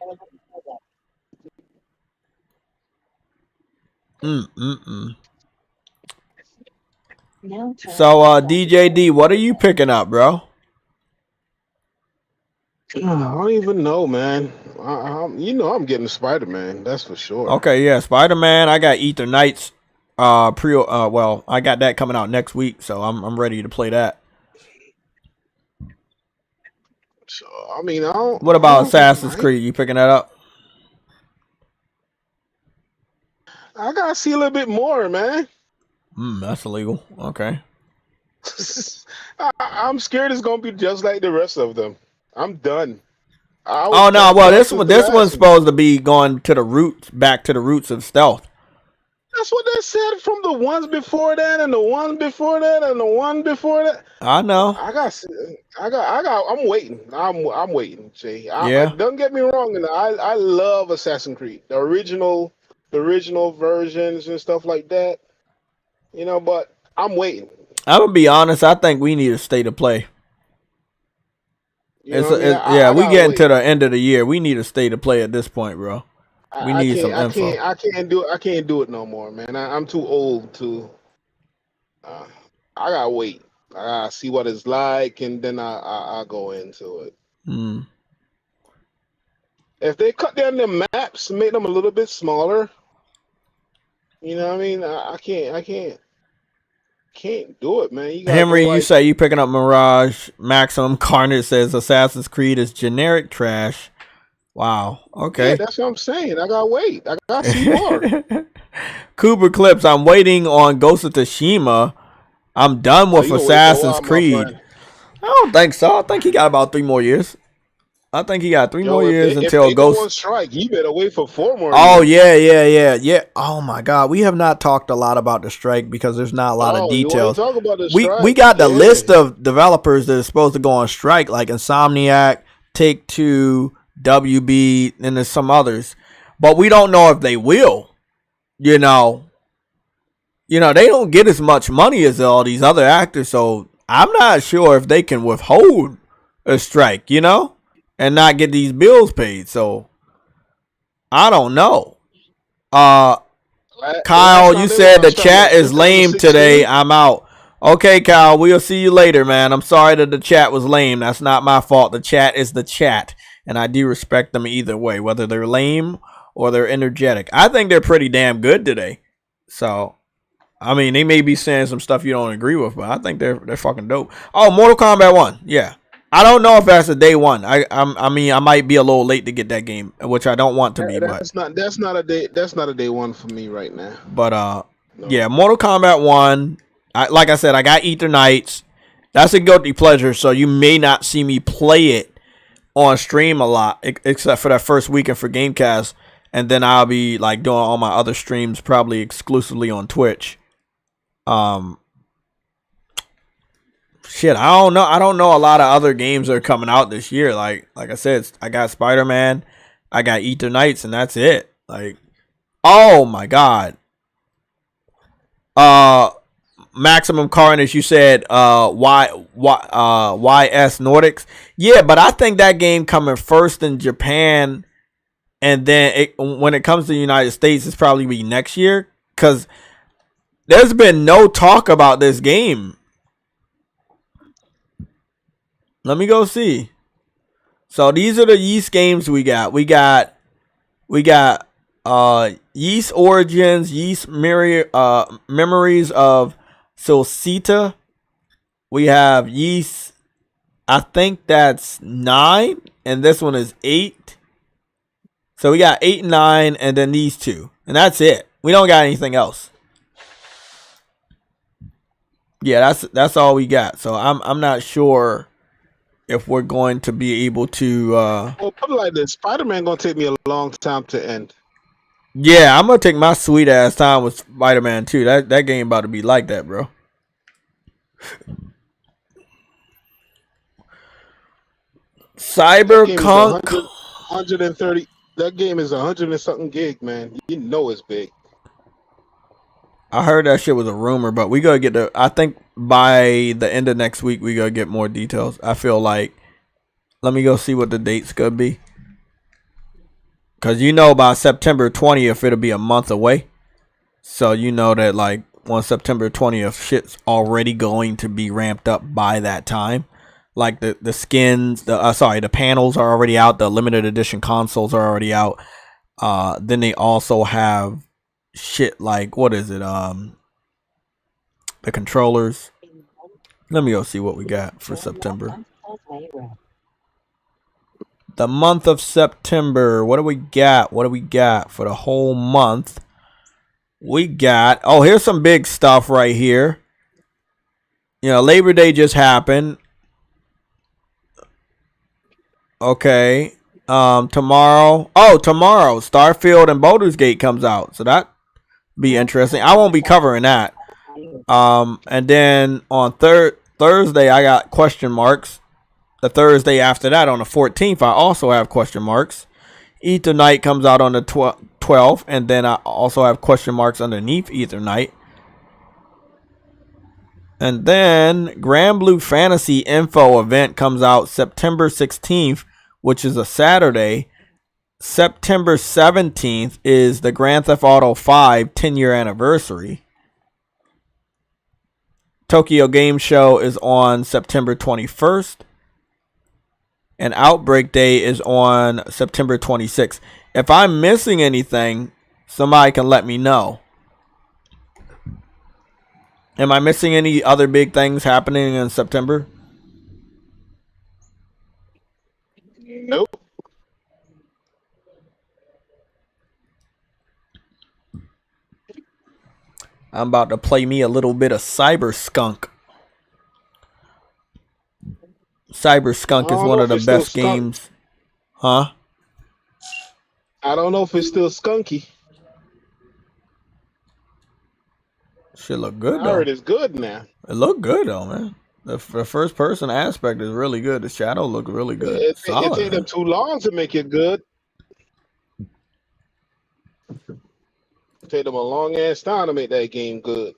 So, DJD, what are you picking up, bro? I don't even know, man. I'm getting Spider-Man. That's for sure. Okay, yeah, Spider-Man. I got Ether Knights. Well, I got that coming out next week, so I'm ready to play that. So, I mean, I don't. What about Assassin's Creed? You picking that up? I gotta see a little bit more, man. That's illegal. Okay. I'm scared it's gonna be just like the rest of them. I'm done. Oh no! Well, this one's supposed to be going to the roots, back to the roots of stealth. That's what they said from the ones before that, and the one before that, and the one before that. I know. I'm waiting. I'm waiting. Jay. Yeah. Don't get me wrong. And I love Assassin's Creed, the original versions and stuff like that. You know, but I'm waiting. I'm gonna be honest. I think we need a state of play. We getting to the end of the year. We need a state of play at this point, bro. We need some info. I can't do it no more, man. I'm too old to. I gotta wait. I gotta see what it's like, and then I go into it. If they cut down the maps and make them a little bit smaller, you know what I mean? I can't do it, man. Henry, you say you picking up Mirage. Maximum Carnage says Assassin's Creed is generic trash. Wow. Okay. Yeah, that's what I'm saying. I gotta wait. I gotta see more. Cooper Clips, I'm waiting on Ghost of Tsushima. I'm done with Assassin's Creed. I don't think so. I think he got about 3 more years. I think he got 3 more years until if they Ghost. Go on strike, you better wait for 4 more. Oh years. yeah. Oh my God, we have not talked a lot about the strike because there's not a lot of details. Talk about the strike? We got the list of developers that are supposed to go on strike, like Insomniac, Take-Two, WB, and there's some others, but we don't know if they will. You know, they don't get as much money as all these other actors, so I'm not sure if they can withhold a strike, and not get these bills paid. So I don't know. Kyle, you said the chat is lame today. I'm out. Okay, Kyle, we'll see you later, man. I'm sorry that the chat was lame. That's not my fault. The chat is the chat, and I do respect them either way, whether they're lame or they're energetic. I think they're pretty damn good today. So, I mean, they may be saying some stuff you don't agree with, but I think they're fucking dope. Oh, Mortal Kombat 1. Yeah. I don't know if that's a day one. I mean, I might be a little late to get that game, which I don't want to be. That's not a day one for me right now. But yeah, Mortal Kombat 1. Like I said, I got Ether Knights. That's a guilty pleasure, so you may not see me play it on stream a lot, except for that first weekend for Gamecast, and then I'll be like doing all my other streams probably exclusively on Twitch. Shit, I don't know. I don't know a lot of other games that are coming out this year. Like I said, I got Spider-Man, I got Ether Knights, and that's it. Like, oh my God. Maximum Carnage, you said YS Nordics. Yeah, but I think that game coming first in Japan, and then when it comes to the United States, it's probably be next year, because there's been no talk about this game. Let me go see. So these are the Yeast games we got. We got Yeast Origins, Yeast Memories of Sulcita. We have Yeast, I think that's 9, and this one is 8. So we got 8 and 9, and then these 2. And that's it. We don't got anything else. Yeah, that's all we got. So I'm not sure if we're going to be able to Well, put it like this. Spider-Man gonna take me a long time to end. Yeah, I'm gonna take my sweet ass time with Spider-Man 2. That game about to be like that, bro. CyberPunk 130. That game is 100 and something gig, man. You know it's big. I heard that shit was a rumor, but we gotta get I think by the end of next week we gotta get more details. I feel like, let me go see what the date's gonna be, cause you know by September 20th it'll be a month away. So you know that like on September 20th shit's already going to be ramped up by that time. Like the skins, the panels are already out. The limited edition consoles are already out. Then they also have shit like, what is it? The controllers. Let me go see what we got for September. The month of September. What do we got? What do we got for the whole month? We got, oh, here's some big stuff right here. You know, Labor Day just happened. Okay. Tomorrow Starfield and Baldur's Gate comes out, so that be interesting. I won't be covering that. And then on Thursday I got question marks. The Thursday after that, on the 14th, I also have question marks. Ether Night comes out on the 12th, and then I also have question marks underneath Ether Night. And then Grand Blue Fantasy Info event comes out September 16th, which is a Saturday. September 17th is the Grand Theft Auto 5 10-year anniversary. Tokyo Game Show is on September 21st. And Outbreak Day is on September 26th. If I'm missing anything, somebody can let me know. Am I missing any other big things happening in September? Nope. I'm about to play me a little bit of CyberSkunk. CyberSkunk is one of the best games. Huh? I don't know if it's still skunky. Shit look good I though. heard it's good now. It look good though, man. The first person aspect is really good. The shadow look really good. It Solid, take them too long to make it good. It take them a long ass time to make that game good.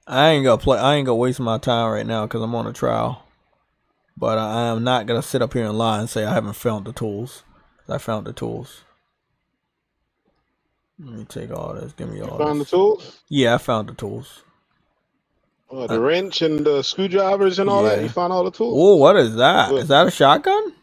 I ain't gonna waste my time right now because I'm on a trial. But I am not gonna sit up here and lie and say I haven't found the tools. I found the tools. Let me take all this. Give me all this. Found the tools? Yeah, I found the tools. The wrench and the screwdrivers and all that. You found all the tools. Oh, what is that? Good. Is that a shotgun?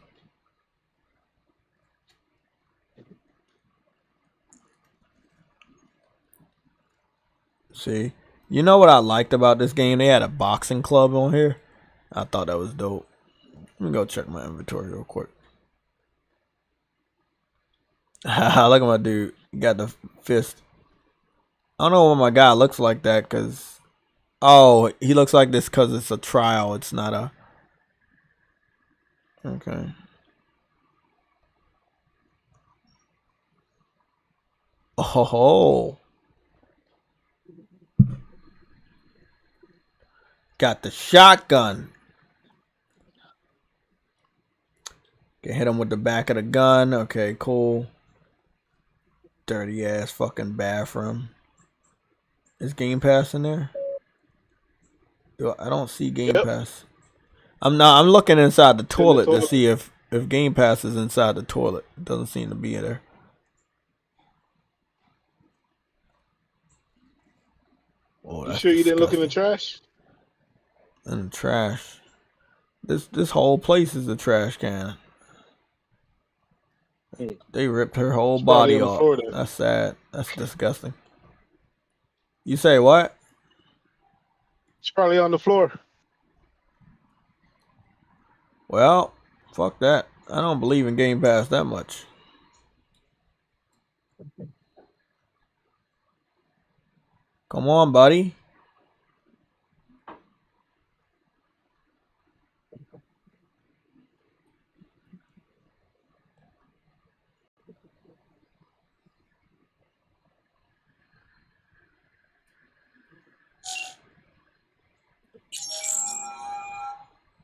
See, you know what I liked about this game? They had a boxing club on here. I thought that was dope. Let me go check my inventory real quick. Look at my dude. He got the fist. I don't know why my guy looks like that because... Oh, he looks like this because it's a trial. It's not a... Okay. Oh. Got the shotgun. Can hit him with the back of the gun. Okay, cool. Dirty ass fucking bathroom. Is Game Pass in there? I don't see Game Pass. I'm not. I'm looking inside the toilet to see if Game Pass is inside the toilet. It doesn't seem to be there. Oh, You that's sure you didn't look in disgusting. the trash? In the trash. This whole place is a trash can. They ripped her whole It's probably body on the off. floor then. That's sad. That's disgusting. You say what? It's probably on the floor. Well, fuck that. I don't believe in Game Pass that much. Come on, buddy.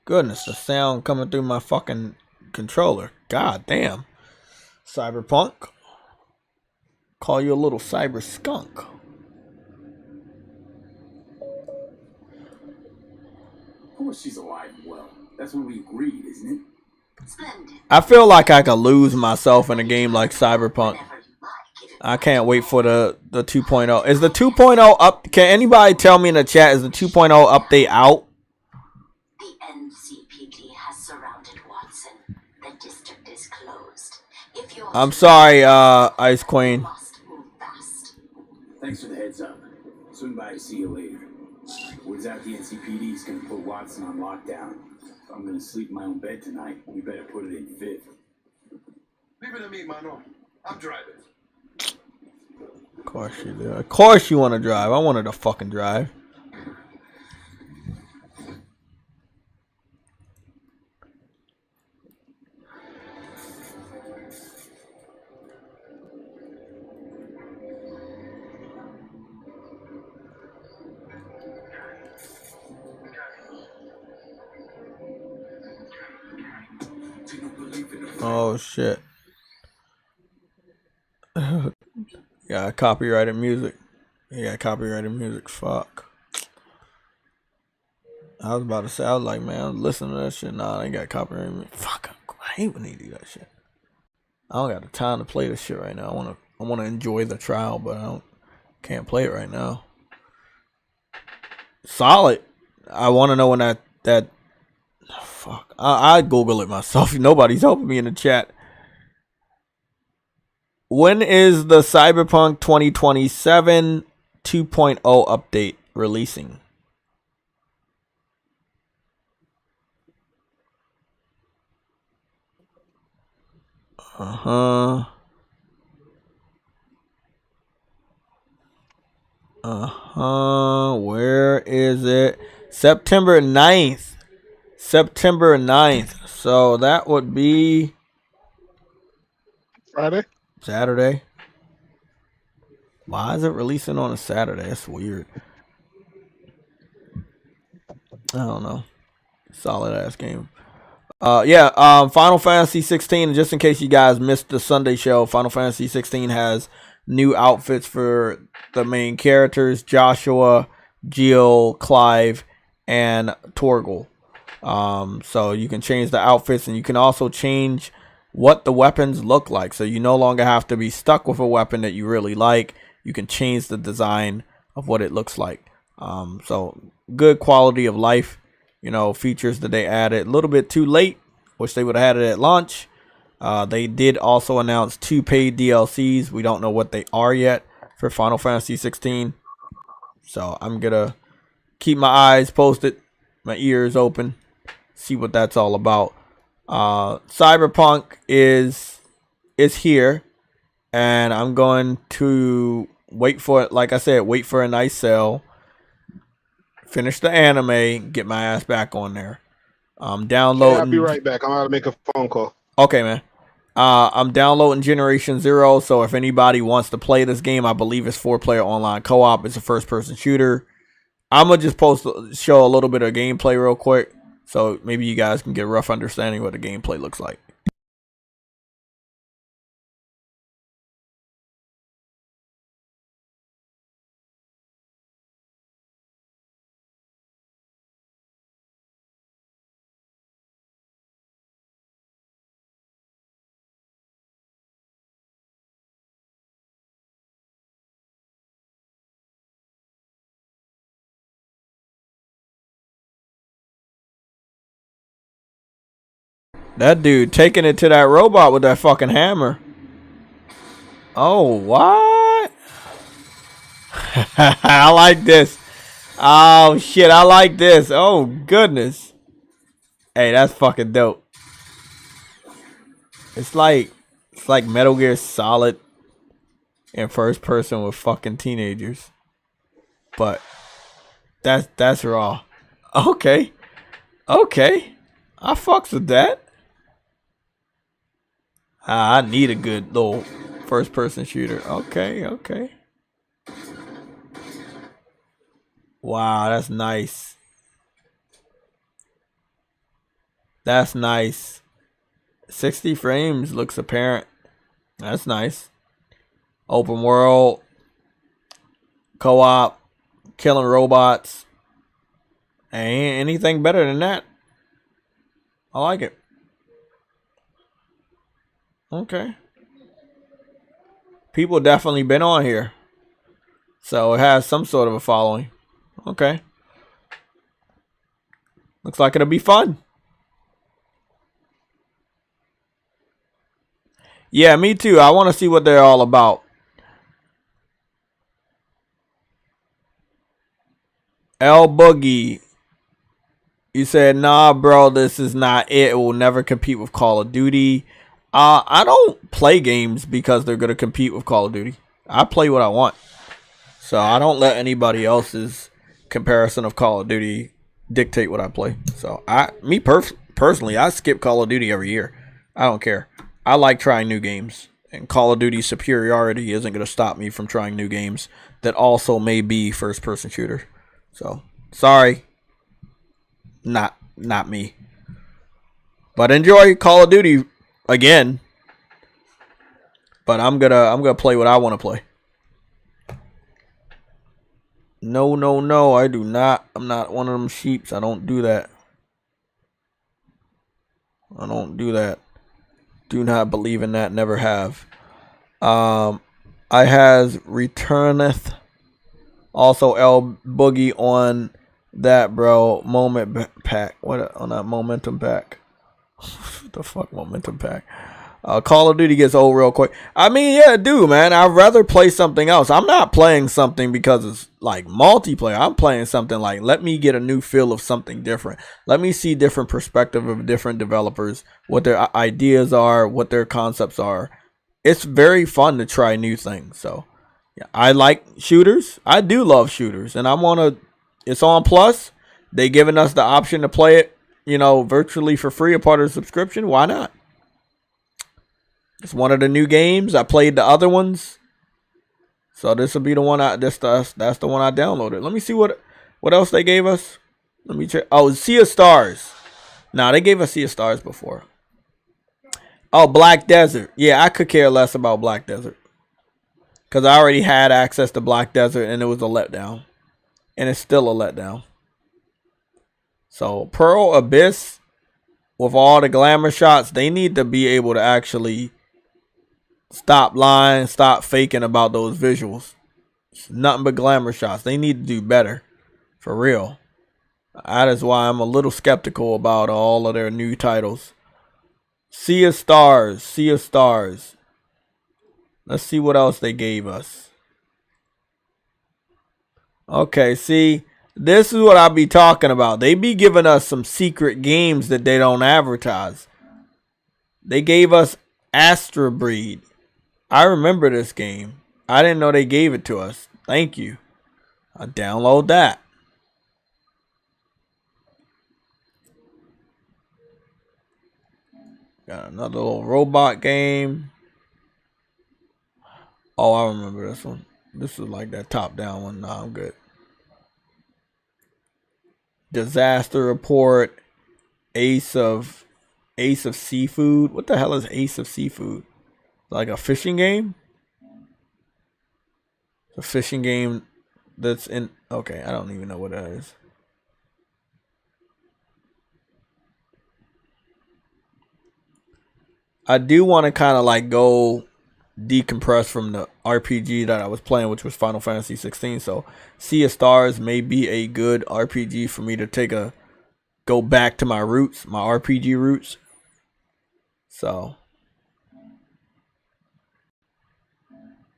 Goodness, the sound coming through my fucking controller. God damn. CyberPunk. Call you a little cyber skunk. Of course she's alive and well. That's what we agreed, isn't it? I feel like I could lose myself in a game like CyberPunk. I can't wait for the 2.0. Is the 2.0 up? Can anybody tell me in the chat, is the 2.0 update out? The NCPD has surrounded Watson. The district is closed. If you're I'm sorry, Ice Queen. Thanks for the heads up. Swing by to see you later. Word's out the NCPD is going to put Watson on lockdown. If I'm going to sleep in my own bed tonight, we better put it in fifth. Leave it to me, Mano. I'm driving. Of course you do. Of course you want to drive. I wanted to fucking drive. Oh shit. Yeah, copyrighted music. Yeah, copyrighted music. Fuck. I was about to say, I was like, man, listen to that shit. Nah, they got copyrighted music. Fuck, I hate when they do that shit. I don't got the time to play this shit right now. I wanna enjoy the trial, but can't play it right now. Solid. I want to know when that. Fuck. I Google it myself. Nobody's helping me in the chat. When is the Cyberpunk 2027 2.0 update releasing? Where is it? September 9th. September 9th. So that would be Friday? Saturday. Why is it releasing on a Saturday? That's weird. I don't know. Solid ass game. Final Fantasy 16, just in case you guys missed the Sunday show, Final Fantasy 16 has new outfits for the main characters, Joshua, Jill, Clive, and Torgal. So you can change the outfits, and you can also change what the weapons look like. So you no longer have to be stuck with a weapon that you really like. You can change the design of what it looks like. So good quality of life, features that they added. A little bit too late. Wish they would have had it at launch. They did also announce 2 paid DLCs. We don't know what they are yet for Final Fantasy 16. So I'm going to keep my eyes posted, my ears open, see what that's all about. Cyberpunk is here, and I'm going to wait for it. Like I said, wait for a nice sale. Finish the anime, get my ass back on there. I'm downloading. Yeah, I'll be right back. I'm about to make a phone call. Okay, man. I'm downloading Generation Zero, so if anybody wants to play this game, I believe it's 4-player online co-op. It's a first-person shooter. I'm going to just show a little bit of gameplay real quick, so maybe you guys can get a rough understanding what the gameplay looks like. That dude taking it to that robot with that fucking hammer. Oh, what? I like this. Oh, shit. I like this. Oh, goodness. Hey, that's fucking dope. It's like Metal Gear Solid in first person with fucking teenagers. But that's raw. Okay. Okay. I fucks with that. I need a good little first person shooter. Okay, okay. Wow, that's nice. That's nice. 60 frames looks apparent. That's nice. Open world. Co-op. Killing robots. Ain't anything better than that. I like it. Okay. People definitely been on here. So it has some sort of a following. Okay. Looks like it'll be fun. Yeah, me too. I want to see what they're all about. L Boogie. You said, nah, bro, this is not it. It will never compete with Call of Duty. I don't play games because they're going to compete with Call of Duty. I play what I want. So I don't let anybody else's comparison of Call of Duty dictate what I play. So personally, I skip Call of Duty every year. I don't care. I like trying new games. And Call of Duty superiority isn't going to stop me from trying new games that also may be first-person shooter. So, sorry. Not me. But enjoy Call of Duty again. But I'm gonna play what I want to play. No, I do not. I'm not one of them sheeps. I don't do that. I don't do that. Do not believe in that. Never have. I has returneth. Also L Boogie on that, bro. Moment pack. What on that momentum pack? What the fuck momentum pack? Call of Duty gets old real quick. I mean, yeah, dude, man. I'd rather play something else. I'm not playing something because it's like multiplayer. I'm playing something like, let me get a new feel of something different. Let me see different perspective of different developers, what their ideas are, what their concepts are. It's very fun to try new things. So, yeah, I like shooters. I do love shooters, and it's on Plus. They giving us the option to play it, virtually for free, a part of the subscription. Why not? It's one of the new games. I played the other ones, so this will be the one. That's the one I downloaded. Let me see what else they gave us. Let me check. Oh, Sea of Stars. Nah, they gave us Sea of Stars before. Oh, Black Desert. Yeah, I could care less about Black Desert because I already had access to Black Desert, and it was a letdown, and it's still a letdown. So Pearl Abyss, with all the glamour shots, they need to be able to actually stop lying, stop faking about those visuals. It's nothing but glamour shots. They need to do better. For real. That is why I'm a little skeptical about all of their new titles. Sea of Stars. Sea of Stars. Let's see what else they gave us. Okay, see. This is what I be talking about. They be giving us some secret games that they don't advertise. They gave us Astra Breed. I remember this game. I didn't know they gave it to us. Thank you. I'll download that. Got another little robot game. Oh, I remember this one. This is like that top-down one. Nah, I'm good. Disaster Report. Ace of Seafood. What the hell is Ace of Seafood? Like a fishing game? A fishing game that's in... Okay, I don't even know what that is. I do want to kind of like go decompress from the RPG that I was playing, which was Final Fantasy 16. So Sea of Stars may be a good RPG for me to go back to my roots, my RPG roots. So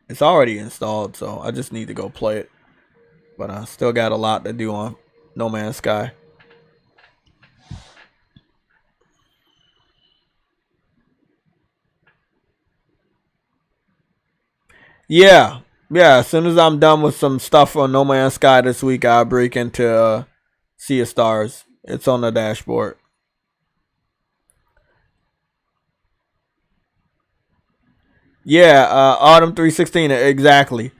it's already installed, so I just need to go play it. But I still got a lot to do on No Man's Sky. Yeah. As soon as I'm done with some stuff on No Man's Sky this week, I'll break into Sea of Stars. It's on the dashboard. Yeah, Autumn 316, exactly.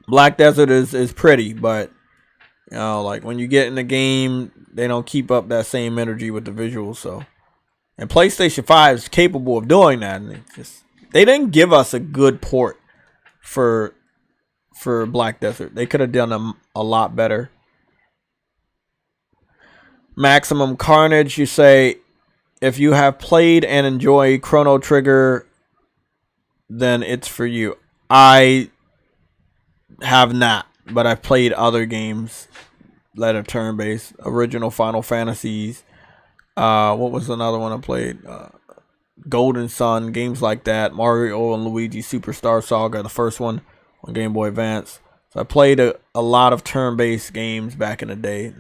Black Desert is pretty, but you know, like when you get in the game, they don't keep up that same energy with the visuals. So, and PlayStation 5 is capable of doing that, and they didn't give us a good port for Black Desert. They could have done a lot better. Maximum Carnage, you say, if you have played and enjoy Chrono Trigger, then it's for you. I have not, but I've played other games that are turn-based. Original Final Fantasies. What was another one I played? Golden Sun, games like that. Mario and Luigi Superstar Saga, the first one on Game Boy Advance. So I played a lot of turn-based games back in the day.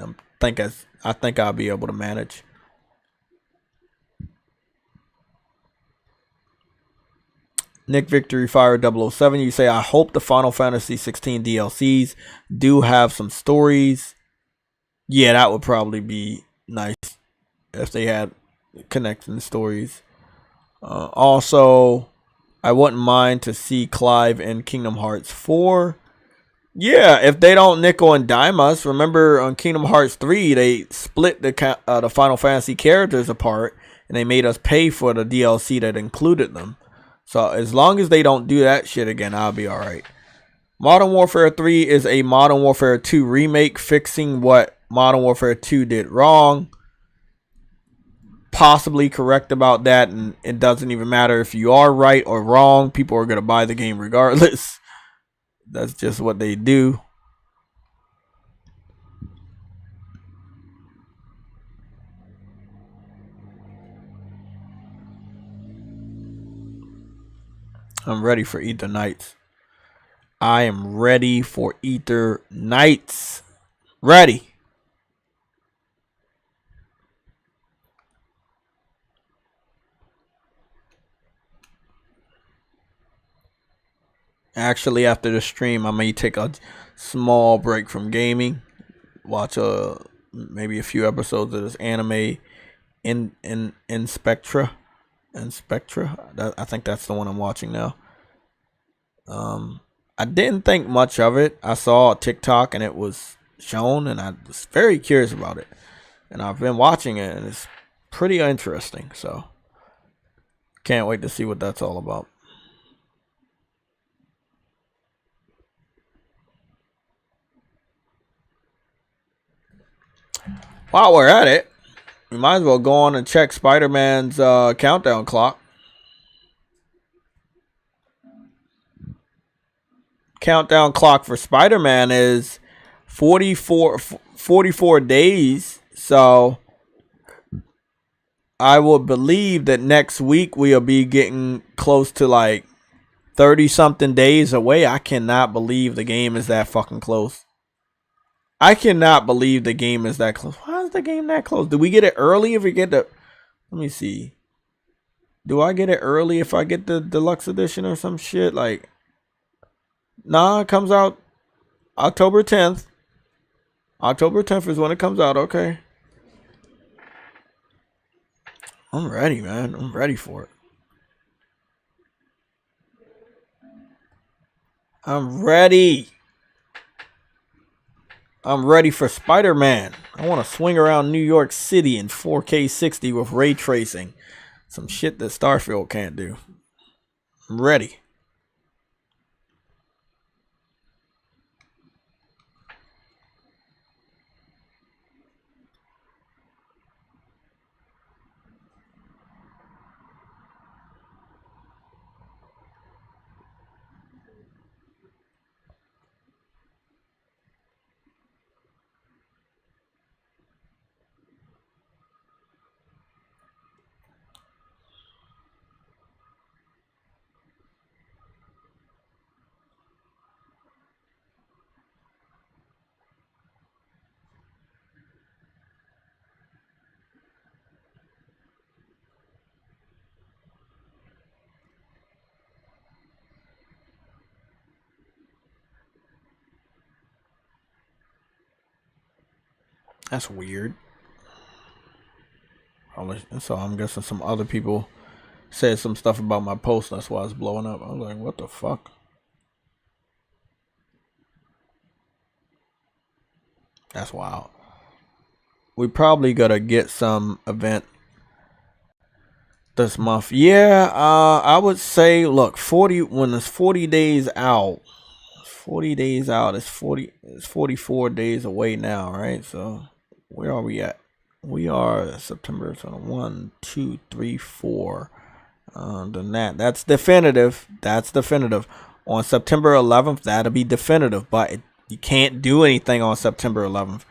I think I'll be able to manage. Nick Victory Fire 007, you say, I hope the Final Fantasy 16 DLCs do have some stories. Yeah, that would probably be nice if they had connecting stories. Also, I wouldn't mind to see Clive in Kingdom Hearts 4. Yeah, if they don't nickel and dime us. Remember on Kingdom Hearts 3, they split the Final Fantasy characters apart, and they made us pay for the DLC that included them. So as long as they don't do that shit again, I'll be alright. Modern Warfare 3 is a Modern Warfare 2 remake, fixing what Modern Warfare 2 did wrong. Possibly correct about that, and it doesn't even matter if you are right or wrong. People are going to buy the game regardless. That's just what they do. I'm ready for Ether Nights. I am ready for Ether Nights. Ready. Actually, after the stream, I may take a small break from gaming. Watch maybe a few episodes of this anime in Spectra. I think that's the one I'm watching now. I didn't think much of it. I saw a TikTok and it was shown, and I was very curious about it. And I've been watching it, and it's pretty interesting. So can't wait to see what that's all about. While we're at it, we might as well go on and check Spider-Man's countdown clock. Countdown clock for Spider-Man is 44 days. So I will believe that next week we'll be getting close to like 30-something days away. I cannot believe the game is that fucking close. I cannot believe the game is that close. Why is the game that close? Do we get it early if we get the... Let me see. Do I get it early if I get the deluxe edition or some shit? Like... Nah, it comes out October 10th. October 10th is when it comes out. Okay. I'm ready, man. I'm ready for it. I'm ready. I'm ready for Spider-Man. I want to swing around New York City in 4K 60 with ray tracing. Some shit that Starfield can't do. I'm ready. That's weird. So I'm guessing some other people said some stuff about my post. That's why it's blowing up. I was like, what the fuck? That's wild. We probably gotta get some event this month. Yeah, I would say, look, 40 when it's 40 days out. 40 days out. It's 44 days away now, right? So where are we at? We are September 1, 2, 3, 4. That's definitive. That's definitive. On September 11th, that'll be definitive. But you can't do anything on September 11th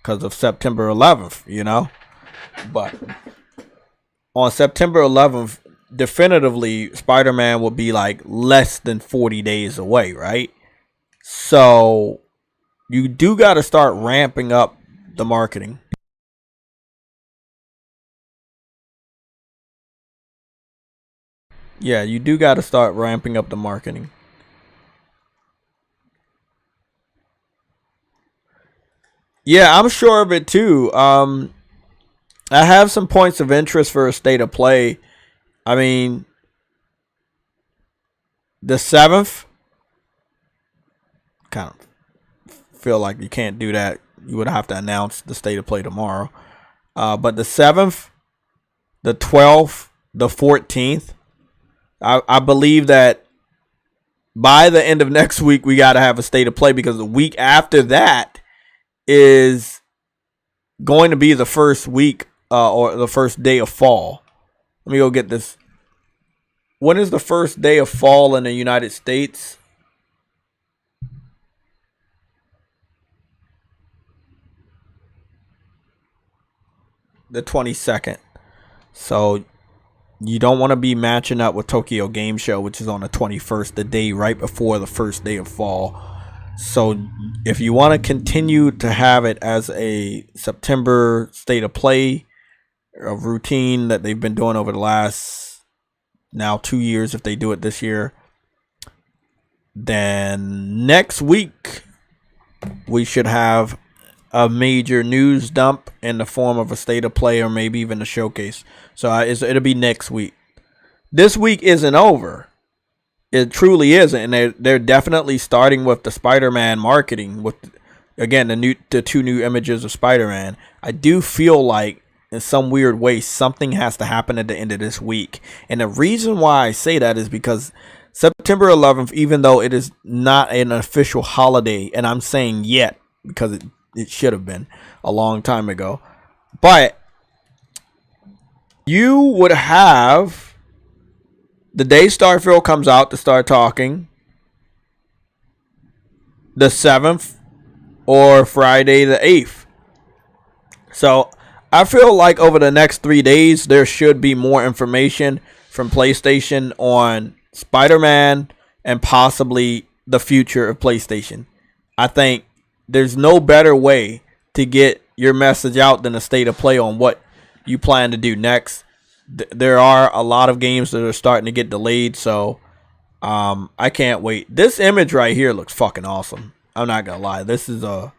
because of September 11th, you know. But on September 11th, definitively, Spider-Man will be like less than 40 days away, right? So you do got to start ramping up the marketing. Yeah, you do got to start ramping up the marketing. Yeah, I'm sure of it too. I have some points of interest for a state of play. I mean, the 7th, kind of feel like you can't do that. You would have to announce the state of play tomorrow. But the 7th, the 12th, the 14th, I believe that by the end of next week, we got to have a state of play, because the week after that is going to be the first week or the first day of fall. Let me go get this. When is the first day of fall in the United States? The 22nd. So you don't want to be matching up with Tokyo Game Show, which is on the 21st, the day right before the first day of fall. So if you want to continue to have it as a September state of play, a routine that they've been doing over the last now 2 years, if they do it this year, then next week we should have a major news dump in the form of a state of play, or maybe even a showcase. So it'll be next week. This week isn't over. It truly isn't, and they're definitely starting with the Spider-Man marketing. With, again, the 2 new images of Spider-Man. I do feel like in some weird way something has to happen at the end of this week, and the reason why I say that is because September 11th, even though it is not an official holiday, and I'm saying yet because it should have been a long time ago, but you would have the day Starfield comes out to start talking, the 7th or Friday the 8th. So I feel like over the next 3 days there should be more information from PlayStation on Spider-Man and possibly the future of PlayStation. I think there's no better way to get your message out than a state of play on what you plan to do next. There are a lot of games that are starting to get delayed, so I can't wait. This image right here looks fucking awesome. I'm not gonna lie. This is a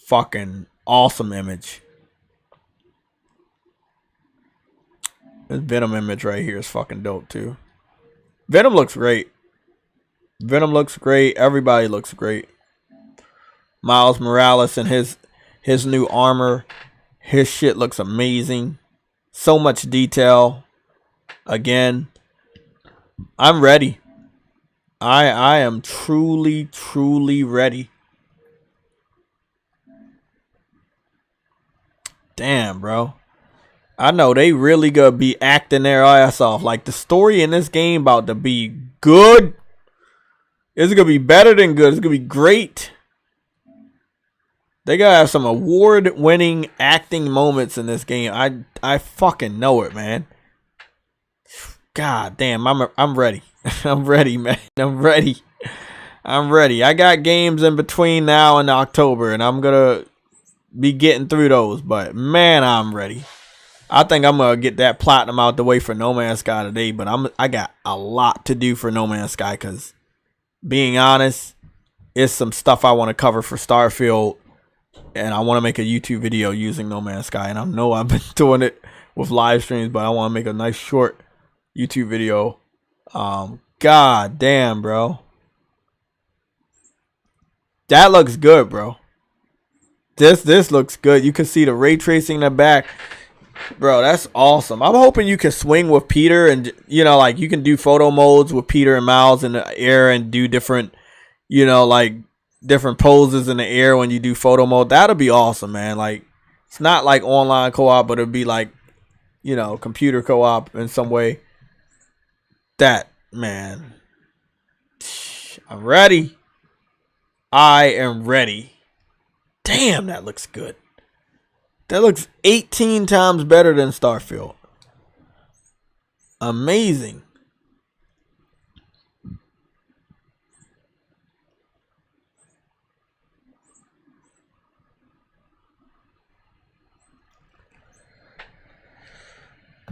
fucking awesome image. This Venom image right here is fucking dope too. Venom looks great. Venom looks great. Everybody looks great. Miles Morales and his new armor. His shit looks amazing. So much detail. Again, I'm ready. I am truly ready. Damn, bro. I know they really gonna be acting their ass off. Like, the story in this game about to be good. It's gonna be better than good. It's gonna be great. They gotta have some award-winning acting moments in this game. I fucking know it, man. God damn, I'm ready. I'm ready, man. I'm ready. I'm ready. I got games in between now and October, and I'm gonna be getting through those. But man, I'm ready. I think I'm gonna get that platinum out the way for No Man's Sky today. But I got a lot to do for No Man's Sky, because being honest, it's some stuff I want to cover for Starfield And I want to make a YouTube video using No Man's Sky. And I know I've been doing it with live streams, but I want to make a nice short YouTube video. God damn, bro. That looks good, bro. This looks good. You can see the ray tracing in the back. Bro, that's awesome. I'm hoping you can swing with Peter and, you know, like you can do photo modes with Peter and Miles in the air and do different, you know, like different poses in the air when you do photo mode. That'll be awesome, man. Like, it's not like online co-op, but it'll be like, you know, computer co-op in some way. That, man. I'm ready. I am ready. Damn, that looks good. That looks 18 times better than Starfield. Amazing.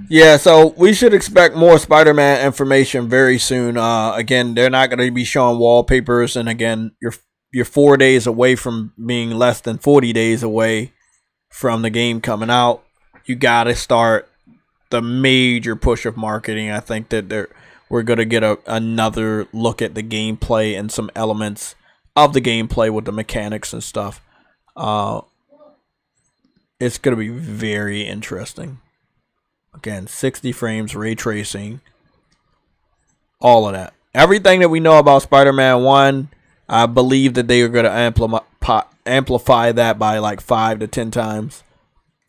Yeah, so we should expect more Spider-Man information very soon. Again, they're not going to be showing wallpapers, and again, you're 4 days away from being less than 40 days away from the game coming out. You got to start the major push of marketing. I think that we're going to get another look at the gameplay and some elements of the gameplay with the mechanics and stuff. It's going to be very interesting. Again, 60 frames, ray tracing, all of that. Everything that we know about Spider-Man 1, I believe that they are going to amplify that by like 5 to 10 times.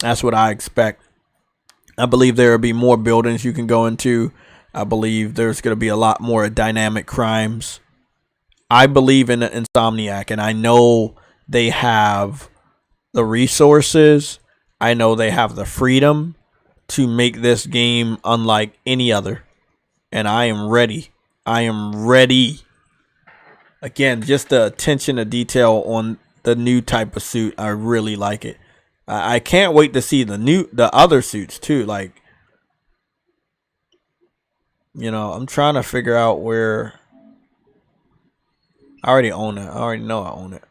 That's what I expect. I believe there will be more buildings you can go into. I believe there's going to be a lot more dynamic crimes. I believe in Insomniac, and I know they have the resources. I know they have the freedom to make this game unlike any other. And I am ready. I am ready. Again, just the attention to detail on the new type of suit. I really like it. I can't wait to see the other suits too. Like, you know, I'm trying to figure out where. I already own it. I already know I own it.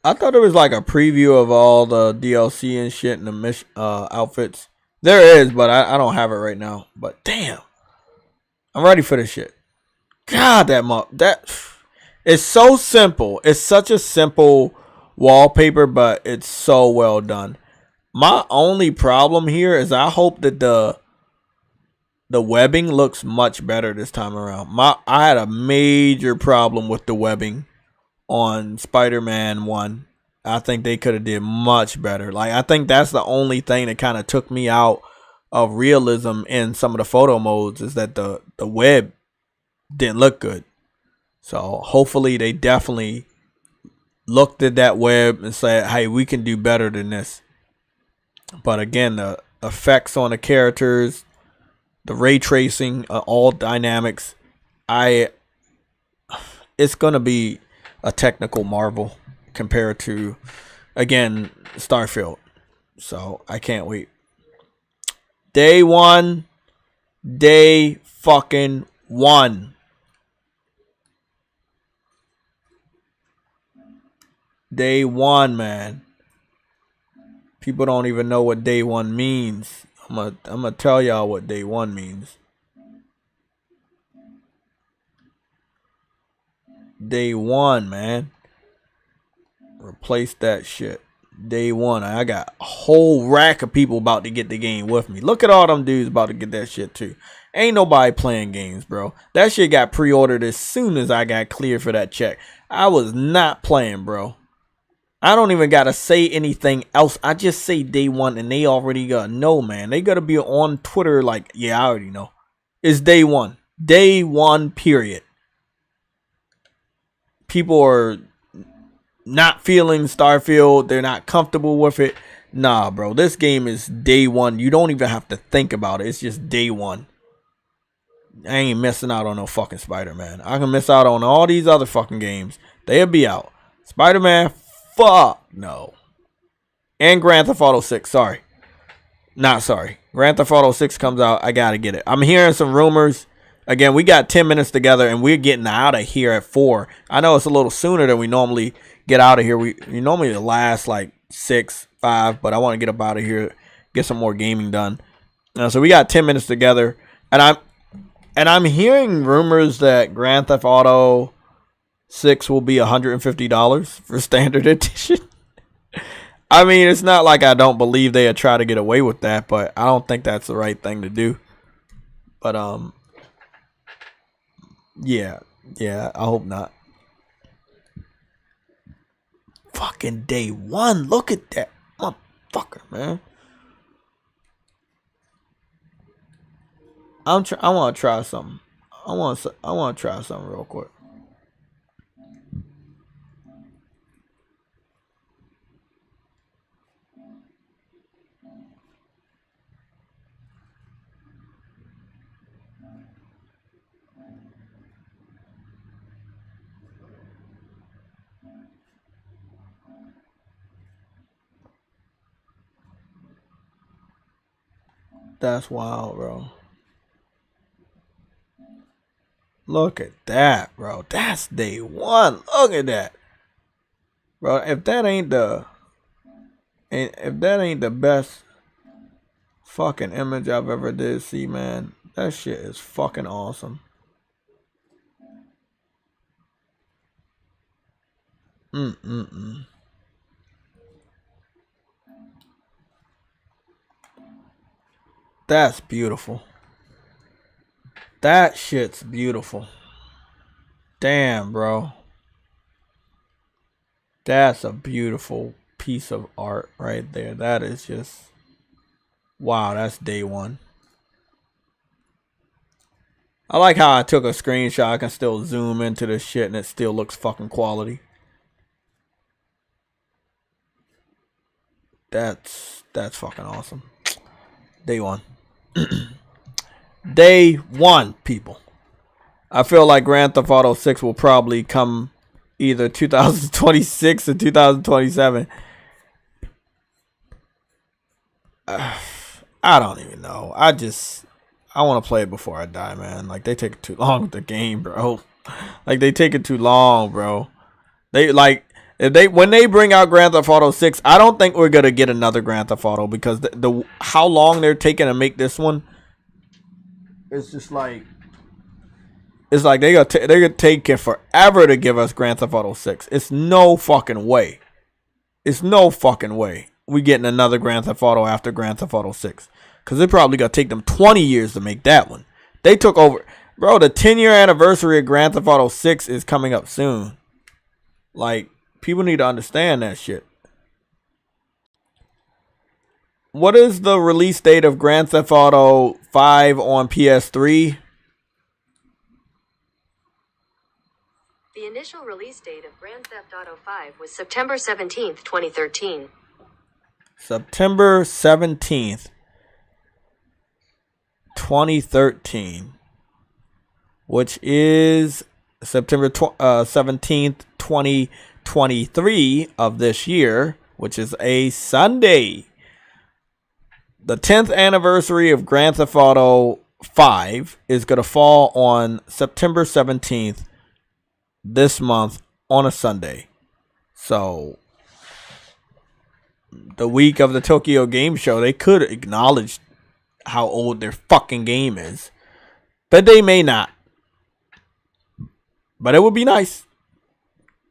I thought it was like a preview of all the DLC and shit and the outfits. There is, but I don't have it right now. But damn, I'm ready for this shit. God, that it's so simple. It's such a simple wallpaper, but it's so well done. My only problem here is I hope that the webbing looks much better this time around. I had a major problem with the webbing on Spider-Man 1. I think they could have did much better. Like, I think that's the only thing that kind of took me out of realism in some of the photo modes, is that the web didn't look good. So hopefully they definitely looked at that web and said, hey, we can do better than this. But again, the effects on the characters, the ray tracing, all dynamics, it's going to be a technical marvel compared to, again, Starfield. So I can't wait. Day one. Day fucking one. Day one, man. People don't even know what day one means. I'm gonna tell y'all what day one means. Day one, man. Replace that shit. Day one. I got a whole rack of people about to get the game with me. Look at all them dudes about to get that shit too. Ain't nobody playing games, bro. That shit got pre-ordered as soon as I got cleared for that check. I was not playing, bro. I don't even gotta say anything else. I just say day one and they already gotta know, man. They gotta be on Twitter like, yeah, I already know. It's day one. Day one, period. People are not feeling Starfield. They're not comfortable with it. Nah, bro. This game is day one. You don't even have to think about it. It's just day one. I ain't missing out on no fucking Spider-Man. I can miss out on all these other fucking games. They'll be out. Spider-Man, fuck no. And Grand Theft Auto 6, sorry. Not sorry. Grand Theft Auto 6 comes out, I gotta get it. I'm hearing some rumors. Again, we got 10 minutes together, and we're getting out of here at 4. I know it's a little sooner than we normally get out of here. We normally last like 6, 5, but I want to get up out of here, get some more gaming done. So we got 10 minutes together, and I'm hearing rumors that Grand Theft Auto 6 will be $150 for standard edition. I mean, it's not like I don't believe they'd try to get away with that, but I don't think that's the right thing to do. But yeah, I hope not. Fucking day one, look at that motherfucker, man. I want to try something. I want to try something real quick. That's wild, bro. Look at that, bro. That's day one. Look at that, bro. If that ain't the best fucking image I've ever did see, man, that shit is fucking awesome. That's beautiful. That shit's beautiful. Damn, bro. That's a beautiful piece of art right there. That is just... Wow, that's day one. I like how I took a screenshot. I can still zoom into this shit and it still looks fucking quality. That's fucking awesome. Day one. Day one, people. I feel like Grand Theft Auto 6 will probably come either 2026 or 2027. I don't even know. I want to play it before I die, man. Like, they take too long with the game, bro. Like, they take it too long, bro. When they bring out Grand Theft Auto 6, I don't think we're gonna get another Grand Theft Auto because the how long they're taking to make this one, it's just like they're gonna take it forever to give us Grand Theft Auto 6. It's no fucking way. It's no fucking way we getting another Grand Theft Auto after Grand Theft Auto 6 because they're probably gonna take them 20 years to make that one. They took over, bro. The 10-year anniversary of Grand Theft Auto 6 is coming up soon. Like, people need to understand that shit. What is the release date of Grand Theft Auto 5 on PS3? The initial release date of Grand Theft Auto 5 was September 17th, 2013. September 17th, 2013. Which is September 17th, 2023 of this year, which is a Sunday. The 10th anniversary of Grand Theft Auto 5 is going to fall on September 17th this month on a Sunday. So, the week of the Tokyo Game Show, they could acknowledge how old their fucking game is. But they may not. But it would be nice.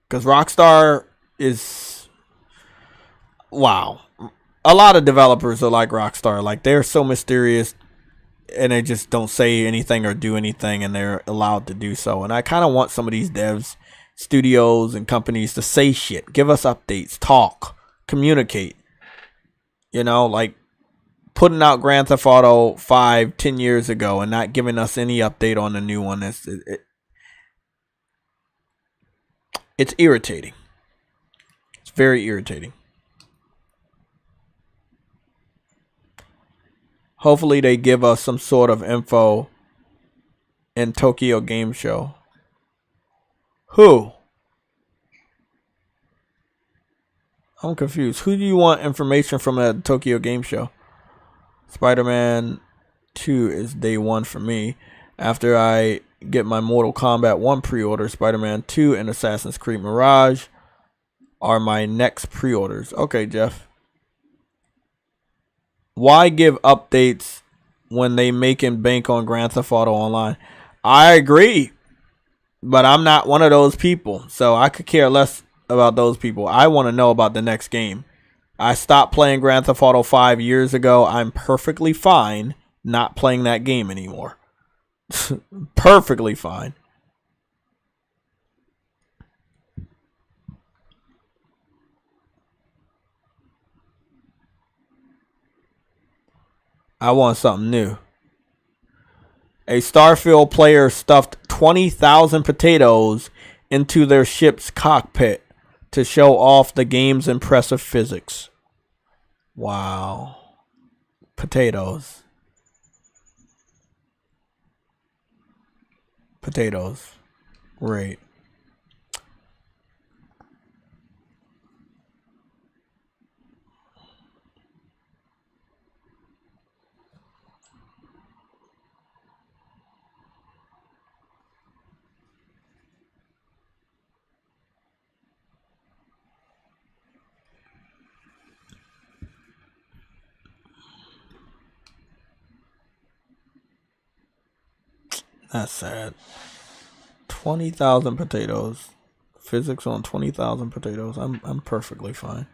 Because Rockstar is... Wow. A lot of developers are like Rockstar. Like, they're so mysterious. And they just don't say anything or do anything. And they're allowed to do so. And I kind of want some of these devs, studios, and companies to say shit. Give us updates. Talk. Communicate. You know, like putting out Grand Theft Auto 5 10 years ago and not giving us any update on the new one. It's irritating. It's very irritating. Hopefully they give us some sort of info in Tokyo Game Show. Who? I'm confused. Who do you want information from at Tokyo Game Show? Spider-Man 2 is day one for me. After I get my Mortal Kombat 1 pre-order, Spider-Man 2 and Assassin's Creed Mirage are my next pre-orders. Okay, Jeff. Why give updates when they making bank on Grand Theft Auto Online? I agree, but I'm not one of those people, so I could care less about those people. I want to know about the next game. I stopped playing Grand Theft Auto 5 years ago. I'm perfectly fine not playing that game anymore. Perfectly fine. I want something new. A Starfield player stuffed 20,000 potatoes into their ship's cockpit to show off the game's impressive physics. Wow. Potatoes. Potatoes. Great. That's sad. 20,000 potatoes. Physics on 20,000 potatoes. I'm perfectly fine.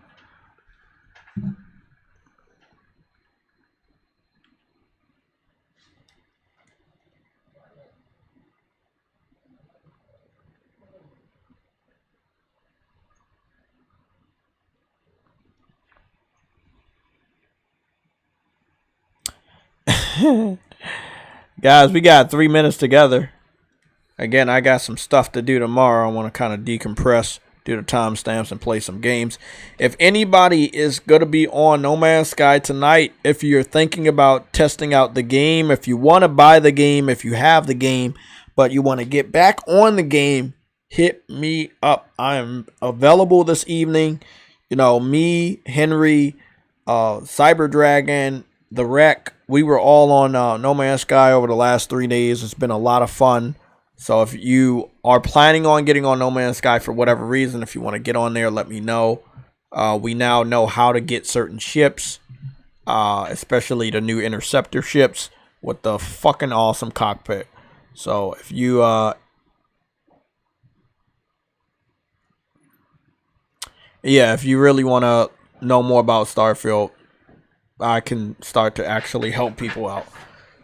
Guys, we got 3 minutes together. Again, I got some stuff to do tomorrow. I want to kind of decompress, do the timestamps, and play some games. If anybody is going to be on No Man's Sky tonight, if you're thinking about testing out the game, if you want to buy the game, if you have the game, but you want to get back on the game, hit me up. I am available this evening. You know, me, Henry, Cyber Dragon, The Wreck, we were all on No Man's Sky over the last 3 days. It's been a lot of fun. So if you are planning on getting on No Man's Sky for whatever reason, if you want to get on there, let me know. We now know how to get certain ships, especially the new interceptor ships with the fucking awesome cockpit. So if you if you really want to know more about Starfield, I can start to actually help people out.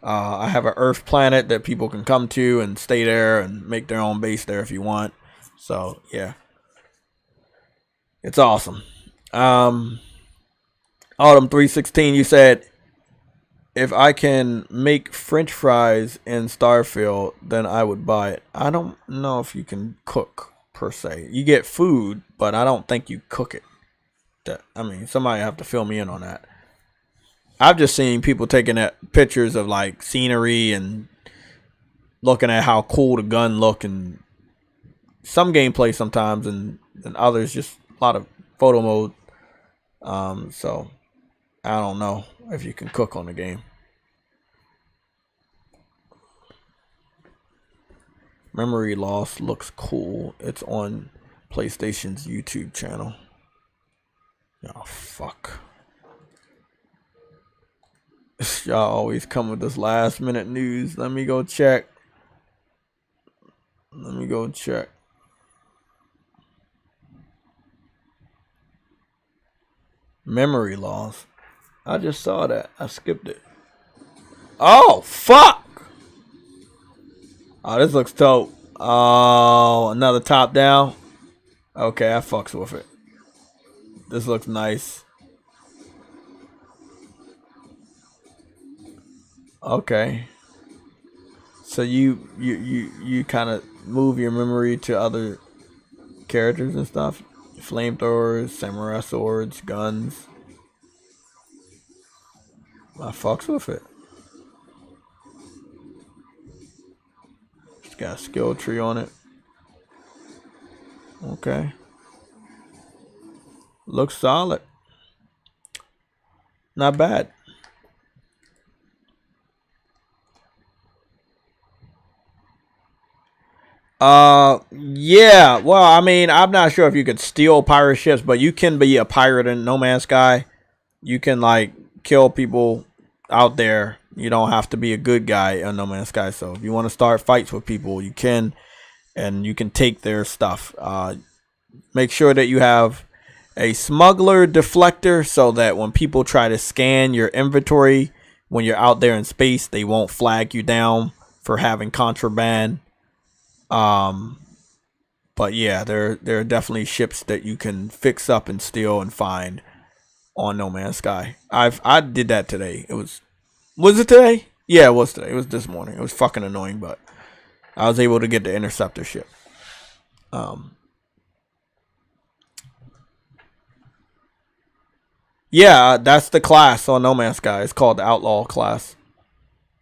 I have an Earth planet that people can come to and stay there and make their own base there if you want. So, yeah. It's awesome. Autumn 316, you said, if I can make French fries in Starfield, then I would buy it. I don't know if you can cook, per se. You get food, but I don't think you cook it. I mean, somebody have to fill me in on that. I've just seen people taking pictures of like scenery and looking at how cool the gun look, and some gameplay sometimes, and others just a lot of photo mode. So I don't know if you can cook on the game. Memory Loss looks cool. It's on PlayStation's YouTube channel. Oh fuck. Y'all always come with this last minute news. Let me go check. Memory Loss. I just saw that. I skipped it. Oh, fuck. Oh, this looks dope. Oh, another top down. Okay, I fucks with it. This looks nice. Okay. So you kind of move your memory to other characters and stuff. Flamethrowers, samurai swords, guns. I fucks with it. It's got a skill tree on it. Okay. Looks solid. Not bad. Yeah. Well, I mean, I'm not sure if you could steal pirate ships, but you can be a pirate in No Man's Sky. You can like kill people out there. You don't have to be a good guy in No Man's Sky. So if you want to start fights with people, you can, and you can take their stuff. Make sure that you have a smuggler deflector so that when people try to scan your inventory when you're out there in space, they won't flag you down for having contraband. But yeah, there are definitely ships that you can fix up and steal and find on No Man's Sky. I did that today. Was it today? Yeah, it was today. It was this morning. It was fucking annoying, but I was able to get the interceptor ship. Yeah, that's the class on No Man's Sky. It's called the Outlaw class.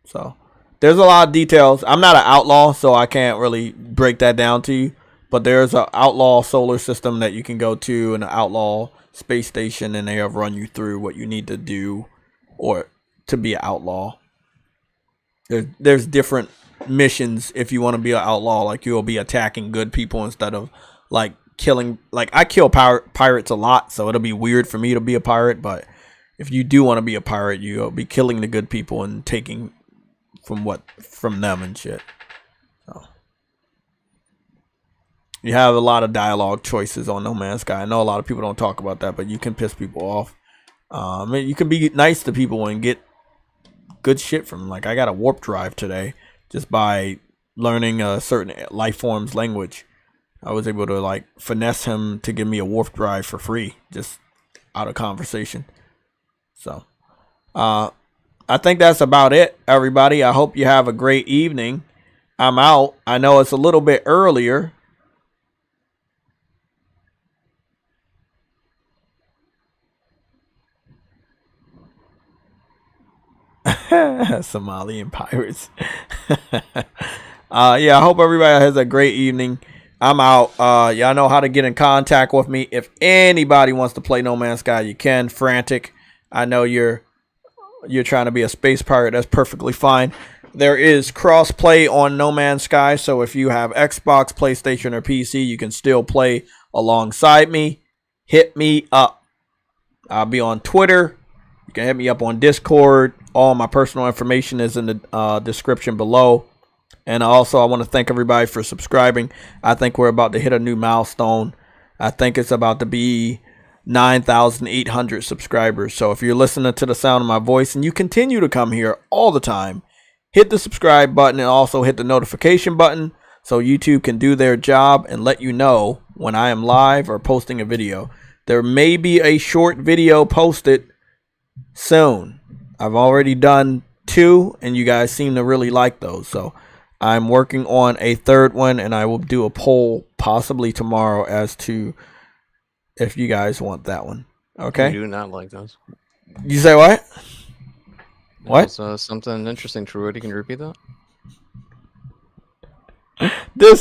So there's a lot of details. I'm not an outlaw, so I can't really break that down to you. But there's an outlaw solar system that you can go to and an outlaw space station, and they have run you through what you need to do or to be an outlaw. There's different missions if you want to be an outlaw. Like you'll be attacking good people instead of like killing. Like I kill pirates a lot, so it'll be weird for me to be a pirate. But if you do want to be a pirate, you'll be killing the good people and taking from them and shit. So you have a lot of dialogue choices on No Man's Sky. I know a lot of people don't talk about that, but you can piss people off. You can be nice to people and get good shit from them. Like I got a warp drive today just by learning a certain life form's language. I was able to like finesse him to give me a warp drive for free, just out of conversation. So, I think that's about it, everybody. I hope you have a great evening. I'm out. I know it's a little bit earlier. Somalian pirates. Yeah, I hope everybody has a great evening. I'm out. Y'all know how to get in contact with me. If anybody wants to play No Man's Sky, you can. Frantic. I know you're trying to be a space pirate. That's perfectly fine. There is cross-play on No Man's Sky, so if you have Xbox, PlayStation, or PC, you can still play alongside me. Hit me up. I'll be on Twitter. You can hit me up on Discord. All my personal information is in the description below. And also, I want to thank everybody for subscribing. I think we're about to hit a new milestone. I think it's about to be 9,800 subscribers. So if you're listening to the sound of my voice and you continue to come here all the time, hit the subscribe button and also hit the notification button so YouTube can do their job and let you know when I am live or posting a video. There may be a short video posted soon. I've already done 2 and you guys seem to really like those. So I'm working on a 3rd one and I will do a poll possibly tomorrow as to if you guys want that one. Okay. I do not like those. You say what? What? Something interesting, Troy. You can repeat that? This